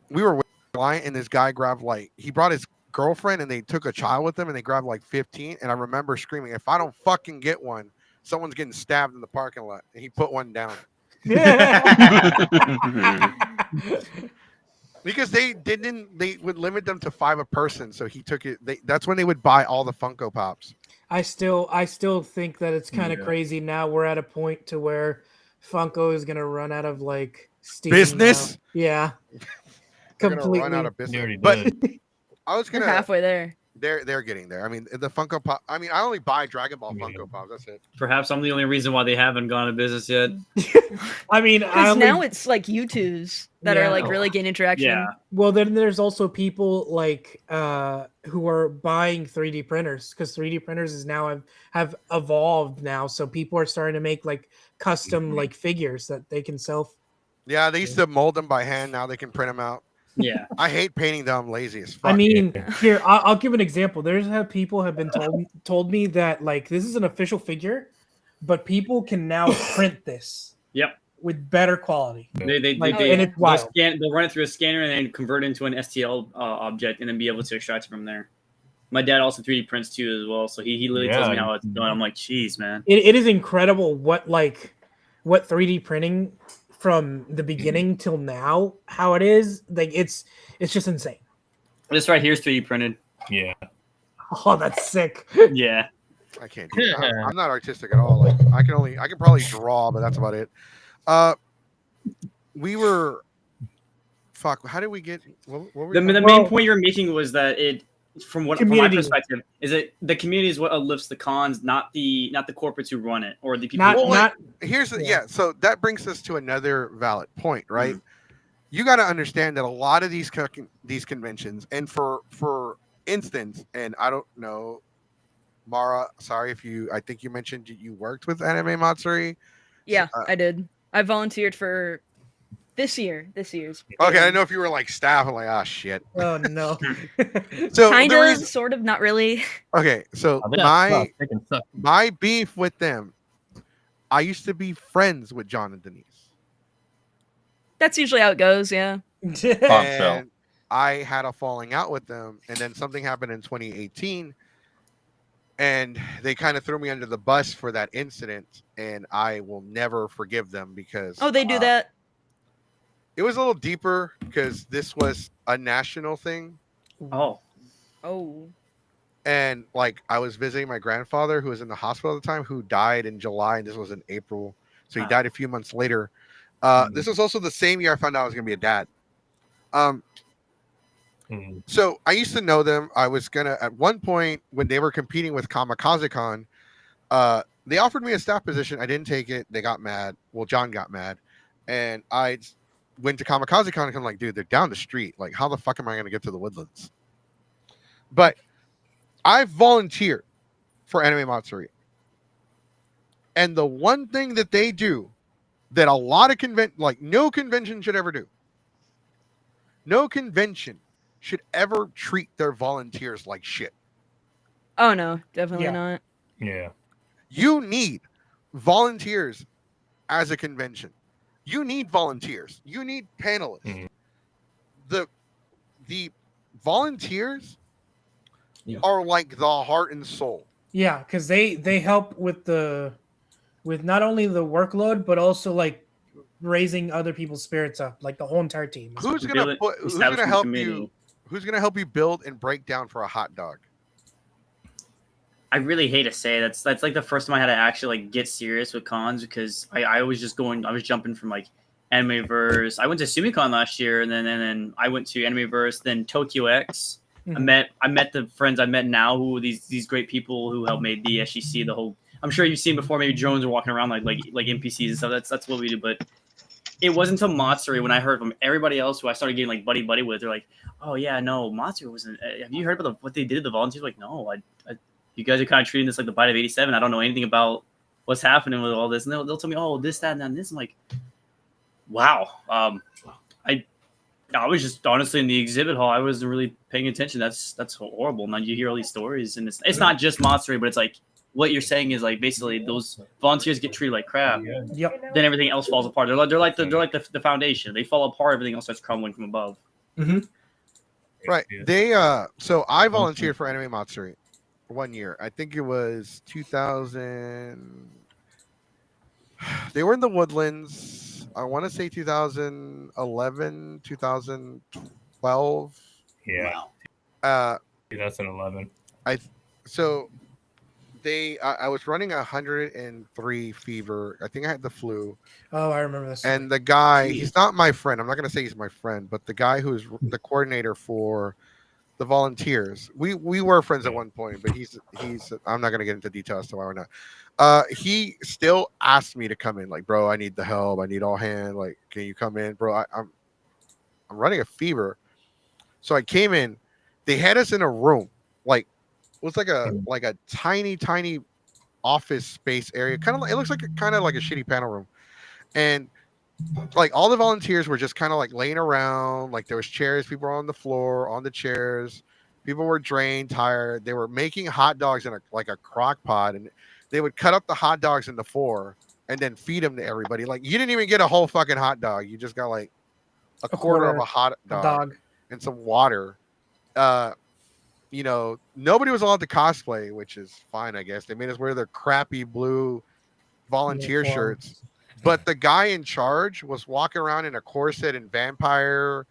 Speaker 1: we were with a client and this guy grabbed he brought his girlfriend and they took a child with them and they grabbed like 15. And I remember screaming, "If I don't fucking get one, someone's getting stabbed in the parking lot." And he put one down. Because they would limit them to 5 a person, so he took it. That's when they would buy all the Funko Pops.
Speaker 2: I still think that it's kind of crazy now. We're at a point to where Funko is gonna run out of like steam
Speaker 1: business.
Speaker 2: Now. Yeah,
Speaker 1: completely run out of business. But I was gonna
Speaker 5: halfway there.
Speaker 1: They're getting there. I mean, the Funko Pop. I mean, I only buy Dragon Ball Funko Pops. That's it.
Speaker 9: Perhaps I'm the only reason why they haven't gone out of business yet.
Speaker 2: I mean,
Speaker 5: because now it's like YouTubes that are like really getting interaction.
Speaker 9: Yeah.
Speaker 2: Well, then there's also people like who are buying 3D printers because 3D printers is now have evolved now, so people are starting to make like custom like figures that they can sell.
Speaker 1: Yeah, they used to mold them by hand. Now they can print them out.
Speaker 9: Yeah,
Speaker 1: I hate painting them. Lazy as fuck.
Speaker 2: I mean, here I'll give an example. People have been told me that like this is an official figure, but people can now print this.
Speaker 9: Yep.
Speaker 2: With better quality.
Speaker 9: And it's wild. They'll run it through a scanner and then convert it into an STL object and then be able to extract it from there. My dad also 3D prints too as well, so he literally tells me how it's done. I'm like, geez, man.
Speaker 2: It is incredible what 3D printing from the beginning till now, how it is. Like it's just insane.
Speaker 9: This right here is 3D printed.
Speaker 8: Yeah.
Speaker 2: Oh, that's sick.
Speaker 9: Yeah.
Speaker 1: I can't do that. I'm not artistic at all. Like I can probably draw, but that's about it. We were how did we get what were
Speaker 9: the main point you were making was that from my perspective is that the community is what lifts the cons, not the corporates who run it or the people
Speaker 1: so that brings us to another valid point, right? You got to understand that a lot of these conventions, and for instance, and I don't know, Mara, sorry I think you mentioned you worked with Anime Matsuri.
Speaker 5: Yeah, I did. I volunteered for this year's.
Speaker 1: Okay, I know if you were like staff. I'm like, shit.
Speaker 2: Oh no.
Speaker 1: So
Speaker 5: kind of, sort of, not really.
Speaker 1: Okay, so my beef with them, I used to be friends with John and Denise.
Speaker 5: That's usually how it goes, yeah.
Speaker 1: And I had a falling out with them, and then something happened in 2018. and they kind of threw me under the bus for that incident, and I will never forgive them because
Speaker 5: Oh, they do that.
Speaker 1: it was a little deeper because this was a national thing.
Speaker 9: Oh,
Speaker 5: Oh.
Speaker 1: And like I was visiting my grandfather who was in the hospital at the time, who died in July, and this was in April, so he died a few months later. This was also the same year I found out I was gonna be a dad. So I used to know them. I was gonna at one point when they were competing with KamikazeCon, they offered me a staff position. I didn't take it. They got mad. Well, John got mad, and I went to KamikazeCon and I'm like, dude, they're down the street. Like, how the fuck am I gonna get to the Woodlands? But I volunteered for Anime Matsuri. And the one thing that they do that a lot of no convention should ever do. No convention should ever treat their volunteers like shit.
Speaker 5: Oh no, definitely not.
Speaker 11: Yeah.
Speaker 1: You need volunteers as a convention. You need volunteers. You need panelists. The volunteers are like the heart and soul.
Speaker 2: Yeah, because they help with not only the workload but also like raising other people's spirits up, like the whole entire team.
Speaker 1: Who's gonna help you? Who's gonna help you build and break down for a hot dog?
Speaker 9: I really hate to say it. That's like the first time I had to actually like get serious with cons, because I was just I was jumping from like Animeverse. I went to SumiCon last year, and then I went to Animeverse, then Tokyo X. I met the friends I met now, who these great people who helped made the SGC, the whole. I'm sure you've seen before. Maybe drones are walking around like NPCs and stuff. That's what we do. But it wasn't until Matsuri when I heard from everybody else who I started getting like buddy with. They're like, oh yeah, no, Matsuri wasn't. Have you heard about what they did to the volunteers? Like, no, you guys are kind of treating this like the bite of 87. I don't know anything about what's happening with all this. And they'll tell me, oh, this, that, and that, and this. I'm like, wow. I was just honestly in the exhibit hall. I wasn't really paying attention. That's horrible. Now you hear all these stories, and it's not just Matsuri, but it's like what you're saying is like basically those volunteers get treated like crap.
Speaker 2: Yep.
Speaker 9: Then everything else falls apart. They're like the foundation. They fall apart. Everything else starts crumbling from above.
Speaker 2: Mm-hmm.
Speaker 1: Right. They so I volunteered for Anime Matsuri 1 year. I think it was 2000. They were in the Woodlands. I want to say 2011, 2012.
Speaker 11: Yeah.
Speaker 9: Wow.
Speaker 11: 2011.
Speaker 1: I was running 103 fever. I think I had the flu.
Speaker 2: Oh, I remember this.
Speaker 1: And the guy, he's not my friend. I'm not going to say he's my friend, but the guy who is the coordinator for the volunteers. We were friends at one point, but he's I'm not going to get into details to why we're not. He still asked me to come in, like, bro, I need the help. I need all hand. Like, can you come in, bro? I'm running a fever. So I came in. They had us in a room, like it was like a tiny office space area. Kind of like, it looks like a shitty panel room, and like all the volunteers were just kind of like laying around. Like there was chairs, people were on the floor, on the chairs. People were drained, tired. They were making hot dogs in a crock pot, and they would cut up the hot dogs into 4 and then feed them to everybody. Like you didn't even get a whole fucking hot dog. You just got like a quarter of a hot dog and some water. You know, nobody was allowed to cosplay, which is fine, I guess. They made us wear their crappy blue volunteer shirts. But the guy in charge was walking around in a corset and vampire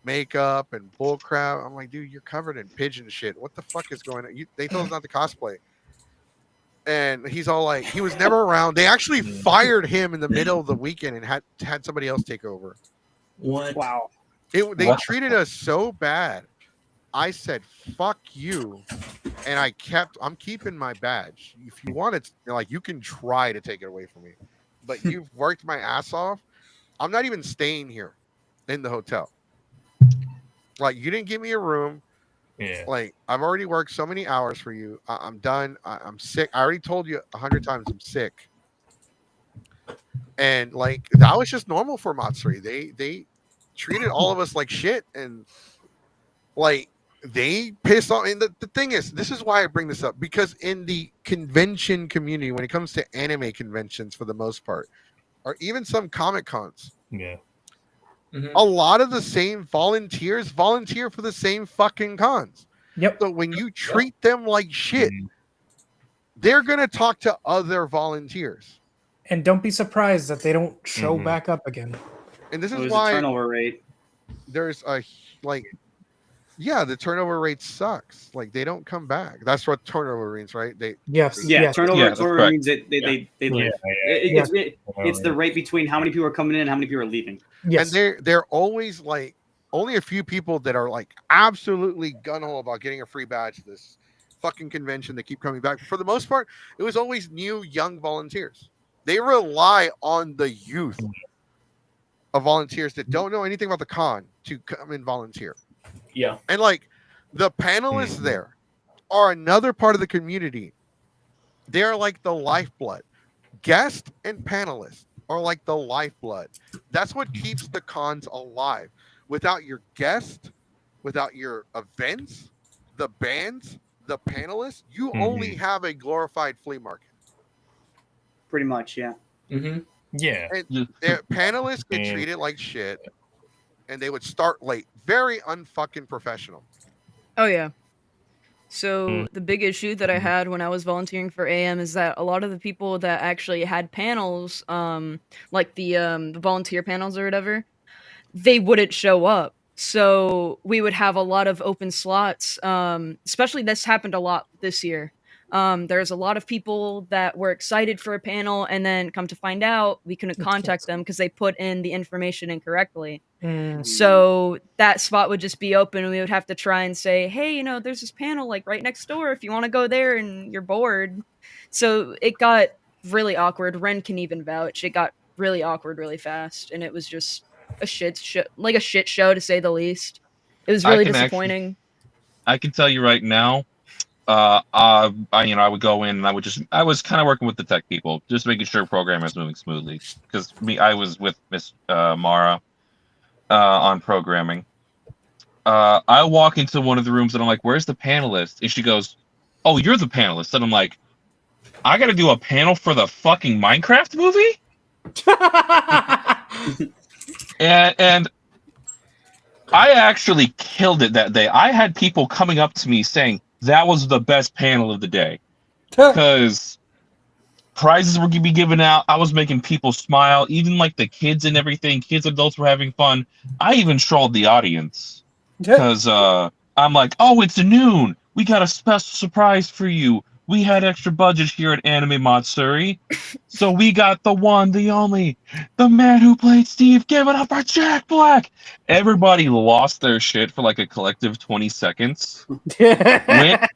Speaker 1: makeup and bullcrap. I'm like, dude, you're covered in pigeon shit. What the fuck is going on? They told us not to cosplay. And he's all like, he was never around. They actually fired him in the middle of the weekend and had somebody else take over.
Speaker 7: What?
Speaker 2: Wow.
Speaker 1: They treated us so bad. I said, fuck you. And I'm keeping my badge. If you want it, like, you can try to take it away from me. But you've worked my ass off. I'm not even staying here in the hotel. Like, you didn't give me a room.
Speaker 11: Yeah.
Speaker 1: Like, I've already worked so many hours for you. I'm done. I'm sick. I already told you 100 times I'm sick. And like, that was just normal for Matsuri. They treated all of us like shit, and like they pissed off. And the thing is, this is why I bring this up, because in the convention community, when it comes to anime conventions, for the most part, or even some Comic Cons, a lot of the same volunteers volunteer for the same fucking cons.
Speaker 2: Yep.
Speaker 1: So when you treat them like shit, they're going to talk to other volunteers.
Speaker 2: And don't be surprised that they don't show
Speaker 6: Mhm.
Speaker 2: back up again.
Speaker 1: And this is
Speaker 9: There's a
Speaker 1: why
Speaker 9: turnover rate.
Speaker 1: there's a like, yeah, the turnover rate sucks. Like they don't come back. That's what turnover means, right?
Speaker 2: Yes.
Speaker 9: Yeah,
Speaker 2: yes.
Speaker 9: turnover,
Speaker 11: Yeah, that's
Speaker 9: turnover
Speaker 11: correct.
Speaker 9: means that they leave. It's the rate between how many people are coming in and how many people are leaving.
Speaker 2: Yes.
Speaker 1: And they're always like only a few people that are like absolutely gun ho about getting a free badge this fucking convention. They keep coming back. For the most part, it was always new young volunteers. They rely on the youth of volunteers that don't know anything about the con to come and volunteer.
Speaker 7: Yeah.
Speaker 1: And like the panelists there are another part of the community. They're like the lifeblood. Guests and panelists are like the lifeblood. That's what keeps the cons alive. Without your guests, without your events, the bands, the panelists, you only have a glorified flea market.
Speaker 9: Pretty much, yeah.
Speaker 7: Mm-hmm.
Speaker 6: Yeah.
Speaker 1: And panelists get treated like shit, and they would start late. Very unfucking professional.
Speaker 5: Oh yeah. So the big issue that I had when I was volunteering for AM is that a lot of the people that actually had panels, like the volunteer panels or whatever, they wouldn't show up. So we would have a lot of open slots. Especially this happened a lot this year. There's a lot of people that were excited for a panel, and then come to find out we couldn't contact them because they put in the information incorrectly. So that spot would just be open, and we would have to try and say, hey, you know, there's this panel like right next door if you want to go there and you're bored. So it got really awkward. Ren can even vouch. It got really awkward really fast, and it was just a shit show to say the least. It was really disappointing.
Speaker 11: I can tell you right now, I would go in and I was kind of working with the tech people, just making sure program is moving smoothly. Because I was with Miss Mara on programming. I walk into one of the rooms and I'm like, "Where's the panelist?" And she goes, "Oh, you're the panelist." And I'm like, "I got to do a panel for the fucking Minecraft movie?" and I actually killed it that day. I had people coming up to me saying that was the best panel of the day because prizes were be given out. I was making people smile, even like the kids and everything. Kids, adults were having fun. I even trolled the audience because I'm like, "Oh, it's noon. We got a special surprise for you. We had extra budget here at Anime Matsuri, so we got the one, the only, the man who played Steve. Give it up for Jack Black." Everybody lost their shit for like a collective 20 seconds.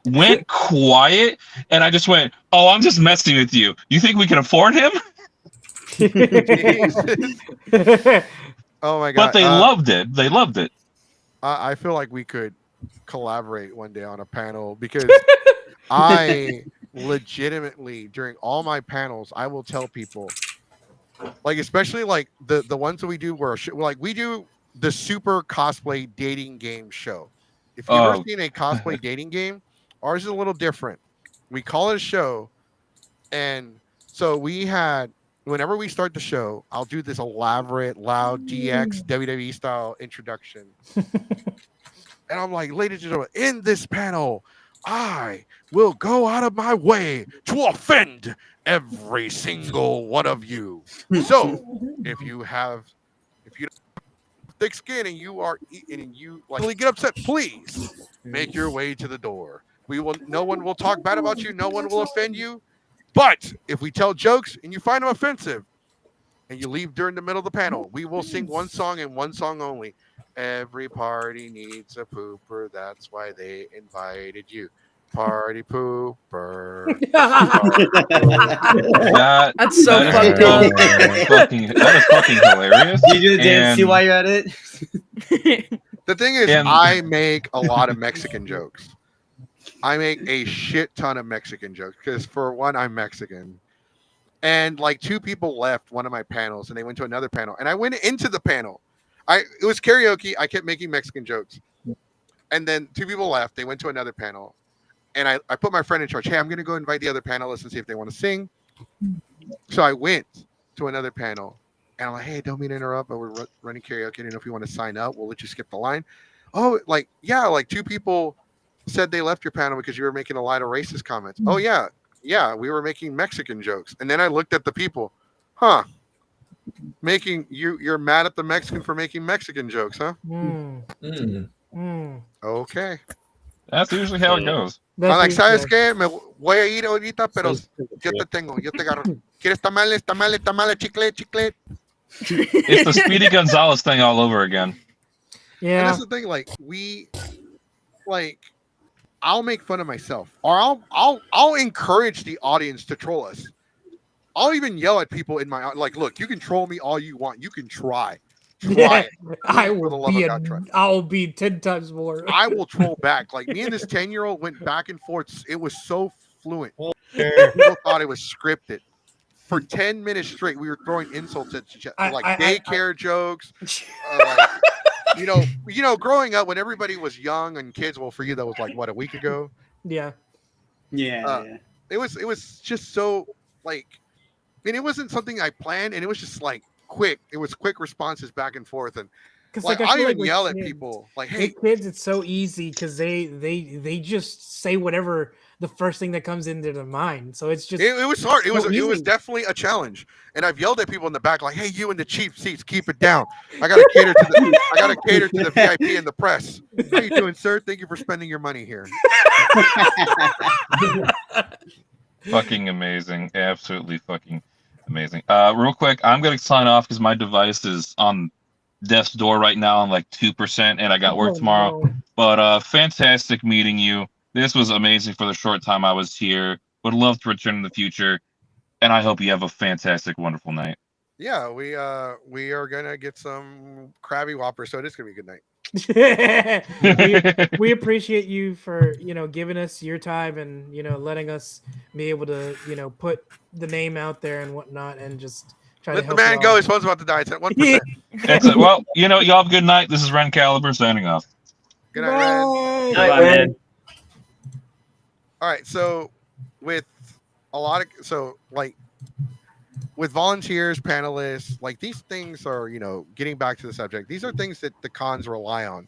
Speaker 11: went quiet, and I just went, "Oh, I'm just messing with you. You think we can afford him?"
Speaker 1: Oh my god!
Speaker 11: But they loved it. They loved it.
Speaker 1: I feel like we could collaborate one day on a panel because I legitimately during all my panels I will tell people, like especially like the ones that we do where like we do the super cosplay dating game show. If you've ever seen a cosplay dating game, ours is a little different. We call it a show, and so we had whenever we start the show, I'll do this elaborate, loud DX WWE style introduction. And I'm like, "Ladies and gentlemen, in this panel, I will go out of my way to offend every single one of you. So if you have thick skin and you are eating and you like really get upset, please make your way to the door. No one will talk bad about you, no one will offend you. But if we tell jokes and you find them offensive and you leave during the middle of the panel, we will sing one song and one song only. Every party needs a pooper. That's why they invited you. Party pooper."
Speaker 5: That's so
Speaker 11: fucked
Speaker 5: up.
Speaker 11: That is fucking hilarious.
Speaker 9: You do the dance. See why you're at it.
Speaker 1: The thing is, I make a lot of Mexican jokes. I make a shit ton of Mexican jokes because, for one, I'm Mexican. And like 2 people left one of my panels and they went to another panel. And I went into the panel. It was karaoke. I kept making Mexican jokes. And then 2 people left. They went to another panel. And I put my friend in charge. "Hey, I'm going to go invite the other panelists and see if they want to sing." So I went to another panel. And I'm like, "Hey, don't mean to interrupt, but we're running karaoke. I don't know if you want to sign up. We'll let you skip the line." "Oh, like 2 people said they left your panel because you were making a lot of racist comments." "Oh, yeah. yeah, we were making Mexican jokes. And then I looked at the people. Huh. You're mad at the Mexican for making Mexican jokes, huh? Okay.
Speaker 11: That's usually how it goes.
Speaker 1: I'm like, ¿sabes qué? Me voy a ir ahorita, pero yo te tengo, yo te agarro. ¿Quieres tamales, tamales, tamales, chicle, chicle?
Speaker 11: It's the Speedy Gonzalez thing all over again.
Speaker 1: And
Speaker 2: Yeah.
Speaker 1: that's the thing, I'll make fun of myself, or I'll encourage the audience to troll us. I'll even yell at people in my look, you can troll me all you want. You can try. Try it.
Speaker 2: I
Speaker 1: For the
Speaker 2: will
Speaker 1: love
Speaker 2: be
Speaker 1: of God, try.
Speaker 2: I'll be 10 times more.
Speaker 1: I will troll back. Like, me and this 10-year-old went back and forth. It was so fluent.
Speaker 6: Sure.
Speaker 1: People thought it was scripted. For 10 minutes straight, we were throwing insults at each other, like daycare jokes. You know, growing up when everybody was young and kids. Well, for you, that was like what, a week ago.
Speaker 2: Yeah.
Speaker 9: Yeah.
Speaker 1: It was just so like, and it wasn't something I planned, and it was just like quick. It was quick responses back and forth, and
Speaker 2: Because
Speaker 1: like, I even yell at people like, "Hey,
Speaker 2: with kids, it's so easy because they just say whatever the first thing that comes into their mind. So it's just
Speaker 1: it was hard. It was
Speaker 2: easy.
Speaker 1: definitely a challenge." And I've yelled at people in the back like, "Hey, you in the cheap seats, keep it down. I gotta cater to the VIP and the press. How you doing, sir? Thank you for spending your money here."
Speaker 11: Fucking amazing. Absolutely fucking amazing. Real quick, I'm gonna sign off because my device is on death's door right now on like 2%, and I got work tomorrow.
Speaker 2: No.
Speaker 11: But fantastic meeting you. This was amazing for the short time I was here. Would love to return in the future, and I hope you have a fantastic, wonderful night.
Speaker 1: Yeah, we are gonna get some Krabby Whopper, so it is gonna be a good night.
Speaker 2: we appreciate you for giving us your time and letting us be able to put the name out there and whatnot and just try to
Speaker 1: Let the
Speaker 2: help
Speaker 1: man
Speaker 2: you
Speaker 1: go.
Speaker 2: out.
Speaker 1: His phone's about to die. It's at 1%.
Speaker 11: That's it. Well, y'all have a good night. This is Ren Caliber signing off.
Speaker 1: Good night, Ren.
Speaker 2: Bye.
Speaker 9: Bye, man.
Speaker 1: All right, so with with volunteers, panelists, like these things are, getting back to the subject, these are things that the cons rely on.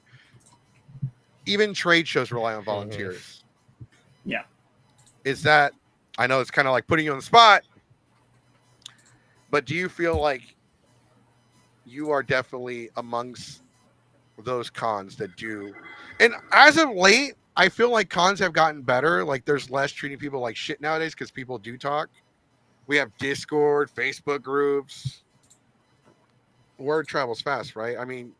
Speaker 1: Even trade shows rely on volunteers.
Speaker 9: Yeah.
Speaker 1: Is that, I know it's kind of like putting you on the spot, but do you feel like you are definitely amongst those cons that do? And as of late, I feel like cons have gotten better. Like, there's less treating people like shit nowadays because people do talk. We have Discord, Facebook groups. Word travels fast, right? I mean,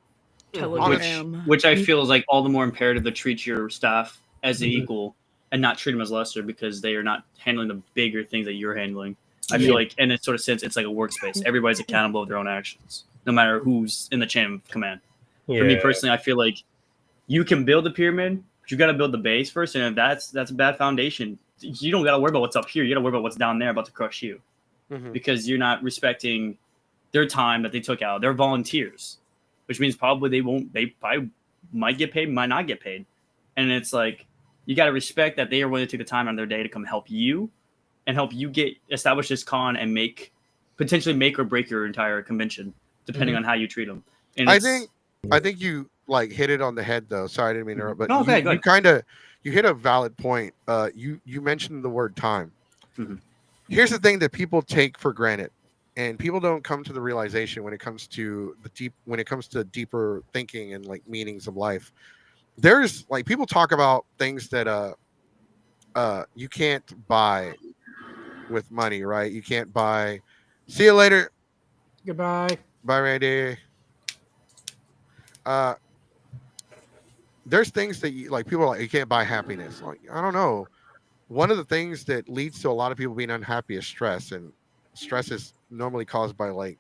Speaker 5: Telegram.
Speaker 9: Which I feel is like all the more imperative to treat your staff as an equal and not treat them as lesser because they are not handling the bigger things that you're handling. I feel like, in a sort of sense, it's like a workspace. Everybody's accountable of their own actions, no matter who's in the chain of command.
Speaker 6: Yeah.
Speaker 9: For me personally, I feel like you can build the pyramid, but you got to build the base first. And if that's a bad foundation, you don't got to worry about what's up here. You got to worry about what's down there about to crush you because you're not respecting their time that they took out. They're volunteers, which means probably they probably might get paid, might not get paid. And it's like, you got to respect that they are willing to take the time out of their day to come help you and help you establish this con and potentially make or break your entire convention, depending on how you treat them. And
Speaker 1: I think you like hit it on the head though. Sorry, I didn't mean to interrupt, but
Speaker 9: No, okay,
Speaker 1: you hit a valid point. You mentioned the word time. Here's the thing that people take for granted, and people don't come to the realization when it comes to deeper thinking and like meanings of life. There's like, people talk about things that you can't buy with money, right? You can't buy. See you later.
Speaker 2: Goodbye.
Speaker 1: Bye, Randy. There's things that people are like, you can't buy happiness. Like, I don't know. One of the things that leads to a lot of people being unhappy is stress, and stress is normally caused by like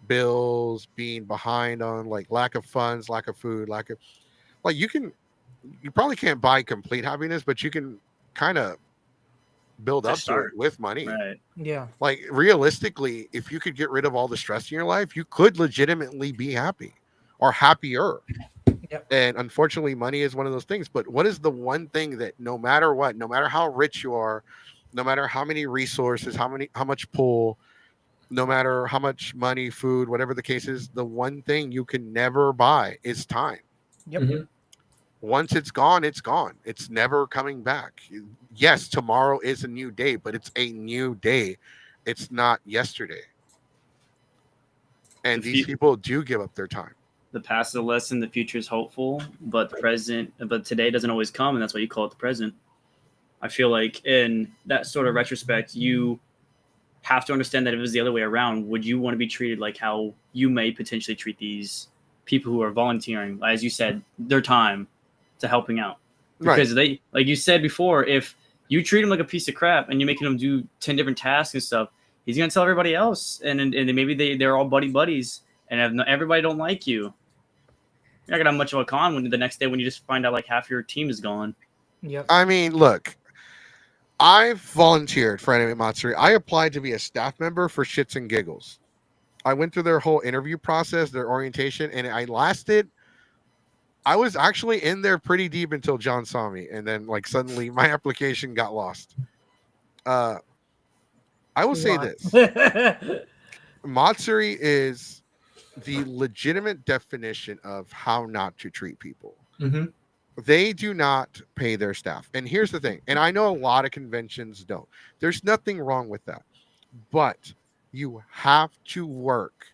Speaker 1: bills, being behind on like lack of funds, lack of food, lack of like you probably can't buy complete happiness, but you can kind of build up to it with money.
Speaker 9: Right.
Speaker 2: Yeah.
Speaker 1: Like, realistically, if you could get rid of all the stress in your life, you could legitimately be happy or happier.
Speaker 2: Yep.
Speaker 1: And unfortunately, money is one of those things. But what is the one thing that no matter what, no matter how rich you are, no matter how many resources, how much pull, no matter how much money, food, whatever the case is, the one thing you can never buy is time.
Speaker 2: Yep.
Speaker 1: Once it's gone, it's gone. It's never coming back. Yes, tomorrow is a new day, but it's a new day. It's not yesterday. And
Speaker 9: The
Speaker 1: these
Speaker 9: fu-
Speaker 1: people do give up their time.
Speaker 9: The past is a lesson, the future is hopeful, but today doesn't always come, and that's why you call it the present. I feel like in that sort of retrospect, you have to understand that if it was the other way around, would you want to be treated like how you may potentially treat these people who are volunteering, as you said, their time to helping out? Because they, like you said before, if you treat them like a piece of crap and you're making them do 10 different tasks and stuff, he's going to tell everybody else. And maybe they're all buddies. And if everybody don't like you, you're not going to have much of a con when the next day when you just find out like half your team is gone.
Speaker 2: Yep.
Speaker 1: I mean, look, I've volunteered for Anime Matsuri. I applied to be a staff member for shits and giggles. I went through their whole interview process, their orientation, and I was actually in there pretty deep until John saw me, and then like suddenly my application got lost. I will say this. Matsuri is the legitimate definition of how not to treat people.
Speaker 7: Mm-hmm.
Speaker 1: They do not pay their staff. And here's the thing, and I know a lot of conventions don't. There's nothing wrong with that. But you have to work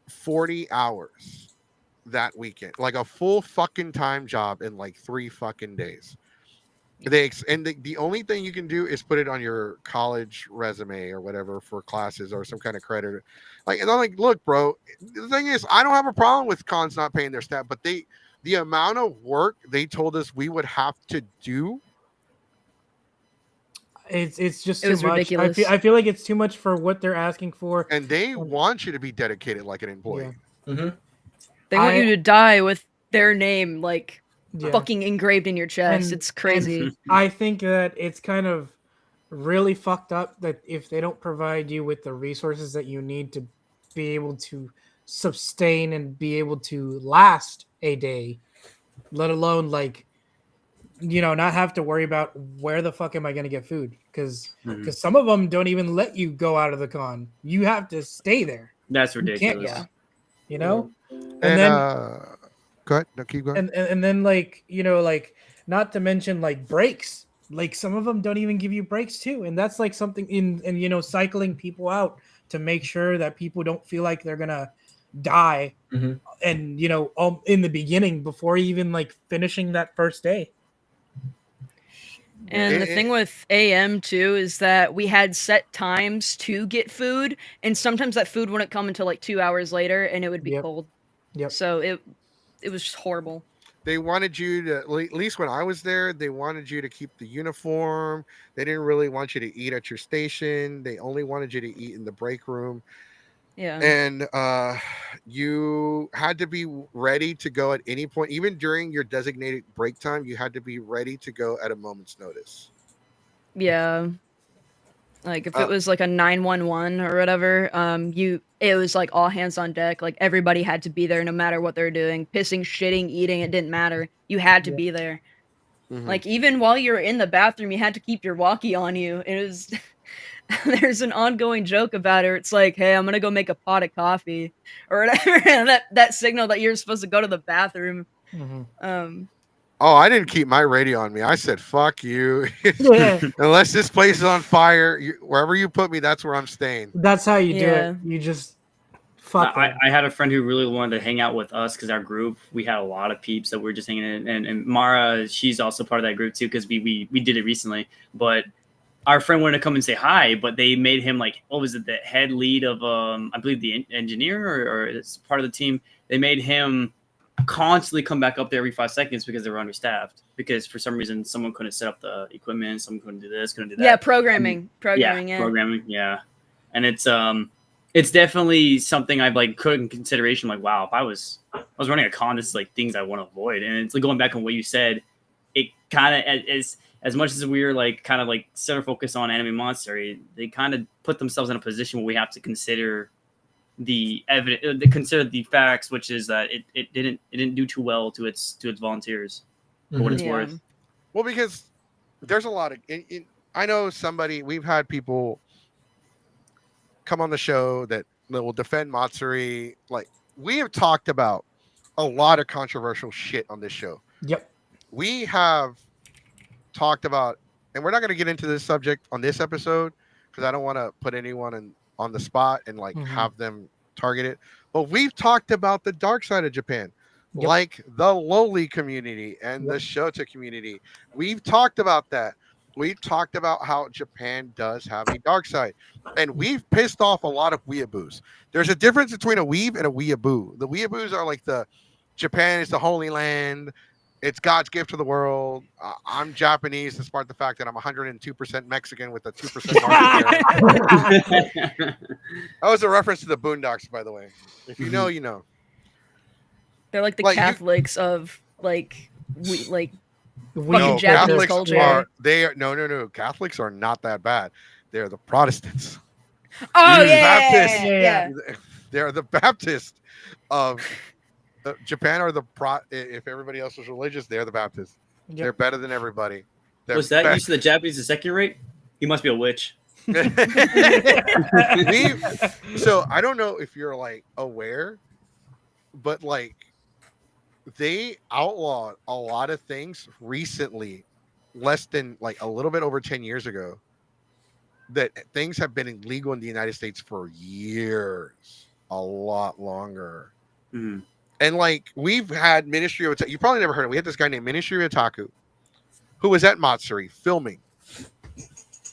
Speaker 1: 40 hours that weekend, like a full fucking time job in like 3 fucking days. The only thing you can do is put it on your college resume or whatever for classes or some kind of credit. Like, and I'm like, look, bro, the thing is, I don't have a problem with cons not paying their staff, but the amount of work they told us we would have to do.
Speaker 2: It's just
Speaker 5: It
Speaker 2: too
Speaker 5: was
Speaker 2: much.
Speaker 5: ridiculous.
Speaker 2: I feel like it's too much for what they're asking for.
Speaker 1: And they want you to be dedicated like an employee.
Speaker 2: Yeah.
Speaker 7: Mm-hmm.
Speaker 5: They want you to die with their name like
Speaker 2: Yeah.
Speaker 5: fucking engraved in your chest.
Speaker 2: And-
Speaker 5: It's crazy.
Speaker 2: and I think that it's kind of really fucked up that if they don't provide you with the resources that you need to be able to sustain and be able to last a day, let alone like, you know, not have to worry about where the fuck am I going to get food, because some of them don't even let you go out of the con. You have to stay there.
Speaker 9: That's
Speaker 2: You can't,
Speaker 9: ridiculous.
Speaker 2: you know.
Speaker 1: And
Speaker 2: then
Speaker 1: go ahead. No, keep going.
Speaker 2: and then like, you know, like, not to mention like breaks, like some of them don't even give you breaks too, and that's like something in, and you know, cycling people out to make sure that people don't feel like they're gonna die, and you know, in the beginning before even like finishing that first day.
Speaker 5: And the thing with AM too is that we had set times to get food, and sometimes that food wouldn't come until like 2 hours later, and it would be cold.
Speaker 2: Yep.
Speaker 5: So it was just horrible.
Speaker 1: They wanted you to, at least when I was there, they wanted you to keep the uniform. They didn't really want you to eat at your station. They only wanted you to eat in the break room.
Speaker 5: Yeah.
Speaker 1: And you had to be ready to go at any point, even during your designated break time. You had to be ready to go at a moment's notice.
Speaker 5: Yeah. Like if it was like a 911 or whatever, it was like all hands on deck. Like everybody had to be there no matter what they're doing. Pissing, shitting, eating, it didn't matter. You had to be there. Like even while you're in the bathroom, you had to keep your walkie on you. It was there's an ongoing joke about it. It's like, hey, I'm gonna go make a pot of coffee or whatever. And that signal that you're supposed to go to the bathroom.
Speaker 1: Oh, I didn't keep my radio on me. I said, fuck you. Unless this place is on fire, wherever you put me, that's where I'm staying.
Speaker 2: That's how you do it. You just fuck
Speaker 9: I had a friend who really wanted to hang out with us because our group, we had a lot of peeps that were just hanging in. And Mara, she's also part of that group too because we did it recently. But our friend wanted to come and say hi, but they made him like, what was it, the head lead of, I believe the engineer or it's part of the team. They made him constantly come back up there every 5 seconds because they were understaffed. Because for some reason, someone couldn't set up the equipment, someone couldn't do this, couldn't do that.
Speaker 5: Yeah, programming.
Speaker 9: Programming, yeah. And it's definitely something I've like put in consideration. Like, wow, if I was running a con, this is like things I want to avoid. And it's like going back on what you said, it kind of is as much as we're like kind of like center focus on Anime Monster, they kind of put themselves in a position where we have to consider the evidence, consider the facts, which is that it didn't do too well to its volunteers for what it's worth.
Speaker 1: Well, because there's a lot of I know we've had people come on the show that will defend Matsuri. Like, we have talked about a lot of controversial shit on this show.
Speaker 2: Yep.
Speaker 1: We have talked about, and we're not going to get into this subject on this episode because I don't want to put anyone on the spot and like have them target it. But we've talked about the dark side of Japan, like the lowly community and the Shota community. We've talked about that. We've talked about how Japan does have a dark side, and we've pissed off a lot of weeaboos. There's a difference between a weeb and a weeaboo. The weeaboos are like the Japan is the holy land. It's God's gift to the world. I'm Japanese, despite the fact that I'm 102% Mexican with a 2% market share. That was a reference to the Boondocks, by the way. If you know, you know.
Speaker 5: They're like the Catholics of like
Speaker 1: No,
Speaker 5: Japanese
Speaker 1: Catholics
Speaker 5: culture.
Speaker 1: are no. Catholics are not that bad. They're the Protestants.
Speaker 5: Oh
Speaker 1: Baptists.
Speaker 5: yeah.
Speaker 1: They're the Baptists of Japan. Are the if everybody else was religious, they're the Baptists. They're better than everybody.
Speaker 9: Was that used to the Japanese the second rate? You must be a witch.
Speaker 1: So I don't know if you're like aware, but like they outlawed a lot of things recently, less than like a little bit over 10 years ago, that things have been illegal in the United States for years, a lot longer.
Speaker 9: Mm-hmm.
Speaker 1: And like we've had Ministry of you probably never heard of it. We had this guy named Ministry of Otaku who was at Matsuri filming.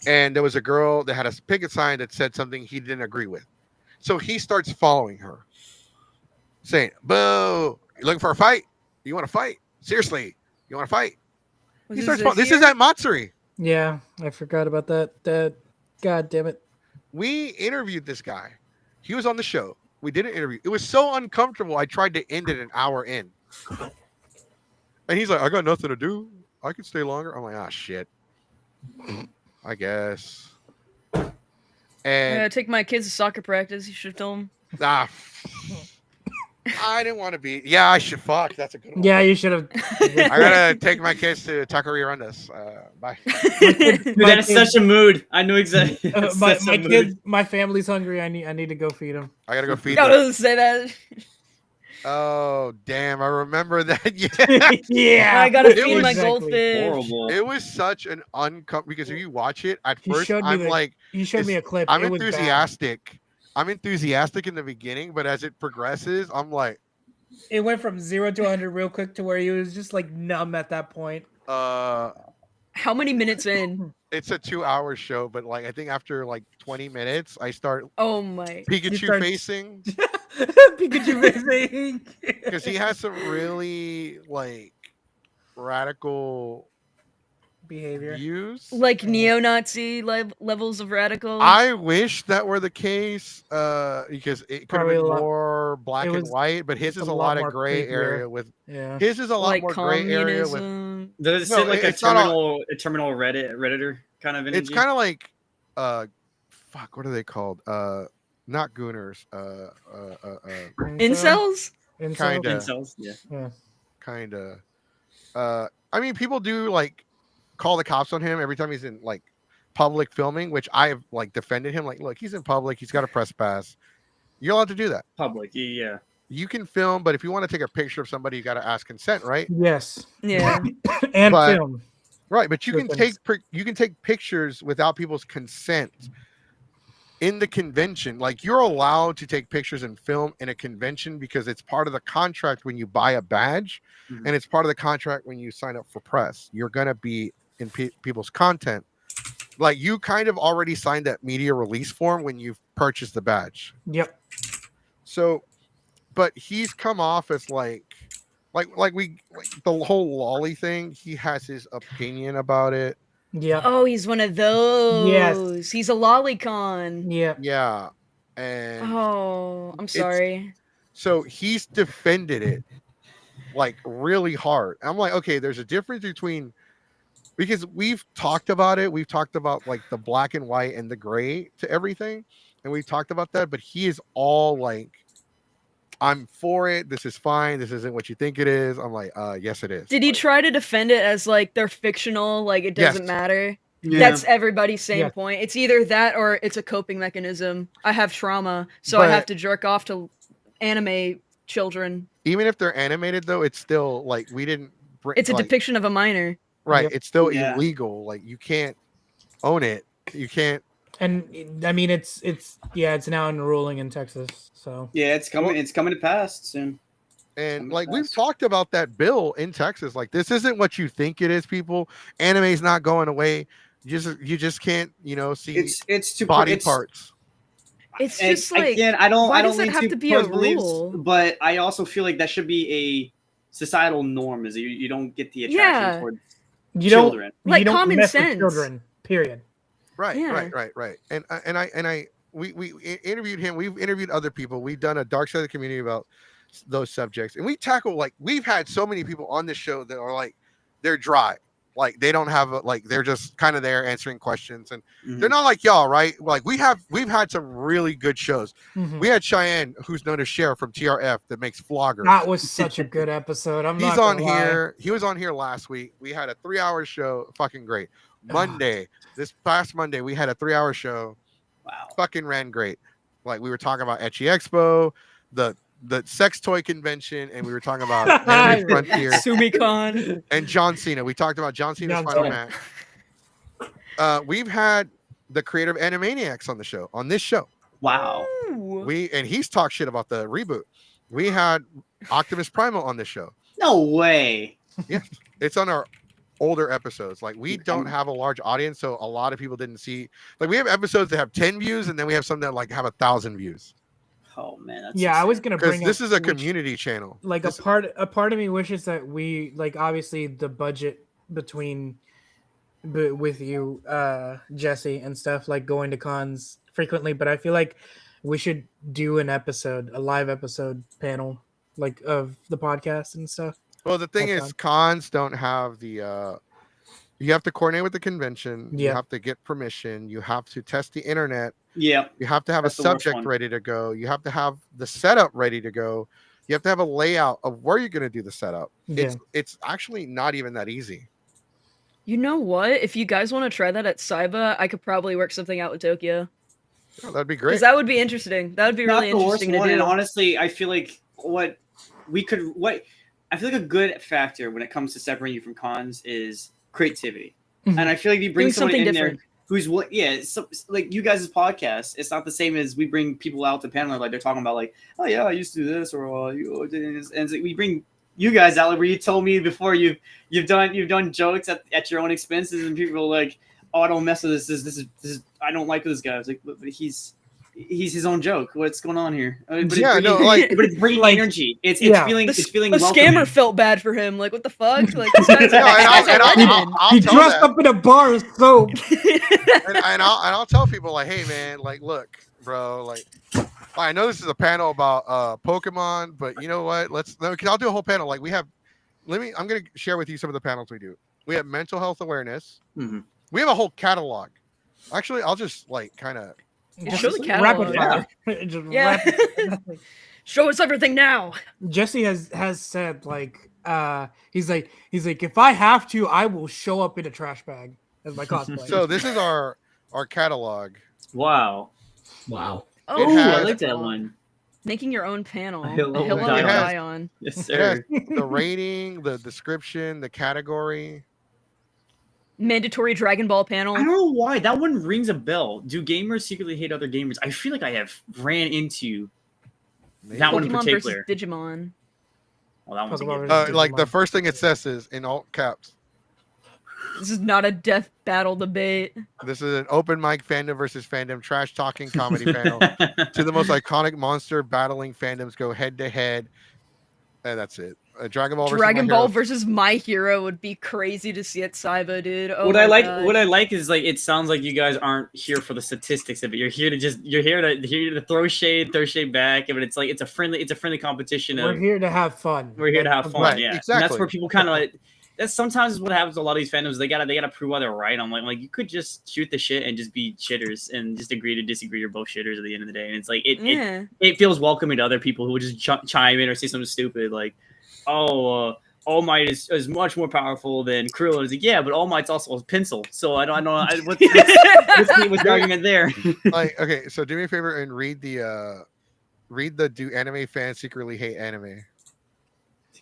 Speaker 1: And there was a girl that had a picket sign that said something he didn't agree with. So he starts following her, saying, "Boo, you looking for a fight? You want to fight? Seriously, you want to fight?" He starts this is at Matsuri.
Speaker 2: Yeah, I forgot about that. God damn it.
Speaker 1: We interviewed this guy. He was on the show. We did an interview. It was so uncomfortable. I tried to end it an hour in. And he's like, "I got nothing to do. I could stay longer." I'm like, "Ah, shit. I guess." And
Speaker 5: I take my kids to soccer practice. You should film.
Speaker 1: I didn't want to be. Yeah, I should. Fuck, that's a good one.
Speaker 2: Yeah, you should have.
Speaker 1: I gotta take my kids to Takari Rundas. Bye.
Speaker 9: Dude, that's such a mood. I know exactly.
Speaker 2: My kids, my family's hungry. I need to go feed them.
Speaker 1: I gotta go feed
Speaker 5: No,
Speaker 1: them.
Speaker 5: doesn't say that.
Speaker 1: Oh damn! I remember that.
Speaker 2: Yeah,
Speaker 5: I gotta feed my goldfish.
Speaker 9: Horrible.
Speaker 1: It was such an uncomfortable because if you watch it at first,
Speaker 2: You showed me a clip.
Speaker 1: I'm
Speaker 2: It was bad.
Speaker 1: enthusiastic. I'm enthusiastic in the beginning, but as it progresses, I'm like,
Speaker 2: It went from 0 to 100 real quick to where he was just like numb at that point.
Speaker 5: How many minutes in?
Speaker 1: It's a 2-hour show, but like I think after like 20 minutes, I start
Speaker 5: Oh my.
Speaker 1: Pikachu facing
Speaker 2: Pikachu facing
Speaker 1: because he has some really like radical
Speaker 2: behavior
Speaker 1: views,
Speaker 5: Like neo-Nazi levels of radical.
Speaker 1: I wish that were the case because it could have been more black and white, but his is a lot of gray area with his is a lot
Speaker 5: like
Speaker 1: more gray area with.
Speaker 9: Does it say like a terminal redditor kind of energy?
Speaker 1: It's kind of like fuck, what are they called? Not gooners.
Speaker 5: Incels?
Speaker 1: Kinda.
Speaker 9: Incels, yeah.
Speaker 1: Kinda. I mean, people do like call the cops on him every time he's in like public filming, which I've like defended him. Like, look, he's in public. He's got a press pass. You're allowed to do that.
Speaker 9: Public, yeah.
Speaker 1: You can film, but if you want to take a picture of somebody, you got to ask consent, right?
Speaker 2: Yes.
Speaker 5: Yeah.
Speaker 2: And film.
Speaker 1: Right, but you can take pictures without people's consent in the convention. Like you're allowed to take pictures and film in a convention because it's part of the contract when you buy a badge, and it's part of the contract when you sign up for press. You're gonna be in people's content. Like you kind of already signed that media release form when you purchased the badge.
Speaker 2: Yep.
Speaker 1: So, but he's come off as like the whole lolly thing. He has his opinion about it.
Speaker 2: Yeah.
Speaker 5: Oh, he's one of those.
Speaker 2: Yes.
Speaker 5: He's a lolicon.
Speaker 2: Yeah.
Speaker 1: Yeah. And
Speaker 5: oh, I'm sorry.
Speaker 1: So he's defended it like really hard. I'm like, okay, there's a difference between, because we've talked about it. We've talked about like the black and white and the gray to everything. And we've talked about that, but he is all like, I'm for it. This is fine. This isn't what you think it is. I'm like, yes, it is.
Speaker 5: Did he try to defend it as like they're fictional, like it doesn't matter?
Speaker 1: Yeah.
Speaker 5: That's everybody's same point. It's either that or it's a coping mechanism. I have trauma, so I have to jerk off to anime children.
Speaker 1: Even if they're animated, though, it's still like we didn't
Speaker 5: It's a
Speaker 1: like,
Speaker 5: depiction of a minor.
Speaker 1: right.
Speaker 2: Yep.
Speaker 1: It's still
Speaker 9: Yeah.
Speaker 1: illegal. Like you can't own it. You can't.
Speaker 2: And I mean, it's now in ruling in Texas. So
Speaker 9: Yeah, it's coming.
Speaker 1: Well-
Speaker 9: It's coming to pass soon.
Speaker 1: And
Speaker 9: I'm
Speaker 1: like we've
Speaker 9: impressed.
Speaker 1: talked about that bill in Texas. Like this isn't what you think it is, people. Anime's not going away. You just can't, see
Speaker 9: It's too
Speaker 1: body
Speaker 9: it's,
Speaker 1: parts.
Speaker 5: It's
Speaker 9: and
Speaker 5: just like,
Speaker 9: again, I don't
Speaker 5: why
Speaker 9: I
Speaker 5: does
Speaker 9: don't
Speaker 5: it
Speaker 9: mean
Speaker 5: have to be a
Speaker 9: pose beliefs,
Speaker 5: rule?
Speaker 9: but I also feel like that should be a societal norm. Is that you don't get the attraction
Speaker 5: Yeah.
Speaker 9: towards
Speaker 2: you
Speaker 9: children.
Speaker 5: Like
Speaker 2: you don't
Speaker 5: common
Speaker 2: mess with
Speaker 5: sense.
Speaker 2: children. Period.
Speaker 1: Right,
Speaker 5: Yeah.
Speaker 1: right. And we interviewed him. We've interviewed other people. We've done a dark side of the community about those subjects, and we tackle like we've had so many people on this show that are like they're dry, like they don't have they're just kind of there answering questions, and they're not like y'all, right? Like we've had some really good shows.
Speaker 2: Mhm.
Speaker 1: We had Cheyenne, who's known as Sheriff from TRF, that makes vloggers.
Speaker 2: That was such a good episode. I'm
Speaker 1: He's
Speaker 2: not
Speaker 1: on
Speaker 2: gonna lie.
Speaker 1: here. He was on here last week. We had a 3-hour show. Fucking great. Monday, this past Monday, we had a 3-hour show.
Speaker 9: Wow.
Speaker 1: Fucking ran great. Like we were talking about Etchy Expo, the sex toy convention, and we were talking about Anime Frontier
Speaker 5: Sumicon.
Speaker 1: and John Cena. We talked about John Cena's
Speaker 2: John
Speaker 1: final
Speaker 2: Cena.
Speaker 1: match. We've had the creator of Animaniacs on this show.
Speaker 9: Wow.
Speaker 5: Ooh.
Speaker 1: And he's talked shit about the reboot. We had Optimus Primal on this show.
Speaker 9: No way.
Speaker 1: It's on our older episodes. Like we don't have a large audience, so a lot of people didn't see. Like we have episodes that have 10 views, and then we have some that like have 1,000 views.
Speaker 9: Oh man, that's
Speaker 2: Yeah, I was
Speaker 9: insane.
Speaker 2: gonna
Speaker 1: Because
Speaker 2: bring
Speaker 1: this
Speaker 2: up
Speaker 1: is a
Speaker 2: which-
Speaker 1: community channel.
Speaker 2: like
Speaker 1: This-
Speaker 2: a part of me wishes that we like obviously the budget between with you Jesse and stuff, like going to cons frequently, but I feel like we should do a live episode panel like of the podcast and stuff.
Speaker 1: Well, the thing
Speaker 2: That's
Speaker 1: is, cons don't have the. You have to coordinate with the convention. You
Speaker 2: Yeah.
Speaker 1: have to get permission. You have to test the internet.
Speaker 9: Yeah.
Speaker 1: You have to have
Speaker 9: That's
Speaker 1: a
Speaker 9: the worst
Speaker 1: subject
Speaker 9: one.
Speaker 1: ready to go. You have to have the setup ready to go. You have to have a layout of where you're going to do the setup.
Speaker 2: Yeah.
Speaker 1: It's actually not even that easy.
Speaker 5: You know what? If you guys want to try that at Saiba, I could probably work something out with Tokyo.
Speaker 1: Oh, that'd be
Speaker 5: Because
Speaker 1: great.
Speaker 5: that would be interesting. That would be
Speaker 9: Not
Speaker 5: really
Speaker 9: the worst
Speaker 5: interesting to
Speaker 9: one,
Speaker 5: do.
Speaker 9: and honestly, I feel like I feel like a good factor when it comes to separating you from cons is creativity.
Speaker 2: Mhm.
Speaker 9: And I feel like if you bring
Speaker 5: Doing
Speaker 9: someone
Speaker 5: something
Speaker 9: in
Speaker 5: different.
Speaker 9: there who's like you guys' podcast, it's not the same as we bring people out to panel like they're talking about like, oh yeah, I used to do this, or and it's like we bring you guys out like where you told me before you've done jokes at your own expenses, and people are like, oh, I don't mess with this. This is I don't like this guy. I was like, but he's his own joke. What's going on here? But it's
Speaker 1: Yeah,
Speaker 9: bringing,
Speaker 1: no, like-
Speaker 9: but it's bringing
Speaker 2: Like,
Speaker 9: energy. It's
Speaker 2: yeah.
Speaker 9: feeling
Speaker 5: The
Speaker 9: welcoming.
Speaker 5: scammer felt bad for him. Like, what the fuck? Like, this guy's,
Speaker 1: No, and I'll
Speaker 2: He
Speaker 1: tell
Speaker 2: dressed
Speaker 1: that.
Speaker 2: up in a bar of soap.
Speaker 1: and I'll tell people like, hey man, like look, bro, like I know this is a panel about Pokemon, but you know what? I'll do a whole panel. Like I'm gonna share with you some of the panels we do. We have mental health awareness.
Speaker 9: Mhm.
Speaker 1: We have a whole catalog. Actually, I'll just like kind of
Speaker 5: Just show the
Speaker 2: rapid
Speaker 5: catalog.
Speaker 2: fire. Just
Speaker 5: Yeah.
Speaker 2: rapid-
Speaker 5: Show us everything now.
Speaker 2: Jesse has said like he's like if I have to, I will show up in a trash bag as my cosplay.
Speaker 1: so this is our catalog.
Speaker 3: Wow.
Speaker 7: Wow.
Speaker 5: Oh,
Speaker 1: It has-
Speaker 3: I like that one.
Speaker 5: Making your own panel.
Speaker 3: A
Speaker 5: A
Speaker 3: hill
Speaker 5: hill
Speaker 3: of
Speaker 5: on
Speaker 1: dion.
Speaker 5: die on.
Speaker 3: Yes,
Speaker 1: It has
Speaker 3: sir.
Speaker 1: the rating, the description, the category.
Speaker 5: Mandatory Dragon Ball panel.
Speaker 3: I don't know why that one rings a bell. Do gamers secretly hate other gamers? I feel like I have ran into that one in
Speaker 5: Pokemon versus
Speaker 3: particular.
Speaker 5: Digimon.
Speaker 3: Well, that one's a
Speaker 2: Pokemon
Speaker 3: given.
Speaker 2: versus
Speaker 1: Like the
Speaker 2: Digimon.
Speaker 1: first thing it says is in all caps.
Speaker 5: This is not a death battle debate.
Speaker 1: This is an open mic fandom versus fandom trash talking comedy panel. To the most iconic monster battling fandoms go head to head, and that's it. Dragon Ball versus
Speaker 5: Dragon
Speaker 1: My
Speaker 5: Ball
Speaker 1: Hero.
Speaker 5: versus My Hero would be crazy to see at Saiba, dude. Oh
Speaker 3: what
Speaker 5: my
Speaker 3: I like,
Speaker 5: God.
Speaker 3: what I like is like it sounds like you guys aren't here for the statistics of it. You're here to throw shade back, but it's like it's a friendly competition.
Speaker 2: We're here to have fun.
Speaker 3: We're here to have fun,
Speaker 1: Right,
Speaker 3: yeah. And
Speaker 1: exactly.
Speaker 3: that's where people kind of like. That's sometimes what happens to a lot of these fandoms. They gotta prove why they're right. I'm like you could just shoot the shit and just be shitters and just agree to disagree. You're both shitters at the end of the day, and it's like
Speaker 5: Yeah.
Speaker 3: it feels welcoming to other people who would just chime in or say something stupid like, oh. All Might is much more powerful than Krillin. It's like, yeah, but All Might's also a pencil. So I don't know what's the argument there.
Speaker 1: Like, okay, so do me a favor and read the do anime fans secretly hate anime?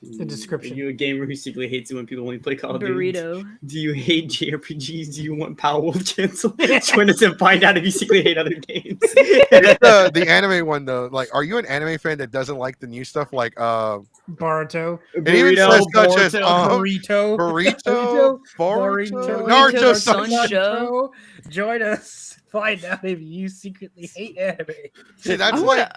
Speaker 2: The description.
Speaker 9: Are you a gamer who secretly hates it when people only play Call of Duty?
Speaker 5: Burrito.
Speaker 9: Do you hate JRPGs? Do you want Power Wolf cancel? Join us and find out if you secretly hate other games.
Speaker 1: It's the anime one though. Like, are you an anime fan that doesn't like the new stuff? Like,
Speaker 2: Boruto.
Speaker 1: it even says such as
Speaker 2: Burrito.
Speaker 1: Boruto,
Speaker 2: Boruto.
Speaker 1: Naruto,
Speaker 5: Sun
Speaker 1: Sun.
Speaker 5: Show.
Speaker 2: Join us. Find out if you secretly hate anime.
Speaker 1: See, that's
Speaker 5: I
Speaker 1: like
Speaker 5: wanna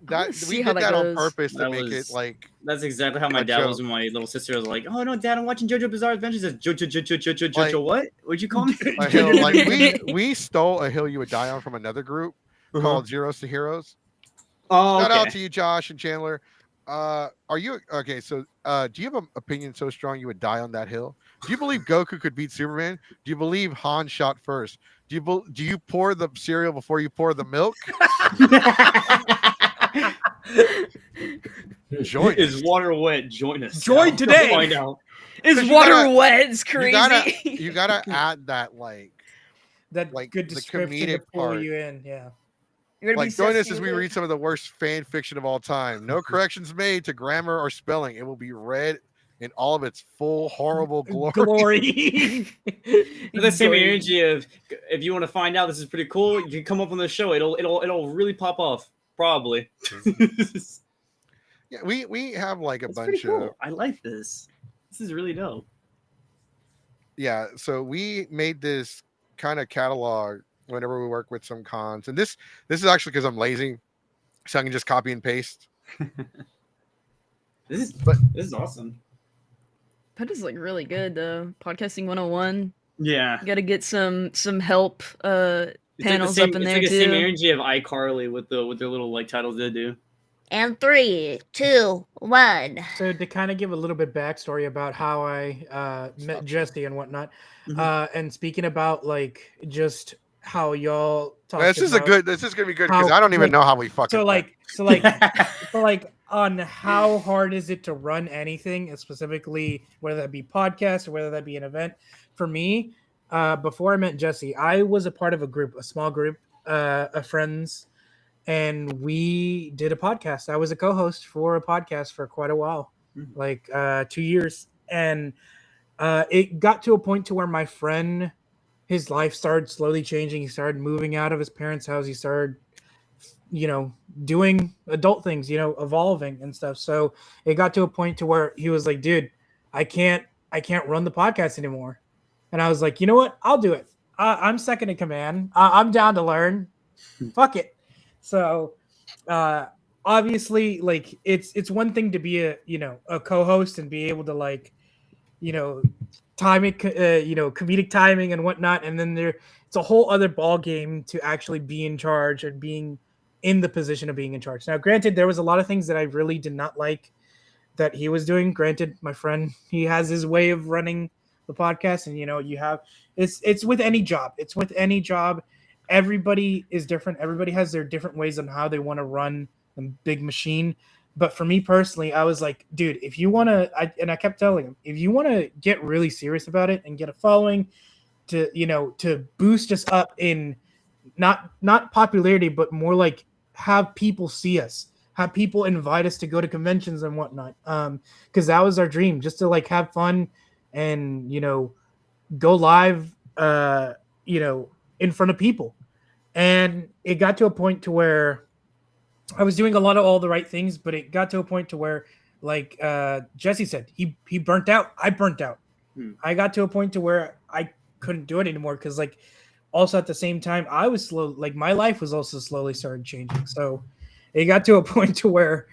Speaker 1: that.
Speaker 5: see
Speaker 1: We
Speaker 5: how
Speaker 1: did
Speaker 5: that
Speaker 1: that on
Speaker 5: goes.
Speaker 1: purpose to
Speaker 9: That
Speaker 1: make
Speaker 9: was-
Speaker 1: it like.
Speaker 9: That's exactly how my
Speaker 1: A
Speaker 9: dad was
Speaker 1: joke.
Speaker 9: when my little sister was like, "Oh no, Dad, I'm watching JoJo Bizarre Adventures." Says JoJo
Speaker 1: Like-
Speaker 9: what? What'd you call me?
Speaker 1: A hill, like we stole a hill you would die on from another group called Zeros to Heroes.
Speaker 9: Oh,
Speaker 1: Shout out
Speaker 9: okay.
Speaker 1: to you, Josh and Chandler. Are you okay? So, do you have an opinion so strong you would die on that hill? Do you believe Goku could beat Superman? Do you believe Han shot first? Do you pour the cereal before you pour the milk? Join
Speaker 9: Is
Speaker 1: us.
Speaker 9: water wet? Join us.
Speaker 2: Join
Speaker 9: now.
Speaker 2: today.
Speaker 9: Find out.
Speaker 5: Is
Speaker 1: 'Cause you
Speaker 5: water
Speaker 1: gotta-
Speaker 5: wet? It's crazy.
Speaker 1: You gotta add that like
Speaker 2: That
Speaker 1: Like,
Speaker 2: good
Speaker 1: the
Speaker 2: description to
Speaker 1: comedic
Speaker 2: pull
Speaker 1: part.
Speaker 2: you in. Yeah.
Speaker 5: You're gonna
Speaker 1: like
Speaker 5: be
Speaker 1: join us
Speaker 5: sexy
Speaker 1: as we
Speaker 5: with
Speaker 1: read some of the worst fan fiction of all time. No corrections made to grammar or spelling. It will be read in all of its full horrible glory.
Speaker 2: Glory.
Speaker 9: The same
Speaker 2: Glory.
Speaker 9: energy of if you want to find out this is pretty cool, you can come up on the show. It'll really pop off. Probably. It's
Speaker 1: Yeah, we have like a
Speaker 9: pretty
Speaker 1: bunch
Speaker 9: cool.
Speaker 1: of
Speaker 9: I like this. This is really dope.
Speaker 1: yeah. So we made this kind of catalog whenever we work with some cons, and this is actually because I'm lazy, so I can just copy and paste.
Speaker 9: This is awesome.
Speaker 5: That is like really good though. Podcasting 101.
Speaker 9: Yeah.
Speaker 5: You gotta get some help
Speaker 9: It's like the
Speaker 5: panels
Speaker 9: same,
Speaker 5: up in
Speaker 9: it's
Speaker 5: there
Speaker 9: like the same
Speaker 5: too.
Speaker 9: energy of iCarly with their little like titles they do.
Speaker 10: And 3, 2, 1.
Speaker 2: So to kind of give a little bit backstory about how I met Jesse and whatnot, and speaking about like just how y'all talk.
Speaker 1: This is gonna be good because
Speaker 2: how-
Speaker 1: I don't even
Speaker 2: like-
Speaker 1: know how we fucking.
Speaker 2: So
Speaker 1: met.
Speaker 2: like on how hard is it to run anything, and specifically whether that be podcast or whether that be an event. For me, before I met Jesse, I was a part of a small group of friends, and we did a podcast. I was a co-host for a podcast for quite a while, like 2 years, and it got to a point to where my friend, his life started slowly changing. He started moving out of his parents' house. He started, doing adult things, evolving and stuff. So it got to a point to where he was like, dude, I can't run the podcast anymore. And I was like, you know what? I'll do it. I'm second in command. I'm down to learn. Fuck it. So obviously, like it's one thing to be a co-host and be able to like, time it, comedic timing and whatnot. And then it's a whole other ball game to actually be in charge and being in the position of being in charge. Now, granted, there was a lot of things that I really did not like that he was doing. Granted, my friend, he has his way of running the podcast, and you have it's with any job. It's with any job. Everybody is different. Everybody has their different ways on how they want to run a big machine. But for me personally, I was like, dude, if you want to, I kept telling him, if you want to get really serious about it and get a following to boost us up in not popularity, but more like have people see us, have people invite us to go to conventions and whatnot. Because that was our dream, just to like have fun and, go live, in front of people. And it got to a point to where I was doing a lot of all the right things, but it got to a point to where, like Jesse said, he burnt out. I burnt out. I got to a point to where I couldn't do it anymore because, like, also at the same time, I was slow. Like my life was also slowly started changing. So it got to a point to where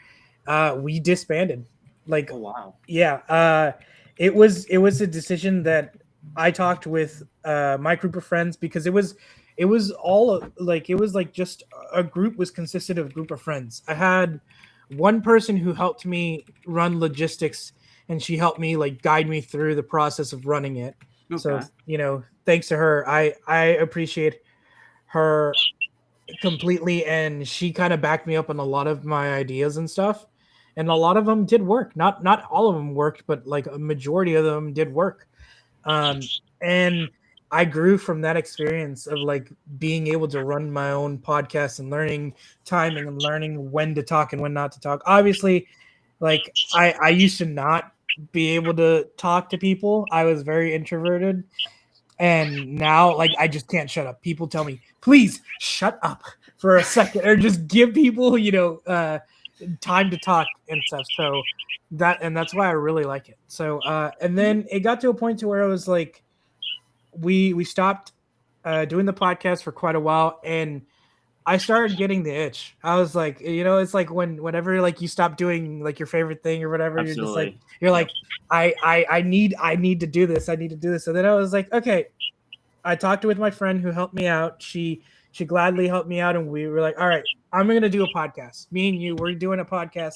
Speaker 2: we disbanded. Like,
Speaker 9: oh wow,
Speaker 2: yeah. It was a decision that I talked with my group of friends because it was all like, it was like just a group was consisted of a group of friends. I had one person who helped me run logistics, and she helped me like guide me through the process of running it.
Speaker 9: Okay.
Speaker 2: So, thanks to her, I appreciate her completely. And she kind of backed me up on a lot of my ideas and stuff. And a lot of them did work. Not all of them worked, but like a majority of them did work. And I grew from that experience of like being able to run my own podcast and learning timing and learning when to talk and when not to talk. Obviously, Like I used to not be able to talk to people. I was very introverted. And now, like, I just can't shut up. People tell me, please shut up for a second, or just give people, time to talk and stuff. So that's why I really like it. So, and then it got to a point to where I was like, we stopped doing the podcast for quite a while, and I started getting the itch. I was like, it's like whenever like you stop doing like your favorite thing or whatever,
Speaker 9: Absolutely.
Speaker 2: you're like, I need to do this. I need to do this. So then I was like, okay. I talked with my friend who helped me out. She gladly helped me out, and we were like, all right, I'm gonna do a podcast. Me and you, we're doing a podcast.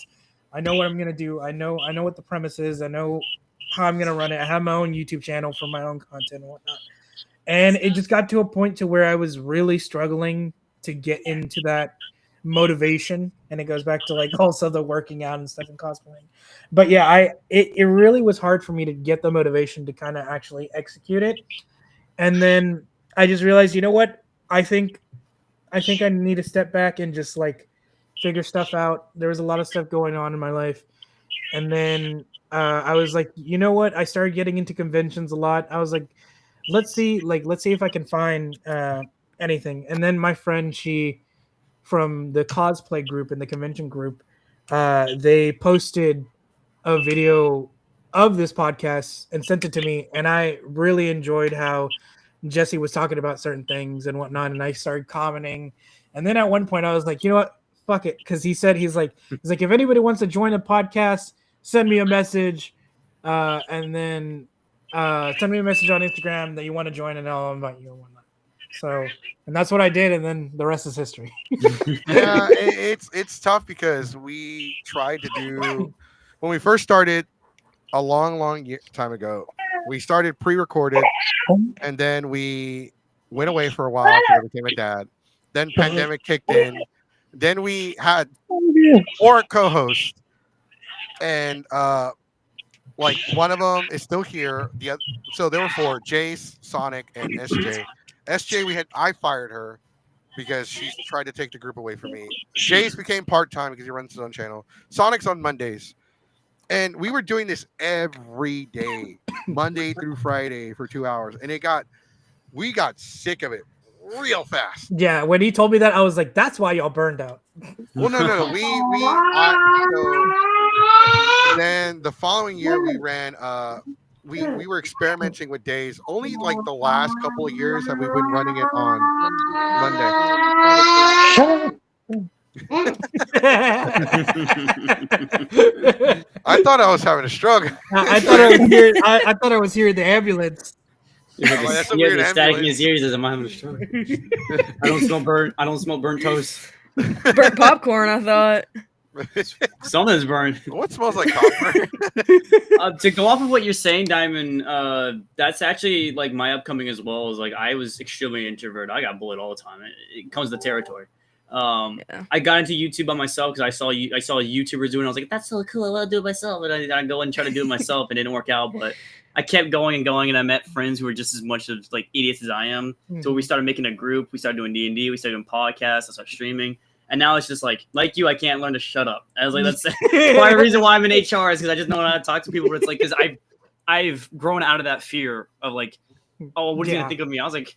Speaker 2: I know what I'm gonna do. I know what the premise is. I know how I'm gonna run it. I have my own YouTube channel for my own content and whatnot. And it just got to a point to where I was really struggling to get into that motivation, and it goes back to like also the working out and stuff and cosplaying. But yeah, it really was hard for me to get the motivation to kind of actually execute it. And then I just realized, you know what? I think I need to step back and just like figure stuff out. There was a lot of stuff going on in my life. And then I was like, you know what? I started getting into conventions a lot. I was like, let's see if I can find anything. And then my friend, she from the cosplay group and the convention group, they posted a video of this podcast and sent it to me, and I really enjoyed how Jesse was talking about certain things and whatnot, and I started commenting. And then at one point I was like, you know what, fuck it, because he's like if anybody wants to join the podcast, send me a message, and then send me a message on Instagram that you want to join, and I'll invite you and whatnot. So, and that's what I did, and then the rest is history.
Speaker 1: Yeah, it's tough because we tried to do when we first started a long time ago. We started pre-recorded, and then we went away for a while because I became a dad. Then pandemic kicked in. Then we had 4 co-hosts, and like one of them is still here. So there were 4: Jace, Sonic, and SJ. SJ, I fired her because she tried to take the group away from me. Jace became part-time because he runs his own channel. Sonic's on Mondays. And we were doing this every day, Monday through Friday for 2 hours. And we got sick of it real fast.
Speaker 2: Yeah, when he told me that, I was like, that's why y'all burned out.
Speaker 1: Well, no. So then the following year we ran, we were experimenting with days. Only like the last couple of years have we been running it on Monday. I thought I was having a stroke.
Speaker 2: I thought I was hearing the ambulance.
Speaker 9: That's a weird static in his ears as I'm having a stroke. I don't smell burnt toast.
Speaker 5: Burnt popcorn, I thought.
Speaker 9: Something's burned.
Speaker 1: What smells like copper?
Speaker 9: To go off of what you're saying, Diamond, that's actually like my upcoming as well. Is like I was extremely introverted. I got bullied all the time. It comes to the territory. I got into YouTube by myself because I saw YouTubers doing it. I was like, that's so cool. I want to do it myself. And I go and try to do it myself, and it didn't work out. But I kept going and going, and I met friends who were just as much of like idiots as I am. So we started making a group. We started doing D&D. We started doing podcasts. I started streaming. And now it's just like you, I can't learn to shut up. I was like, that's part of the reason why I'm in HR is because I just know how to talk to people. But it's like, because I've grown out of that fear of like, oh, what are you going to think of me? I was like,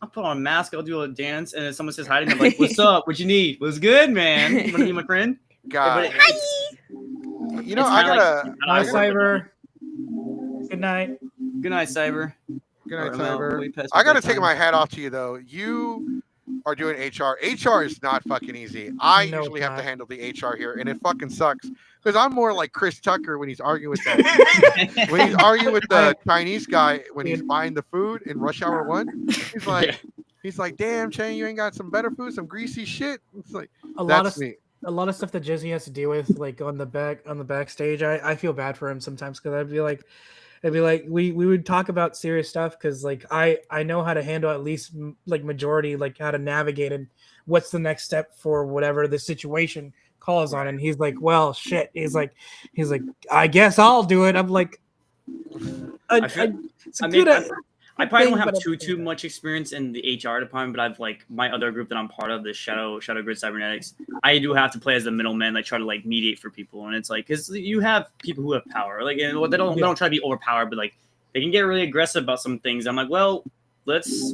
Speaker 9: I'll put on a mask. I'll do a dance. And then someone says hi to me. I'm like, what's up? What you need? What's good, man? You want to be my friend?
Speaker 1: God.
Speaker 10: Hi.
Speaker 1: You know, I gotta.
Speaker 2: Hi, Cyber. Good night.
Speaker 9: Good night, Cyber.
Speaker 1: Good night, Cyber. I gotta take my hat off to you though. You are doing HR. HR is not fucking easy. I usually have to handle the HR here, and it fucking sucks because I'm more like Chris Tucker when he's arguing with that. When he's arguing with the Chinese guy when he's buying the food in Rush Hour 1. He's like, damn, Chang, you ain't got some better food, some greasy shit. It's like
Speaker 2: a lot of stuff that Jesse has to deal with, like on the backstage. I feel bad for him sometimes because I'd be like, we would talk about serious stuff because like I know how to handle at least like majority, like how to navigate and what's the next step for whatever the situation calls on. And he's like, well, shit. He's like,
Speaker 9: I
Speaker 2: I guess I'll do it. I'm like,
Speaker 9: I I probably
Speaker 2: thing,
Speaker 9: don't have
Speaker 2: but
Speaker 9: too much experience in the HR department, but I've like my other group that I'm part of, the Shadow Grid Cybernetics. I do have to play as the middleman, like try to like mediate for people, and it's like because you have people who have power, like and they don't try to be overpowered, but like they can get really aggressive about some things. I'm like, well, let's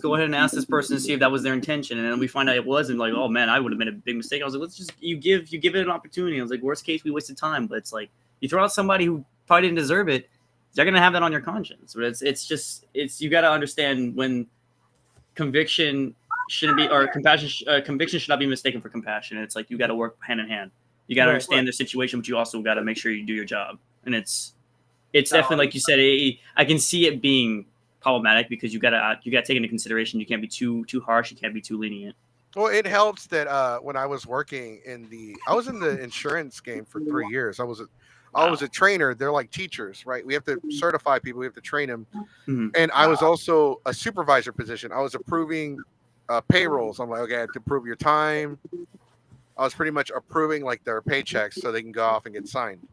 Speaker 9: go ahead and ask this person to see if that was their intention, and then we find out it wasn't. Like, oh man, I would have made a big mistake. I was like, let's just you give it an opportunity. I was like, worst case, we wasted time, but it's like you throw out somebody who probably didn't deserve it. They're gonna have that on your conscience, but it's you got to understand when conviction shouldn't be or compassion conviction should not be mistaken for compassion. It's like you got to work hand in hand. You got to understand the situation, but you also got to make sure you do your job. And it's definitely like you said. I can see it being problematic because you got to take into consideration. You can't be too harsh. You can't be too lenient.
Speaker 1: Well, it helps that when I was working I was in the insurance game for 3 years. I was a trainer. They're like teachers, right? We have to certify people. We have to train them.
Speaker 9: Mm-hmm.
Speaker 1: And I was also a supervisor position. I was approving payrolls. I'm like, okay, I have to approve your time. I was pretty much approving like their paychecks so they can go off and get signed,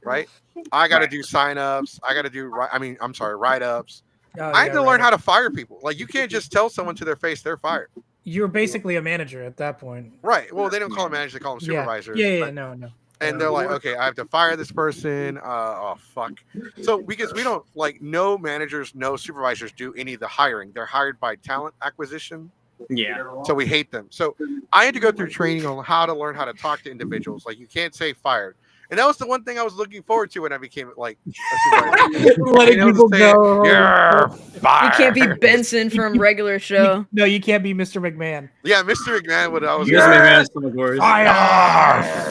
Speaker 1: right? I got to do sign-ups. I got to do, write-ups. I had to learn how to fire people. Like, you can't just tell someone to their face they're fired.
Speaker 2: You're basically a manager at that point.
Speaker 1: Right. Well, they don't call them managers. They call them supervisors.
Speaker 2: Yeah, no.
Speaker 1: And they're like, okay, I have to fire this person. Oh, fuck. So because we don't, like, no managers, no supervisors do any of the hiring. They're hired by talent acquisition.
Speaker 9: Yeah.
Speaker 1: So we hate them. So I had to go through training on how to learn how to talk to individuals. Like, you can't say fired. And that was the one thing I was looking forward to when I became, like, a supervisor.
Speaker 2: Letting people go.
Speaker 1: You're fired.
Speaker 5: You can't be Benson from regular show.
Speaker 2: No, you can't be Mr. McMahon.
Speaker 1: Yeah, Mr. McMahon. What I was.
Speaker 9: Mr. McMahon is so much worse.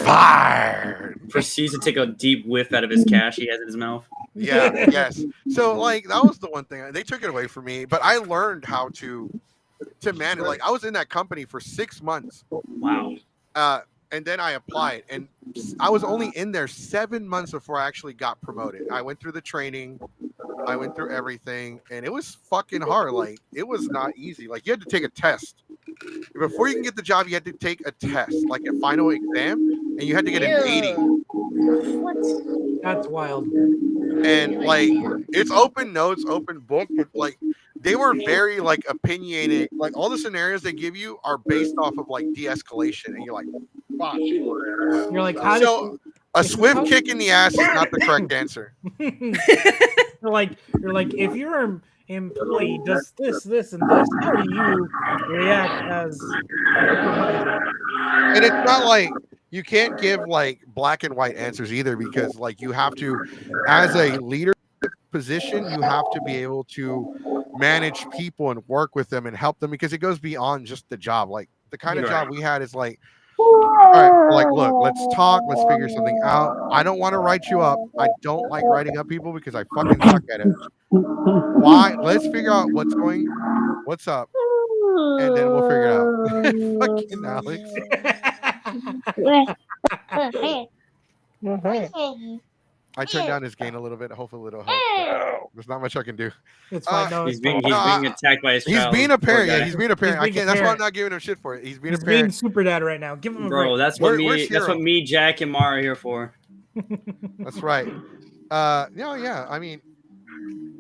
Speaker 1: Fired.
Speaker 9: Proceeds to take a deep whiff out of his cash he has in his mouth.
Speaker 1: Yeah, yes. So, like, that was the one thing. They took it away from me, but I learned how to manage. Like, I was in that company for 6 months.
Speaker 9: Wow.
Speaker 1: And then I applied, and I was only in there 7 months before I actually got promoted. I went through the training, I went through everything, and it was fucking hard. Like, it was not easy. Like, you had to take a test. Before you can get the job, you had to take a test, like a final exam, and you had to get an 80.
Speaker 2: That's wild.
Speaker 1: And, like, it's open notes, open book, but, like, they were very, like, opinionated. Like, all the scenarios they give you are based off of, like, de-escalation, and you're like, fuck.
Speaker 2: You're like,
Speaker 1: a swift kick in the ass is not the correct answer.
Speaker 2: You're like, if your employee does this, and this, how do you react as?
Speaker 1: And it's not like you can't give like black and white answers either, because like you have to, as a leader position, you have to be able to manage people and work with them and help them, because it goes beyond just the job. Like the kind of job we had is like, all right, like, look, let's talk, let's figure something out. I don't want to write you up. I don't like writing up people because I fucking suck at it. Why? Let's figure out what's up, and then we'll figure it out. Fucking Alex. I turned down his gain a little bit. Hopefully it'll help. There's not much I can do.
Speaker 2: It's fine. No,
Speaker 9: he's being attacked by his child.
Speaker 1: He's being a parent. Yeah, he's being a parent. I can't. That's why I'm not giving him shit for it. He's being a parent.
Speaker 2: Being super dad right now. Give him a
Speaker 9: bro.
Speaker 2: break.
Speaker 9: That's what me, Jack, and Mara are here for.
Speaker 1: That's right. Yeah. I mean,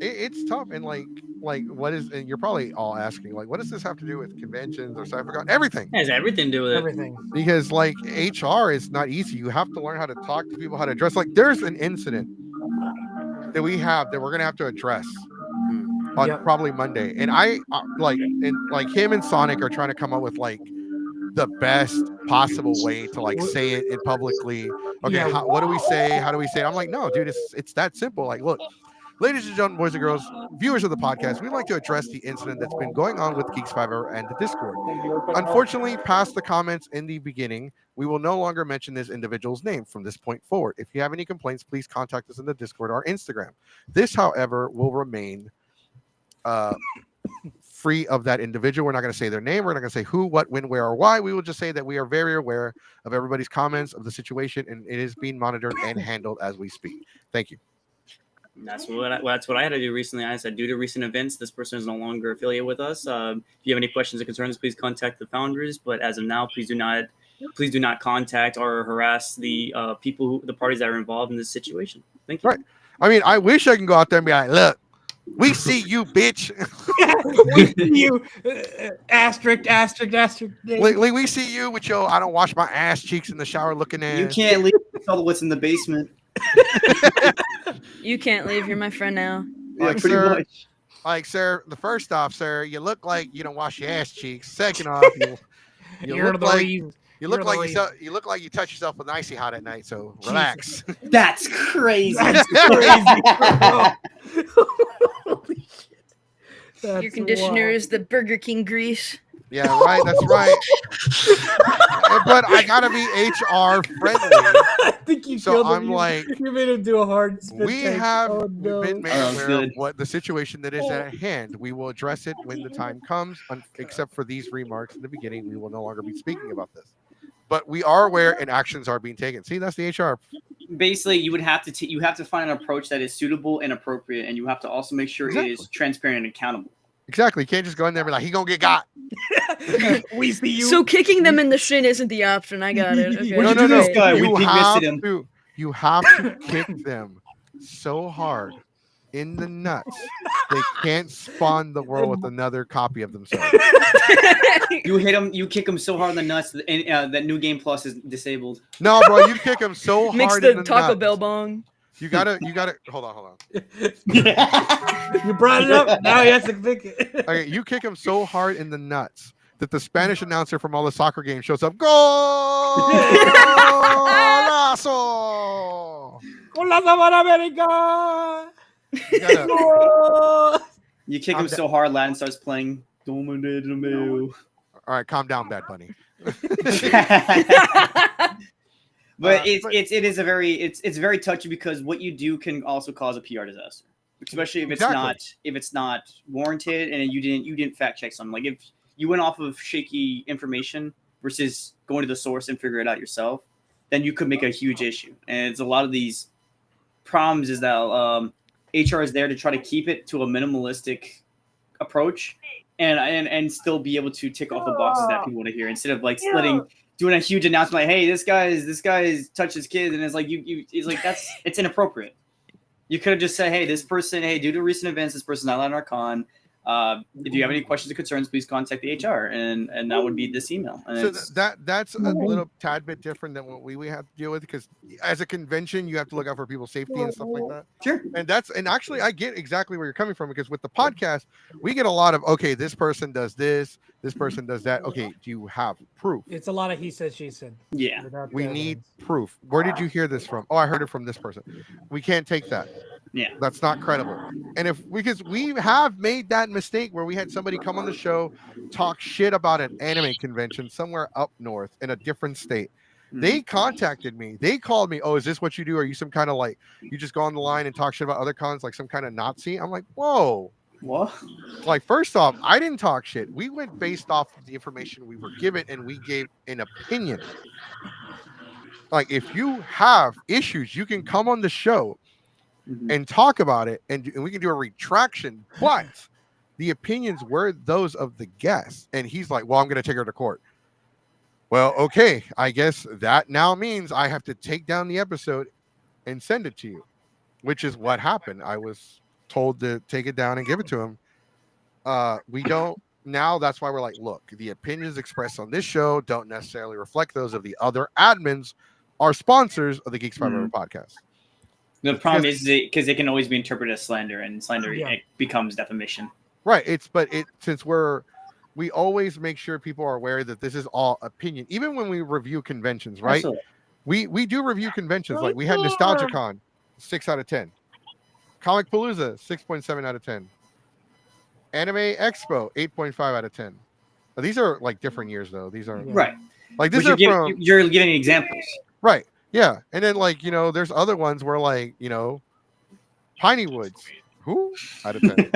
Speaker 1: it's tough, and like what is? And you're probably all asking, like, what does this have to do with conventions or Cybercon? Everything.
Speaker 9: It has everything to do with it.
Speaker 2: Everything.
Speaker 1: Because like HR is not easy. You have to learn how to talk to people, how to address. Like, there's an incident that we have that we're gonna have to address on probably Monday, and I like him and Sonic are trying to come up with like the best possible way to like say it in publicly. Okay, what do we say? How do we say it? I'm like, no, dude, it's that simple. Like, look, ladies and gentlemen, boys and girls, viewers of the podcast, we'd like to address the incident that's been going on with Geeks 5 and the Discord. Unfortunately, past the comments in the beginning, we will no longer mention this individual's name from this point forward. If you have any complaints, please contact us in the Discord or Instagram. This, however, will remain free of that individual. We're not going to say their name. We're not going to say who, what, when, where, or why. We will just say that we are very aware of everybody's comments of the situation, and it is being monitored and handled as we speak. Thank you.
Speaker 9: That's what I had to do recently. I said, due to recent events, this person is no longer affiliated with us. If you have any questions or concerns, please contact the founders. But as of now, please do not contact or harass the the parties that are involved in this situation. Thank you.
Speaker 1: Right. I mean, I wish I can go out there and be like, look, We see you, bitch.
Speaker 2: We see you. Asterisk.
Speaker 1: We see you with your I don't wash my ass cheeks in the shower looking
Speaker 9: You
Speaker 1: ass.
Speaker 9: can't leave what's in the basement.
Speaker 5: You can't leave. You're my friend now.
Speaker 9: Yeah,
Speaker 1: Like,
Speaker 9: pretty
Speaker 1: sir,
Speaker 9: much.
Speaker 1: like, sir, the first off, sir, you look like you don't wash your ass cheeks. Second off, you
Speaker 2: You're
Speaker 1: look
Speaker 2: the
Speaker 1: like
Speaker 2: reason.
Speaker 1: you look
Speaker 2: You're
Speaker 1: like
Speaker 2: the
Speaker 1: you look like you touch yourself with icy hot at night. So
Speaker 2: Jesus.
Speaker 1: relax.
Speaker 9: That's crazy.
Speaker 2: That's crazy. Holy shit. That's
Speaker 5: Your conditioner
Speaker 2: wild.
Speaker 5: is the Burger King grease.
Speaker 1: Yeah, right. That's right. But I gotta be HR friendly.
Speaker 2: I think you
Speaker 1: So
Speaker 2: killed him.
Speaker 1: I'm like,
Speaker 2: you made him do a hard spit
Speaker 1: we
Speaker 2: take.
Speaker 1: have
Speaker 2: Oh, no.
Speaker 1: been made
Speaker 9: Oh,
Speaker 1: aware
Speaker 9: good.
Speaker 1: of what the situation that is at hand. We will address it when the time comes. Except for these remarks in the beginning, we will no longer be speaking about this. But we are aware and actions are being taken. See, that's the HR.
Speaker 9: Basically, you would have to you have to find an approach that is suitable and appropriate, and you have to also make sure it is transparent and accountable.
Speaker 1: Exactly. You can't just go in there and be like, he gonna get got.
Speaker 2: We see you.
Speaker 5: So kicking them in the shin isn't the option. I got it. Okay.
Speaker 9: What'd
Speaker 1: No,
Speaker 9: you do
Speaker 1: no,
Speaker 9: to this guy? We
Speaker 1: You
Speaker 9: pig
Speaker 1: have
Speaker 9: fisted him.
Speaker 1: to. You have to kick them so hard in the nuts they can't spawn the world with another copy of themselves.
Speaker 9: You hit him. You kick him so hard in the nuts that New Game Plus is disabled.
Speaker 1: No, bro, you kick them so
Speaker 5: Mix
Speaker 1: hard
Speaker 5: the
Speaker 1: in the
Speaker 5: Taco
Speaker 1: nuts.
Speaker 5: Bell bong.
Speaker 1: You gotta. Hold on.
Speaker 2: You brought it up. Now he has to pick it.
Speaker 1: Okay, you kick him so hard in the nuts that the Spanish announcer from all the soccer games shows up. Golazo!
Speaker 2: Con la Sabana América.
Speaker 1: You gotta-
Speaker 9: You kick
Speaker 1: I'm
Speaker 9: him so hard, Latin starts playing. Dominate the mail.
Speaker 1: all right, calm down, Bad Bunny.
Speaker 9: But it is a very it's very touchy because what you do can also cause a PR disaster, especially if it's not warranted and you didn't fact check something. Like if you went off of shaky information versus going to the source and figure it out yourself, then you could make a huge issue. And it's a lot of these problems is that HR is there to try to keep it to a minimalistic approach and still be able to tick off the boxes that people want to hear instead of like doing a huge announcement like, hey, this guy's touched his kids, and it's like it's like it's inappropriate. You could have just said, hey, this person, due to recent events, this person's not allowed in our con. If you have any questions or concerns, please contact the HR, and that would be this email. And
Speaker 1: So that's a little tad bit different than what we have to deal with because as a convention, you have to look out for people's safety and stuff like that.
Speaker 9: Sure.
Speaker 1: And actually, I get exactly where you're coming from because with the podcast, we get a lot of this person does this person does that. Okay, do you have proof?
Speaker 2: It's a lot of he said, she said.
Speaker 9: Yeah.
Speaker 1: We need proof. Where did you hear this from? Oh, I heard it from this person. We can't take that.
Speaker 9: Yeah.
Speaker 1: That's not credible. And because we have made that mistake where we had somebody come on the show, talk shit about an anime convention somewhere up north in a different state. They contacted me. They called me. Oh, is this what you do? Are you some kind of like, you just go on the line and talk shit about other cons like some kind of Nazi? I'm like, whoa.
Speaker 9: What?
Speaker 1: Like, first off, I didn't talk shit. We went based off of the information we were given and we gave an opinion. Like, if you have issues, you can come on the show and talk about it and we can do a retraction, but the opinions were those of the guests. And he's like, well, I'm going to take her to court. Well, okay, I guess that now means I have to take down the episode and send it to you, which is what happened. I was told to take it down and give it to him. We don't now. That's why we're like, look, the opinions expressed on this show don't necessarily reflect those of the other admins, our sponsors of the Geeks 5 podcast.
Speaker 9: The problem is because it can always be interpreted as slander, and slander it becomes defamation.
Speaker 1: Right. Since we always make sure people are aware that this is all opinion, even when we review conventions, right?
Speaker 9: Absolutely.
Speaker 1: We do review conventions. Like we had NostalgiaCon, 6 out of 10. Comic Palooza, 6.7 out of 10. Anime Expo, 8.5 out of 10. Now, these are like different years though. These are
Speaker 9: right.
Speaker 1: Like this
Speaker 9: you're giving examples.
Speaker 1: Right. Yeah. And then like, there's other ones where like, Piney Woods. Who? Out of 10.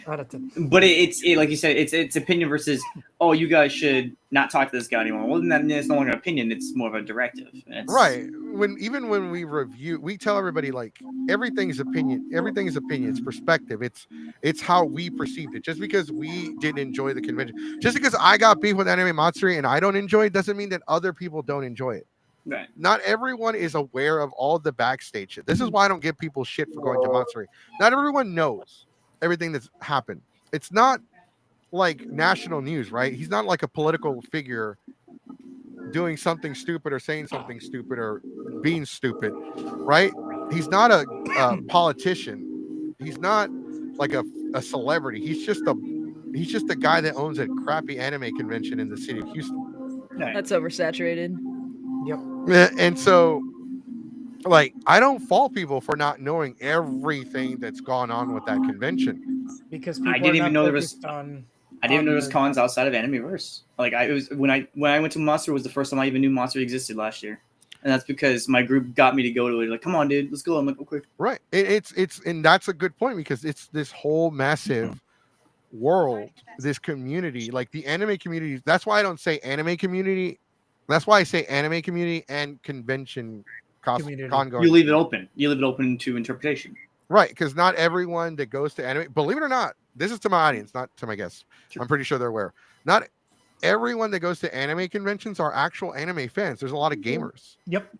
Speaker 2: Out of 10.
Speaker 9: But it's like you said, it's opinion versus, oh, you guys should not talk to this guy anymore. Well, then it's no longer an opinion. It's more of a directive.
Speaker 1: Right. When we review, we tell everybody like everything's opinion. Everything is opinion. It's perspective. It's how we perceived it. Just because we didn't enjoy the convention, just because I got beef with Anime Matsuri and I don't enjoy it, doesn't mean that other people don't enjoy it.
Speaker 9: Right.
Speaker 1: Not everyone is aware of all the backstage shit. This is why I don't give people shit for going to Matsuri. Not everyone knows everything that's happened. It's not like national news, right? He's not like a political figure doing something stupid or saying something stupid or being stupid, right? He's not a politician. He's not like a celebrity. He's just a guy that owns a crappy anime convention in the city of Houston.
Speaker 5: That's oversaturated.
Speaker 2: Yep.
Speaker 1: And so, like, I don't fault people for not knowing everything that's gone on with that convention.
Speaker 2: Because people
Speaker 9: I didn't
Speaker 2: are
Speaker 9: even
Speaker 2: not
Speaker 9: know there was.
Speaker 2: focused on.
Speaker 9: I didn't even know there was
Speaker 2: the-
Speaker 9: cons outside of Animeverse. Like it was when I went to Monster was the first time I even knew Monster existed last year, and that's because my group got me to go to it. Like, come on, dude, let's go. I'm like, okay.
Speaker 1: Right. It's and that's a good point because it's this whole massive world, this community, like the anime community. That's why I don't say anime community. That's why I say anime community and convention
Speaker 2: Community.
Speaker 1: con going.
Speaker 9: You leave it open. You leave it open to interpretation.
Speaker 1: Right, because not everyone that goes to anime, believe it or not, this is to my audience, not to my guests.
Speaker 9: Sure.
Speaker 1: I'm pretty sure they're aware. Not everyone that goes to anime conventions are actual anime fans. There's a lot of gamers.
Speaker 2: Yep.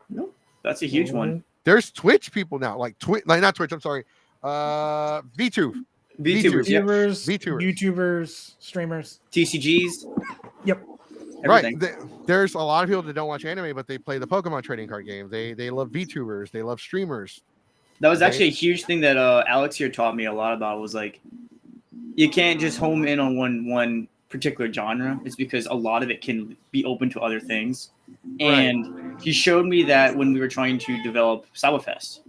Speaker 9: That's a huge one.
Speaker 1: There's Twitch people now, like not Twitch. I'm sorry, VTube,
Speaker 9: VTubers, yep.
Speaker 2: YouTubers,
Speaker 1: VTubers.
Speaker 2: YouTubers, streamers.
Speaker 9: TCGs.
Speaker 2: Yep.
Speaker 9: Everything.
Speaker 1: Right. There's a lot of people that don't watch anime, but they play the Pokemon trading card game. They love VTubers. They love streamers.
Speaker 9: That was actually a huge thing that Alex here taught me a lot about. Was like, you can't just home in on one particular genre. It's because a lot of it can be open to other things. And he showed me that when we were trying to develop Saibafest,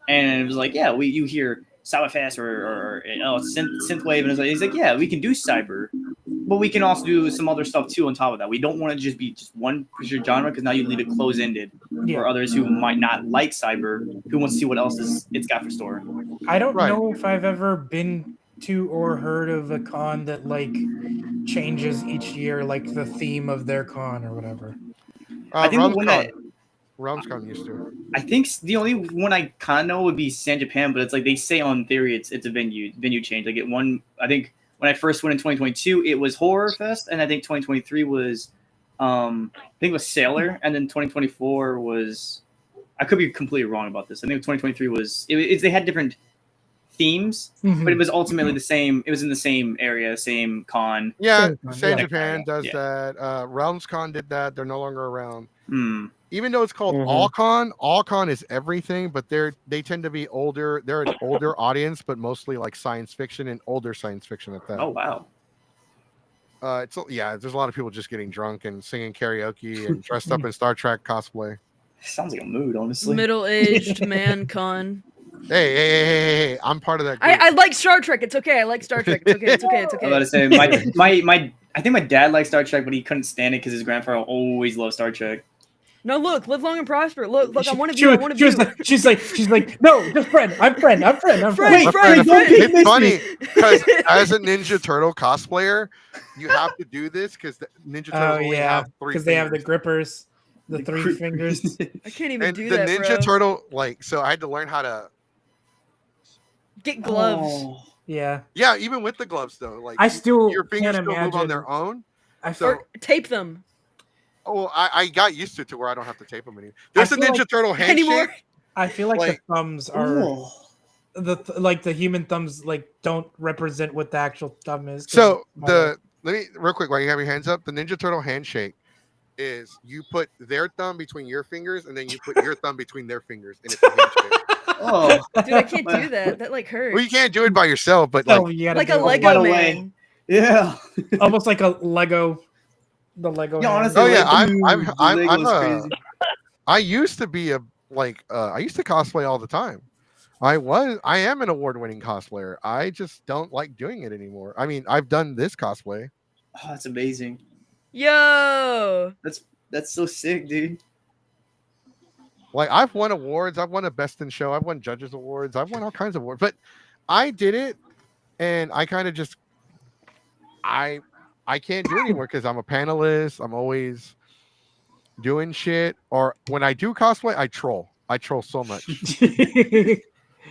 Speaker 9: and it was like, yeah, you hear Saibafest or synthwave, and he's like, yeah, we can do cyber, but we can also do some other stuff too on top of that. We don't want to just be just one particular genre because now you leave it closed-ended for others who might not like cyber, who wants to see what else it's got for store.
Speaker 2: I don't know if I've ever been to or heard of a con that like changes each year, like the theme of their con or whatever.
Speaker 9: I think the one that
Speaker 1: RealmsCon used to.
Speaker 9: I think the only one I kind of know would be San Japan, but it's like they say on theory it's a venue change. Like I think when I first went in 2022, it was Horror Fest, and I think 2023 was I think it was Sailor, and then 2024 was, I could be completely wrong about this. I think 2023 was they had different themes, but it was ultimately the same. It was in the same area, same con.
Speaker 1: Yeah, San Japan does that. RealmsCon did that. They're no longer around. Even though it's called All-Con is everything, but they tend to be older. They're an older audience, but mostly like science fiction and older science fiction at that.
Speaker 9: Oh wow.
Speaker 1: There's a lot of people just getting drunk and singing karaoke and dressed up in Star Trek cosplay.
Speaker 9: Sounds like a mood, honestly.
Speaker 5: Middle-aged man con.
Speaker 1: Hey, I'm part of that group.
Speaker 5: I like Star Trek. It's okay. I like Star Trek. It's okay. It's okay. It's okay.
Speaker 9: I was about to say my I think my dad liked Star Trek, but he couldn't stand it because his grandfather always loved Star Trek.
Speaker 5: No, look, live long and prosper. Look, I'm one of you. I'm one of you.
Speaker 2: She's like, no, just friend. I'm friend.
Speaker 1: It's funny because as a Ninja Turtle cosplayer, you have to do this because the Ninja Turtles only have 3
Speaker 2: because they have the grippers, the 3 fingers.
Speaker 5: I can't even do
Speaker 1: the
Speaker 5: that,
Speaker 1: Ninja
Speaker 5: bro.
Speaker 1: Turtle, so I had to learn how to
Speaker 5: get gloves.
Speaker 2: Oh. Yeah,
Speaker 1: even with the gloves though, like
Speaker 2: I still
Speaker 1: your fingers
Speaker 2: can't
Speaker 1: still move on
Speaker 2: imagine.
Speaker 1: their own.
Speaker 5: Or tape them.
Speaker 1: Oh, I got used to it to where I don't have to tape them anymore. There's a Ninja Turtle handshake.
Speaker 5: Anymore?
Speaker 2: I feel like the thumbs are the human thumbs don't represent what the actual thumb is.
Speaker 1: So let me real quick while you have your hands up. The Ninja Turtle handshake is you put their thumb between your fingers and then you put your thumb between their fingers and it's a handshake.
Speaker 9: Oh,
Speaker 5: dude, I can't do that. That hurts.
Speaker 1: Well, you can't do it by yourself, but
Speaker 5: like a Lego man.
Speaker 9: Yeah,
Speaker 2: almost like a Lego. The Lego.
Speaker 9: Yeah, honestly,
Speaker 1: I used to be I used to cosplay all the time. I am an award-winning cosplayer. I just don't like doing it anymore. I mean, I've done this cosplay.
Speaker 9: Oh, that's amazing.
Speaker 5: Yo,
Speaker 9: that's so sick, dude.
Speaker 1: Like I've won awards. I've won a Best in Show. I've won Judges Awards. I've won all kinds of awards. But I did it, and I kind of just I can't do it anymore because I'm a panelist. I'm always doing shit. Or when I do cosplay, I troll. I troll so much.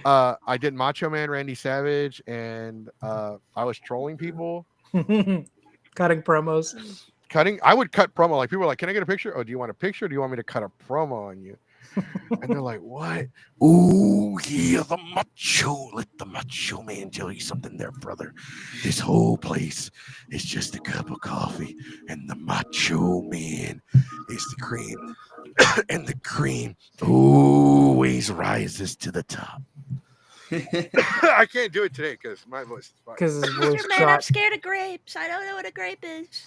Speaker 1: I did Macho Man Randy Savage, and I was trolling people.
Speaker 2: Cutting promos.
Speaker 1: cutting. I would cut promo. Like people were like, "Can I get a picture? Oh, do you want a picture? Or do you want me to cut a promo on you?" And they're like, "What? Ooh, yeah, the macho. Let the macho man tell you something, there, brother. This whole place is just a cup of coffee, and the macho man is the cream, and the cream always rises to the top." I can't do it today because my voice is fine.
Speaker 2: Because his voice
Speaker 10: Mr. Man, I'm
Speaker 2: shot.
Speaker 10: scared of grapes. I don't know what a grape is.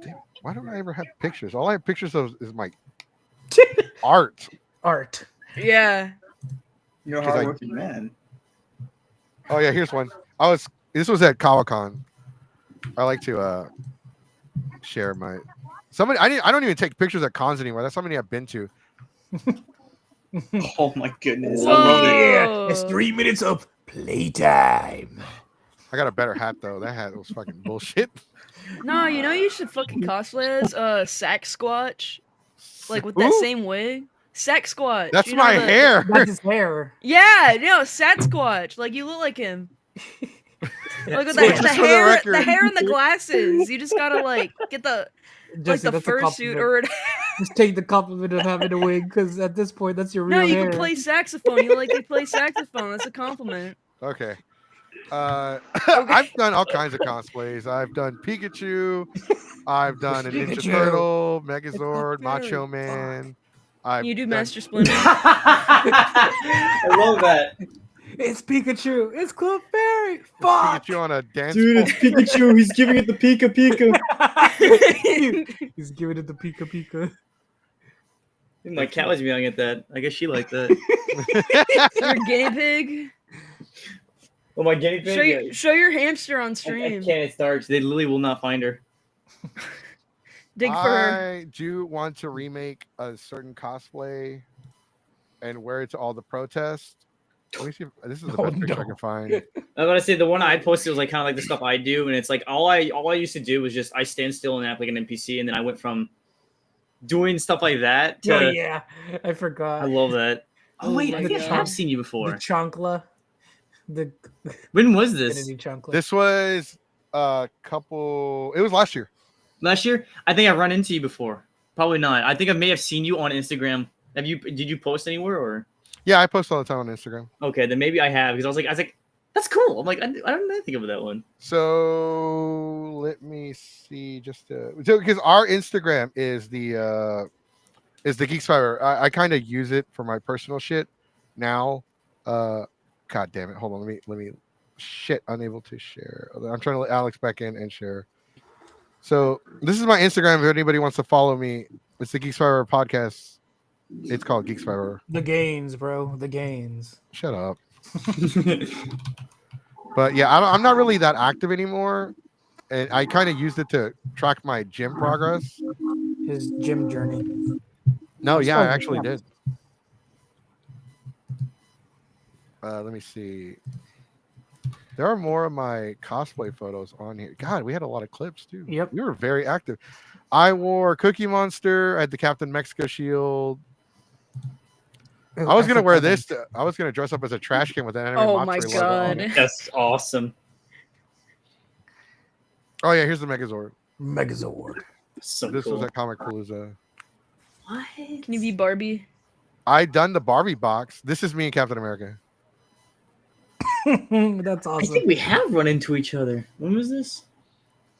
Speaker 1: Damn, why don't I ever have pictures? All I have pictures of is my art.
Speaker 2: Art.
Speaker 5: Yeah.
Speaker 9: You're a
Speaker 1: 'Cause I-
Speaker 9: hardworking man.
Speaker 1: Oh yeah, here's one. This was at Comic-Con. I like to share my I don't even take pictures at cons anymore. That's how many I've been to.
Speaker 9: Oh my goodness. I
Speaker 5: Whoa.
Speaker 9: love it.
Speaker 2: Yeah, it's 3 minutes of playtime.
Speaker 1: I got a better hat though. That hat was fucking bullshit.
Speaker 5: No, you know you should fucking cosplay as Sack Squatch, like with that
Speaker 1: Who?
Speaker 5: same wig. Sack Squatch.
Speaker 1: That's
Speaker 5: you know,
Speaker 1: my
Speaker 5: the-
Speaker 1: hair.
Speaker 2: That's his hair.
Speaker 5: Yeah, no, Sack Squatch. Like you look like him. Like with
Speaker 1: So
Speaker 5: the
Speaker 1: just for the
Speaker 5: hair,
Speaker 1: record-
Speaker 5: the hair and the glasses. You just gotta like get the
Speaker 2: Jesse,
Speaker 5: like the
Speaker 2: that's a
Speaker 5: fursuit
Speaker 2: compliment.
Speaker 5: or whatever.
Speaker 2: Just take the compliment of having a wig, because at this point, that's your real
Speaker 5: No, you
Speaker 2: hair.
Speaker 5: can play saxophone. You like to play saxophone. That's a compliment.
Speaker 1: Okay. I've done all kinds of cosplays. I've done Pikachu. I've done a Ninja
Speaker 2: Pikachu.
Speaker 1: Turtle,
Speaker 2: It's
Speaker 1: Megazord,
Speaker 2: not
Speaker 1: Macho
Speaker 2: very
Speaker 1: Man. I've
Speaker 5: You do
Speaker 1: done-
Speaker 5: Master Splinter.
Speaker 9: I love that.
Speaker 2: It's Pikachu. It's Clefairy. Fuck.
Speaker 1: Pikachu on a dance
Speaker 9: Dude, it's Pikachu. He's giving it the Pika Pika.
Speaker 2: He's giving it the Pika Pika.
Speaker 9: My cat was yelling at that. I guess she liked that.
Speaker 5: Your guinea pig.
Speaker 9: Oh, my guinea pig.
Speaker 5: Show your hamster on
Speaker 9: I
Speaker 5: stream.
Speaker 9: can't. It's dark. They literally will not find her.
Speaker 5: Dig for her.
Speaker 1: I do want to remake a certain cosplay and wear it to all the protests. Let me see if this is the
Speaker 2: Oh,
Speaker 1: best picture I
Speaker 2: no.
Speaker 1: can find.
Speaker 9: I gotta say the one I posted was like kind of like the stuff I do, and it's like all I used to do was just I stand still and act like an NPC, and then I went from doing stuff like that to
Speaker 2: Oh yeah, I forgot.
Speaker 9: I love that. Oh
Speaker 5: Oh
Speaker 9: wait,
Speaker 5: my
Speaker 9: I think I
Speaker 5: God.
Speaker 9: have seen you
Speaker 2: the
Speaker 9: before.
Speaker 2: chancla. The
Speaker 9: When was this?
Speaker 2: Infinity chancla.
Speaker 1: This was a couple. It was last year.
Speaker 9: Last year? I think I've run into you before. Probably not. I think I may have seen you on Instagram. Have you? Did you post anywhere or?
Speaker 1: Yeah, I post all the time on Instagram.
Speaker 9: Okay, then maybe I have because I was like, that's cool. I'm like, I don't know think of that one.
Speaker 1: So let me see. Just because our Instagram is the Geeks Fiber. I kind of use it for my personal shit now. God damn it! Hold on. Let me. Shit, unable to share. I'm trying to let Alex back in and share. So this is my Instagram. If anybody wants to follow me, it's the Geeks Fiber podcast. It's called Geeks Fiber.
Speaker 2: The gains, bro. The gains.
Speaker 1: Shut up. But yeah, I'm not really that active anymore, and I kind of used it to track my gym progress.
Speaker 2: His gym journey.
Speaker 1: No, yeah, I
Speaker 2: sorry,
Speaker 1: actually
Speaker 2: yeah.
Speaker 1: did. Let me see. There are more of my cosplay photos on here. God, we had a lot of clips too.
Speaker 2: Yep.
Speaker 1: We were very active. I wore Cookie Monster. I had the Captain Mexico shield.
Speaker 2: Oh,
Speaker 1: I was gonna wear
Speaker 2: forgot
Speaker 1: this. I was gonna dress up as a trash can with an anime
Speaker 5: Oh my
Speaker 1: Matsuri logo on
Speaker 5: God.
Speaker 1: it.
Speaker 9: That's awesome.
Speaker 1: Oh yeah, here's the Megazord.
Speaker 2: Megazord.
Speaker 9: So
Speaker 1: This
Speaker 9: cool.
Speaker 1: was at Comic Palooza.
Speaker 9: What?
Speaker 5: Can you be Barbie?
Speaker 1: I done the Barbie box. This is me and Captain America.
Speaker 2: That's
Speaker 9: I
Speaker 2: awesome.
Speaker 9: think we have run into each other. When was this?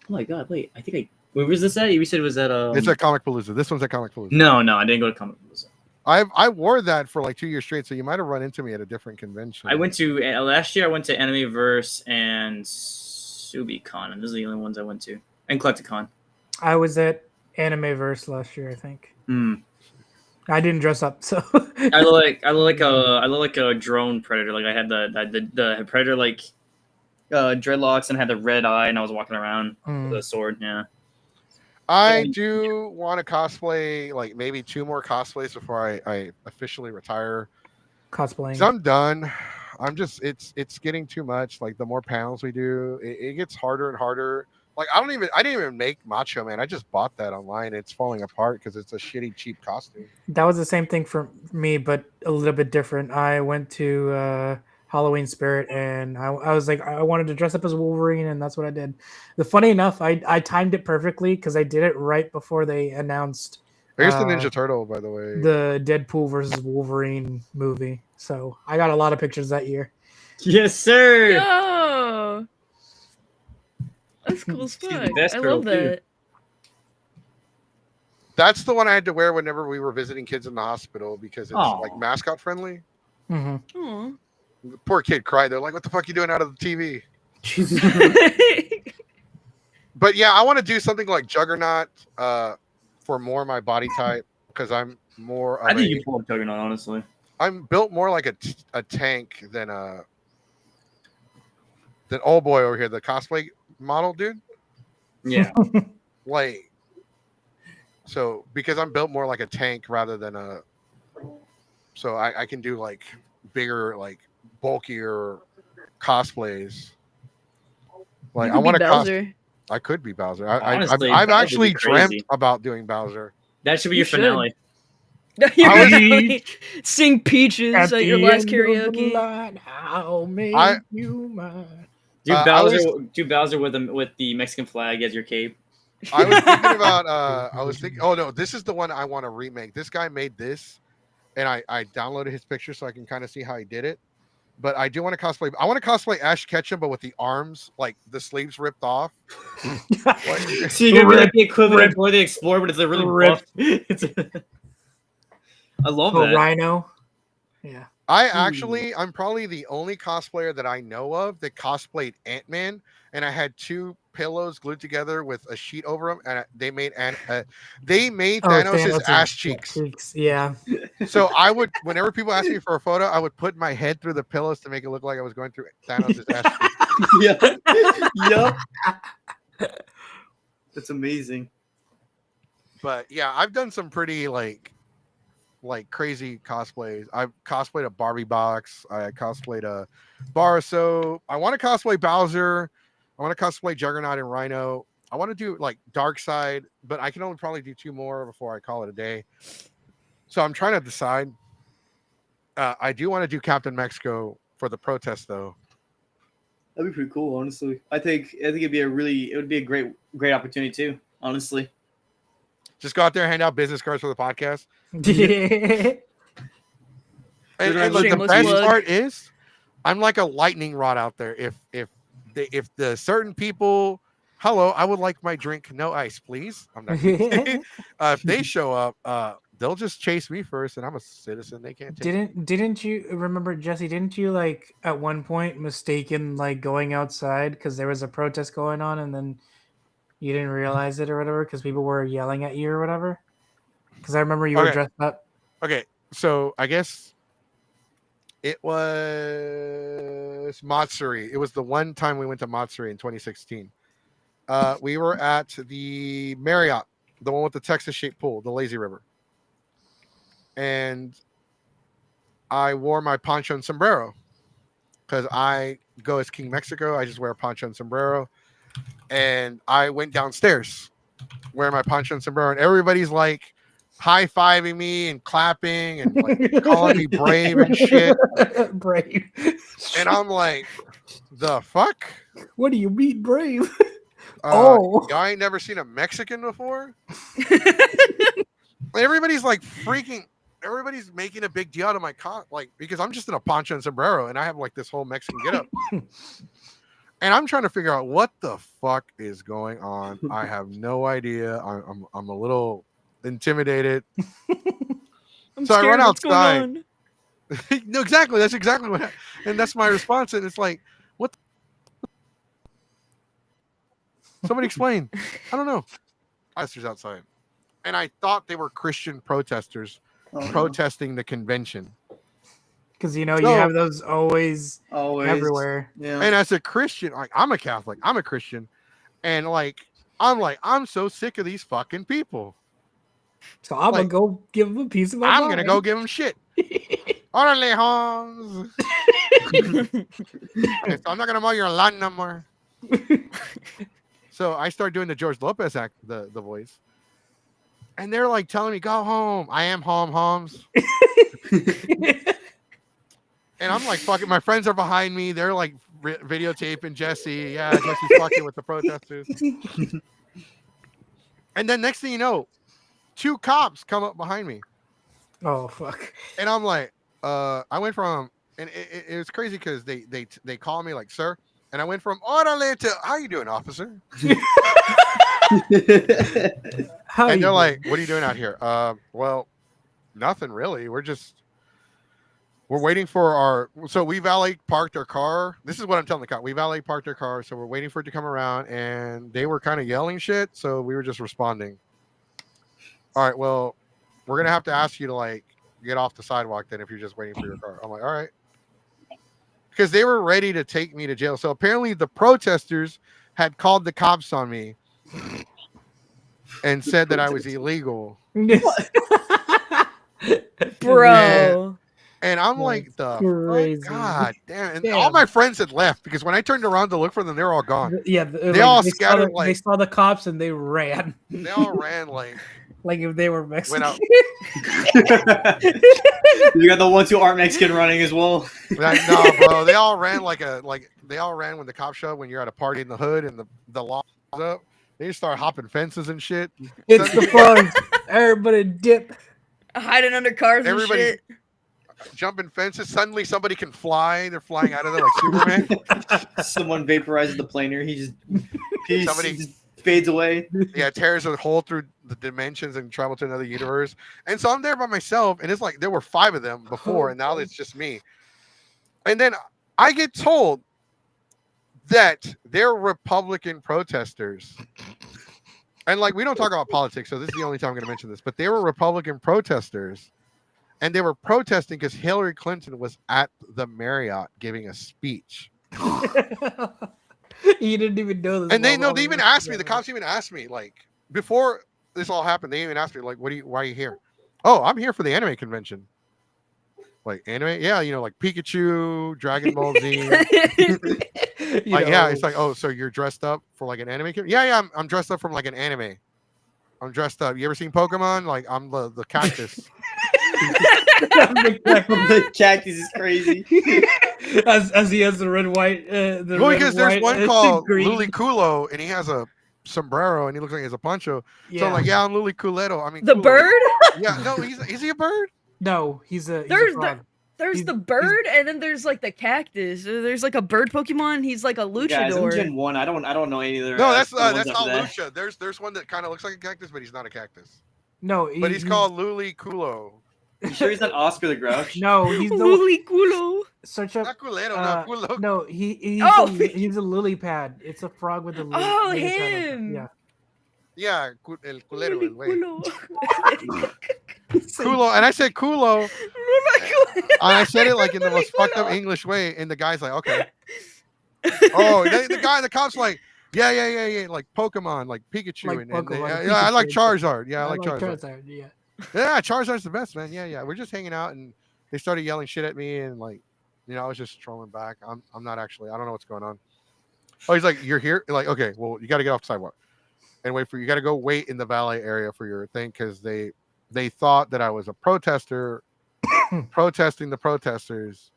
Speaker 9: Oh my god! Wait, I think I. Where was this at? You said it was at
Speaker 1: It's at Comic Palooza. This one's at Comic Palooza.
Speaker 9: No, I didn't go to Comic Palooza.
Speaker 1: I wore that for like 2 years straight, so you might have run into me at a different convention.
Speaker 9: I went to last year. I went to Animeverse and Weebcon, and those are the only ones I went to, and Collecticon.
Speaker 2: I was at Animeverse last year, I think.
Speaker 9: Hmm.
Speaker 2: I didn't dress up, so
Speaker 9: I look like a drone predator. Like I had the predator like dreadlocks and had the red eye, and I was walking around with a sword. Yeah.
Speaker 1: I do want to cosplay like maybe 2 more cosplays before I officially retire.
Speaker 2: cosplaying.
Speaker 1: 'Cause I'm done. I'm just it's getting too much. Like the more panels we do, it gets harder and harder. Like I didn't even make Macho Man. I just bought that online. It's falling apart because it's a shitty cheap costume.
Speaker 2: That was the same thing for me, but a little bit different. I went to Halloween spirit, and I was like, I wanted to dress up as Wolverine, and that's what I did. The funny enough, I timed it perfectly because I did it right before they announced
Speaker 1: Here's the Ninja Turtle, by the way.
Speaker 2: the Deadpool versus Wolverine movie. So I got a lot of pictures that year.
Speaker 9: Yes, sir.
Speaker 5: Yo, that's cool as
Speaker 9: She's
Speaker 5: fuck.
Speaker 9: the best
Speaker 5: I
Speaker 9: girl,
Speaker 5: love
Speaker 9: too.
Speaker 5: that.
Speaker 1: That's the one I had to wear whenever we were visiting kids in the hospital because it's
Speaker 9: Aw.
Speaker 1: like mascot friendly.
Speaker 2: Mm-hmm.
Speaker 5: Aw.
Speaker 1: The poor kid cried. They're like, "What the fuck you doing out of the TV?" But yeah, I want to do something like Juggernaut for more of my body type because I'm more of
Speaker 9: I think you pull up Juggernaut, honestly.
Speaker 1: I'm built more like a tank than old boy over here, the cosplay model dude.
Speaker 9: Yeah.
Speaker 1: Like, so because I'm built more like a tank rather than so I can do like bigger, like bulkier cosplays. Like I want to
Speaker 5: Bowser.
Speaker 1: I could be Bowser.
Speaker 9: Honestly,
Speaker 1: I've
Speaker 9: that would
Speaker 1: actually
Speaker 9: be crazy.
Speaker 1: dreamt about doing Bowser.
Speaker 9: That should be
Speaker 5: You
Speaker 9: your finale.
Speaker 5: Sing Peaches
Speaker 2: At
Speaker 5: at your
Speaker 2: the
Speaker 5: last
Speaker 2: end of the
Speaker 5: karaoke.
Speaker 2: line, I'll make
Speaker 1: I-
Speaker 2: you mine.
Speaker 9: Do
Speaker 1: I
Speaker 9: Bowser,
Speaker 1: was-
Speaker 9: do Bowser with the Mexican flag as your cape.
Speaker 1: I was thinking about oh no, this is the one I want to remake. This guy made this and I downloaded his picture so I can kind of see how he did it. But I do want to cosplay. I want to cosplay Ash Ketchum, but with the arms, like the sleeves ripped off.
Speaker 9: So you're gonna be like the equivalent of Boy the Explorer, but it's a really buff. I love that.
Speaker 2: Rhino. Yeah.
Speaker 1: I'm probably the only cosplayer that I know of that cosplayed Ant-Man, and I had two pillows glued together with a sheet over them, and they made Thanos' ass cheeks.
Speaker 2: Yeah.
Speaker 1: So I would, whenever people ask me for a photo, I would put my head through the pillows to make it look like I was going through Thanos' ass cheeks.
Speaker 9: Yup. That's amazing.
Speaker 1: But yeah, I've done some pretty like crazy cosplays. I've cosplayed a Barbie box. I cosplayed a Baraso. I want to cosplay Bowser. I want to cosplay Juggernaut and Rhino. I want to do like Darkseid, but I can only probably do two more before I call it a day. So I'm trying to decide. I do want to do Captain Mexico for the protest, though.
Speaker 9: That'd be pretty cool, honestly. I think it would be a great opportunity too, honestly.
Speaker 1: Just go out there and hand out business cards for the podcast. And like, the best part is, I'm like a lightning rod out there. If the certain people, hello, I would like my drink, no ice, please. I'm not. If they show up, they'll just chase me first, and I'm a citizen. They can't.
Speaker 2: Didn't you remember, Jesse? Didn't you like at one point mistaken like going outside because there was a protest going on, and then you didn't realize it or whatever because people were yelling at you or whatever? Because I remember you were dressed up.
Speaker 1: Okay, so I guess it was Matsuri. It was the one time we went to Matsuri in 2016. We were at the Marriott, the one with the Texas-shaped pool, the Lazy River. And I wore my poncho and sombrero because I go as King Mexico. I just wear a poncho and sombrero. And I went downstairs wearing my poncho and sombrero, and everybody's like high-fiving me and clapping and like calling me brave and shit.
Speaker 2: Brave.
Speaker 1: And I'm like, the fuck?
Speaker 2: What do you mean brave?
Speaker 1: Y'all ain't never seen a Mexican before? Everybody's like freaking. Everybody's making a big deal out of my because I'm just in a poncho and sombrero and I have like this whole Mexican getup. And I'm trying to figure out what the fuck is going on. I have no idea. I'm a little intimidated. So I run outside. No, exactly. That's exactly what. And that's my response. And it's like, what? Somebody explain. I don't know. Protesters outside, and I thought they were Christian protesters protesting the convention.
Speaker 2: Because you have those always everywhere.
Speaker 9: Yeah.
Speaker 1: And as a Christian, like I'm a Catholic, I'm a Christian, and I'm so sick of these fucking people.
Speaker 2: So I'm gonna go give them a piece of my mind.
Speaker 1: I'm gonna go give them shit. Orale, Holmes. Okay, so I'm not gonna mow your lawn no more. So I start doing the George Lopez act, the voice, and they're like telling me, "Go home." I am home, Holmes. And I'm like, fucking, my friends are behind me. They're like videotaping Jesse. Yeah, Jesse's fucking with the protesters. And then next thing you know, 2 cops come up behind me.
Speaker 2: Oh fuck!
Speaker 1: And I'm like, I went from, and it was crazy because they call me like, sir, and I went from orale to, how you doing, officer? And they're like, what are you doing out here? Well, nothing really. We're waiting for our, so we valet parked our car. This is what I'm telling the cop. We valet parked our car, so we're waiting for it to come around, and they were kind of yelling shit, so we were just responding. All right, well, we're gonna have to ask you to like get off the sidewalk then if you're just waiting for your car. I'm like, all right. Because they were ready to take me to jail. So apparently the protesters had called the cops on me and said that I was illegal.
Speaker 5: Bro.
Speaker 1: And I'm like, the
Speaker 2: crazy.
Speaker 1: fuck? God damn. And all my friends had left because when I turned around to look for them, they were all gone.
Speaker 2: Yeah,
Speaker 1: they all scattered.
Speaker 2: They saw the cops and they ran.
Speaker 1: They all ran like
Speaker 2: if they were Mexican.
Speaker 9: You got the ones who aren't Mexican running as well.
Speaker 1: No, bro. They all ran they all ran when the cops showed when you're at a party in the hood and the law was up. They just start hopping fences and shit.
Speaker 2: It's the fun. Everybody dip.
Speaker 5: Hiding under cars and shit.
Speaker 1: Jumping fences. Suddenly somebody can fly. They're flying out of there like Superman.
Speaker 9: Someone vaporizes the planer. He just fades away.
Speaker 1: Yeah, tears a hole through the dimensions and travel to another universe. And so I'm there by myself, and it's like there were 5 of them before, and now it's just me. And then I get told that they're Republican protesters. And like, we don't talk about politics, so this is the only time I'm going to mention this, but they were Republican protesters, and they were protesting because Hillary Clinton was at the Marriott giving a speech.
Speaker 2: You didn't even know this.
Speaker 1: And they even asked me, the cops even asked me, like, before this all happened, they even asked me, like, why are you here? Oh, I'm here for the anime convention. Like, anime? Yeah, like Pikachu, Dragon Ball Z. Yeah, it's like, oh, so you're dressed up for like an anime? Yeah, I'm dressed up from like an anime. I'm dressed up. You ever seen Pokemon? Like, I'm the cactus.
Speaker 9: The cactus is crazy.
Speaker 2: As he has the red, white.
Speaker 1: Because there's one called Luli Kulo, and he has a sombrero, and he looks like he has a poncho. Yeah. So I'm like, yeah, I'm Luli Kuleto. I mean,
Speaker 5: the bird?
Speaker 1: Yeah, no, is he a bird?
Speaker 2: No, he's a frog.
Speaker 5: There's the bird, and then there's like the cactus. There's like a bird Pokemon. He's like a luchador.
Speaker 9: Guys, I'm Gen 1. I don't know any other.
Speaker 1: No, that's not Lucha. There's one that kind of looks like a cactus, but he's not a cactus.
Speaker 2: No,
Speaker 1: but he's called Luli Kulo.
Speaker 9: You sure he's not Oscar the Grouch?
Speaker 2: No, he's
Speaker 5: Luli Kulo.
Speaker 2: Such a
Speaker 1: not Culero, not Kulo.
Speaker 2: No, he's a lily pad. It's a frog with a lily.
Speaker 5: Oh,
Speaker 2: lily
Speaker 5: him.
Speaker 2: Pad.
Speaker 1: Yeah, el culero, el güey. Kulo, and I said Kulo. And I said it like in the most fucked up English way, and the guy's like, okay. Oh, the cop's like, yeah, like Pokemon, like Pikachu,
Speaker 2: like
Speaker 1: and
Speaker 2: Pokemon,
Speaker 1: I like Charizard. Yeah, I like
Speaker 2: Charizard. Yeah.
Speaker 1: Yeah, Charizard's the best, man. Yeah. We're just hanging out, and they started yelling shit at me, and like, I was just trolling back. I'm not actually. I don't know what's going on. Oh, he's like, you're here. Like, okay, well, you got to get off the sidewalk and wait for. You got to go wait in the valet area for your thing because they thought that I was a protester, protesting the protesters.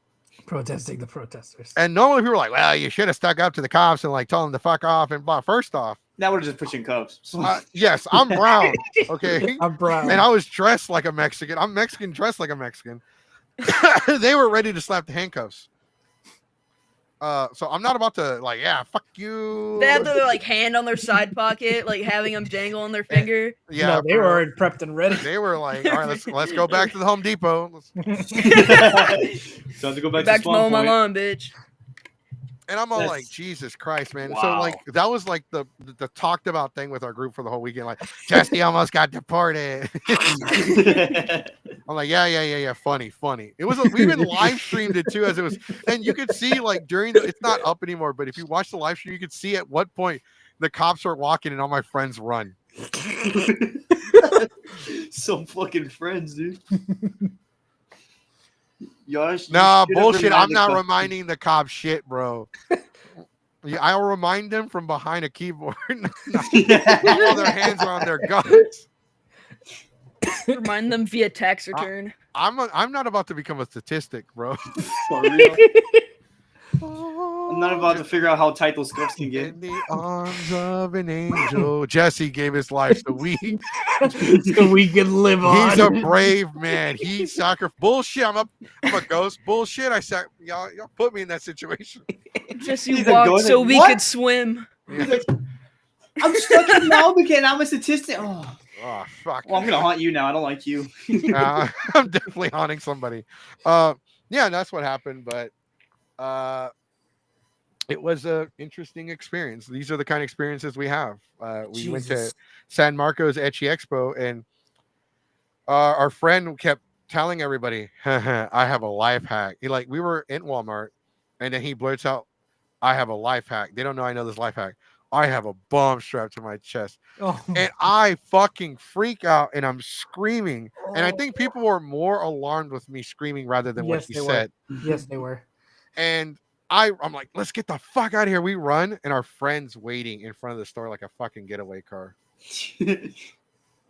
Speaker 2: Protesting the protesters.
Speaker 1: And normally people are like, well, you should have stuck up to the cops and like told them to fuck off and blah. First off,
Speaker 9: that would have just put you in cuffs.
Speaker 1: Yes, I'm brown. Okay.
Speaker 2: I'm brown.
Speaker 1: And I was dressed like a Mexican. I'm Mexican dressed like a Mexican. They were ready to slap the handcuffs. So I'm not about to like, yeah, fuck you.
Speaker 5: They have their like hand on their side pocket, like having them dangle on their finger.
Speaker 1: Yeah,
Speaker 2: no, they were already prepped and ready.
Speaker 1: They were like, all right, let's go back to the Home Depot.
Speaker 9: Time to go back to
Speaker 5: mow my lawn, bitch.
Speaker 1: And I'm all like, Jesus Christ, man. Wow. So like that was like the talked about thing with our group for the whole weekend. Like, Jesse almost got deported. I'm like, yeah. Funny. It was we even live streamed it too as it was, and you could see like during it's not up anymore, but if you watch the live stream, you could see at what point the cops are walking and all my friends run.
Speaker 9: Some fucking friends, dude.
Speaker 1: Nah, bullshit. I'm not reminding the cops shit, bro. I'll remind them from behind a keyboard. Not while their hands are on their guns.
Speaker 5: Remind them via tax return.
Speaker 1: I'm not about to become a statistic, bro.
Speaker 9: For real. I'm not about to figure out how tight those scopes can get.
Speaker 1: In the arms of an angel. Jesse gave his life so we
Speaker 2: can live on.
Speaker 1: He's a brave man. He sacrificed bullshit. I'm a ghost. Bullshit. Y'all put me in that situation.
Speaker 5: Jesse
Speaker 9: He's a
Speaker 5: walked
Speaker 9: ghost.
Speaker 5: so we
Speaker 9: What?
Speaker 5: could swim.
Speaker 9: I'm stuck in Malbican. I'm a statistic.
Speaker 1: Oh fuck.
Speaker 9: Well, I'm gonna haunt you now. I don't like you.
Speaker 1: I'm definitely haunting somebody. Yeah, that's what happened, but it was a interesting experience. These are the kind of experiences we have. We went to San Marcos Etchy Expo, and our friend kept telling everybody, I have a life hack. We were in Walmart, and then he blurts out, I have a life hack. They don't know I know this life hack. I have a bomb strapped to my chest. And I fucking freak out, and I'm screaming. And I think people were more alarmed with me screaming rather than what he said.
Speaker 2: Yes, they were.
Speaker 1: And I'm like, let's get the fuck out of here. We run, and our friend's waiting in front of the store like a fucking getaway car.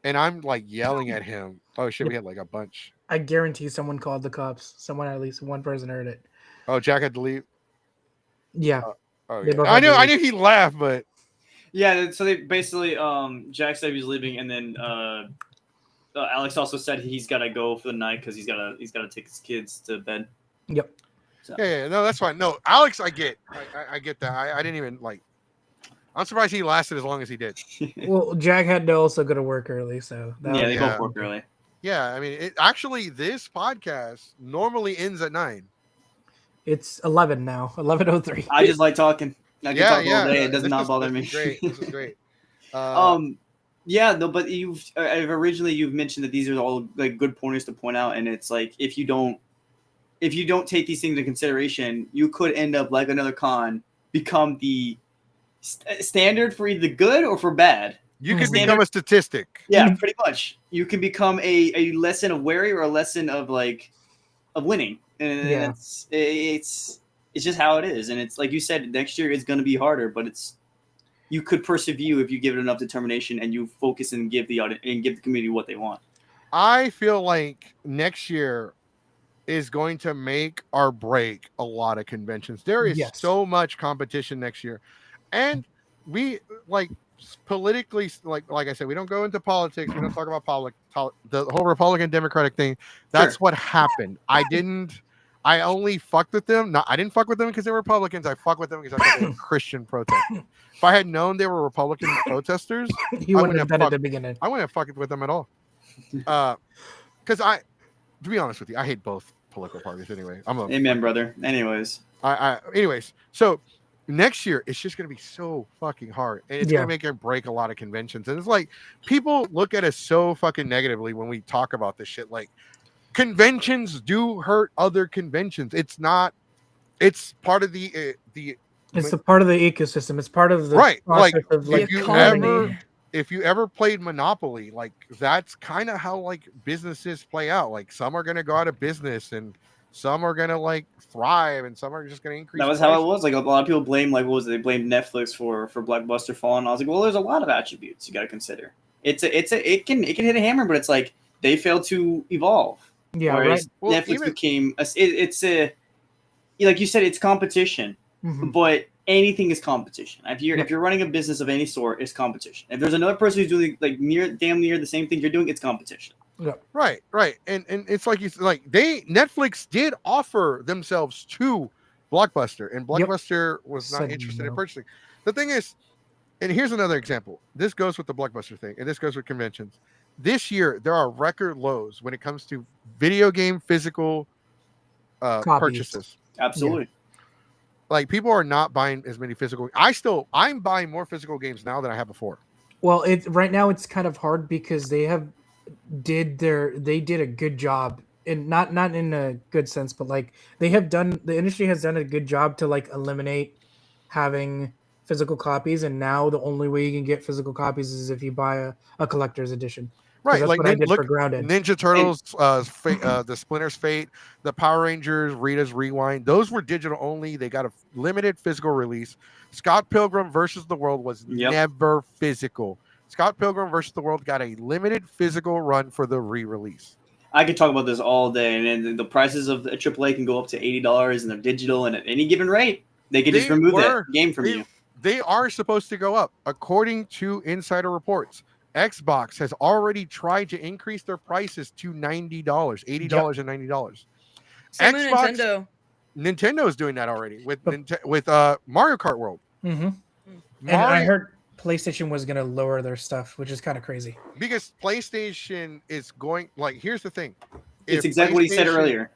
Speaker 1: And I'm like yelling at him. Oh shit, we had like a bunch.
Speaker 2: I guarantee someone called the cops. Someone, at least one person, heard it.
Speaker 1: Oh, Jack had to leave.
Speaker 2: Yeah.
Speaker 1: Yeah. I knew he laughed, but
Speaker 9: yeah. So they basically, Jack said he was leaving, and then Alex also said he's got to go for the night because he's got to take his kids to bed.
Speaker 2: Yep.
Speaker 9: So.
Speaker 1: Yeah, no, that's fine. No, Alex, I get that. I didn't even like. I'm surprised he lasted as long as he did.
Speaker 2: Well, Jack had to also go to work early, so
Speaker 9: they both work early.
Speaker 1: Yeah, I mean, this podcast normally ends at 9.
Speaker 2: It's 11 now. 11:03.
Speaker 9: I just like talking. I can talk all day. It does
Speaker 1: this
Speaker 9: not
Speaker 1: is,
Speaker 9: bother
Speaker 1: this
Speaker 9: me.
Speaker 1: Is great. This is great.
Speaker 9: Yeah, no, but you've mentioned that these are all like good pointers to point out, and it's like if you don't take these things into consideration, you could end up like another con, become the standard for either good or for bad.
Speaker 1: You could become a statistic.
Speaker 9: Yeah, pretty much. You can become a lesson of wary or a lesson of winning, and it's just how it is. And it's like you said, next year is going to be harder, but you could persevere if you give it enough determination and you focus and give the community what they want.
Speaker 1: I feel like next year is going to make or break a lot of conventions. There is so much competition next year, and we politically, like I said, we don't go into politics. We don't talk about the whole Republican Democratic thing. That's what happened. I only fucked with them. I didn't fuck with them because they were Republicans. I fucked with them because I thought they were Christian protesters. If I had known they were Republican protesters,
Speaker 2: you wouldn't have done it at the beginning.
Speaker 1: I wouldn't have fucked with them at all. Because to be honest with you, I hate both political parties anyway.
Speaker 9: Amen, brother. Anyways,
Speaker 1: so next year it's just going to be so fucking hard, and it's going to make or break a lot of conventions. And it's like people look at us so fucking negatively when we talk about this shit. Like conventions do hurt other conventions. It's part of the
Speaker 2: it's a part of the ecosystem. It's part of the
Speaker 1: like
Speaker 2: of,
Speaker 1: if you ever played Monopoly, like that's kind of how like businesses play out. Like some are going to go out of business, and some are going to like thrive, and some are just going to increase.
Speaker 9: That was
Speaker 1: prices.
Speaker 9: how it was. Like a lot of people blame they blamed Netflix for Blockbuster falling. I was like, well, there's a lot of attributes you got to consider. It can hit a hammer, but it's like they failed to evolve.
Speaker 2: Yeah,
Speaker 9: whereas
Speaker 2: right. Well,
Speaker 9: Netflix became like you said, it's competition.
Speaker 2: Mm-hmm.
Speaker 9: But anything is competition. If you're running a business of any sort, it's competition. If there's another person who's doing like damn near the same thing you're doing, it's competition.
Speaker 2: Yeah.
Speaker 1: Right. And it's like Netflix did offer themselves to Blockbuster, and Blockbuster was not interested in purchasing. The thing is, and here's another example. This goes with the Blockbuster thing, and this goes with conventions. This year, there are record lows when it comes to video game physical purchases.
Speaker 9: Absolutely.
Speaker 2: Yeah.
Speaker 1: Like people are not buying as many physical. I'm buying more physical games now than I have before.
Speaker 2: Well, right now it's kind of hard because they did a good job, and not in a good sense, but like the industry has done a good job to like eliminate having physical copies, and now the only way you can get physical copies is if you buy a collector's edition.
Speaker 1: Right,
Speaker 2: that's
Speaker 1: like
Speaker 2: what I did for Grounded.
Speaker 1: Ninja Turtles, the Splinter's Fate, the Power Rangers, Rita's Rewind. Those were digital only. They got a limited physical release. Scott Pilgrim versus the World was never physical. Scott Pilgrim versus the World got a limited physical run for the re-release.
Speaker 9: I could talk about this all day, and then the prices of a AAA can go up to $80, and they're digital, and at any given rate, they can just remove that game from you.
Speaker 1: They are supposed to go up, according to insider reports. Xbox has already tried to increase their prices to $90, $80 and $90.
Speaker 5: Same with Nintendo.
Speaker 1: Nintendo is doing that already with Mario Kart World.
Speaker 2: Mm-hmm. And I heard PlayStation was going to lower their stuff, which is kind of crazy.
Speaker 1: Because PlayStation is going, like, here's the thing.
Speaker 9: It's exactly what he said earlier.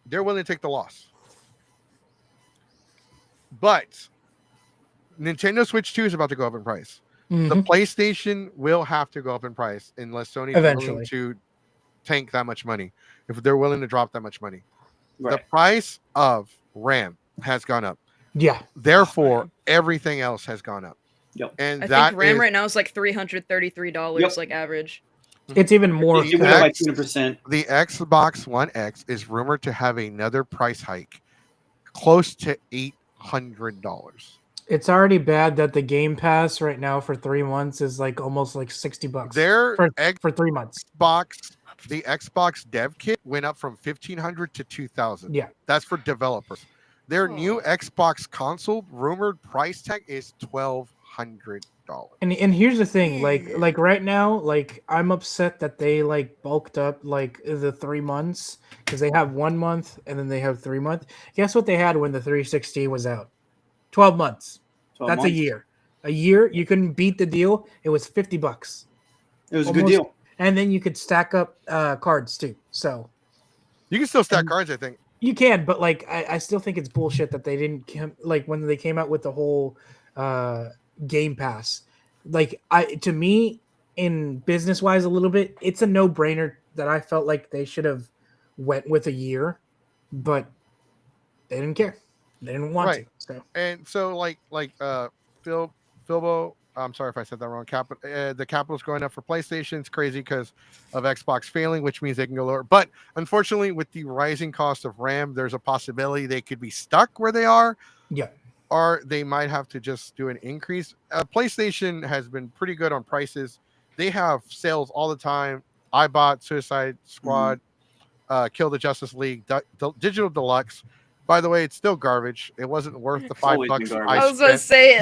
Speaker 1: They're willing to take the loss. But Nintendo Switch 2 is about to go up in price.
Speaker 2: Mm-hmm.
Speaker 1: The PlayStation will have to go up in price unless Sony is willing to tank that much money. If they're willing to drop that much money. Right. The price of RAM has gone up.
Speaker 2: Yeah.
Speaker 1: Therefore, everything else has gone up.
Speaker 9: Yep.
Speaker 5: And I think RAM right now is like $333, like average.
Speaker 2: It's even more.
Speaker 9: It went up by 200%.
Speaker 1: The Xbox One X is rumored to have another price hike, close to $800.
Speaker 2: It's already bad that the Game Pass right now for 3 months is like almost like $60. For 3 months.
Speaker 1: The Xbox Dev Kit went up from $1,500 to $2,000.
Speaker 2: Yeah,
Speaker 1: that's for developers. Their new Xbox console rumored price tag is $1,200.
Speaker 2: And here's the thing, like right now, like I'm upset that they like bulked up like the 3 months because they have 1 month and then they have 3 months. Guess what they had when the 360 was out? 12 months.
Speaker 9: 12
Speaker 2: That's
Speaker 9: months.
Speaker 2: a year. A year, you couldn't beat the deal. It was $50.
Speaker 9: It was a good deal.
Speaker 2: And then you could stack up cards too. So
Speaker 1: you can still stack cards, I think.
Speaker 2: You can, but like I still think it's bullshit that they didn't like when they came out with the whole Game Pass. Like to me, in business wise, a little bit, it's a no brainer that I felt like they should have went with a year, but they didn't care. They didn't want to. So.
Speaker 1: And so like Philbo, I'm sorry if I said that wrong. The capital's going up for PlayStation. It's crazy because of Xbox failing, which means they can go lower. But unfortunately, with the rising cost of RAM, there's a possibility they could be stuck where they are.
Speaker 2: Yeah.
Speaker 1: Or they might have to just do an increase. PlayStation has been pretty good on prices. They have sales all the time. I bought Suicide Squad, Kill the Justice League, Digital Deluxe. By the way, it's still garbage. It wasn't worth the $5
Speaker 5: I was going to say,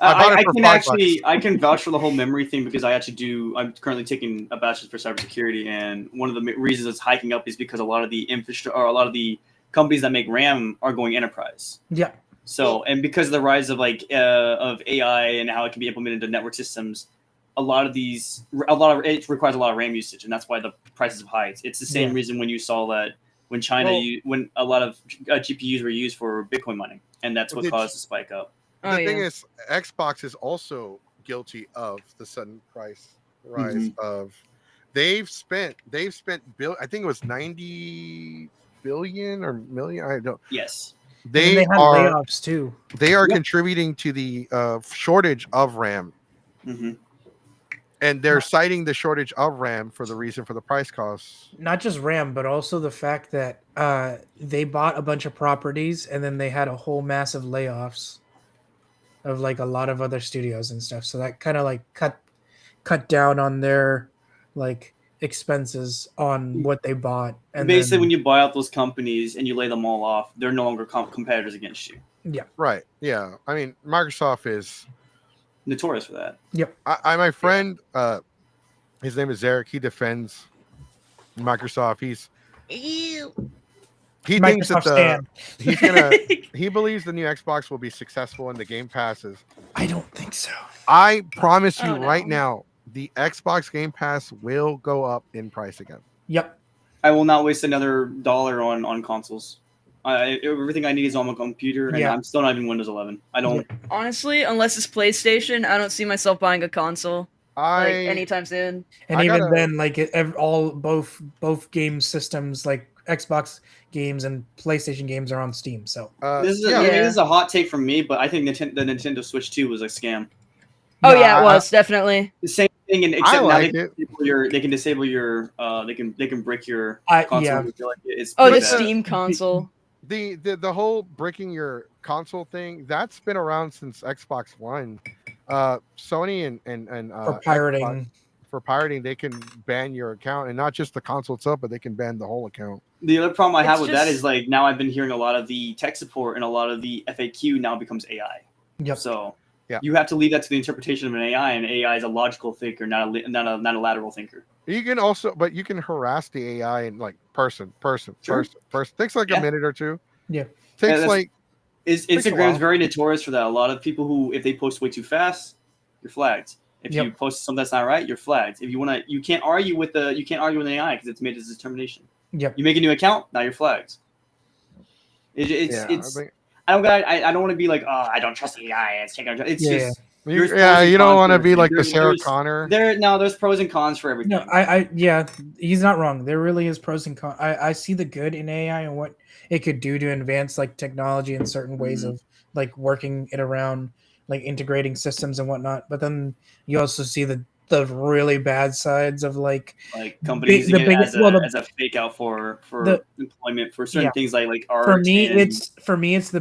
Speaker 9: I can vouch for the whole memory thing because I'm currently taking a bachelor's for cybersecurity, and one of the reasons it's hiking up is because a lot of the infrastructure or a lot of the companies that make RAM are going enterprise.
Speaker 2: Yeah.
Speaker 9: So, and because of the rise of of AI and how it can be implemented into network systems, it requires a lot of RAM usage, and that's why the prices have high. It's the same reason when you saw that when China, when a lot of GPUs were used for Bitcoin mining, and that's what caused the spike up.
Speaker 1: The thing is, Xbox is also guilty of the sudden price rise of. They've spent I think it was 90 billion or million. I don't.
Speaker 9: Yes.
Speaker 2: They have layoffs too.
Speaker 1: They are contributing to the shortage of RAM.
Speaker 9: Mm-hmm.
Speaker 1: And they're citing the shortage of RAM for the reason for the price costs.
Speaker 2: Not just RAM, but also the fact that they bought a bunch of properties and then they had a whole massive layoffs of like a lot of other studios and stuff. So that kind of like cut down on their like expenses on what they bought. And
Speaker 9: basically, when you buy out those companies and you lay them all off, they're no longer competitors against you.
Speaker 2: Yeah.
Speaker 1: Right. Yeah. I mean, Microsoft is
Speaker 9: notorious for that.
Speaker 2: Yep.
Speaker 1: My friend, his name is Zarek. He defends Microsoft. He thinks that he believes the new Xbox will be successful in the Game Passes.
Speaker 2: I don't think so.
Speaker 1: I promise you right now, the Xbox Game Pass will go up in price again.
Speaker 2: Yep.
Speaker 9: I will not waste another $1 on consoles. Everything I need is on my computer, and I'm still not even Windows 11. I don't.
Speaker 5: Honestly, unless it's PlayStation, I don't see myself buying a console anytime soon.
Speaker 2: And even then, like both game systems, like Xbox games and PlayStation games, are on Steam. So
Speaker 9: this is a hot take from me, but I think the Nintendo Switch 2 was a scam.
Speaker 5: Oh yeah, it was definitely
Speaker 9: the same thing, and except now they can disable your they can brick your console.
Speaker 2: Yeah.
Speaker 5: The Steam console.
Speaker 1: The whole breaking your console thing, that's been around since Xbox One. Sony and
Speaker 2: For
Speaker 1: Xbox,
Speaker 2: pirating.
Speaker 1: for pirating, they can ban your account, and not just the console itself, but they can ban the whole account.
Speaker 9: The other problem I have
Speaker 5: It's
Speaker 9: with that
Speaker 5: just-
Speaker 9: is like now I've been hearing a lot of the tech support and a lot of the FAQ now becomes AI.
Speaker 2: Yep.
Speaker 9: So
Speaker 1: Yeah.
Speaker 9: you have to leave that to the interpretation of an AI, and AI is a logical thinker, not a lateral thinker.
Speaker 1: You can also, but you can harass the AI and like person.
Speaker 9: Sure.
Speaker 1: Takes like a
Speaker 9: Yeah.
Speaker 1: minute or two.
Speaker 2: Yeah.
Speaker 1: Takes
Speaker 9: that's-
Speaker 1: like takes a
Speaker 9: Instagram is
Speaker 1: while.
Speaker 9: very notorious for that. A lot of people who, if they post way too fast, you're flagged. If
Speaker 2: Yep.
Speaker 9: you post something that's not right, you're flagged. If you can't argue with an AI because it's made its determination.
Speaker 2: Yep.
Speaker 9: You make a new account, now you're flagged. I don't want to be like, oh, I don't trust the AI. It's taking. It's
Speaker 2: Yeah,
Speaker 9: just
Speaker 1: You,
Speaker 9: there's pros
Speaker 1: yeah,
Speaker 9: and
Speaker 1: you don't
Speaker 9: cons
Speaker 1: want to
Speaker 9: for
Speaker 1: be
Speaker 9: everything.
Speaker 1: like the Sarah Connor.
Speaker 9: There's pros and cons for everything.
Speaker 2: No, yeah, he's not wrong. There really is pros and cons. I see the good in AI and what it could do to advance like technology and certain ways of like working it around, like integrating systems and whatnot. But then you also see the really bad sides of like
Speaker 9: companies
Speaker 2: the
Speaker 9: using
Speaker 2: biggest
Speaker 9: it as a fake out for employment for certain things like art.
Speaker 2: For me,
Speaker 9: and,
Speaker 2: it's the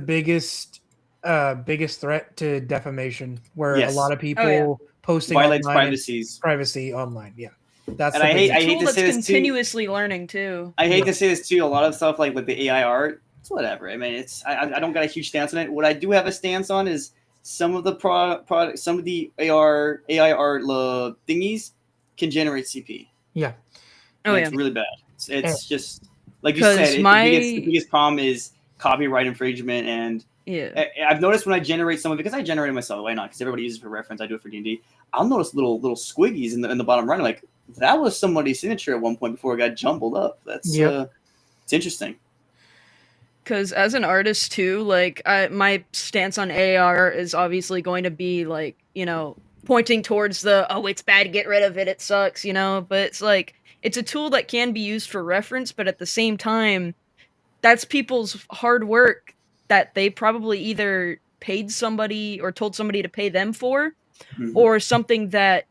Speaker 2: biggest threat to defamation, where
Speaker 9: Yes.
Speaker 2: a lot of people posting
Speaker 9: violates
Speaker 2: online
Speaker 9: privacy
Speaker 2: online. Yeah, that's
Speaker 9: And
Speaker 2: the
Speaker 9: I hate
Speaker 2: biggest-
Speaker 9: to
Speaker 5: tool that's
Speaker 9: say this too.
Speaker 5: continuously learning too.
Speaker 9: I hate to say this too. A lot of stuff like the AI art, it's whatever. I mean, I don't got a huge stance on it. What I do have a stance on is some of the product, some of the AI art thingies can generate CP.
Speaker 2: Yeah.
Speaker 5: Oh,
Speaker 9: It's
Speaker 5: yeah.
Speaker 9: really bad. It's just like you
Speaker 5: 'Cause
Speaker 9: said.
Speaker 5: my-
Speaker 9: The biggest problem is copyright infringement, and
Speaker 5: Yeah.
Speaker 9: I've noticed when I generate some of it, because I generate it myself. Why not? Because everybody uses it for reference. I do it for D&D. I'll notice little squiggies in the bottom right. I'm like, that was somebody's signature at one point before it got jumbled up. That's it's interesting.
Speaker 5: Because as an artist too, like my stance on AR is obviously going to be like, pointing towards the, oh, it's bad, get rid of it, it sucks, but it's like, it's a tool that can be used for reference, but at the same time, that's people's hard work that they probably either paid somebody or told somebody to pay them for, or something that,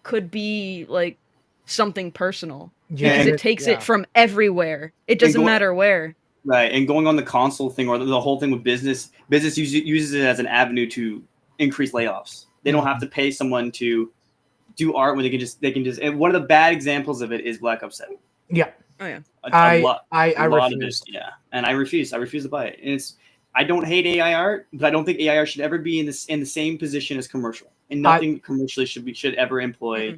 Speaker 5: could be like something personal.
Speaker 2: Yeah,
Speaker 5: Because it takes it from everywhere. It doesn't matter where.
Speaker 9: Right, and going on the console thing or the whole thing with business uses it as an avenue to increase layoffs. They don't have to pay someone to do art when they can just. And one of the bad examples of it is Black Ops 7.
Speaker 2: Yeah.
Speaker 5: Oh yeah.
Speaker 2: I
Speaker 9: refuse.
Speaker 2: refuse.
Speaker 9: Yeah, and I refuse to buy it. And I don't hate AI art, but I don't think AI art should ever be in the same position as commercial. And nothing commercially should ever employ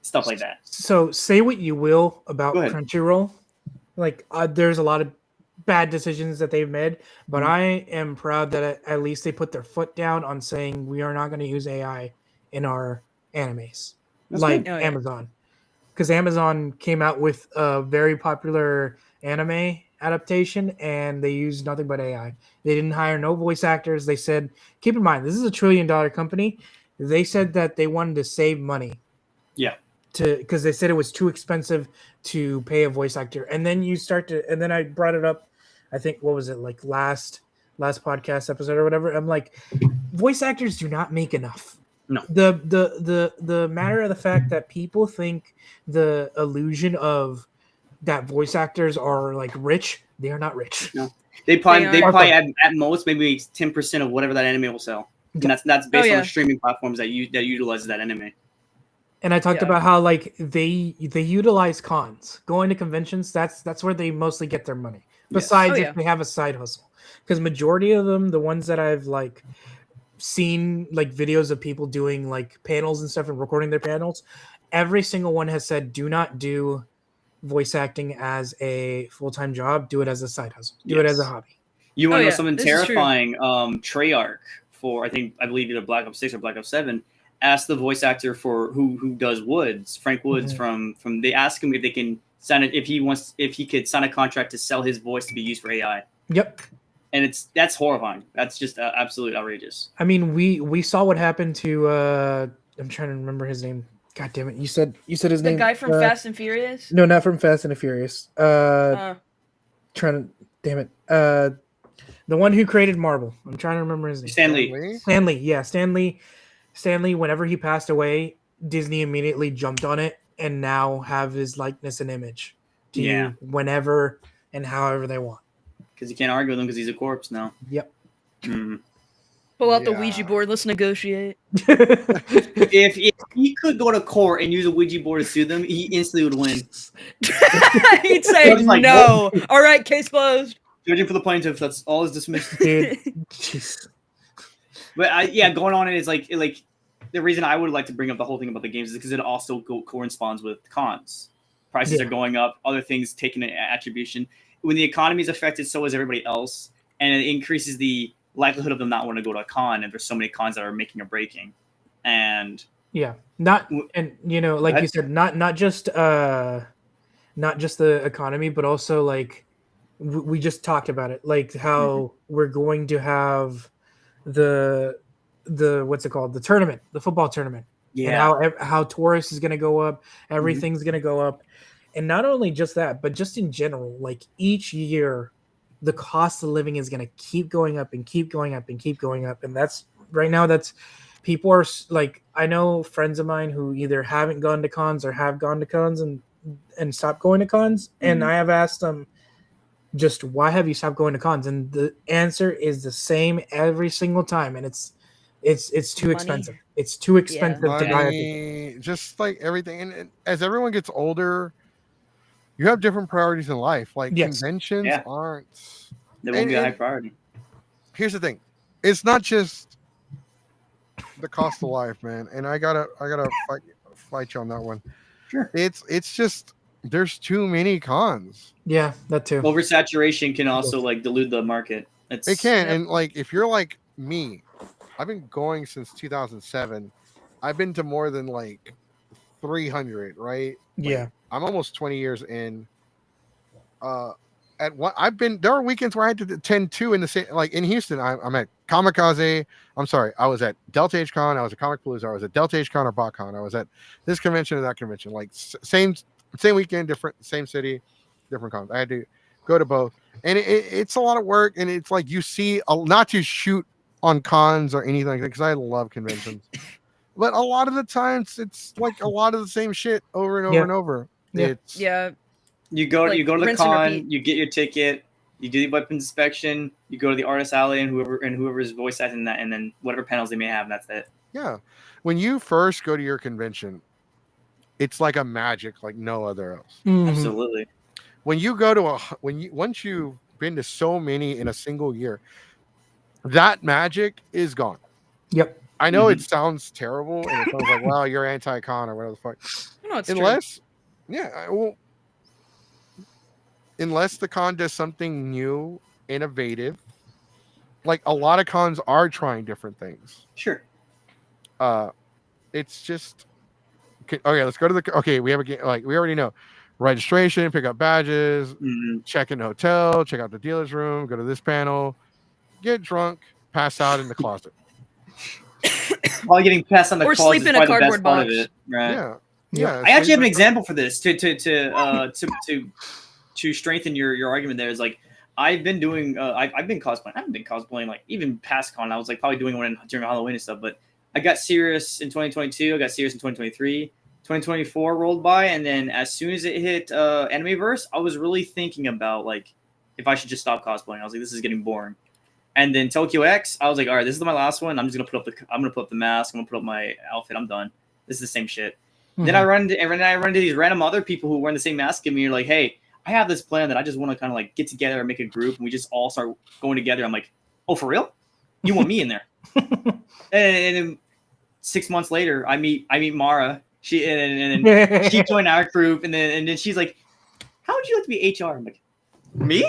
Speaker 9: stuff like that.
Speaker 2: So say what you will about
Speaker 9: Go ahead.
Speaker 2: Crunchyroll, like there's a lot of bad decisions that they've made, but I am proud that at least they put their foot down on saying we are not going to use AI in our animes,
Speaker 9: That's
Speaker 2: like
Speaker 9: good.
Speaker 5: Oh, yeah.
Speaker 2: Amazon, because Amazon came out with a very popular anime adaptation and they used nothing but AI. They didn't hire no voice actors. They said, keep in mind, this is $1 trillion company. They said that they wanted to save money.
Speaker 9: Yeah.
Speaker 2: Because they said it was too expensive to pay a voice actor. And then and then I brought it up, I think, what was it, like last podcast episode or whatever. I'm like, voice actors do not make enough.
Speaker 9: No.
Speaker 2: The matter of the fact that people think the illusion of that voice actors are like rich, they are not rich.
Speaker 9: No. They probably at most maybe 10% of whatever that anime will sell. And that's based on the streaming platforms that utilizes that anime.
Speaker 2: And I talked about how like they utilize cons, going to conventions. That's where they mostly get their money. Besides if they have a side hustle, because majority of them, the ones that I've like seen like videos of people doing like panels and stuff and recording their panels, every single one has said, do not do voice acting as a full-time job. Do it as a side hustle. Do it as a hobby.
Speaker 9: You want to know something terrifying? Treyarch for I believe either Black Ops 6 or Black Ops 7 asked the voice actor for who does Woods, Frank Woods from they asked him if they can sign it if he could sign a contract to sell his voice to be used for AI.
Speaker 2: Yep.
Speaker 9: And that's horrifying. That's just absolutely outrageous.
Speaker 2: I mean, we saw what happened to I'm trying to remember his name. God damn it! You said his name.
Speaker 5: The guy from Fast and Furious?
Speaker 2: No, not from Fast and the Furious. Trying to damn it. The one who created Marvel. I'm trying to remember his name.
Speaker 9: Stan Lee.
Speaker 2: Stanley, yeah, Stanley. Whenever he passed away, Disney immediately jumped on it and now have his likeness and image to you whenever and however they want.
Speaker 9: Because you can't argue with him because he's a corpse now.
Speaker 2: Yep.
Speaker 9: Mm.
Speaker 5: Pull out the Ouija board. Let's negotiate.
Speaker 9: If he could go to court and use a Ouija board to sue them, he instantly would win.
Speaker 5: He'd say
Speaker 9: Like,
Speaker 5: no. All right, case closed.
Speaker 9: Judging for the plaintiff, that's all is dismissed.
Speaker 2: Dude.
Speaker 9: But going on, it's like the reason I would like to bring up the whole thing about the games is because it also corresponds with cons. Prices are going up, other things taking an attribution. When the economy is affected, so is everybody else, and it increases the likelihood of them not wanting to go to a con. And there's so many cons that are making or breaking, and
Speaker 2: like you said, not just the economy, but also like we just talked about it, like how we're going to have the what's it called, the tournament, the football tournament, and how tourists is going to go up, everything's going to go up. And not only just that, but just in general, like each year, the cost of living is going to keep going up and keep going up and keep going up. And that's right now, people are like, I know friends of mine who either haven't gone to cons or have gone to cons and stopped going to cons. And I have asked them, just why have you stopped going to cons? And the answer is the same every single time. And it's too expensive. It's too expensive to buy everything.
Speaker 1: Just like everything. And as everyone gets older, you have different priorities in life. Like conventions aren't.
Speaker 9: They won't be a high priority.
Speaker 1: Here's the thing: it's not just the cost of life, man. And I gotta fight you on that one.
Speaker 9: Sure.
Speaker 1: It's just there's too many cons.
Speaker 2: Yeah, that too.
Speaker 9: Oversaturation can also like dilute the market.
Speaker 1: It can, and like if you're like me, I've been going since 2007. I've been to more than like 300, right?
Speaker 2: Yeah.
Speaker 1: I'm almost 20 years in. There are weekends where I had to attend two in the same, like in Houston. I'm at Kamikaze. I'm sorry. I was at Delta H Con. I was at Comic Palooza. I was at Delta H Con or BotCon. I was at this convention and that convention. Like same weekend, different, same city, different cons. I had to go to both. And it's a lot of work. And it's like you see, not to shoot on cons or anything like that, because I love conventions. But a lot of the times it's like a lot of the same shit over and over and over.
Speaker 2: Yeah.
Speaker 9: You go
Speaker 5: Like,
Speaker 9: to the
Speaker 5: rinse and
Speaker 9: con,
Speaker 5: repeat.
Speaker 9: you get your ticket, you do the weapons inspection, you go to the artist alley and whoever's voice acting that, and then whatever panels they may have, and that's it.
Speaker 1: Yeah. When you first go to your convention, it's like a magic like no other else.
Speaker 9: Absolutely.
Speaker 1: When you go to once you've been to so many in a single year, that magic is gone.
Speaker 2: Yep.
Speaker 1: I know it sounds terrible and it sounds like, wow, you're anti-con or whatever the fuck.
Speaker 5: No, it's
Speaker 1: Unless the con does something new, innovative. Like a lot of cons are trying different things.
Speaker 9: Sure.
Speaker 1: It's just okay. Let's go to we have a game. Like we already know, registration, pick up badges, check in the hotel, check out the dealer's room, go to this panel, get drunk, pass out in the closet.
Speaker 9: While getting passed on the
Speaker 5: Or
Speaker 9: closet
Speaker 5: sleep in
Speaker 9: is
Speaker 5: a
Speaker 9: probably the best
Speaker 5: cardboard
Speaker 9: part of
Speaker 5: box.
Speaker 9: it, right?
Speaker 1: Yeah.
Speaker 9: I actually have an example for this to strengthen your argument. There is like I've been doing I've been cosplaying. I haven't been cosplaying like even past con. I was like probably doing one during Halloween and stuff. But I got serious in 2022. I got serious in 2023. 2024 rolled by, and then as soon as it hit Animeverse, I was really thinking about like if I should just stop cosplaying. I was like, this is getting boring. And then Tokyo X, I was like, all right, this is my last one. I'm gonna put up the mask. I'm gonna put up my outfit. I'm done. This is the same shit. Then I run into these random other people who are wearing the same mask as me. You're like, hey, I have this plan that I just want to kind of like get together and make a group, and we just all start going together. I'm like, oh, for real? You want me in there? and then 6 months later, I meet Mara. She and then she joined our group, and then she's like, how would you like to be HR? I'm like, me?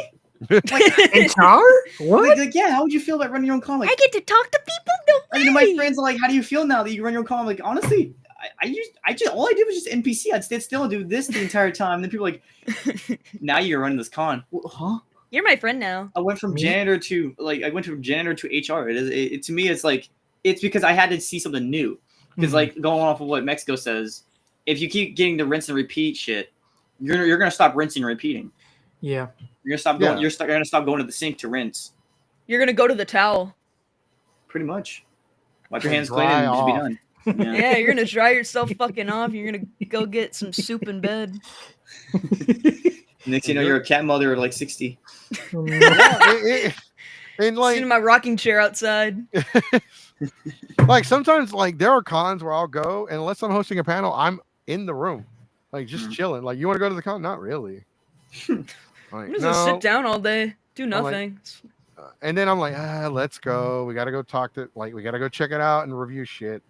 Speaker 9: Like,
Speaker 2: HR? What?
Speaker 9: Like, yeah, how would you feel about running your own con? Like,
Speaker 10: I get to talk to people? No way!
Speaker 9: and my friends are like, how do you feel now that you run your own con? I'm like, honestly, I just all I did was just NPC. I'd stand still and do this the entire time. And then people are like, now you're running this con. Well, huh?
Speaker 5: You're my friend now.
Speaker 9: I went from janitor to HR. It to me, it's like it's because I had to see something new. Because like going off of what Mexico says, if you keep getting the rinse and repeat shit, you're gonna stop rinsing and repeating.
Speaker 2: Yeah.
Speaker 9: You're gonna stop going. You're gonna stop going to the sink to rinse.
Speaker 5: You're gonna go to the towel.
Speaker 9: Pretty much. Wipe your hands clean and just be done.
Speaker 5: Yeah, you're gonna dry yourself fucking off. You're gonna go get some soup in bed.
Speaker 9: Next, you know, you're a cat mother of like 60.
Speaker 1: And
Speaker 5: Sitting in my rocking chair outside.
Speaker 1: like sometimes like there are cons where I'll go and unless I'm hosting a panel, I'm in the room, like just chilling. Like, you want to go to the con? Not really. Like,
Speaker 5: I'm just gonna sit down all day, do nothing.
Speaker 1: And then I'm like, let's go. We got to go talk to, like, we got to go check it out and review shit.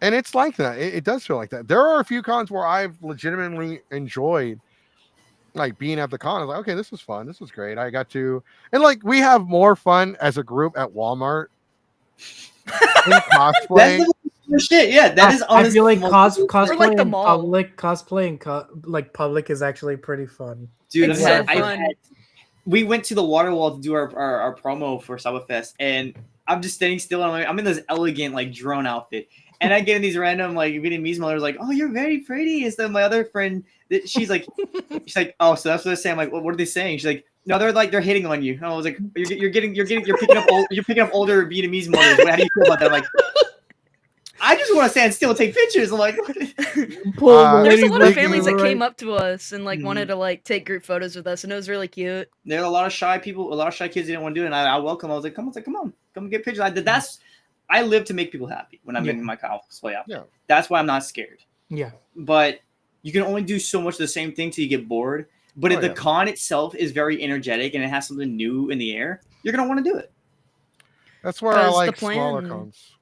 Speaker 1: And it's like that. It does feel like that. There are a few cons where I've legitimately enjoyed like being at the con. I was like, okay, this was fun. This was great. I got to, and like we have more fun as a group at Walmart in cosplay.
Speaker 9: That's shit. Yeah, that is.
Speaker 2: I feel like
Speaker 5: Or like the
Speaker 2: in
Speaker 5: mall.
Speaker 2: public public is actually pretty fun.
Speaker 9: Dude,
Speaker 5: It's so fun.
Speaker 9: We went to the water wall to do our promo for Saibafest, and I'm just standing still. And I'm in this elegant like drone outfit, and I get in these random like Vietnamese mothers like, "Oh, you're very pretty." And then my other friend, she's like, "Oh, so that's what they're saying." I'm like, well, "What are they saying?" She's like, "No, they're hitting on you." And I was like, "You're picking up older Vietnamese mothers. How do you feel about that?" I'm like, I just want to stand still and take pictures. I'm like,
Speaker 5: there's a lot of families that came up to us and like wanted to like take group photos with us, and it was really cute.
Speaker 9: There are a lot of shy people, a lot of shy kids who didn't want to do it. And I welcome. I was like, come on, get pictures. I live to make people happy when I'm in my cosplay out.
Speaker 1: Yeah.
Speaker 9: That's why I'm not scared.
Speaker 2: Yeah.
Speaker 9: But you can only do so much of the same thing till you get bored. But the con itself is very energetic and it has something new in the air, you're gonna want to do it.
Speaker 1: That's where I like smaller cons.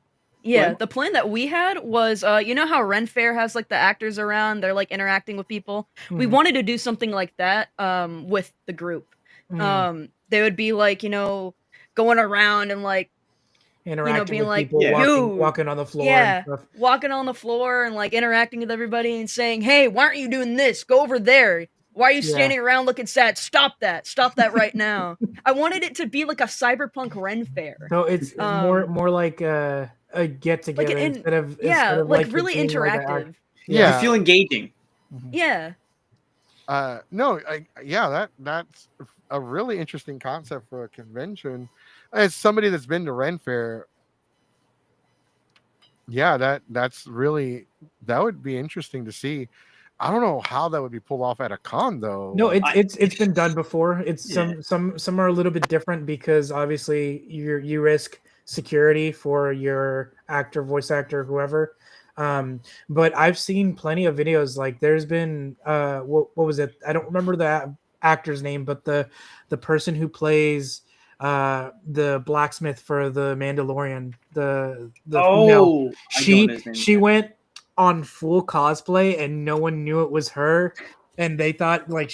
Speaker 5: Yeah, the plan that we had was, you know how Ren Fair has like the actors around, they're like interacting with people. We wanted to do something like that with the group. They would be like, going around and like
Speaker 2: interacting
Speaker 5: being
Speaker 2: with
Speaker 5: like,
Speaker 2: people, walking on the floor.
Speaker 5: Yeah,
Speaker 2: and stuff.
Speaker 5: walking on the floor and like interacting with everybody and saying, "Hey, why aren't you doing this? Go over there. Why are you standing around looking sad? Stop that right now." I wanted it to be like a cyberpunk Ren Fair.
Speaker 2: No, it's more like a get together
Speaker 5: like
Speaker 2: instead of
Speaker 5: like really interactive.
Speaker 1: Yeah,
Speaker 9: you feel engaging.
Speaker 5: Yeah.
Speaker 1: No, that's a really interesting concept for a convention. As somebody that's been to Ren Fair, that would be interesting to see. I don't know how that would be pulled off at a con though.
Speaker 2: No, it's been done before. It's some are a little bit different because obviously you risk security for your actor, voice actor, whoever. But I've seen plenty of videos. Like there's been what was it? I don't remember the actor's name, but the person who plays the blacksmith for the Mandalorian, the female, she went on full cosplay and no one knew it was her, and they thought like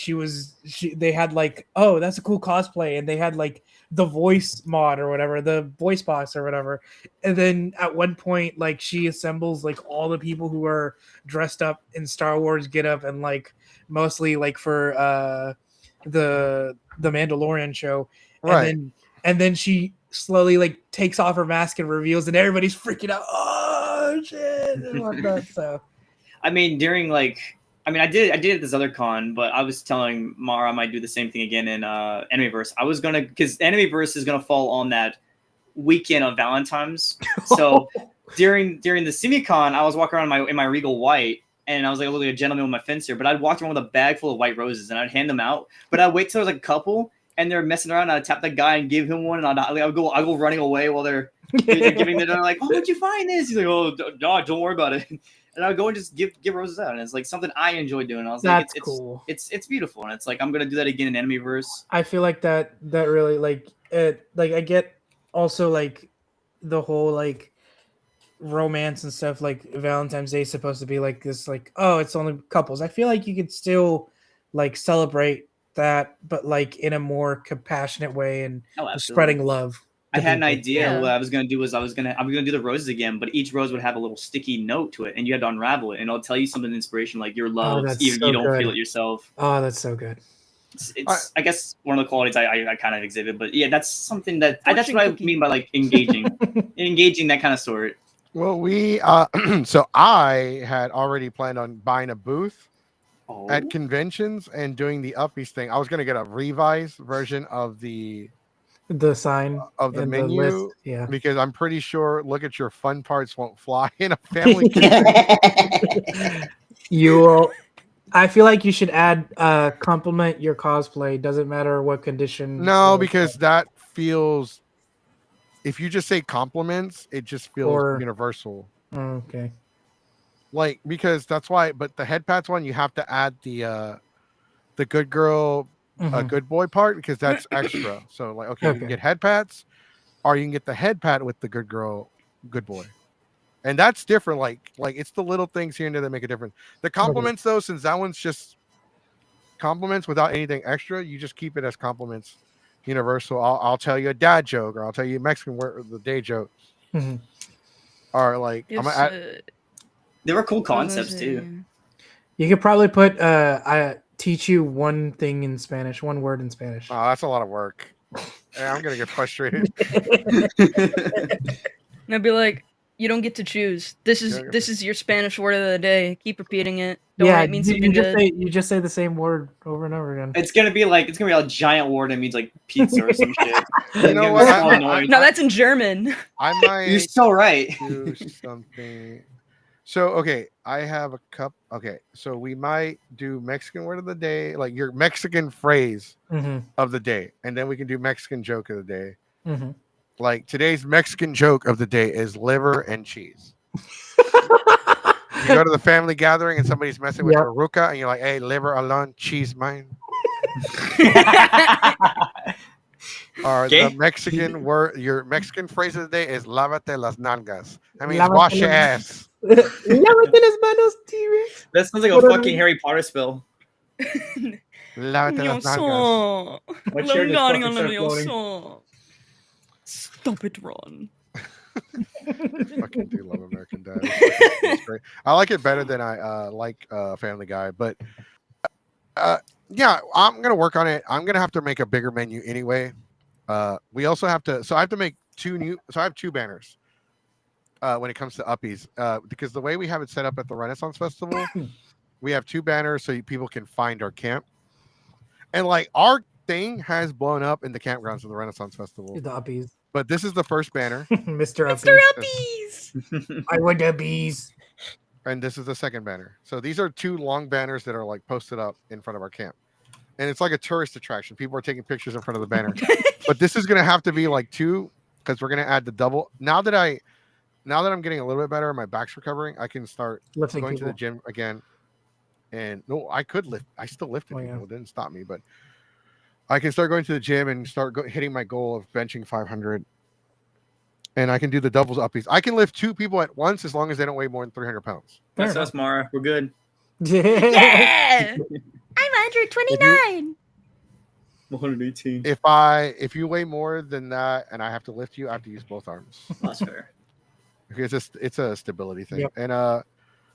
Speaker 2: they had like, oh, that's a cool cosplay, and they had like the voice mod or whatever, the voice box or whatever, and then at one point like she assembles like all the people who are dressed up in Star Wars getup and like mostly like for the Mandalorian show, right? And then she slowly like takes off her mask and reveals, and everybody's freaking out. Oh shit! And whatnot, so.
Speaker 9: I mean, I did it at this other con, but I was telling Mara I might do the same thing again in Animeverse. I was gonna, because Animeverse is gonna fall on that weekend of Valentine's. So during the SimiCon, I was walking around in my regal white, and I was like literally a gentleman with my fencer. But I'd walk around with a bag full of white roses, and I'd hand them out. But I'd wait till there was like a couple, and they're messing around. And I'd tap the guy and give him one, and I'd go running away while they're giving it. They're like, "Oh, where'd you find this?" He's like, "Oh, no, don't worry about it." And I'll go and just give roses out, and it's like something I enjoy doing. I was like, "It's cool. It's beautiful," and it's like I'm gonna do that again in Animeverse.
Speaker 2: I feel like that really like I get also like the whole like romance and stuff. Like Valentine's Day is supposed to be like this, like, oh, it's only couples. I feel like you could still like celebrate that, but like in a more compassionate way and spreading love.
Speaker 9: I had an idea. What I was gonna do was I'm gonna do the roses again, but each rose would have a little sticky note to it, and you had to unravel it, and it'll tell you something inspirational, like your love, even if you don't feel it yourself.
Speaker 2: Oh, that's so good.
Speaker 9: It's I guess one of the qualities I kind of exhibit, but yeah, that's something that's what I mean by like engaging that kind of sort.
Speaker 1: Well, we so I had already planned on buying a booth at conventions and doing the Uppies thing. I was gonna get a revised version of the
Speaker 2: sign
Speaker 1: of the menu,
Speaker 2: list, yeah,
Speaker 1: because I'm pretty sure look at your fun parts won't fly in a family.
Speaker 2: I feel like you should add compliment your cosplay. Doesn't matter what condition.
Speaker 1: No, because that feels. If you just say compliments, it just feels
Speaker 2: Or-
Speaker 1: universal.
Speaker 2: Okay.
Speaker 1: Like because that's why. But the head pats one, you have to add the good girl,
Speaker 2: Mhm.
Speaker 1: good boy part because that's extra. So like, okay, you can
Speaker 2: Okay.
Speaker 1: get head pats, or you can get the head pat with the good girl, good boy. And that's different. Like it's the little things here and there that make a difference. The compliments though, since that one's just compliments without anything extra, you just keep it as compliments, universal. I'll tell you a dad joke, or I'll tell you a Mexican word of the day joke,
Speaker 2: Mhm.
Speaker 1: or like
Speaker 5: It's,
Speaker 1: I'm gonna
Speaker 9: They were cool
Speaker 5: what was I
Speaker 9: concepts too.
Speaker 5: saying?
Speaker 2: You could probably put I teach you one thing in Spanish, one word in Spanish.
Speaker 1: oh, that's a lot of work. Yeah, I'm gonna get frustrated.
Speaker 5: And I'd be like, you don't get to choose. This is your Spanish word of the day. Keep repeating it. Don't worry, it means
Speaker 2: you
Speaker 5: something good.
Speaker 2: you just say the same word over and over again.
Speaker 9: It's gonna be a giant word that means like pizza or some shit.
Speaker 1: You know what?
Speaker 5: No, that's in German.
Speaker 1: I might.
Speaker 9: You're so right.
Speaker 1: Do something. So okay, I have a cup. Okay, so we might do Mexican word of the day, like your Mexican phrase
Speaker 2: Mhm.
Speaker 1: of the day, and then we can do Mexican joke of the day.
Speaker 2: Mhm.
Speaker 1: Like today's Mexican joke of the day is liver and cheese. You go to the family gathering and somebody's messing with
Speaker 2: Yep.
Speaker 1: your ruca, and you're like, "Hey, liver alone, cheese mine." Or
Speaker 9: Okay.
Speaker 1: the Mexican word, your Mexican phrase of the day is "lávate las nalgas." I mean,
Speaker 2: Lávate
Speaker 1: wash your
Speaker 2: las-
Speaker 1: ass.
Speaker 2: Lávate las manos, T-Rex.
Speaker 9: That sounds like a fucking Harry Potter spell.
Speaker 1: Lávate las nalgas.
Speaker 5: Yoso.
Speaker 9: My chair just
Speaker 5: Longaring
Speaker 9: fucking
Speaker 5: on
Speaker 9: started floating.
Speaker 5: Yoso. Stop it, Ron.
Speaker 1: Fucking do love American Dad. It's great. I like it better than I like Family Guy, but yeah, I'm gonna work on it. I'm gonna have to make a bigger menu anyway. We also have to, so I have to make I have two banners when it comes to uppies because the way we have it set up at the Renaissance Festival, we have two banners so people can find our camp, and like our thing has blown up in the campgrounds of the Renaissance Festival.
Speaker 2: The uppies.
Speaker 1: But this is the first banner.
Speaker 2: Mr.
Speaker 5: Mr.
Speaker 2: Uppies.
Speaker 5: Uppies.
Speaker 2: I want uppies.
Speaker 1: And this is the second banner. So these are two long banners that are like posted up in front of our camp. And it's like a tourist attraction. People are taking pictures in front of the banner. But this is gonna have to be like two because we're gonna add the double. Now that I'm getting a little bit better and my back's recovering, I can start
Speaker 2: Lifting
Speaker 1: going to the
Speaker 2: people.
Speaker 1: gym again. And no, I could lift. I still lifted
Speaker 2: Oh, yeah.
Speaker 1: people. It didn't stop me, but I can start going to the gym and start hitting my goal of benching 500. And I can do the doubles uppies. I can lift two people at once as long as they don't weigh more than 300 pounds.
Speaker 9: That's us, Mara. We're good.
Speaker 5: Yeah.
Speaker 10: I'm 129.
Speaker 9: 118.
Speaker 1: If you weigh more than that and I have to lift you, I have to use both arms.
Speaker 9: That's fair.
Speaker 1: Because it's a stability thing.
Speaker 2: Yep.
Speaker 1: And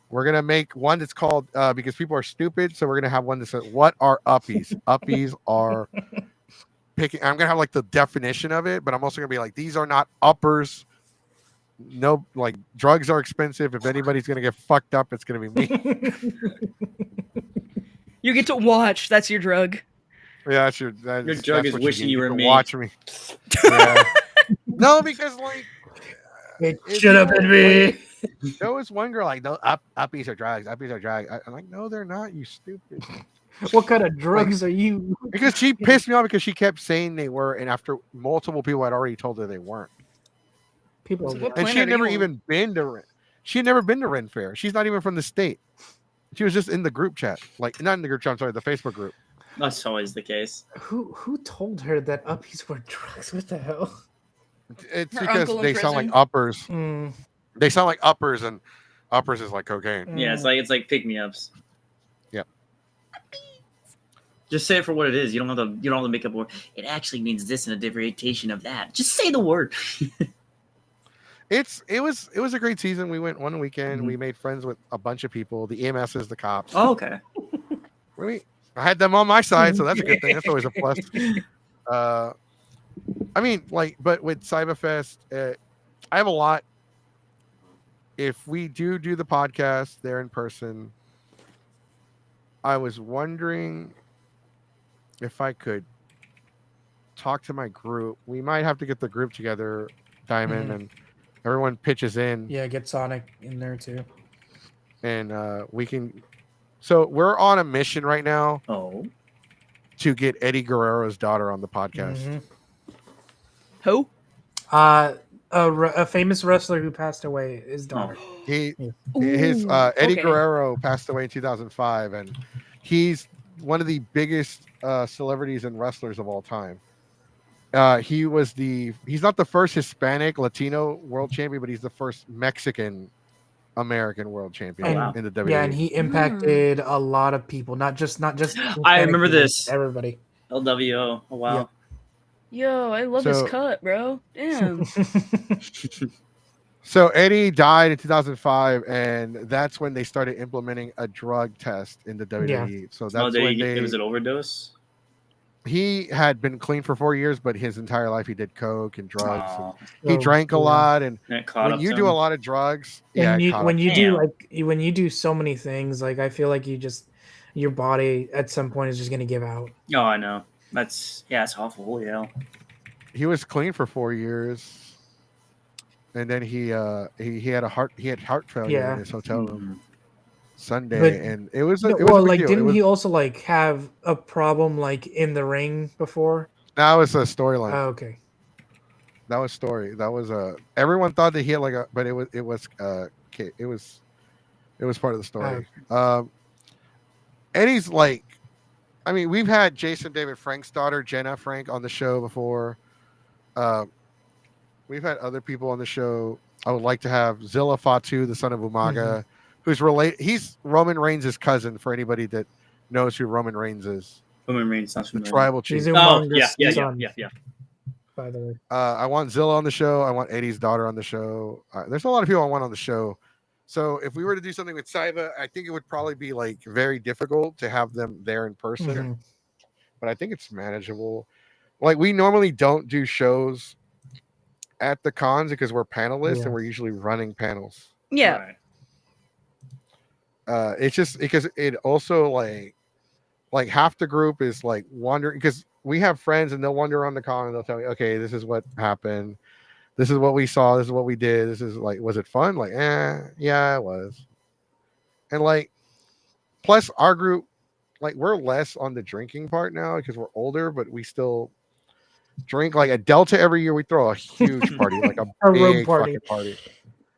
Speaker 1: we're gonna make one that's called because people are stupid, so we're gonna have one that says, "What are uppies?" Uppies are picking. I'm gonna have like the definition of it, but I'm also gonna be like, these are not uppers. No, like drugs are expensive. If anybody's gonna get fucked up, it's gonna be me.
Speaker 5: You get to watch. That's your drug.
Speaker 1: Yeah, that's your drug
Speaker 9: is wishing you were me.
Speaker 1: Watch me. Yeah. No, because like
Speaker 2: It should have been me.
Speaker 1: there was one girl like, no, uppies are drugs. Uppies are drugs. I'm like, no, they're not. You stupid.
Speaker 2: What kind of drugs are you?
Speaker 1: Because she pissed me off because she kept saying they were, and after multiple people had already told her they weren't.
Speaker 2: People.
Speaker 5: So what
Speaker 1: And she had
Speaker 5: planet
Speaker 1: never
Speaker 5: are you on?
Speaker 1: even been to Ren. She had never been to Ren Fair. She's not even from the state. She was just in the group chat, like not in the group chat. I'm sorry, the Facebook group.
Speaker 9: That's always the case.
Speaker 2: Who told her that uppies were drugs? What the hell?
Speaker 1: It's
Speaker 5: Her
Speaker 1: because
Speaker 5: uncle in
Speaker 1: they sound like
Speaker 5: prison.
Speaker 1: uppers.
Speaker 2: Mm.
Speaker 1: They sound like uppers, and uppers is like cocaine.
Speaker 9: Yeah, it's like pick me ups.
Speaker 1: Yep.
Speaker 9: Just say it for what it is. You don't have to make up a word. It actually means this in a variation of that. Just say the word.
Speaker 1: It was a great season. We went one weekend.
Speaker 9: Mm-hmm.
Speaker 1: We made friends with a bunch of people. The EMSs, the cops.
Speaker 9: Oh, okay.
Speaker 1: I had them on my side, so that's a good thing. That's always a plus. I mean, like, but with Saibafest, I have a lot. If we do the podcast there in person, I was wondering if I could talk to my group. We might have to get the group together, Diamond, and everyone pitches in,
Speaker 2: Yeah, get Sonic in there too.
Speaker 1: and we can So we're on a mission right now
Speaker 9: Oh,
Speaker 1: to get Eddie Guerrero's daughter on the podcast.
Speaker 2: Mhm.
Speaker 5: Who?
Speaker 2: A famous wrestler who passed away, his daughter.
Speaker 1: His
Speaker 5: Ooh,
Speaker 1: Eddie
Speaker 5: okay.
Speaker 1: Guerrero passed away in 2005, and he's one of the biggest celebrities and wrestlers of all time. He's not the first Hispanic Latino world champion, but he's the first Mexican American world champion
Speaker 2: And-
Speaker 1: in the WWE.
Speaker 2: Yeah, and he impacted a lot of people, not just
Speaker 9: I
Speaker 2: Hispanic
Speaker 9: remember
Speaker 2: people,
Speaker 9: this.
Speaker 2: everybody.
Speaker 9: LWO. Oh wow.
Speaker 2: Yeah.
Speaker 5: Yo, I love
Speaker 1: So-
Speaker 5: his cut, bro. Damn.
Speaker 1: So Eddie died in 2005, and that's when they started implementing a drug test in the WWE. So that's
Speaker 9: Did
Speaker 1: when
Speaker 9: it was an overdose.
Speaker 1: he had been clean for 4 years, but his entire life he did coke and drugs. And
Speaker 9: Oh,
Speaker 1: he
Speaker 2: So,
Speaker 1: drank a
Speaker 2: yeah.
Speaker 1: lot, and
Speaker 9: and it caught
Speaker 1: when
Speaker 9: up
Speaker 1: you
Speaker 9: to
Speaker 1: do a
Speaker 9: him.
Speaker 1: lot of drugs,
Speaker 2: And
Speaker 1: it caught
Speaker 2: when
Speaker 1: up.
Speaker 2: you do
Speaker 9: Damn.
Speaker 2: when you do so many things, like I feel like your body at some point is just gonna give out.
Speaker 9: Oh, I know. It's awful. Holy hell.
Speaker 1: He was clean for 4 years, and then he had heart failure
Speaker 2: Yeah.
Speaker 1: in his hotel room
Speaker 9: Mhm.
Speaker 1: Sunday,
Speaker 2: But-
Speaker 1: and it was a
Speaker 2: No,
Speaker 1: big
Speaker 2: like
Speaker 1: deal.
Speaker 2: didn't he also like have a problem like in the ring before?
Speaker 1: That was a storyline.
Speaker 2: Oh, okay.
Speaker 1: That was story. That was everyone thought that he had but it was part of the story. Eddie's like, I mean, we've had Jason David Frank's daughter Jenna Frank on the show before. We've had other people on the show. I would like to have Zilla Fatu, the son of Umaga, who's related. He's Roman Reigns' cousin. For anybody that knows who Roman Reigns is,
Speaker 9: Roman Reigns sounds
Speaker 1: the
Speaker 9: familiar.
Speaker 1: tribal chief.
Speaker 2: He's
Speaker 9: Oh,
Speaker 2: Umanga's
Speaker 9: yeah.
Speaker 2: son,
Speaker 9: Yeah.
Speaker 2: by the way.
Speaker 1: I want Zilla on the show. I want Eddie's daughter on the show. There's a lot of people I want on the show. So if we were to do something with Saiba, I think it would probably be like very difficult to have them there in person.
Speaker 2: Mhm.
Speaker 1: But I think it's manageable. Like we normally don't do shows at the cons because we're panelists
Speaker 2: Yeah.
Speaker 1: and we're usually running panels.
Speaker 5: Yeah.
Speaker 9: Right.
Speaker 1: It's just because it also like half the group is like wandering because we have friends and they'll wander around the con and they'll tell me, okay, this is what happened. This is what we saw. This is what we did. This is like, was it fun? Like, yeah, it was. And like, plus our group, like we're less on the drinking part now because we're older, but we still drink. Like at Delta every year, we throw a huge party, like a
Speaker 2: room
Speaker 1: big
Speaker 2: party.
Speaker 1: fucking party.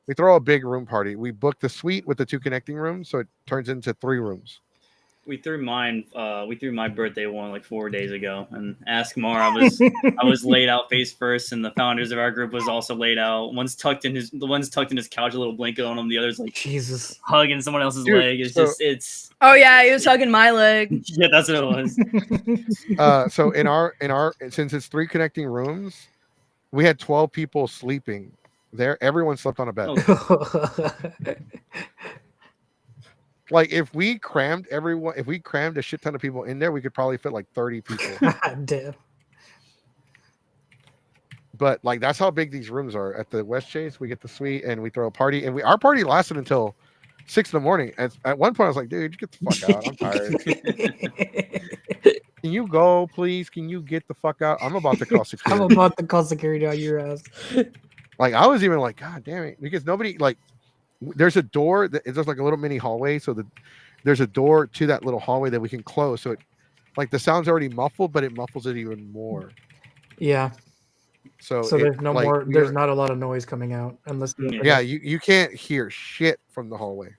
Speaker 1: We throw a big room party. We book the suite with the 2 connecting rooms, so it turns into 3 rooms.
Speaker 9: We threw my birthday one like 4 days ago, and ask Mar. I was laid out face first, and the founders of our group was also laid out. One's tucked in his couch, a little blanket on him. The other's like
Speaker 2: Jesus.
Speaker 9: hugging someone else's
Speaker 1: Dude,
Speaker 9: leg. It's
Speaker 5: Oh yeah, he was hugging my leg.
Speaker 9: yeah, that's what it was.
Speaker 1: So in our since it's 3 connecting rooms, we had 12 people sleeping there. Everyone slept on a bed.
Speaker 9: Oh.
Speaker 1: Like if we crammed a shit ton of people in there, we could probably fit like 30 people.
Speaker 2: God damn.
Speaker 1: But like that's how big these rooms are. At the West Chase, we get the suite and we throw a party, and our party lasted until 6 in the morning. And at one point, I was like, "Dude, get the fuck out! I'm tired. Can you go, please? Can you get the fuck out? I'm about to call
Speaker 2: I'm
Speaker 1: security."
Speaker 2: about to call security on your ass.
Speaker 1: Like I was even like, "God damn it!" Because nobody like. There's a door that it's just like a little mini hallway, so there's a door to that little hallway that we can close. So it, like the sound's already muffled, but it muffles it even more.
Speaker 2: Yeah.
Speaker 1: So
Speaker 2: There's no
Speaker 1: like,
Speaker 2: more. There's not a lot of noise coming out unless.
Speaker 1: Yeah, you can't hear shit from the hallway.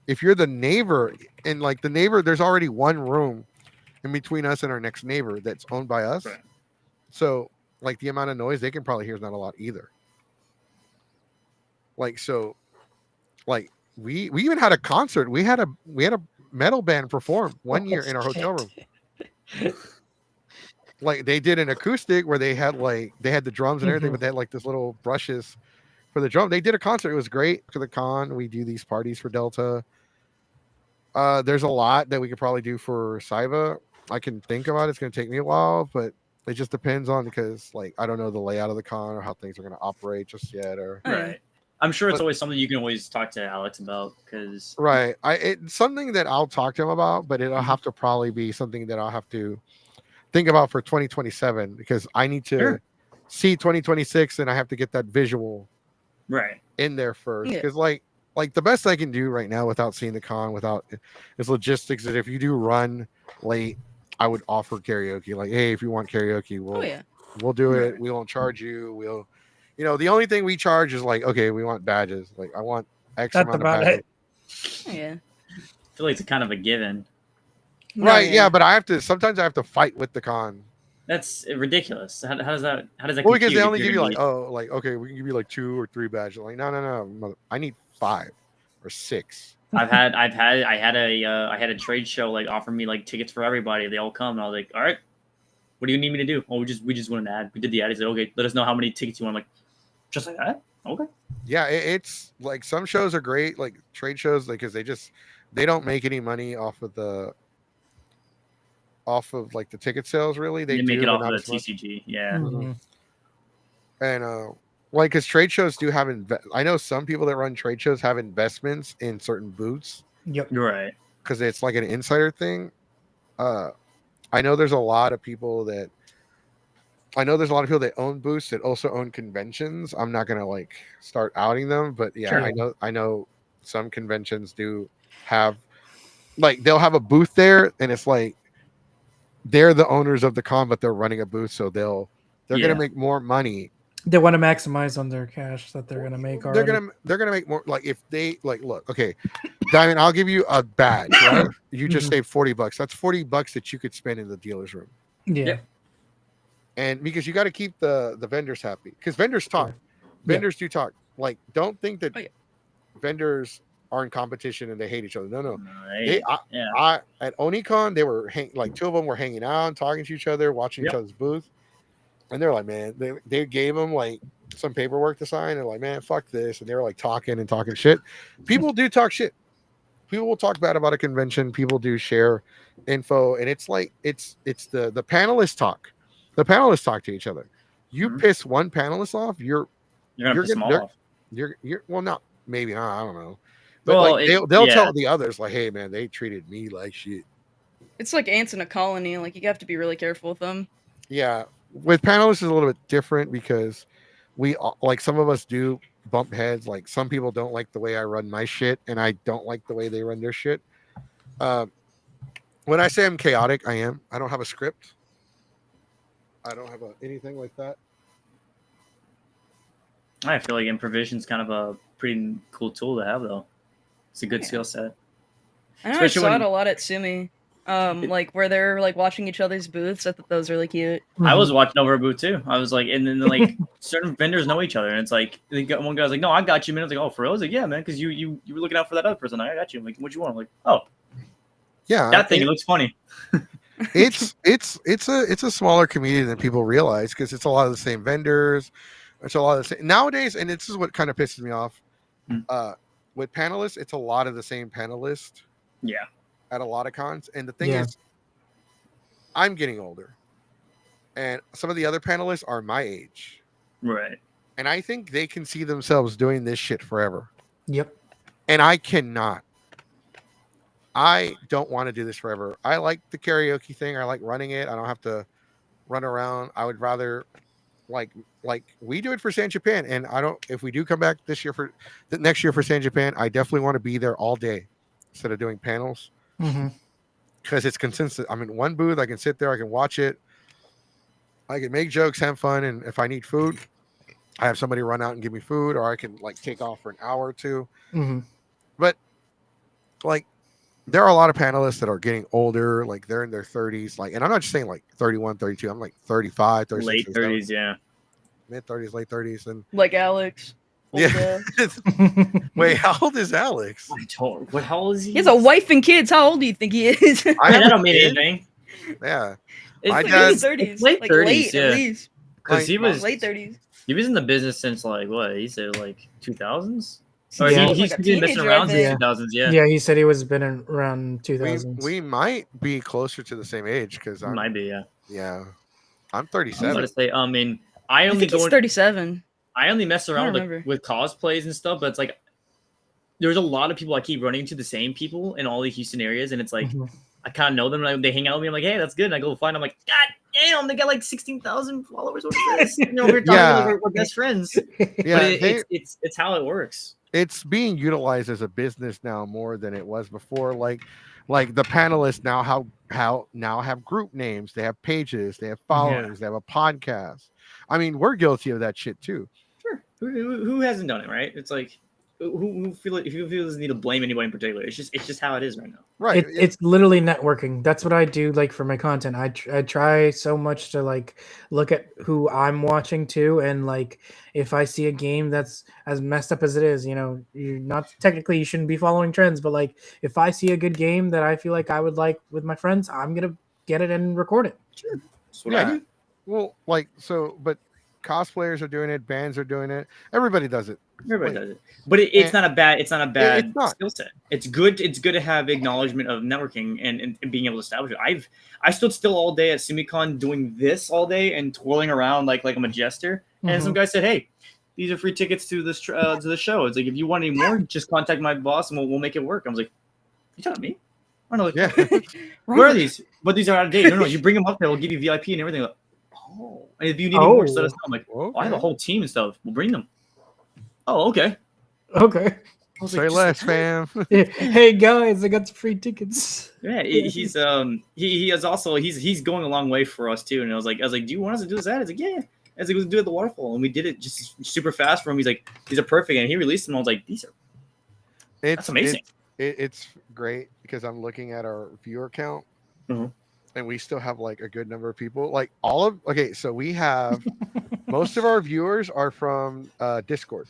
Speaker 1: If you're the neighbor, and like the neighbor, there's already one room in between us and our next neighbor that's owned by us.
Speaker 9: Right.
Speaker 1: So like the amount of noise they can probably hear is not a lot either. Like so, like we even had a concert. We had a metal band perform one year in our hotel room. Like they did an acoustic where they had the drums and everything, but they had like this little brushes for the drum. They did a concert. It was great for the con. We do these parties for Delta. There's a lot that we could probably do for Saiba. I can think about it. It's going to take me a while, but it just depends on because like I don't know the layout of the con or how things are going to operate just yet. Or
Speaker 9: Right. I'm sure it's always something you can always talk to Alex about because
Speaker 1: right. It's something that I'll talk to him about, but it'll have to probably be something that I'll have to think about for 2027 because I need to see 2026 and I have to get that visual
Speaker 9: right
Speaker 1: in there first
Speaker 5: Yeah.
Speaker 1: because like like the best I can do right now without seeing the con, without is logistics. Is if you do run late, I would offer karaoke. Like, hey, if you want karaoke,
Speaker 5: Oh yeah.
Speaker 1: we'll do it. We won't charge you. We'll, the only thing we charge is like, okay, we want badges. Like, I want X
Speaker 2: That's
Speaker 1: amount of
Speaker 2: about
Speaker 1: badges.
Speaker 2: it.
Speaker 5: Oh, yeah.
Speaker 9: I feel like it's kind of a given.
Speaker 5: No,
Speaker 1: Right? Yeah, but sometimes I have to fight with the con.
Speaker 9: That's ridiculous. How does that
Speaker 1: Well, because
Speaker 9: compute
Speaker 1: they
Speaker 9: if
Speaker 1: only
Speaker 9: you're
Speaker 1: give you
Speaker 9: gonna
Speaker 1: like,
Speaker 9: be-
Speaker 1: oh, like, okay, we can give you like 2 or 3 badges. Like, no, I need 5 or 6.
Speaker 9: I had a trade show like offer me like tickets for everybody. They all come, and I was like, all right, what do you need me to do? Oh, we just want an ad. We did the ad. He said, okay, let us know how many tickets you want. I'm like, just like that? Okay.
Speaker 1: Yeah, it's like some shows are great, like trade shows, like because they don't make any money off of like the ticket sales. Really,
Speaker 9: They
Speaker 1: do,
Speaker 9: make it
Speaker 1: but
Speaker 9: off
Speaker 1: not
Speaker 9: of
Speaker 1: as
Speaker 9: the
Speaker 1: much.
Speaker 9: TCG. Yeah.
Speaker 2: Mhm.
Speaker 1: And like because trade shows do have I know some people that run trade shows have investments in certain booths
Speaker 2: Yep.
Speaker 9: You're right.
Speaker 1: because it's like an insider thing. I know there's a lot of people that own booths that also own conventions. I'm not gonna like start outing them, but yeah,
Speaker 2: Sure.
Speaker 1: I know some conventions do have like they'll have a booth there, and it's like they're the owners of the con, but they're running a booth, so they're
Speaker 9: Yeah.
Speaker 1: gonna make more money.
Speaker 2: They want to maximize on their cash that they're gonna make already.
Speaker 1: They're gonna make more. Like if they like look, okay, Diamond, I'll give you a badge, right? You just
Speaker 2: Mhm.
Speaker 1: saved $40. That's $40 that you could spend in the dealer's room.
Speaker 2: Yeah.
Speaker 9: Yep.
Speaker 1: And because you got to keep the vendors happy, because vendors talk.
Speaker 2: Yeah.
Speaker 1: Vendors do talk. Like, don't think that
Speaker 5: Oh, yeah.
Speaker 1: vendors are in competition and they hate each other. No.
Speaker 9: Right. Yeah.
Speaker 1: I at Onicon, they were like 2 of them were hanging out, talking to each other, watching each
Speaker 9: Yep.
Speaker 1: other's booth, and they're like, man, they gave them like some paperwork to sign. They're like, man, fuck this, and they were like talking shit. People do talk shit. People will talk bad about a convention. People do share info, and it's like it's the panelists talk. The panelists talk to each other. You
Speaker 9: Mhm.
Speaker 1: piss one panelist off,
Speaker 9: You're gonna piss them all off.
Speaker 1: you're well, not maybe not. I don't know. But
Speaker 9: Well,
Speaker 1: like they'll
Speaker 9: yeah.
Speaker 1: tell the others like, hey man, they treated me like shit.
Speaker 5: It's like ants in a colony. Like you have to be really careful with them.
Speaker 1: Yeah, with panelists is a little bit different because we like some of us do bump heads. Like some people don't like the way I run my shit, and I don't like the way they run their shit. When I say I'm chaotic, I am. I don't have a script. I don't have anything like that.
Speaker 9: I feel like improvisation's kind of a pretty cool tool to have, though. It's a good
Speaker 5: Yeah.
Speaker 9: skill set.
Speaker 5: I know
Speaker 9: Especially
Speaker 5: I saw
Speaker 9: when-
Speaker 5: it a lot at Sumi. Like where they're like watching each other's booths. I thought that was really cute.
Speaker 9: I was watching over a booth too. I was like, and then like certain vendors know each other, and it's like one guy's like, "No, I got you, man." I was like, "Oh, for real?" I was like, "Yeah, man, because you were looking out for that other person. I got you." I'm like, "What you want?" I'm like, "Oh,
Speaker 1: Yeah,
Speaker 9: that thing. It looks funny."
Speaker 1: it's a smaller community than people realize because it's a lot of the same vendors. It's a lot of the same nowadays, and this is what kind of pisses me off. With panelists, it's a lot of the same panelists
Speaker 9: Yeah.
Speaker 1: at a lot of cons. And the thing
Speaker 2: Yeah.
Speaker 1: is, I'm getting older, and some of the other panelists are my age,
Speaker 9: Right.
Speaker 1: and I think they can see themselves doing this shit forever,
Speaker 2: Yep.
Speaker 1: and I cannot. I don't want to do this forever. I like the karaoke thing. I like running it. I don't have to run around. I would rather like we do it for San Japan, and I don't. If we do come back next year for San Japan, I definitely want to be there all day instead of doing panels
Speaker 2: Mhm.
Speaker 1: because it's consistent. I'm in one booth. I can sit there. I can watch it. I can make jokes, have fun, and if I need food, I have somebody run out and give me food, or I can like take off for an hour or two.
Speaker 2: Mhm.
Speaker 1: But like there are a lot of panelists that are getting older, like they're in their 30s, like, and I'm not just saying like 31, 32, I'm like 35, 36,
Speaker 9: Late 30s, yeah.
Speaker 1: mid 30s, late 30s, and
Speaker 5: Like Alex. Old
Speaker 1: yeah.
Speaker 5: guy.
Speaker 1: Wait, how old is Alex?
Speaker 9: How old is he?
Speaker 5: He has a wife and kids. How old do you think he is?
Speaker 1: I
Speaker 9: I
Speaker 1: have
Speaker 9: that
Speaker 1: a
Speaker 9: don't mean
Speaker 1: kid.
Speaker 9: anything.
Speaker 1: Yeah,
Speaker 9: It's
Speaker 1: My
Speaker 9: like
Speaker 1: dad-
Speaker 9: it's
Speaker 5: 30s.
Speaker 9: late
Speaker 5: Like
Speaker 9: 30s,
Speaker 5: late,
Speaker 9: yeah.
Speaker 5: at least.
Speaker 9: Because
Speaker 1: Like,
Speaker 9: he was
Speaker 5: Late 30s.
Speaker 9: he was in the business since like what? He said like 2000s. Or
Speaker 2: Yeah.
Speaker 9: he's
Speaker 5: Like a
Speaker 9: been messing
Speaker 5: teenager,
Speaker 9: around
Speaker 5: I
Speaker 9: since
Speaker 5: think.
Speaker 9: 2000s. Yeah.
Speaker 2: Yeah, he said he was been around
Speaker 1: we
Speaker 2: 2000s.
Speaker 1: we might be closer to the same age because I'm
Speaker 9: Might be. Yeah.
Speaker 1: yeah, I'm
Speaker 9: I was
Speaker 1: 37.
Speaker 9: about to say. I mean,
Speaker 5: I think he's 37.
Speaker 9: I only mess around with,
Speaker 5: remember.
Speaker 9: with cosplays and stuff, but it's like there's a lot of people I keep running into the same people in all the Houston areas, and it's like
Speaker 2: Mhm.
Speaker 9: I kind of know them. And they hang out with me. I'm like, hey, that's good. And I go find them. I'm like, God damn, they got like 16,000 followers. What is this? You know, we're talking
Speaker 1: Yeah.
Speaker 9: like we're best friends.
Speaker 1: Yeah,
Speaker 9: But it's how it works.
Speaker 1: it's being utilized as a business now more than it was before. Like the panelists now have group names, they have pages, they have followings, they have a podcast. I mean, we're guilty of that shit too.
Speaker 9: Sure. Who hasn't done it, right? It's like who feels need to blame anybody in particular. It's just how it is right now.
Speaker 1: Right.
Speaker 2: It's literally networking. That's what I do. Like for my content, I try so much to like look at who I'm watching too, and like if I see a game that's as messed up as it is, you know, you're not technically you shouldn't be following trends, but like if I see a good game that I feel like I would like with my friends, I'm gonna get it and record it.
Speaker 9: Sure. That's what I do.
Speaker 1: Well, like so, but cosplayers are doing it, bands are doing it, everybody does it.
Speaker 9: Everybody does it, but it's not a bad. It's not a bad
Speaker 1: not.
Speaker 9: skill set. It's good. It's good to have acknowledgement of networking and being able to establish it. I stood still all day at SumiCon doing this all day and twirling around like I'm a jester. And some guy said, "Hey, these are free tickets to this to the show. It's like if you want any more, just contact my boss and we'll make it work." I was like, "You telling me?" I don't know. Like, where are these? But these are out of date. No, you bring them up there. We'll give you VIP and everything. Like, oh, and if you need any more, just let us know. I'm like, I have a whole team and stuff. We'll bring them. Oh, okay.
Speaker 2: Okay.
Speaker 1: Say less, fam.
Speaker 2: Hey guys, I got some free tickets.
Speaker 9: Yeah, he's he is also he's going a long way for us too. And I was like, do you want us to do this ad? He's like, yeah. I was like, let's do it at the waterfall, and we did it just super fast for him. He's like, these are perfect, and he released them. I was like, that's amazing.
Speaker 1: It's great because I'm looking at our viewer count, and we still have like a good number of people. Like so we have most of our viewers are from Discord.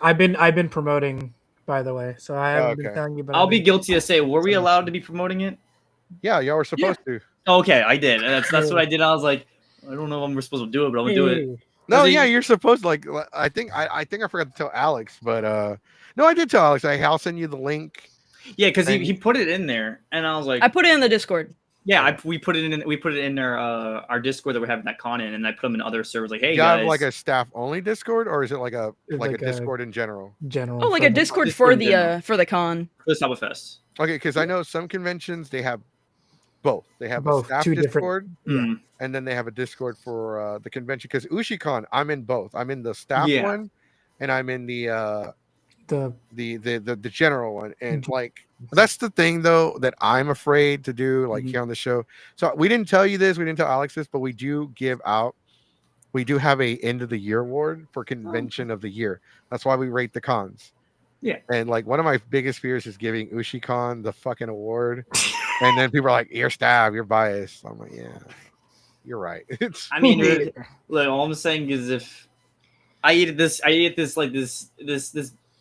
Speaker 2: I've been promoting, by the way, so I haven't been telling you about.
Speaker 9: I'll be guilty to say, were we allowed to be promoting it?
Speaker 1: Yeah, y'all were supposed to.
Speaker 9: Okay, I did, and that's what I did. I was like, I don't know if I'm supposed to do it, but I'm gonna do it.
Speaker 1: No, yeah, you're supposed to. Like, I think I forgot to tell Alex, but no, I did tell Alex. I'll send you the link.
Speaker 9: Yeah, because he put it in there, and I was like,
Speaker 5: I put it in the Discord.
Speaker 9: Yeah, we put it in our Discord that we're having that con in, and I put them in other servers. Like, hey,
Speaker 1: you
Speaker 9: guys,
Speaker 1: have like a staff only Discord, or is it like a Discord in general?
Speaker 5: Oh, like a Discord for the con.
Speaker 9: For the Saibafest.
Speaker 1: Okay, because I know some conventions they have both. They have a staff Discord, and then they have a Discord for the convention. Because UshiCon, I'm in both. I'm in the staff one, and I'm in the general one. And like that's the thing though that I'm afraid to do, like here on the show. So we didn't tell you this, we didn't tell Alex this, but we do have a end of the year award for convention of the year. That's why we rate the cons.
Speaker 9: Yeah.
Speaker 1: And like one of my biggest fears is giving UshiCon the fucking award. And then people are like, you're staff, you're biased. I'm like, yeah, you're right.
Speaker 9: I mean, like, all I'm saying is if I ate this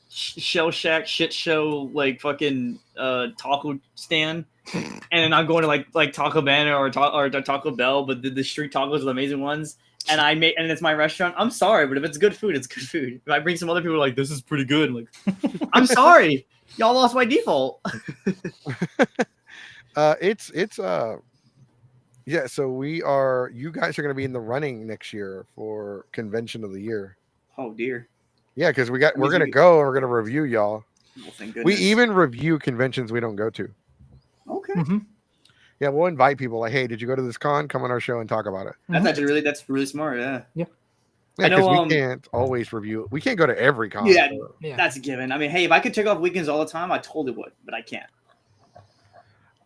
Speaker 9: Shell Shack shit show like fucking taco stand, and then I'm going to like Taco Bell or Taco Bell, but the street tacos are the amazing ones, and it's my restaurant. I'm sorry, but if it's good food, it's good food. If I bring some other people like this is pretty good, I'm like, I'm sorry, y'all lost my default.
Speaker 1: Yeah, so you guys are going to be in the running next year for convention of the year.
Speaker 9: Oh dear.
Speaker 1: Yeah, because we're going to go and we're going to review y'all.
Speaker 9: Well, thank goodness.
Speaker 1: We even review conventions we don't go to.
Speaker 9: Okay.
Speaker 1: Yeah, we'll invite people like, hey, did you go to this con? Come on our show and talk about it.
Speaker 9: That's really smart. Yeah.
Speaker 2: Yeah.
Speaker 1: Yeah, because we can't always review. We can't go to every con.
Speaker 9: Yeah, that's a given. I mean, hey, if I could take off weekends all the time, I totally would, but I can't.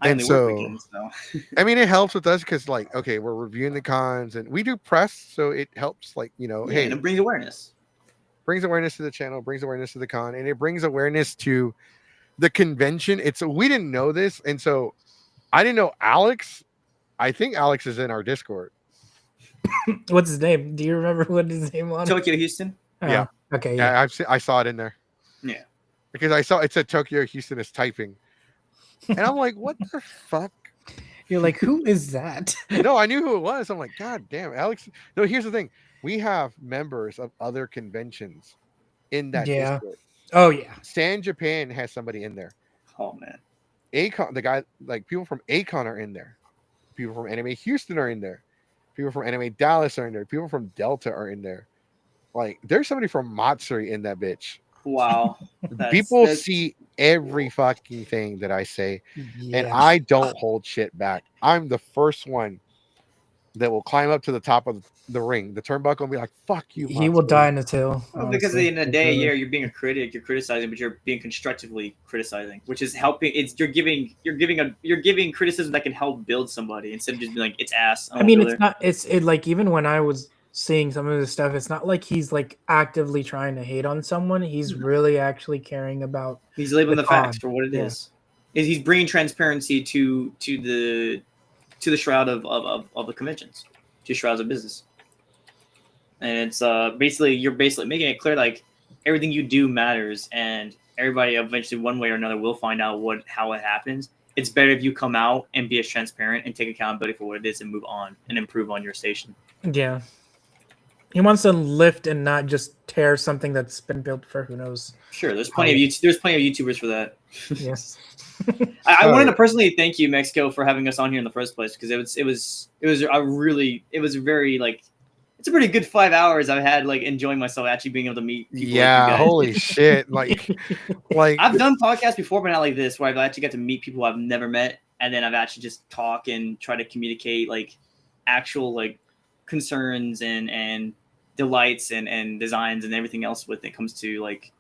Speaker 1: I mean, it helps with us because, like, okay, we're reviewing the cons and we do press, so it helps, like, hey,
Speaker 9: and it brings awareness.
Speaker 1: Brings awareness to the channel, brings awareness to the con, and it brings awareness to the convention. We didn't know this, and so I didn't know Alex. I think Alex is in our Discord.
Speaker 2: What's his name? Do you remember what his name was?
Speaker 9: Tokyo Houston.
Speaker 1: Yeah.
Speaker 2: Okay. Yeah.
Speaker 1: I saw it in there.
Speaker 9: Yeah.
Speaker 1: Because I saw it said Tokyo Houston is typing, and I'm like, what the fuck?
Speaker 2: You're like, who is that?
Speaker 1: No, I knew who it was. I'm like, God damn, Alex. No, here's the thing. We have members of other conventions in that Discord.
Speaker 2: Oh yeah.
Speaker 1: Stan Japan has somebody in there.
Speaker 9: Oh man.
Speaker 1: Acon, the guy, like people from Acon are in there. People from Anime Houston are in there. People from Anime Dallas are in there. People from Delta are in there. Like there's somebody from Matsuri in that bitch.
Speaker 9: Wow.
Speaker 1: People see every fucking thing that I say, and I don't hold shit back. I'm the first one that will climb up to the top of the ring, the turnbuckle, and be like, "Fuck you."
Speaker 2: He will die in a tail.
Speaker 9: Well, because at
Speaker 2: honestly.
Speaker 9: the end of the day, you're being a critic, you're criticizing, but you're being constructively criticizing, which is helping. It's you're giving criticism that can help build somebody instead of just being like it's ass.
Speaker 2: I mean, it's not. It's like even when I was seeing some of this stuff, it's not like he's like actively trying to hate on someone. He's really actually caring about.
Speaker 9: He's labeling the facts for what it
Speaker 2: Yeah.
Speaker 9: is. He's bringing transparency to the shroud of the conventions, to shrouds of business. And it's you're basically making it clear like everything you do matters, and everybody eventually one way or another will find out how it happens. It's better if you come out and be as transparent and take accountability for what it is and move on and improve on your station.
Speaker 2: Yeah. He wants to lift and not just tear something that's been built for who knows.
Speaker 9: Sure, there's plenty of YouTubers for that.
Speaker 2: Yes.
Speaker 9: I wanted to personally thank you, Mexico, for having us on here in the first place, because it was very like it's a pretty good 5 hours I've had like enjoying myself, actually being able to meet people.
Speaker 1: Yeah,
Speaker 9: like you guys.
Speaker 1: holy shit! Like
Speaker 9: I've done podcasts before, but not like this, where I've actually got to meet people I've never met, and then I've actually just talk and try to communicate like actual like concerns and delights and designs and everything else when it comes to like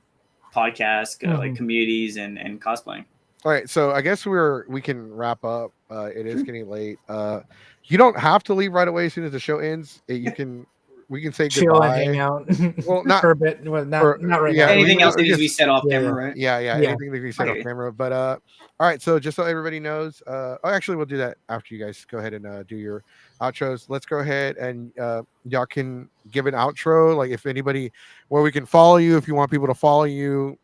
Speaker 9: podcasts, like communities and cosplaying.
Speaker 1: All right, so I guess we can wrap up. It is getting late. You don't have to leave right away as soon as the show ends. We can say
Speaker 2: Chill
Speaker 1: goodbye.
Speaker 2: and hang out.
Speaker 1: Well, not
Speaker 2: for a bit. Well, not right now.
Speaker 9: Anything else needs to be said off
Speaker 1: yeah,
Speaker 9: camera, right?
Speaker 1: Yeah. Anything that can be said off camera. But all right. So just so everybody knows, actually, we'll do that after you guys go ahead and do your outros. Let's go ahead and y'all can give an outro. Like if anybody, where we can follow you, if you want people to follow you,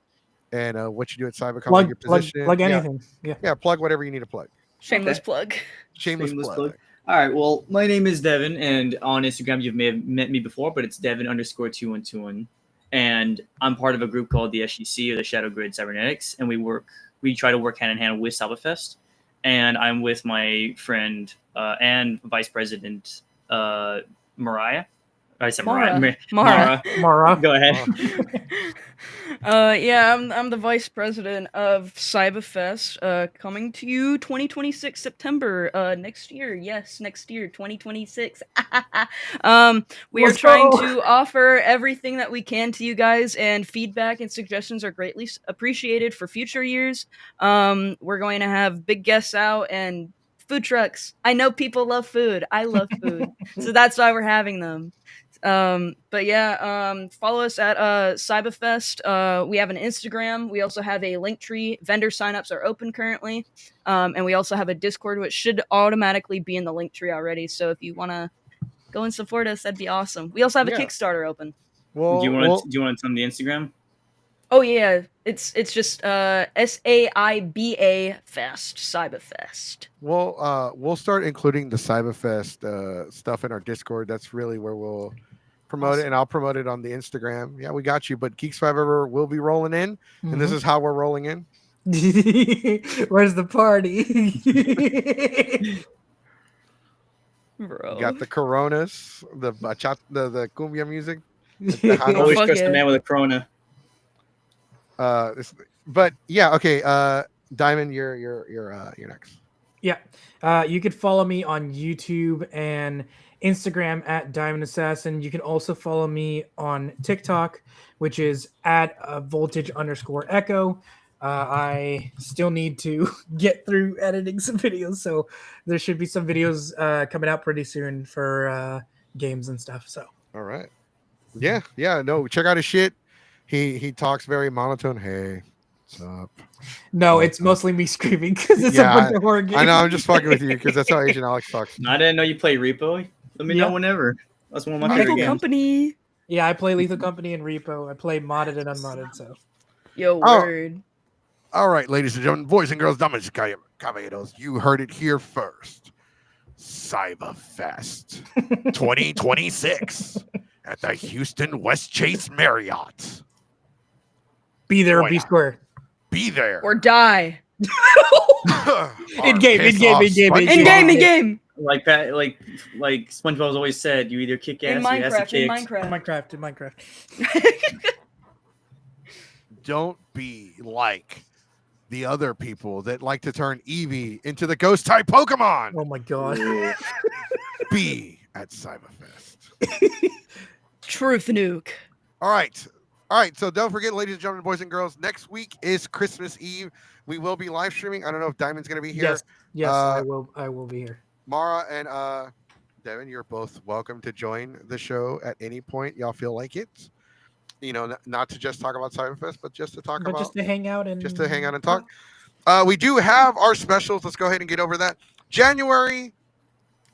Speaker 1: and what you do at Cybercon, your position.
Speaker 2: Plug anything.
Speaker 1: Yeah. Plug whatever you need to plug.
Speaker 5: Shameless plug.
Speaker 1: Shameless plug.
Speaker 9: All right. Well, my name is Devin, and on Instagram you may have met me before, but it's Devin_2121, and I'm part of a group called the SGC, or the Shadow Grid Cybernetics, and we try to work hand in hand with Saibafest, and I'm with my friend and Vice President Mariah. I said Mara. Go ahead.
Speaker 5: Yeah, I'm the vice president of Saibafest, coming to you 2026 September next year. Yes, next year, 2026. We are trying to offer everything that we can to you guys, and feedback and suggestions are greatly appreciated for future years. We're going to have big guests out and food trucks. I know people love food. I love food. So that's why we're having them. But yeah, follow us at Saibafest. We have an Instagram. We also have a Linktree. Vendor signups are open currently. And we also have a Discord, which should automatically be in the Linktree already. So if you want to go and support us, that'd be awesome. We also have a Kickstarter open.
Speaker 1: Well,
Speaker 9: do you want to tell them the Instagram?
Speaker 5: Oh yeah, it's just SAIBA Fest, Saibafest.
Speaker 1: We'll start including the Saibafest stuff in our Discord. That's really where we'll promote it, and I'll promote it on the Instagram. Yeah, we got you. But Geeks 5 Ever will be rolling in, and this is how we're rolling in.
Speaker 2: Where's the party?
Speaker 5: Bro.
Speaker 1: You got the Coronas, the the cumbia music.
Speaker 9: Always trust the man with a Corona.
Speaker 1: But yeah, okay. Diamond, you're next.
Speaker 2: Yeah, you could follow me on YouTube and Instagram at Diamond Assassin. You can also follow me on TikTok, which is at voltage_echo. I still need to get through editing some videos, so there should be some videos coming out pretty soon for games and stuff. So
Speaker 1: all right, yeah, no, check out his shit. He talks very monotone. Hey, what's up?
Speaker 2: No, it's mostly me screaming because it's a bunch of horror games.
Speaker 1: I know, I'm just fucking with you because that's how Asian Alex talks.
Speaker 9: I didn't know you play Repo. Let me know whenever. That's one of my favorite games.
Speaker 5: Company.
Speaker 2: Yeah, I play Lethal Company and Repo. I play modded and unmodded. So,
Speaker 5: word.
Speaker 1: All right, ladies and gentlemen, boys and girls, damas y caballeros, you heard it here first. Saibafest 2026 at the Houston West Chase Marriott.
Speaker 2: Be there or be square.
Speaker 1: Be there
Speaker 5: or die.
Speaker 2: In game.
Speaker 9: Like that, like SpongeBob's always said, you either kick ass,
Speaker 5: in Minecraft.
Speaker 1: Don't be like the other people that like to turn Eevee into the ghost type Pokemon.
Speaker 2: Oh my god.
Speaker 1: Be at Saibafest.
Speaker 5: Truth nuke.
Speaker 1: All right. So don't forget, ladies and gentlemen, boys and girls, next week is Christmas Eve. We will be live streaming. I don't know if Diamond's going to be here.
Speaker 2: Yes, I will be here.
Speaker 1: Mara and Devin, you're both welcome to join the show at any point y'all feel like it. You know, not to just talk about Cyberfest, but just to talk about,
Speaker 2: just to hang out and
Speaker 1: talk. We do have our specials. Let's go ahead and get over that.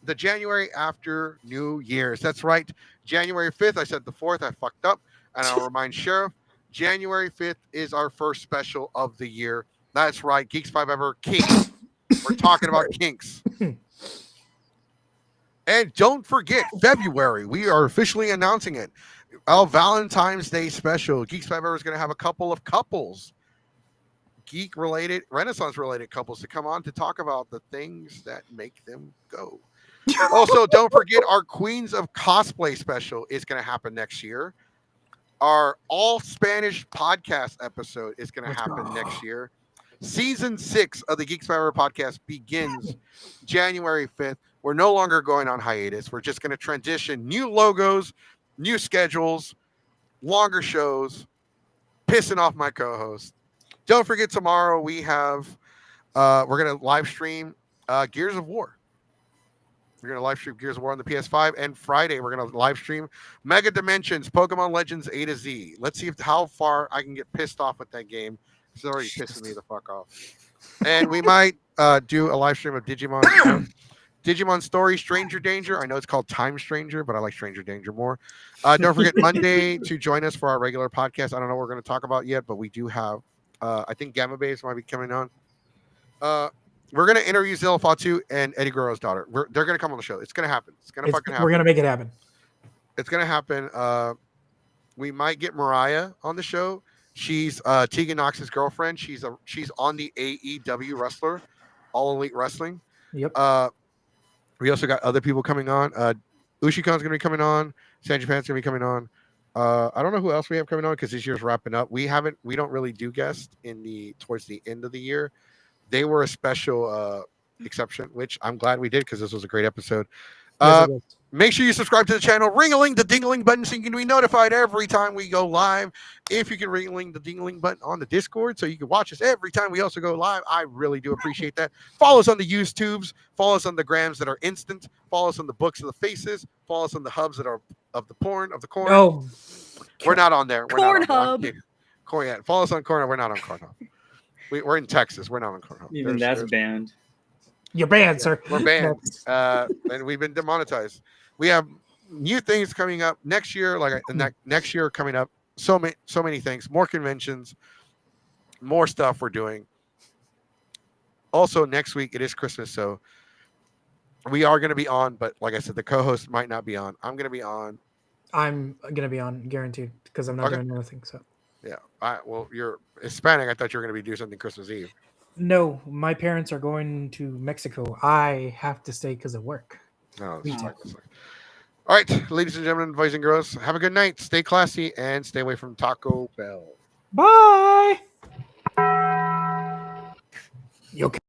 Speaker 1: The January after New Year's. That's right. January 5th. I said the 4th. I fucked up. And I'll remind Sheriff, January 5th is our first special of the year. That's right. Geeks 5 Ever Kinks. We're talking about kinks. And don't forget, February, we are officially announcing it. Our Valentine's Day special. Geeks 5 Ever is going to have a couple of couples, geek-related, Renaissance-related couples to come on to talk about the things that make them go. Also, don't forget, our Queens of Cosplay special is going to happen next year. Our all Spanish podcast episode is going to happen next year. Season 6 of the Geeks 5 Ever podcast begins January 5th. We're no longer going on hiatus. We're just going to transition new logos, new schedules, longer shows, pissing off my co-host. Don't forget, tomorrow we have, we're going to live stream Gears of War. We're going to live stream Gears of War on the PS5. And Friday, we're going to live stream Mega Dimensions, Pokemon Legends A to Z. Let's see how far I can get pissed off with that game. It's already pissing me the fuck off. And we might do a live stream of Digimon Story, Stranger Danger. I know it's called Time Stranger, but I like Stranger Danger more. Don't forget Monday to join us for our regular podcast. I don't know what we're going to talk about yet, but we do have, I think Gamma Base might be coming on. We're going to interview Zilla Fatu and Eddie Guerrero's daughter. They're going to come on the show. It's going to happen. It's going to fucking happen.
Speaker 2: We're going to make it happen.
Speaker 1: It's going to happen. We might get Mariah on the show. She's Tegan Knox's girlfriend. She's on the AEW wrestler, All Elite Wrestling.
Speaker 2: Yep.
Speaker 1: We also got other people coming on. Ushikon's going to be coming on. San Japan's going to be coming on. I don't know who else we have coming on because this year's wrapping up. We don't really do guests towards the end of the year. They were a special exception, which I'm glad we did because this was a great episode. Make sure you subscribe to the channel. Ring-a-ling the ding-a-ling button so you can be notified every time we go live. If you can ring-a-ling the ding-a-ling button on the Discord so you can watch us every time we also go live, I really do appreciate that. Follow us on the YouTubes. Follow us on the grams that are instant. Follow us on the books of the faces. Follow us on the hubs that are of the corn.
Speaker 2: Oh,
Speaker 1: we're not on there.
Speaker 5: Cornhub.
Speaker 1: Follow us on Cornhub. We're not on Cornhub. We're in Texas. We're not on Cornhub.
Speaker 9: Even that's banned.
Speaker 2: You're banned, sir.
Speaker 1: We're banned. And we've been demonetized. We have new things coming up next year, next year coming up. So many things, more conventions, more stuff we're doing. Also, next week it is Christmas, so we are going to be on. But like I said, the co-host might not be on. I'm going to be on.
Speaker 2: I'm going to be on, guaranteed, because I'm not doing anything. So.
Speaker 1: Yeah. Well, you're Hispanic. I thought you were going to be doing something Christmas Eve.
Speaker 2: No, my parents are going to Mexico. I have to stay because of work.
Speaker 1: No, all right, ladies and gentlemen, boys and girls, have a good night. Stay classy and stay away from Taco Bell.
Speaker 2: Bye. You okay?